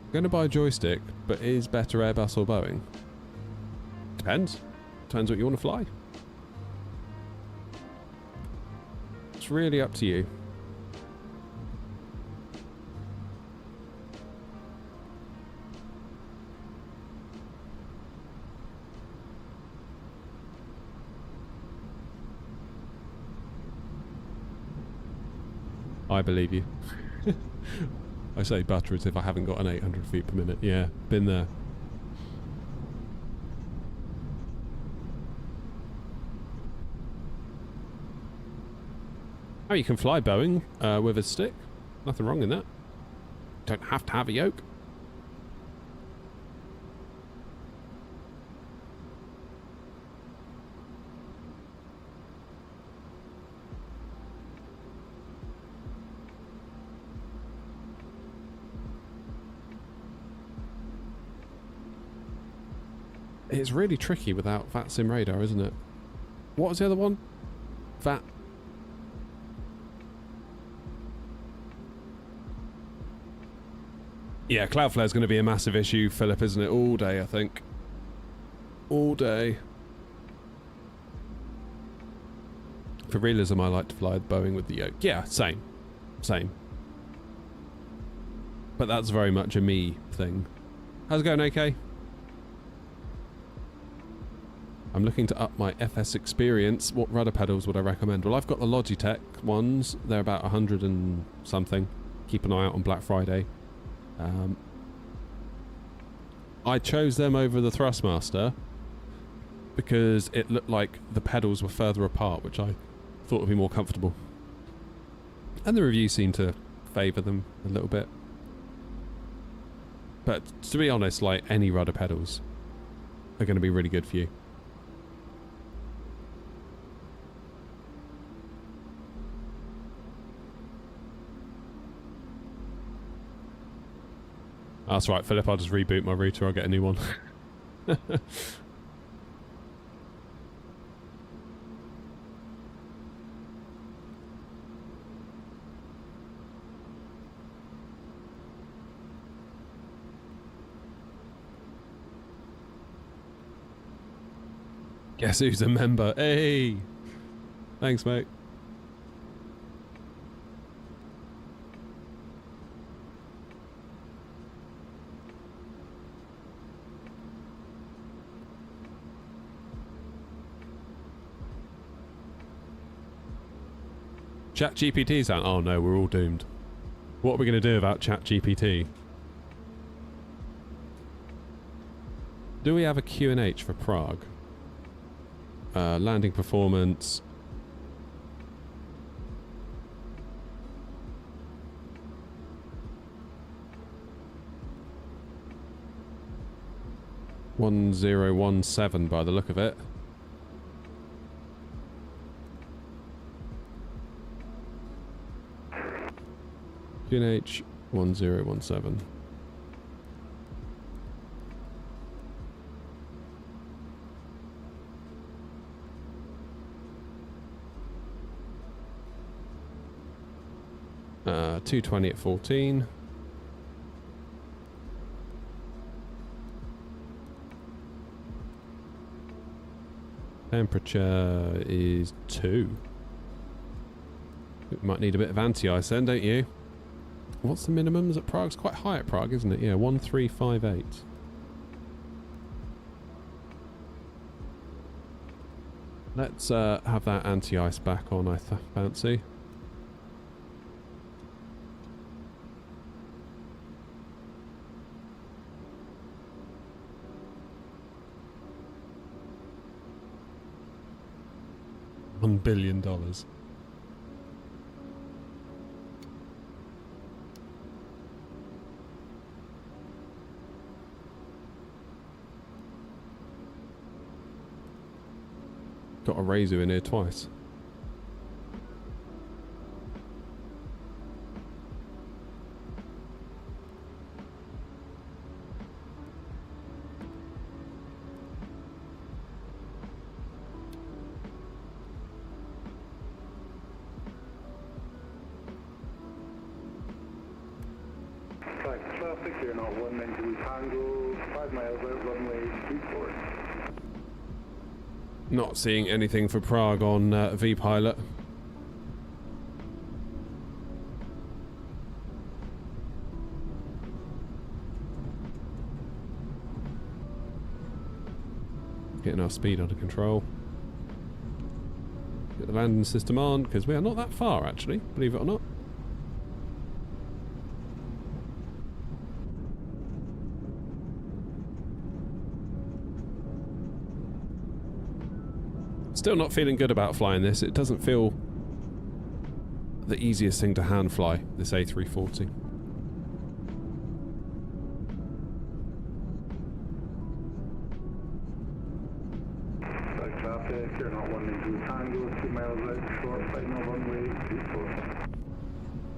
Speaker 1: I'm going to buy a joystick, but is better Airbus or Boeing? Depends. Depends what you want to fly. It's really up to you. I believe you. I say butter as if I haven't got an 800 feet per minute. Yeah, been there. Oh, you can fly Boeing with a stick. Nothing wrong in that. Don't have to have a yoke. It's really tricky without VAT Sim Radar, isn't it? What was the other one? VAT. Yeah, Cloudflare is going to be a massive issue, Philip, isn't it? All day, I think. All day. For realism, I like to fly Boeing with the yoke. Yeah, same. Same. But that's very much a me thing. How's it going, AK? I'm looking to up my FS experience. What rudder pedals would I recommend? Well, I've got the Logitech ones. They're about 100 and something. Keep an eye out on Black Friday. I chose them over the Thrustmaster because it looked like the pedals were further apart, which I thought would be more comfortable. And the reviews seem to favour them a little bit. But to be honest, like, any rudder pedals are going to be really good for you. That's right, Philip, I'll just reboot my router, I'll get a new one. Guess who's a member? Hey! Thanks, mate. ChatGPT's out. Oh no, we're all doomed. What are we going to do about ChatGPT? Do we have a Q&H for Prague? Landing performance. (1017) by the look of it. Q&H 1017. Uh, 220 at 14. Temperature is 2. It might need a bit of anti-ice then, don't you? What's the minimums at Prague? It's quite high at Prague, isn't it? Yeah, 1358. Let's have that anti-ice back on, I fancy. $1 billion. Got a Razor in here twice.
Speaker 5: Traffic, you're not 192 Tango, 5 miles out, runway 24.
Speaker 1: Not seeing anything for Prague on V-Pilot. Getting our speed under control. Get the landing system on, because we are not that far actually, believe it or not. Still not feeling good about flying this. It doesn't feel the easiest thing to hand fly, this A340.
Speaker 5: Traffic, you're not 192 Tango, 2 miles out, short final runway 24.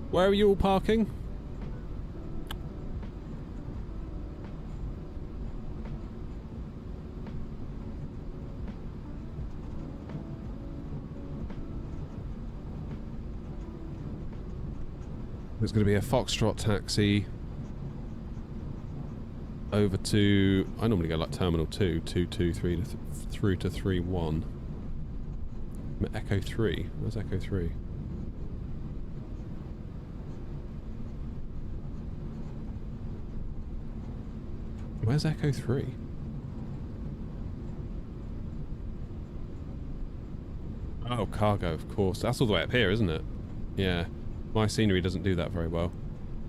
Speaker 1: Where are you all parking? There's going to be a Foxtrot taxi over to... I normally go like Terminal 2, 223 through to 31. Echo 3. Where's Echo 3? Where's Echo 3? Oh, cargo, of course. That's all the way up here, isn't it? Yeah. My scenery doesn't do that very well.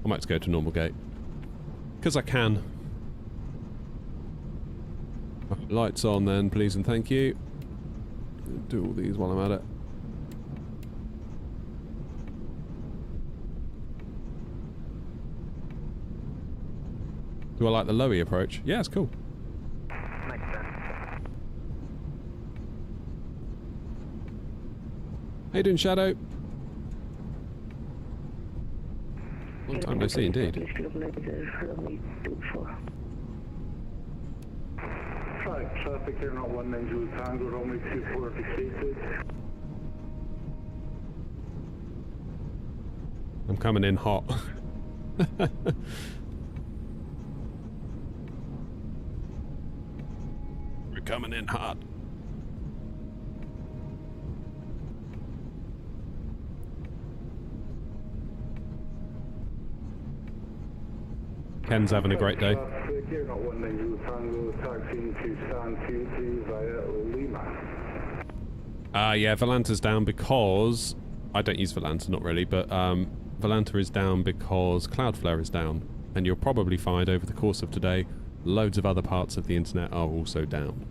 Speaker 1: I might just go to normal gate. Because I can. Lights on then, please and thank you. Do all these while I'm at it. Do I like the lowy approach? Yeah, it's cool.
Speaker 3: Makes sense.
Speaker 1: How you doing, Shadow? Long time no see, indeed.
Speaker 5: Traffic here, not 192 Tango, runway 24 vacated.
Speaker 1: I'm coming in hot. We're coming in hot. Ken's having a great day.
Speaker 5: Here, not 192 Tango, taxiing to San 23 via Lima.
Speaker 1: Yeah, Volanta's down because... I don't use Volanta, not really, but Volanta is down because Cloudflare is down. And you'll probably find over the course of today, loads of other parts of the internet are also down.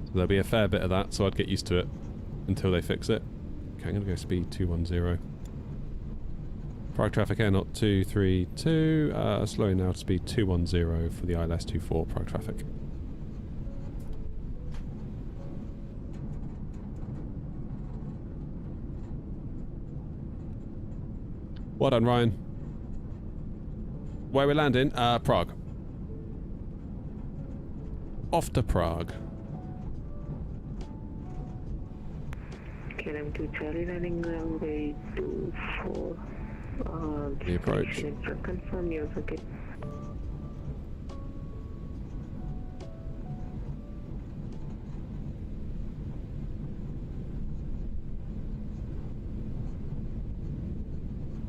Speaker 1: So there'll be a fair bit of that, so I'd get used to it until they fix it. Okay, I'm going to go speed 210. Prague traffic air not 232, slowing now to speed 210 for the ILS 24 Prague traffic. Well done, Ryan. Where we landing? Prague. Off to Prague.
Speaker 3: KLM2 Charlie landing runway 24.
Speaker 1: The approach.
Speaker 3: Confirm yours, okay.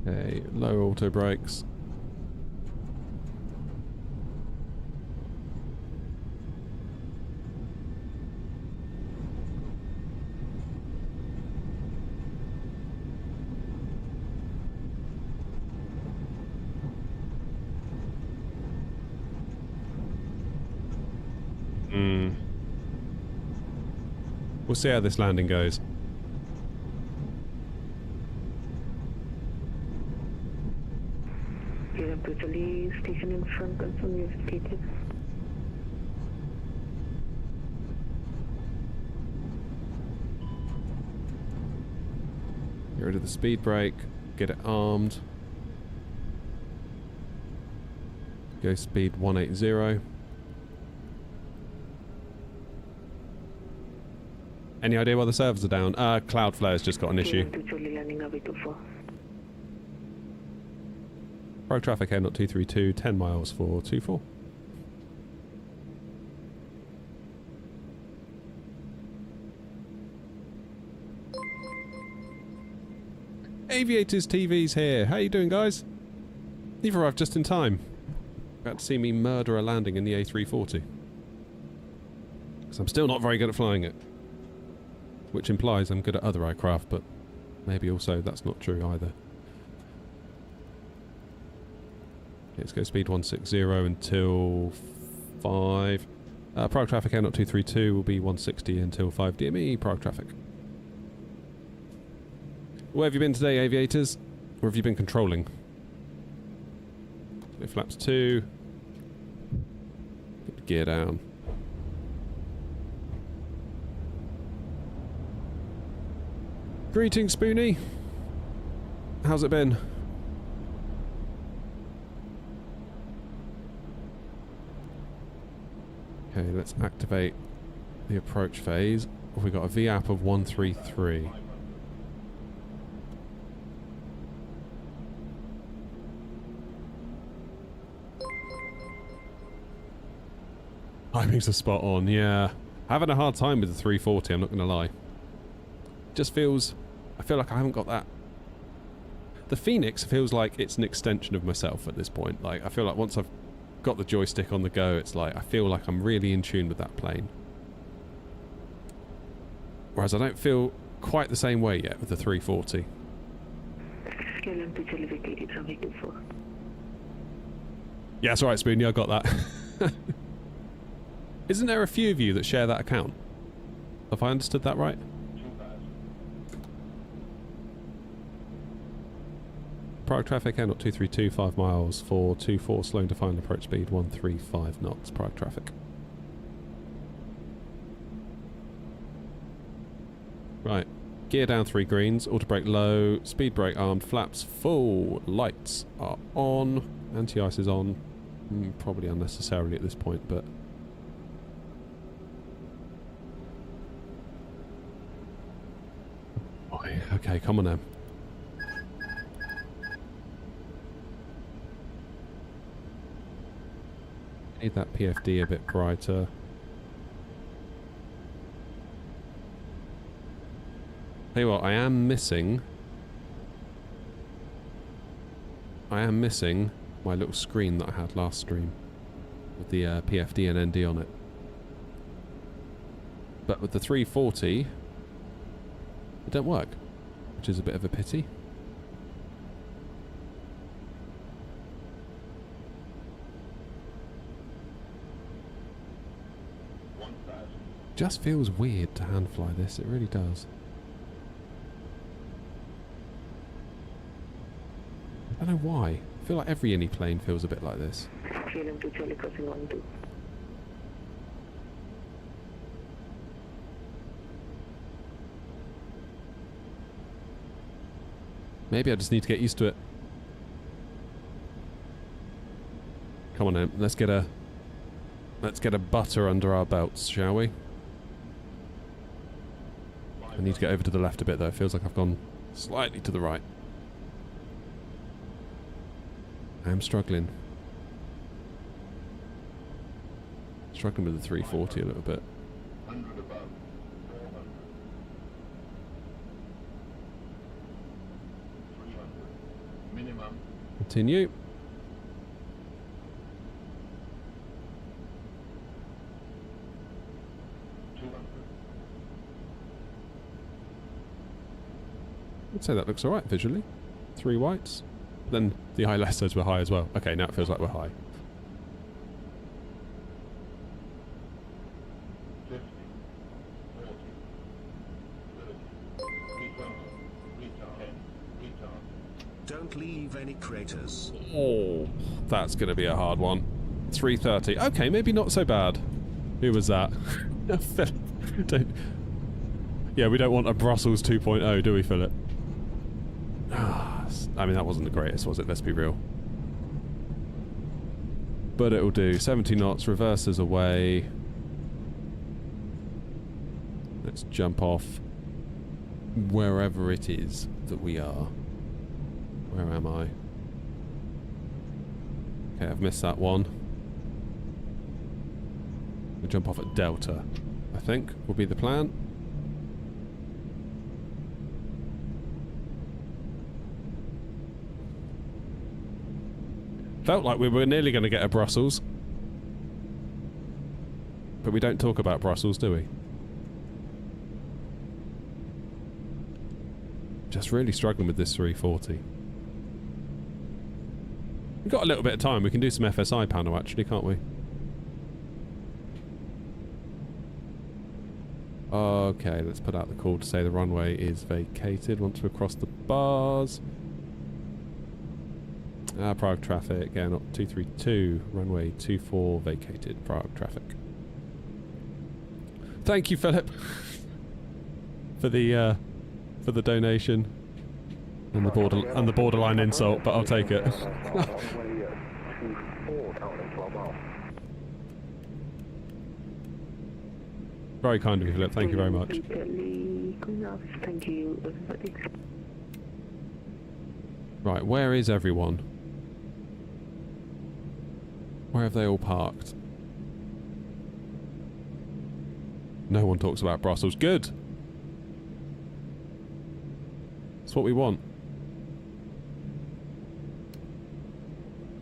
Speaker 1: Okay, low auto brakes. We'll see how this landing goes.
Speaker 4: Italy station in front, confirm you've stated.
Speaker 1: Get rid of the speed brake, get it armed. Go speed 180. Any idea why the servers are down? Cloudflare's just got an issue. Road traffic air 232, 10 miles for 24. Aviators TV's here. How you doing, guys? You've arrived just in time. About to see me murder a landing in the A340. Because I'm still not very good at flying it. Which implies I'm good at other aircraft, but maybe also that's not true either. Let's go speed 160 until 5. Prague traffic air 232 will be 160 until 5 DME. Prague traffic. Where have you been today, aviators? Or have you been controlling? So flaps 2. Get the gear down. Greetings, Spoonie. How's it been? Okay, let's activate the approach phase. We've got a VAP of 133. Timings are spot on, yeah. Having a hard time with the 340, I'm not going to lie. Just feels... I feel like I haven't got that... The Phoenix feels like it's an extension of myself at this point. Like, I feel like once I've got the joystick on the go, it's like, I feel like I'm really in tune with that plane. Whereas I don't feel quite the same way yet with the 340. Yeah, that's alright, Spoonie, I got that. Isn't there a few of you that share that account? Have I understood that right? Prague traffic, air 232, 5 miles, 424, slowing to final approach speed, 135 knots, Prague traffic. Right, gear down 3 greens, auto brake low, speed brake armed, flaps full, lights are on, anti-ice is on, probably unnecessarily at this point, but... Okay, come on now. Need that PFD a bit brighter. Tell you what, I am missing my little screen that I had last stream with the PFD and ND on it. But with the 340, it don't work, which is a bit of a pity. Just feels weird to hand fly this, it really does. I don't know why. I feel like every Innie plane feels a bit like this. Maybe I just need to get used to it. Come on then, let's get a butter under our belts, shall we? I need to get over to the left a bit though. It feels like I've gone slightly to the right. I am struggling. Struggling with the 340 a little bit.
Speaker 12: 100 above, 400. 300. Minimum.
Speaker 1: Continue. I'd say that looks alright visually. 3 whites. Then the ILS says we're high as well. Okay, now it feels like we're high.
Speaker 20: leave any craters.
Speaker 1: Oh, that's going to be a hard one. 330. Okay, maybe not so bad. Who was that? Yeah, we don't want a Brussels 2.0, do we, Philip? I mean, that wasn't the greatest, was it? Let's be real. But it'll do. 70 knots, reverses away. Let's jump off wherever it is that we are. Where am I? Okay, I've missed that one. We'll jump off at Delta, I think, will be the plan. Felt like we were nearly going to get a Brussels. But we don't talk about Brussels, do we? Just really struggling with this 340. We've got a little bit of time. We can do some FSI panel, actually, can't we? Okay, let's put out the call to say the runway is vacated once we're across the bars. Prague traffic, yeah, not 232, runway 24 vacated, Prague traffic. Thank you, Philip, for the donation and the borderline insult, but I'll take it. Very kind of you, Philip. Thank you very much.
Speaker 4: Thank you.
Speaker 1: Right, where is everyone? Where have they all parked? No one talks about Brussels. Good! That's what we want.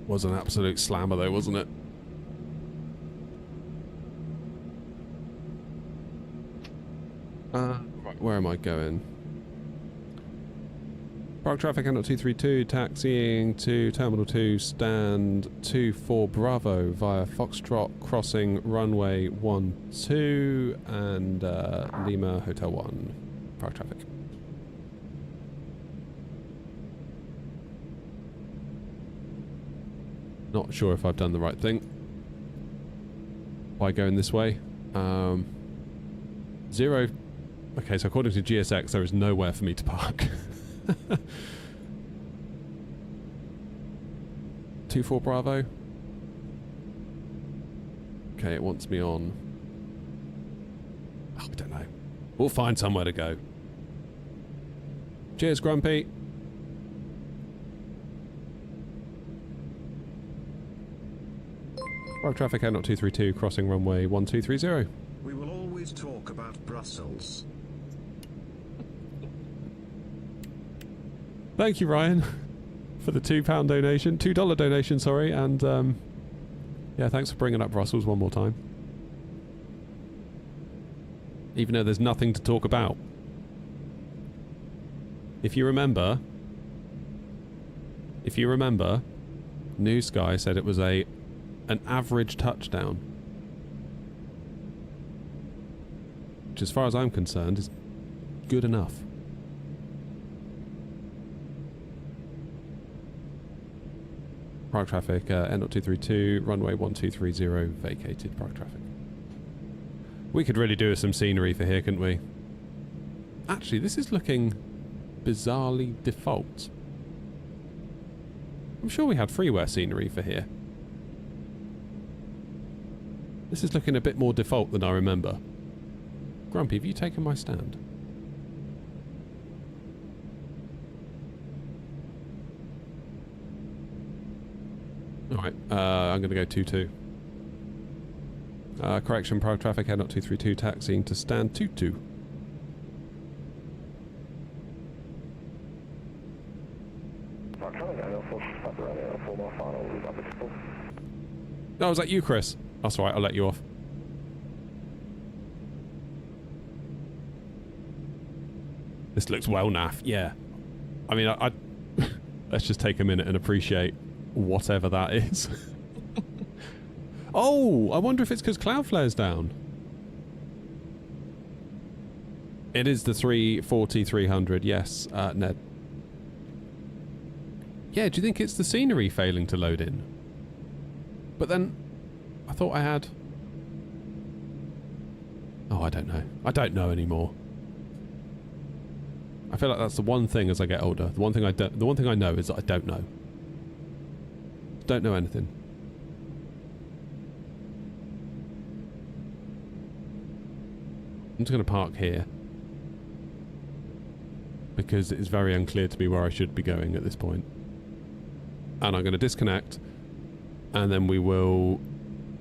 Speaker 1: Was an absolute slammer though, wasn't it? Right, where am I going? Park traffic out 232, taxiing to Terminal 2, stand 24 Bravo via Foxtrot, crossing runway 12 and Lima Hotel 1. Park traffic. Not sure if I've done the right thing by going this way. Zero. Okay, so according to GSX, there is nowhere for me to park. 24 Bravo. Okay, it wants me on. Oh, I don't know. We'll find somewhere to go. Cheers, Grumpy. Road traffic out 232, crossing runway 1230.
Speaker 20: We will always talk about Brussels.
Speaker 1: Thank you, Ryan, for the £2 donation. $2 donation, sorry. And, yeah, thanks for bringing up Brussels one more time. Even though there's nothing to talk about. If you remember, New Sky said it was an average touchdown. Which, as far as I'm concerned, is good enough. Park traffic, N0232, runway 1230, vacated park traffic. We could really do with some scenery for here, couldn't we? Actually, this is looking bizarrely default. I'm sure we had freeware scenery for here. This is looking a bit more default than I remember. Grumpy, have you taken my stand? Alright, I'm going to go 22. Correction, prior traffic, head 232, taxiing to stand 22. Oh, was that you, Chris? That's alright, I'll let you off. This looks well naff, yeah. I mean, I let's just take a minute and appreciate whatever that is. Oh, I wonder if it's because Cloudflare's down. It is the 340-300, yes, Ned. Yeah, do you think it's the scenery failing to load in? But then, I thought I had... Oh, I don't know. I don't know anymore. I feel like that's the one thing as I get older. The one thing I know is that I don't know. Don't know anything. I'm just going to park here. Because it's very unclear to me where I should be going at this point. And I'm going to disconnect. And then we will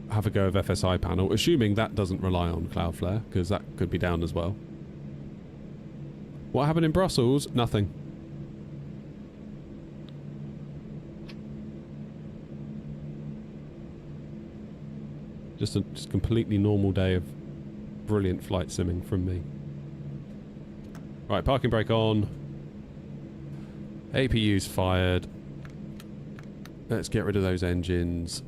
Speaker 1: have a go of FSI panel, assuming that doesn't rely on Cloudflare, because that could be down as well. What happened in Brussels? Nothing. Just a completely normal day of brilliant flight simming from me. Right, parking brake on. APU's fired. Let's get rid of those engines.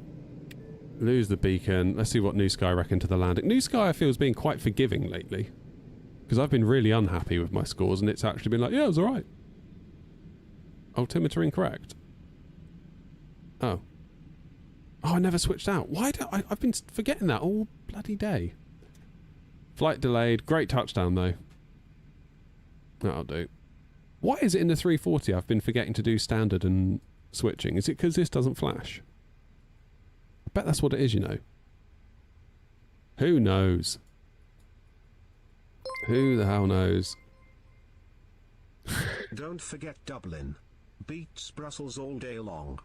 Speaker 1: Lose the beacon. Let's see what New Sky reckon to the landing. New Sky, I feel, has been quite forgiving lately. Because I've been really unhappy with my scores, and it's actually been like, yeah, it was alright. Altimeter incorrect. Oh. Oh, I never switched out. Why do I've been forgetting that all bloody day. Flight delayed. Great touchdown, though. That'll do. Why is it in the 340 I've been forgetting to do standard and switching? Is it because this doesn't flash? I bet that's what it is, you know. Who knows? Who the hell knows?
Speaker 20: Don't forget Dublin. Beats Brussels all day long.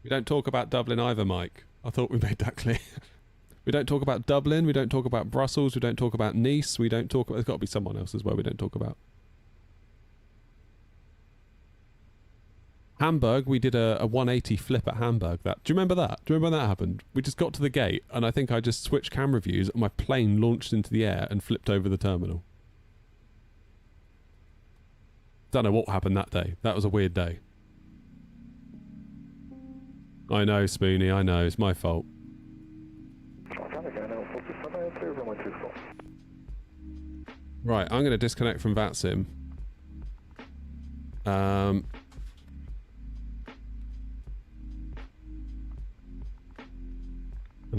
Speaker 1: We don't talk about Dublin either, Mike. I thought we made that clear. We don't talk about Dublin, we don't talk about Brussels, we don't talk about Nice, we don't talk about... There's got to be someone else as well we don't talk about. Hamburg, we did a 180 flip at Hamburg. Do you remember that? Do you remember when that happened? We just got to the gate, and I think I just switched camera views, and my plane launched into the air and flipped over the terminal. Don't know what happened that day. That was a weird day. I know, Spoonie, I know. It's my fault. Right, I'm going to disconnect from VATSIM. And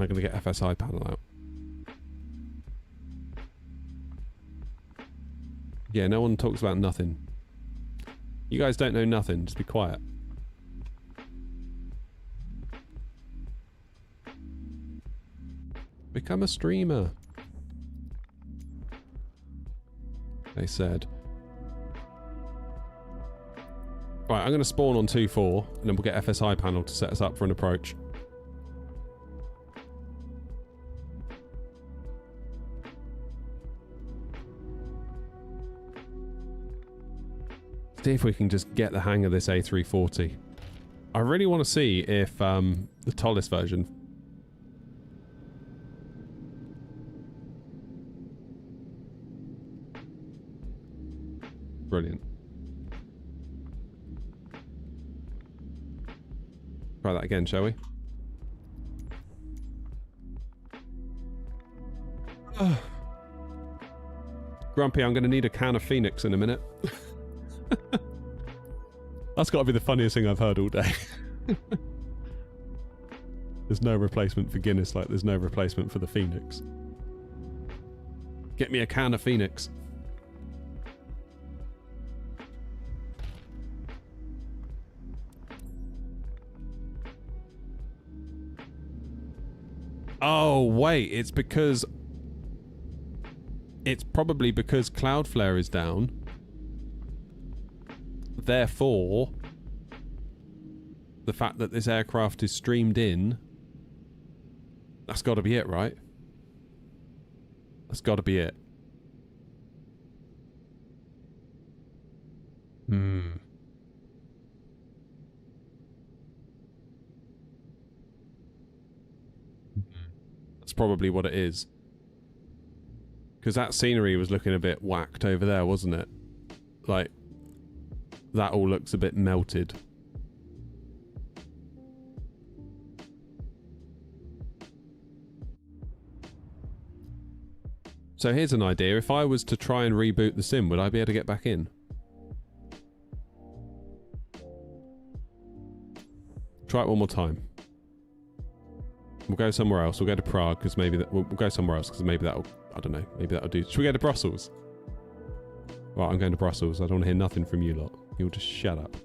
Speaker 1: I'm going to get FSI panel out. Yeah, no one talks about nothing. You guys don't know nothing, just be quiet. Become a streamer. They said. Right, I'm going to spawn on 2-4, and then we'll get FSI panel to set us up for an approach. See if we can just get the hang of this A340. I really want to see if the Tollis version... Brilliant. Try that again, shall we? Grumpy, I'm going to need a can of Phoenix in a minute. That's got to be the funniest thing I've heard all day. There's no replacement for Guinness like there's no replacement for the Phoenix. Get me a can of Phoenix. Oh, wait, it's because... It's probably because Cloudflare is down. Therefore, the fact that this aircraft is streamed in, that's got to be it, right? That's got to be it. That's probably what it is. Because that scenery was looking a bit whacked over there, wasn't it? Like, that all looks a bit melted. So here's an idea. If I was to try and reboot the sim, would I be able to get back in? Try it one more time. We'll go somewhere else. We'll go to Prague because maybe that. We'll go somewhere else because maybe that'll. I don't know. Maybe that'll do. Should we go to Brussels? Right, I'm going to Brussels. I don't want to hear nothing from you lot. You'll just shut up.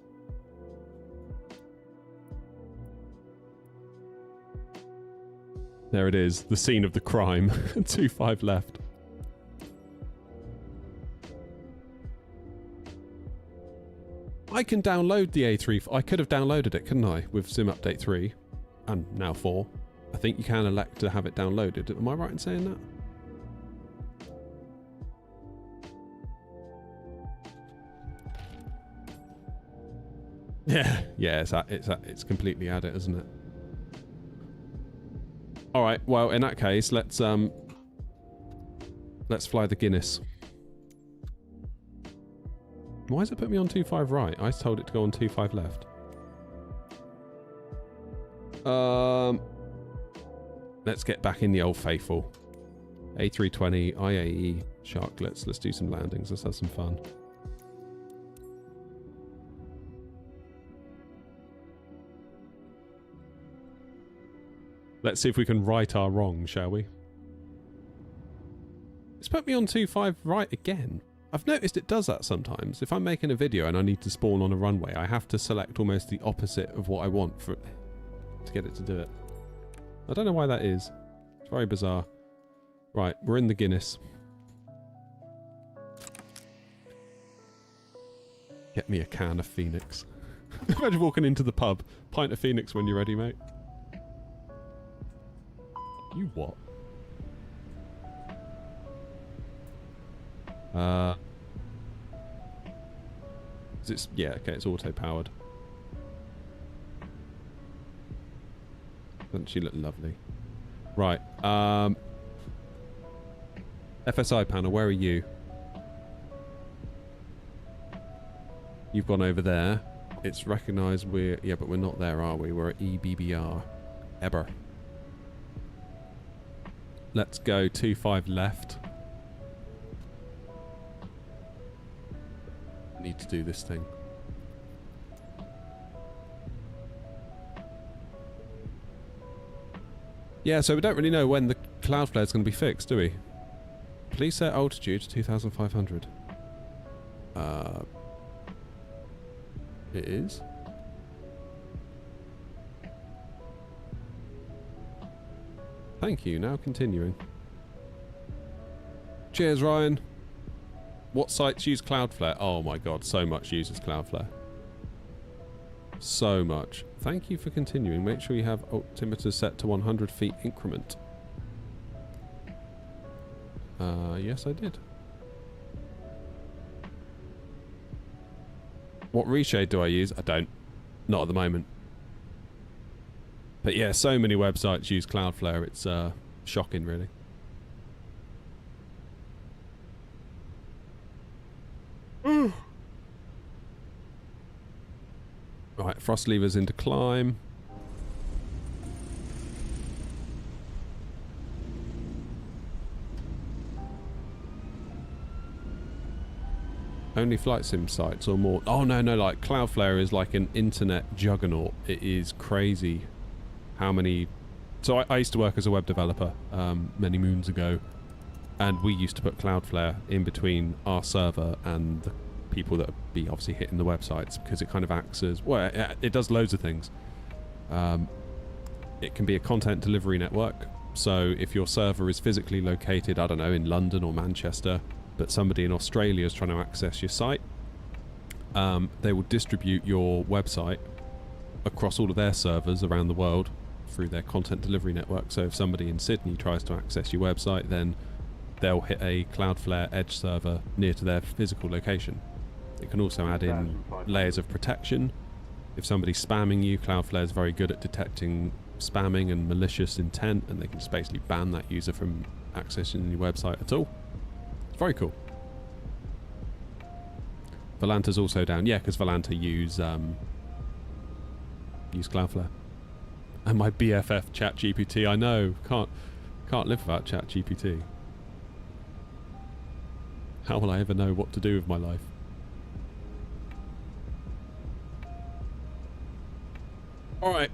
Speaker 1: There it is. The scene of the crime. 25 left. I can download the A3. I could have downloaded it, couldn't I? With Sim Update 3 and now 4. I think you can elect to have it downloaded. Am I right in saying that? Yeah, it's completely at it, isn't it? All right. Well, in that case, let's fly the Guinness. Why does it put me on 25 right? I told it to go on 25 left. Let's get back in the old faithful. A320, IAE, Sharklets. Let's do some landings. Let's have some fun. Let's see if we can right our wrongs, shall we? It's put me on 25 right again. I've noticed it does that sometimes. If I'm making a video and I need to spawn on a runway, I have to select almost the opposite of what I want for it, to get it to do it. I don't know why that is. It's very bizarre. Right, we're in the Guinness. Get me a can of Phoenix. Imagine walking into the pub. Pint of Phoenix when you're ready, mate. You what? Yeah, okay, it's auto-powered. Doesn't she look lovely? Right, FSI panel, where are you? You've gone over there. It's recognised we're... Yeah, but we're not there, are we? We're at EBBR. Eber. Let's go 25 left. Need to do this thing. Yeah, so we don't really know when the Cloudflare is going to be fixed, do we? Please set altitude to 2,500. It is? Thank you, now continuing. Cheers, Ryan. What sites use Cloudflare? Oh my god, so much uses Cloudflare. So much. Thank you for continuing. Make sure you have altimeter set to 100 feet increment. Yes, I did. What reshade do I use? I don't. Not at the moment. But yeah, so many websites use Cloudflare. It's shocking, really. Right, thrust levers into climb. Only flight sim sites or more? Oh no, like Cloudflare is like an internet juggernaut. It is crazy how many... So I used to work as a web developer many moons ago, and we used to put Cloudflare in between our server and the people that would be obviously hitting the websites, because it kind of acts as... Well, it does loads of things. It can be a content delivery network, so if your server is physically located, I don't know, in London or Manchester, but somebody in Australia is trying to access your site, they will distribute your website across all of their servers around the world through their content delivery network. So if somebody in Sydney tries to access your website, then they'll hit a Cloudflare edge server near to their physical location. It can also add in layers of protection. If somebody's spamming you, Cloudflare is very good at detecting spamming and malicious intent, and they can just basically ban that user from accessing your website at all. It's very cool. Volanta's also down. Yeah, because Volanta use Cloudflare. And my BFF ChatGPT, I know. Can't live without ChatGPT. How will I ever know what to do with my life? Alright,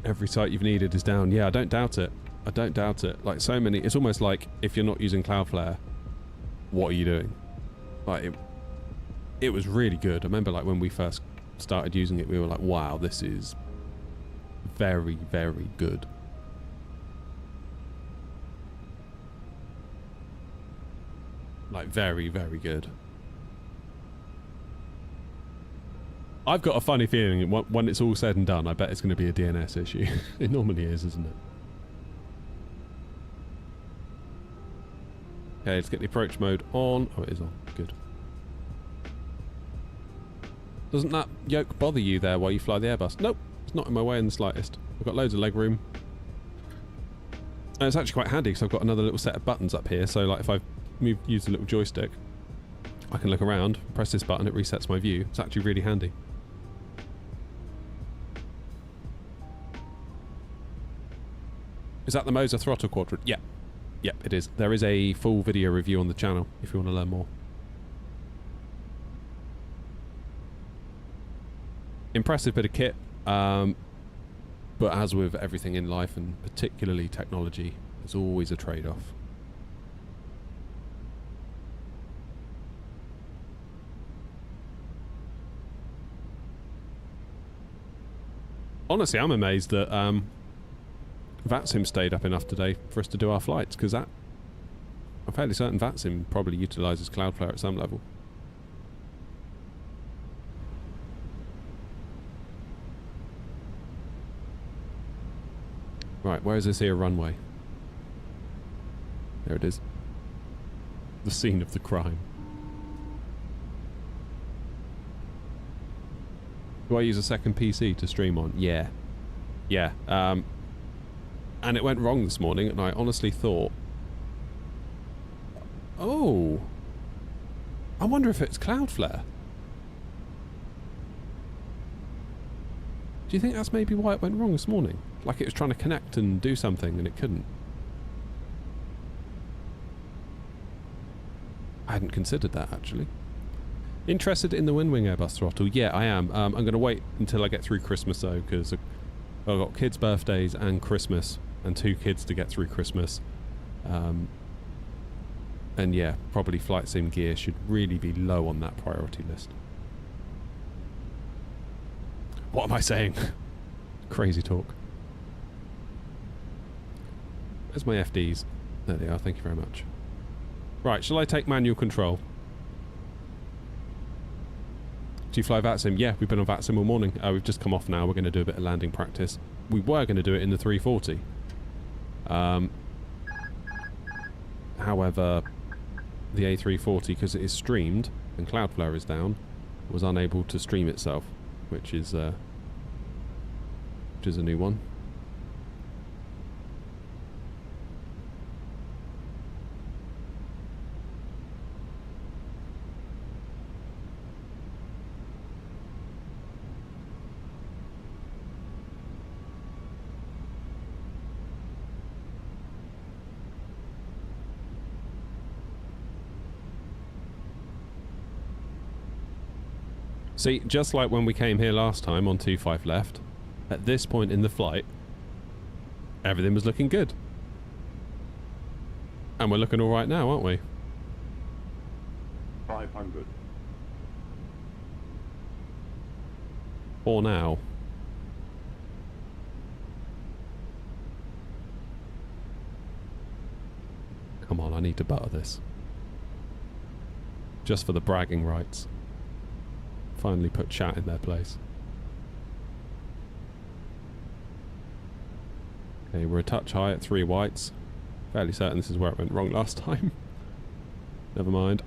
Speaker 1: Every site you've needed is down. Yeah, I don't doubt it. I don't doubt it. Like, so many... It's almost like, if you're not using Cloudflare, what are you doing? Like, it was really good. I remember, like, when we first started using it, we were like, wow, this is very, very good. Like, very, very good. I've got a funny feeling when it's all said and done, I bet it's going to be a DNS issue. It normally is, isn't it? Okay, let's get the approach mode on. Oh, it is on. Good. Doesn't that yoke bother you there while you fly the Airbus? Nope. It's not in my way in the slightest. I've got loads of leg room. And it's actually quite handy because I've got another little set of buttons up here. So, like, if I use a little joystick, I can look around, press this button, it resets my view. It's actually really handy. Is that the Moser throttle quadrant? Yeah. Yep, it is. There is a full video review on the channel if you want to learn more. Impressive bit of kit, but as with everything in life, and particularly technology, there's always a trade-off. Honestly, I'm amazed that VATSIM stayed up enough today for us to do our flights, because I'm fairly certain VATSIM probably utilises Cloudflare at some level. Right, where is this here runway? There it is. The scene of the crime. Do I use a second PC to stream on? Yeah. Yeah. And it went wrong this morning, and I honestly thought, oh, I wonder if it's Cloudflare. Do you think that's maybe why it went wrong this morning? Like it was trying to connect and do something and it couldn't? I hadn't considered that, actually. Interested in the Windwing Airbus throttle? Yeah, I am. I'm going to wait until I get through Christmas, though, because I've got kids' birthdays and Christmas, and 2 kids to get through Christmas. And yeah, probably flight sim gear should really be low on that priority list. What am I saying? Crazy talk. Where's my FDs? There they are, thank you very much. Right, shall I take manual control? Do you fly VATSIM? Yeah, we've been on VATSIM all morning. We've just come off now. We're going to do a bit of landing practice. We were going to do it in the 340. However, the A340, because it is streamed and Cloudflare is down, was unable to stream itself, which is a new one. See, just like when we came here last time on 25 left, at this point in the flight, everything was looking good. And we're looking alright now, aren't we?
Speaker 12: 500.
Speaker 1: For now. Come on, I need to butter this. Just for the bragging rights. Finally put chat in their place. Okay, we're a touch high at 3 whites. Fairly certain this is where it went wrong last time. Never mind.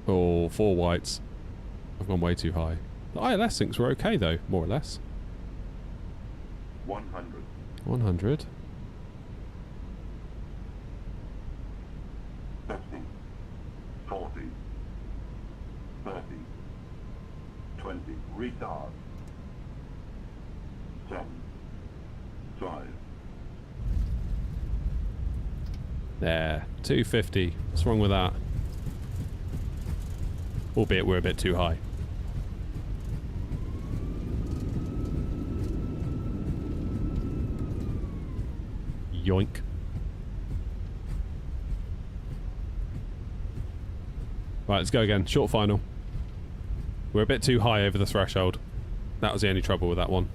Speaker 1: Oh, 4 whites. I've gone way too high. The ILS syncs were okay though, more or less.
Speaker 12: 100.
Speaker 1: 100.
Speaker 12: 50. 40. 30. 20. Retard. 10. 5.
Speaker 1: There. 250. What's wrong with that? Albeit we're a bit too high. Yoink. Right, let's go again. Short final. We're a bit too high over the threshold. That was the only trouble with that one.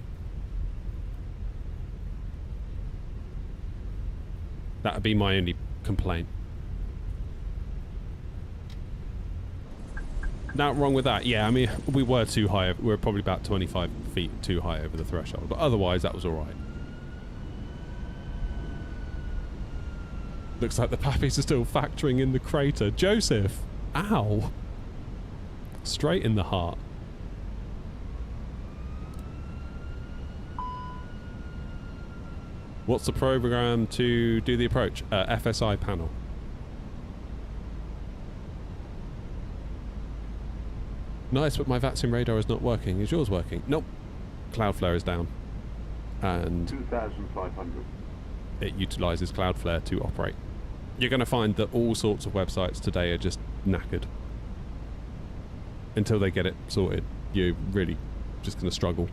Speaker 1: That would be my only complaint. Now, wrong with that. Yeah, I mean, we were too high. We were probably about 25 feet too high over the threshold. But otherwise, that was all right. Looks like the pappies are still factoring in the crater. Joseph! Ow! Straight in the heart. What's the program to do the approach? FSI panel. Nice, but my VATSIM radar is not working. Is yours working? Nope. Cloudflare is down. And
Speaker 12: 2,500.
Speaker 1: it utilizes Cloudflare to operate. You're going to find that all sorts of websites today are just knackered. Until they get it sorted, you're really just going to struggle.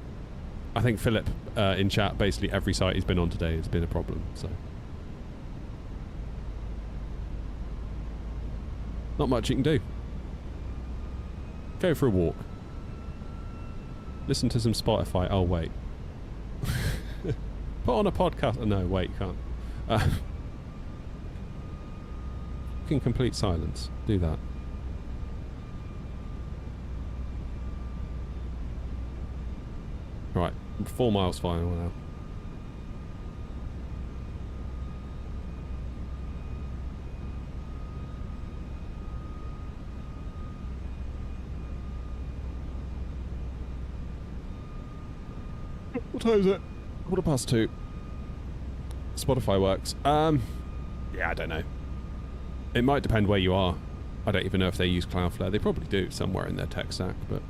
Speaker 1: I think Philip in chat, basically every site he's been on today has been a problem, so. Not much you can do. Go for a walk. Listen to some Spotify. Oh, wait. Put on a podcast. Oh, no, wait, you can't. In complete silence. Do that. Right, 4 miles final now. What time is it? 2:15. Spotify works. Yeah, I don't know. It might depend where you are. I don't even know if they use Cloudflare. They probably do somewhere in their tech stack, but...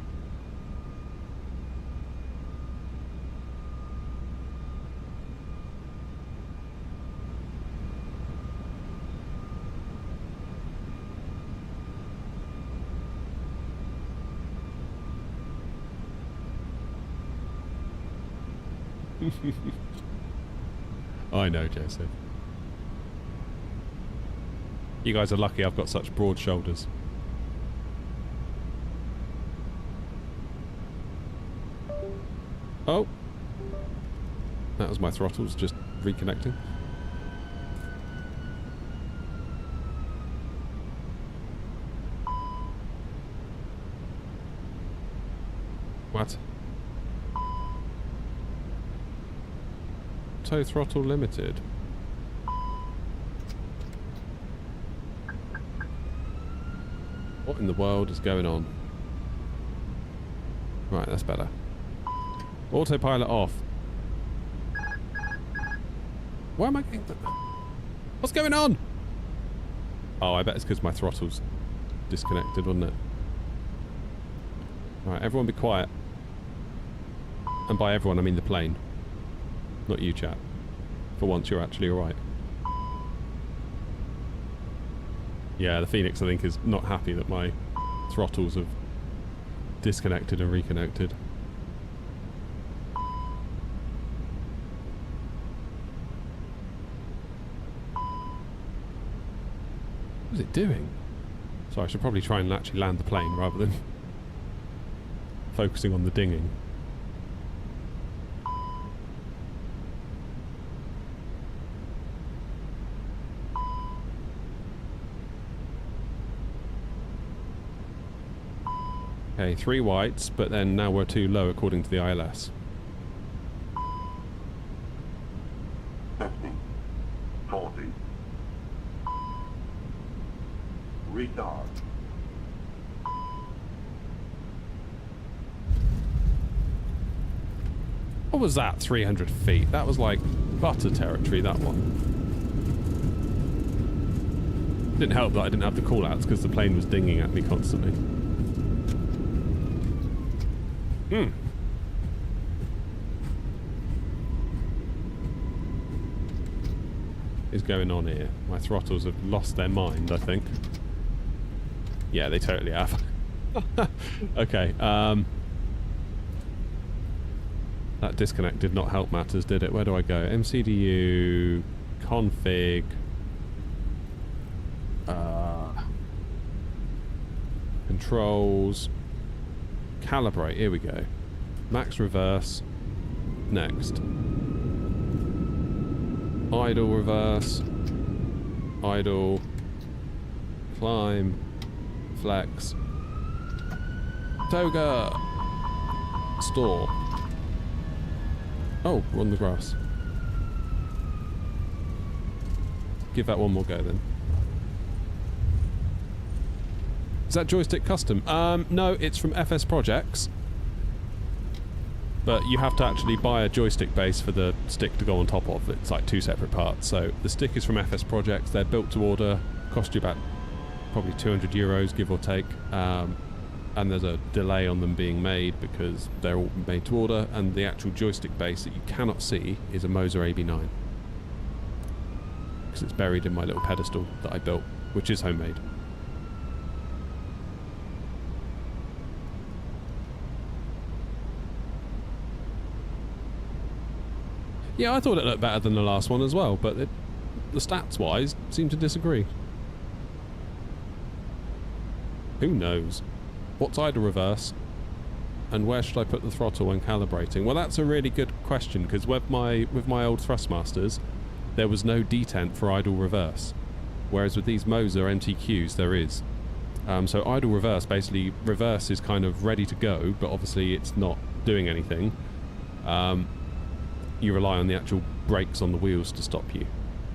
Speaker 1: I know, Joseph. You guys are lucky I've got such broad shoulders. Oh! That was my throttles just reconnecting. What? Auto throttle limited. What in the world is going on? Right, that's better. Autopilot off. Why am I getting... What's going on? Oh, I bet it's because my throttle's disconnected, wasn't it? Right, everyone be quiet. And by everyone, I mean the plane. Not you, chat. For once, you're actually alright. Yeah, the Phoenix, I think, is not happy that my throttles have disconnected and reconnected. What is it doing? So I should probably try and actually land the plane rather than focusing on the dinging. Okay, 3 whites, but then now we're too low according to the ILS.
Speaker 12: 50, 40. Retard.
Speaker 1: What was that, 300 feet? That was like butter territory, that one. Didn't help that I didn't have the call-outs because the plane was dinging at me constantly. Is going on here? My throttles have lost their mind, I think. Yeah, they totally have. Okay, that disconnect did not help matters, did it? Where do I go? MCDU, config. Controls. Calibrate. Here we go. Max reverse. Next. Idle reverse. Idle. Climb. Flex. Toga. Store. Oh, we're on the grass. Give that one more go then. Is that joystick custom? No, it's from FS Projects. But you have to actually buy a joystick base for the stick to go on top of. It's like 2 separate parts. So the stick is from FS Projects. They're built to order. Cost you about probably €200, give or take. And there's a delay on them being made because they're all made to order. And the actual joystick base that you cannot see is a Moser AB9. Because it's buried in my little pedestal that I built, which is homemade. Yeah, I thought it looked better than the last one as well, but the stats-wise seem to disagree. Who knows? What's idle reverse? And where should I put the throttle when calibrating? Well, that's a really good question, because with my old Thrustmasters, there was no detent for idle reverse. Whereas with these Moser MTQs, there is. So idle reverse, basically, reverse is kind of ready to go, but obviously it's not doing anything. You rely on the actual brakes on the wheels to stop you,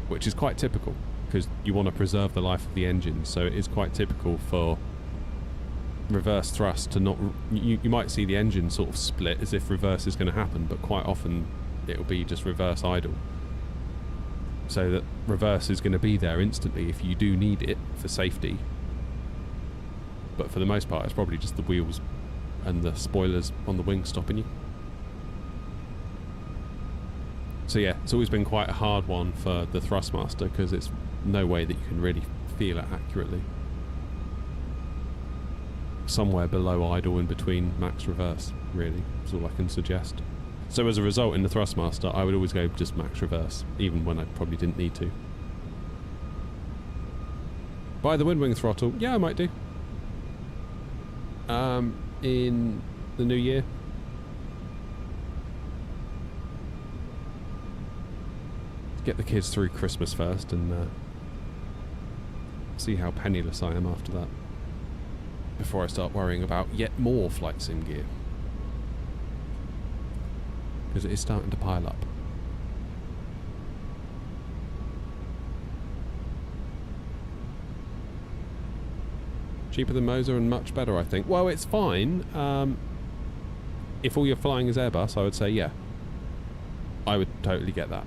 Speaker 1: which is quite typical because you want to preserve the life of the engine. So it is quite typical for reverse thrust to not... You might see the engine sort of split as if reverse is going to happen, but quite often it'll be just reverse idle. So that reverse is going to be there instantly if you do need it for safety. But for the most part, it's probably just the wheels and the spoilers on the wing stopping you. So yeah, it's always been quite a hard one for the Thrustmaster because it's no way that you can really feel it accurately. Somewhere below idle in between max reverse, really, is all I can suggest. So as a result, in the Thrustmaster, I would always go just max reverse, even when I probably didn't need to. Buy the Windwing throttle? Yeah, I might do. In the new year. Get the kids through Christmas first and see how penniless I am after that. Before I start worrying about yet more flight sim gear. Because it is starting to pile up. Cheaper than Moser and much better, I think. Well, it's fine. If all you're flying is Airbus, I would say yeah. I would totally get that.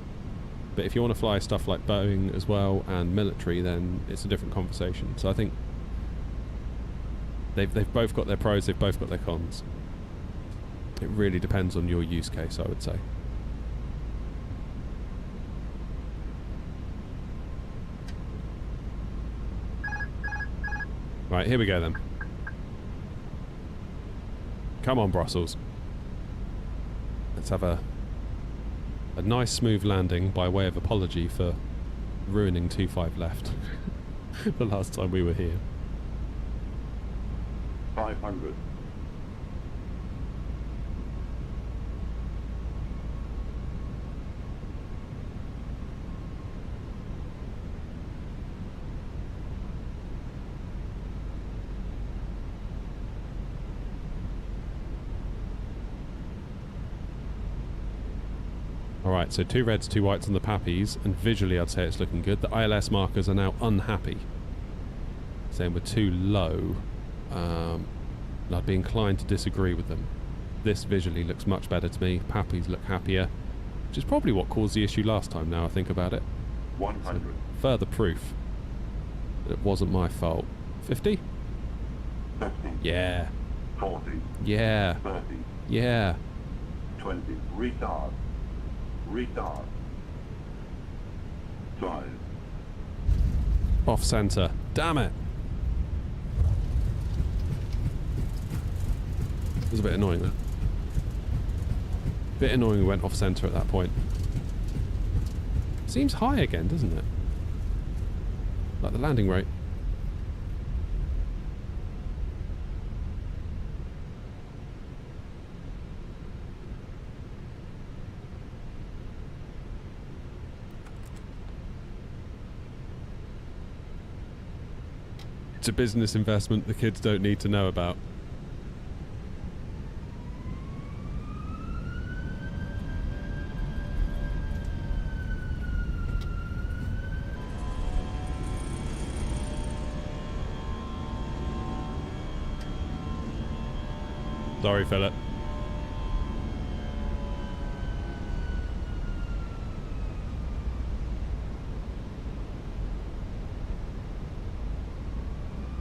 Speaker 1: But if you want to fly stuff like Boeing as well and military, then it's a different conversation. So I think they've both got their pros, they've both got their cons. It really depends on your use case, I would say. Right, here we go then. Come on, Brussels. Let's have a nice smooth landing by way of apology for ruining 25 left the last time we were here.
Speaker 12: 500.
Speaker 1: Alright, so 2 reds, 2 whites on the Pappies, and visually I'd say it's looking good. The ILS markers are now unhappy, saying we're too low. I'd be inclined to disagree with them. This visually looks much better to me. Pappies look happier, which is probably what caused the issue last time, now I think about it.
Speaker 12: 100.
Speaker 1: So further proof that it wasn't my fault. 50?
Speaker 12: 50.
Speaker 1: Yeah.
Speaker 12: 40.
Speaker 1: Yeah.
Speaker 12: 30.
Speaker 1: Yeah.
Speaker 12: 20. Retard. Retard. 5.
Speaker 1: Off centre. Damn it. It was a bit annoying though. Bit annoying we went off centre at that point. Seems high again, doesn't it? Like the landing rate. It's a business investment the kids don't need to know about. Sorry, Philip.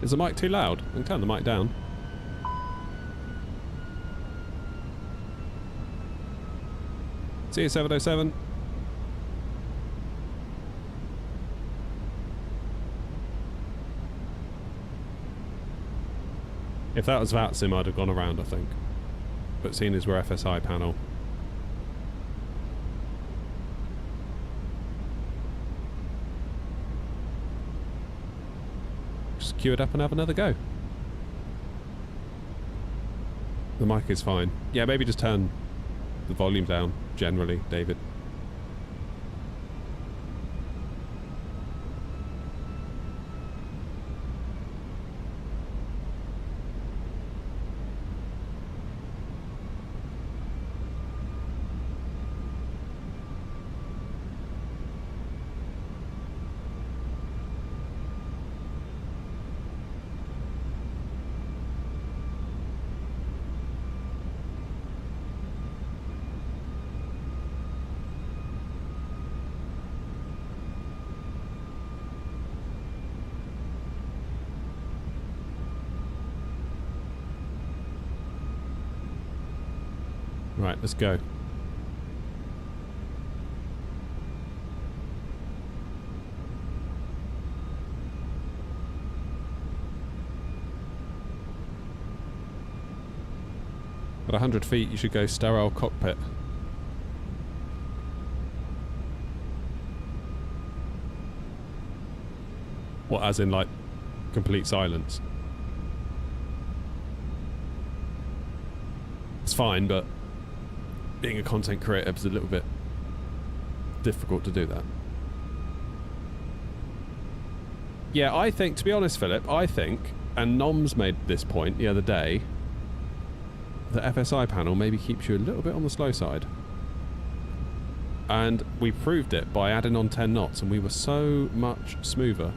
Speaker 1: Is the mic too loud? I can turn the mic down. See you, 707. If that was VATSIM, I'd have gone around, I think. But seeing as we're FSI panel. Just queue it up and have another go. The mic is fine. Yeah, maybe just turn the volume down, generally, David. Right, let's go. At 100 feet, you should go sterile cockpit. What, as in, like, complete silence? It's fine, but being a content creator is a little bit difficult to do that. Yeah, I think, to be honest, Philip, I think, and Noms made this point the other day, the FSI panel maybe keeps you a little bit on the slow side. And we proved it by adding on 10 knots, and we were so much smoother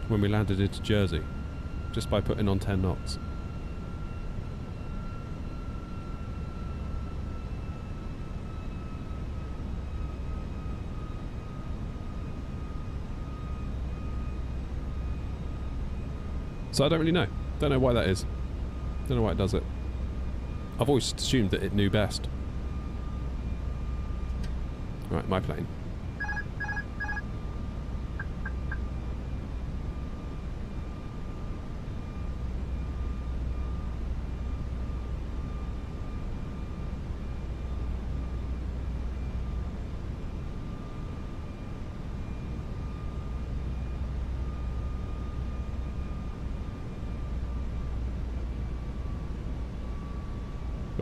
Speaker 1: when we landed into Jersey, just by putting on 10 knots. So I don't really know. Don't know why that is. Don't know why it does it. I've always assumed that it knew best. Right, my plane.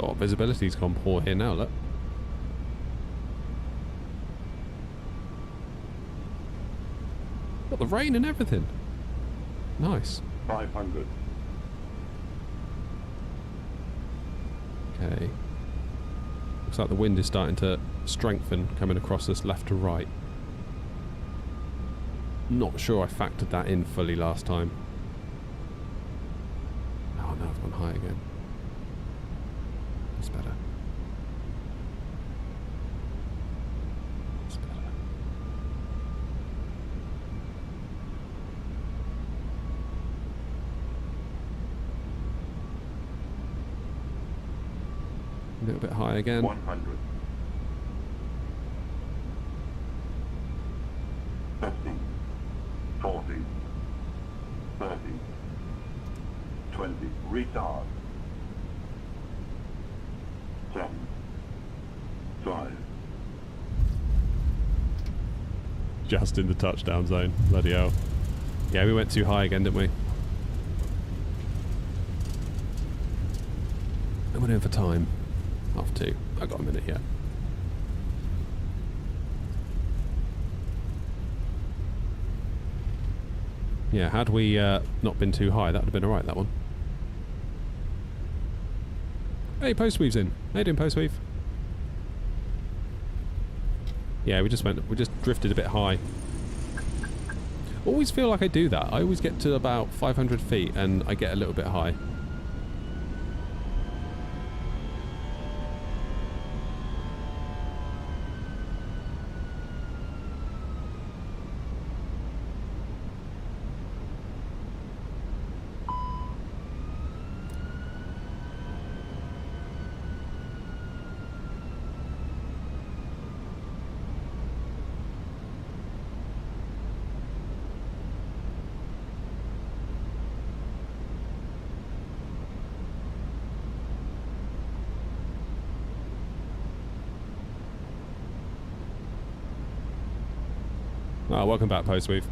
Speaker 1: Oh, visibility's gone poor here now, look. Got the rain and everything. Nice.
Speaker 12: 500.
Speaker 1: Okay. Looks like the wind is starting to strengthen coming across us left to right. Not sure I factored that in fully last time. Oh no, I've gone high again. It's better. It's better. A little bit high again.
Speaker 12: 100. 50. 40. 30. 20. Retard. 7. 5.
Speaker 1: Just in the touchdown zone. Bloody hell. Yeah, we went too high again, didn't we? And we're in for time. 2:30. I got a minute yet. Yeah, had we not been too high, that would have been alright, that one. Hey, Postweave's in. How you doing, Postweave? Yeah, we just drifted a bit high. Always feel like I do that. I always get to about 500 feet and I get a little bit high. Oh, welcome back, Postweave.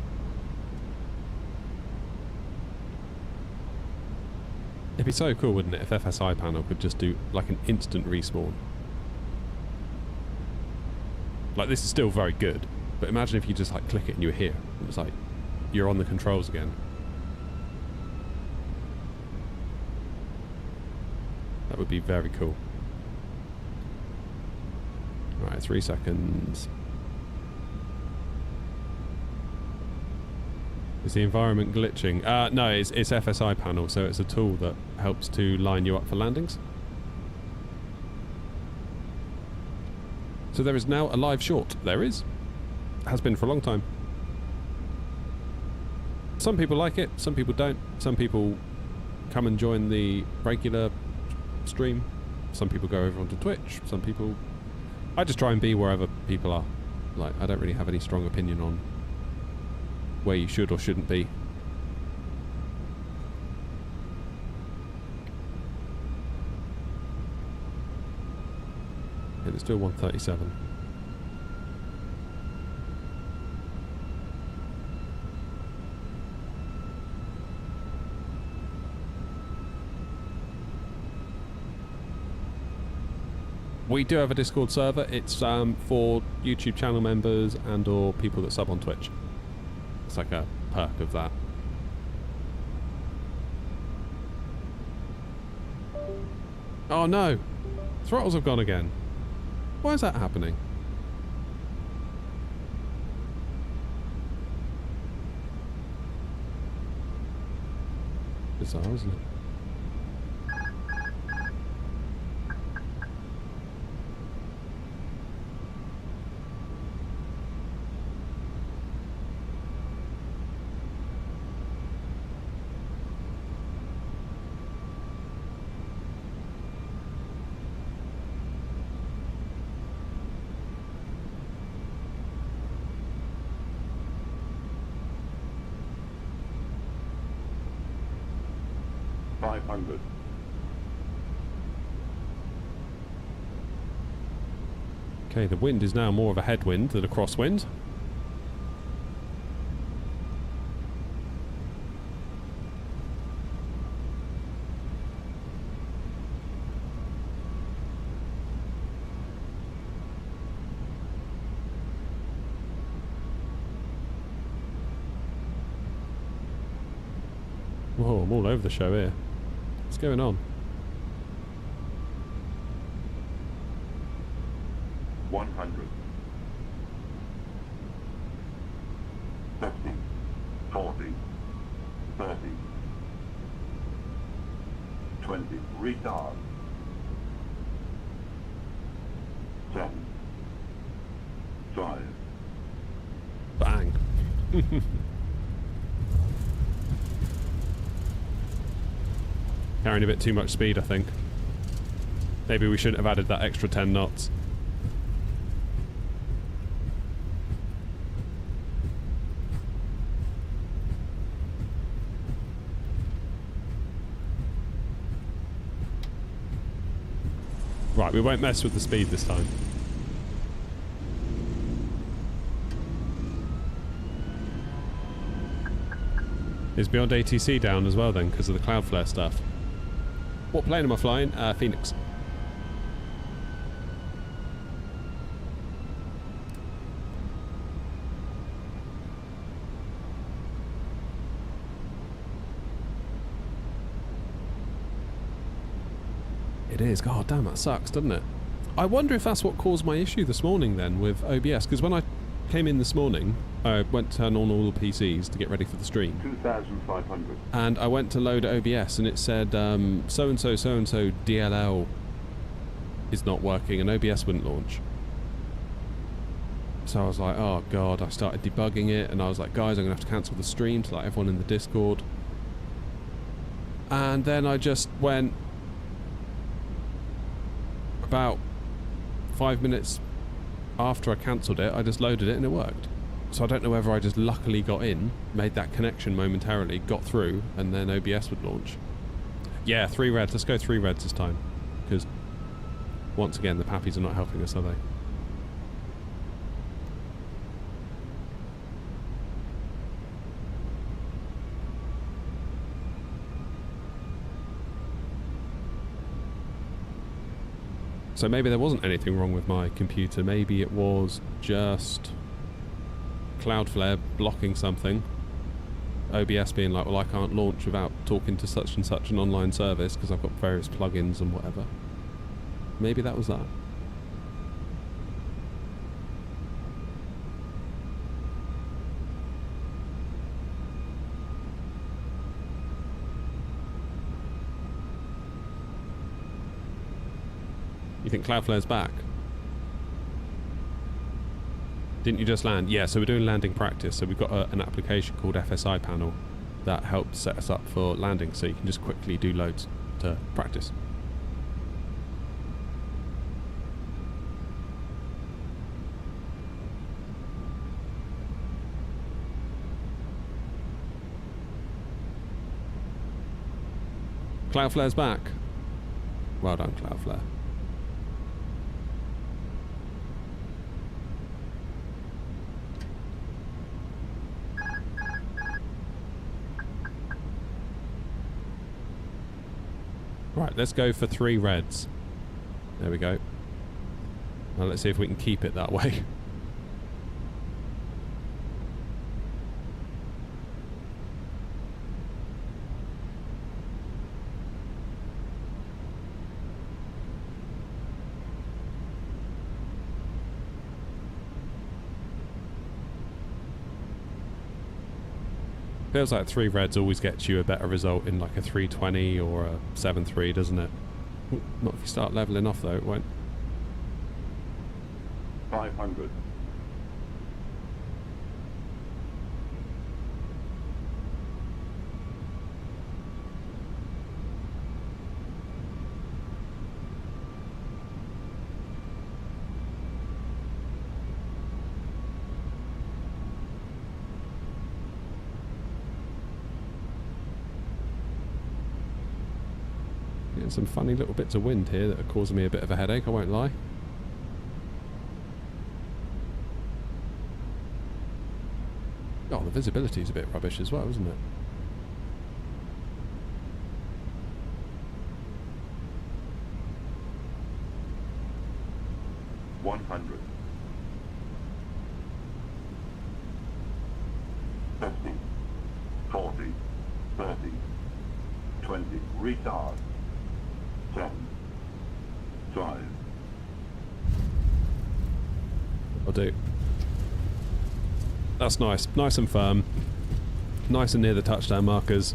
Speaker 1: It'd be so cool, wouldn't it, if FSI panel could just do like an instant respawn. Like, this is still very good, but imagine if you just like click it and you were here. It was like you're on the controls again. That would be very cool. Alright, 3 seconds. Is the environment glitching? No, it's FSI panel, so it's a tool that helps to line you up for landings. So there is now a live short. There is. Has been for a long time. Some people like it, some people don't. Some people come and join the regular stream. Some people go over onto Twitch. Some people... I just try and be wherever people are. Like, I don't really have any strong opinion on where you should or shouldn't be. Okay, let's do 137. We do have a Discord server. It's for YouTube channel members and or people that sub on Twitch. It's like a perk of that. Oh no! Throttles have gone again. Why is that happening? Bizarre, isn't it? Okay, the wind is now more of a headwind than a crosswind. Whoa, I'm all over the show here. What's going on?
Speaker 12: 100. 50. 40. 30. 20. Retard. 7. 5.
Speaker 1: Bang. Carrying a bit too much speed, I think. Maybe we shouldn't have added that extra 10 knots. Right, we won't mess with the speed this time. Is Beyond ATC down as well then because of the Cloudflare stuff? What plane am I flying? Phoenix. It is. God damn, that sucks, doesn't it? I wonder if that's what caused my issue this morning then with OBS, because when I came in this morning, I went to turn on all the PCs to get ready for the stream.
Speaker 12: 2,500.
Speaker 1: And I went to load OBS and it said so-and-so DLL is not working and OBS wouldn't launch. So I was like, oh god, I started debugging it and I was like, guys, I'm going to have to cancel the stream to like everyone in the Discord. And then I just went about 5 minutes after I cancelled it, I just loaded it and it worked. So I don't know whether I just luckily got in, made that connection momentarily, got through, and then OBS would launch. Yeah, 3 reds. Let's go 3 reds this time. Because, once again, the pappies are not helping us, are they? So maybe there wasn't anything wrong with my computer. Maybe it was just Cloudflare blocking something. OBS being like, well, I can't launch without talking to such and such an online service because I've got various plugins and whatever. Maybe that was that. You think Cloudflare's back? Didn't you just land? Yeah, so we're doing landing practice. So we've got an application called FSI Panel that helps set us up for landing, so you can just quickly do loads to practice. Cloudflare's back. Well done, Cloudflare. Right, let's go for 3 reds. There we go. Now let's see if we can keep it that way. Feels like 3 reds always gets you a better result in like a 320 or a 7.3, doesn't it? Not if you start leveling off though, it won't.
Speaker 12: 500.
Speaker 1: Getting some funny little bits of wind here that are causing me a bit of a headache, I won't lie. Oh, the visibility is a bit rubbish as well, isn't it?
Speaker 12: $100. 50, 40, 30, 20, retard. 7, 5.
Speaker 1: I'll do. That's nice. Nice and firm. Nice and near the touchdown markers.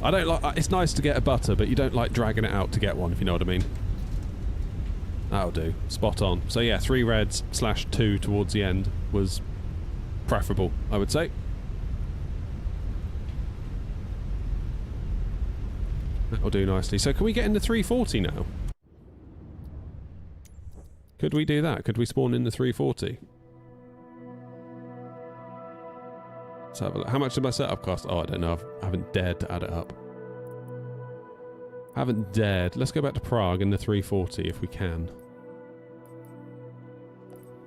Speaker 1: I don't like... It's nice to get a butter, but you don't like dragging it out to get one, if you know what I mean. That'll do. Spot on. So yeah, 3 reds / 2 towards the end was preferable, I would say. That'll do nicely. So can we get into 340 now? Could we do that? Could we spawn in the 340? Let's have a look. How much did my setup cost? Oh, I don't know. I haven't dared to add it up. Haven't dared. Let's go back to Prague in the 340 if we can.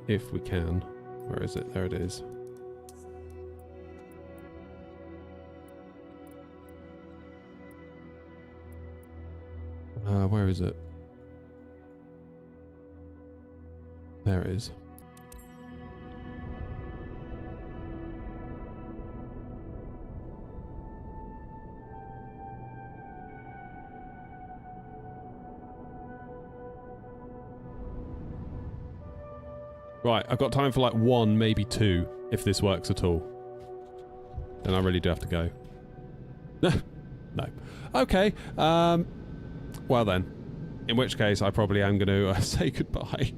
Speaker 1: If we can. Where is it? There it is. Where is it? There it is. Right, I've got time for like 1, maybe 2, if this works at all. Then I really do have to go. No. Okay. Well then. In which case, I probably am going to say goodbye.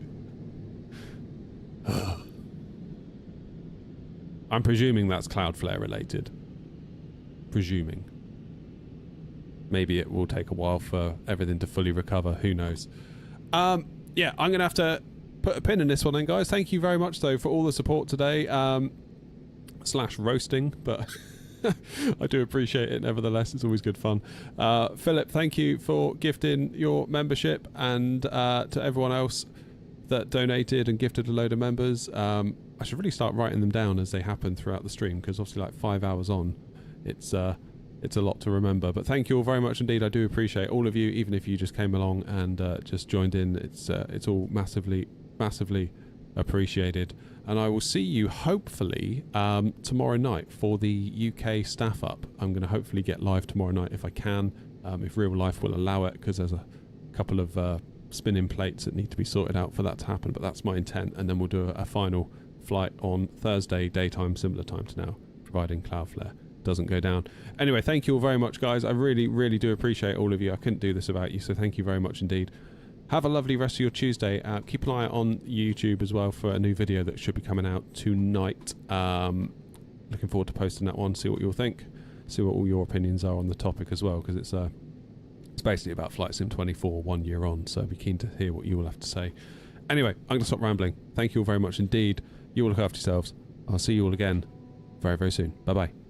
Speaker 1: I'm presuming that's Cloudflare related. Presuming. Maybe it will take a while for everything to fully recover. Who knows? Yeah, I'm going to have to put a pin in this one then, guys. Thank you very much, though, for all the support today. Slash roasting, but I do appreciate it nevertheless. It's always good fun. Philip, thank you for gifting your membership, and to everyone else that donated and gifted a load of members. I should really start writing them down as they happen throughout the stream, because obviously like 5 hours on, it's a lot to remember. But thank you all very much indeed. I do appreciate all of you, even if you just came along and just joined in. It's all massively appreciated. And I will see you hopefully tomorrow night for the UK staff up. I'm going to hopefully get live tomorrow night if I can, if real life will allow it, because there's a couple of spinning plates that need to be sorted out for that to happen. But that's my intent, and then we'll do a final flight on Thursday daytime, similar time to now, providing Cloudflare doesn't go down. Anyway, thank you all very much, guys. I really do appreciate all of you. I couldn't do this without you, so thank you very much indeed. Have a lovely rest of your Tuesday. Keep an eye on YouTube as well for a new video that should be coming out tonight. Looking forward to posting that one, see what you'll think, see what all your opinions are on the topic as well, because it's basically about Flight Sim 24 1 year on, so I'd be keen to hear what you all have to say. Anyway, I'm going to stop rambling. Thank you all very much indeed. You all look after yourselves. I'll see you all again very, very soon. Bye-bye.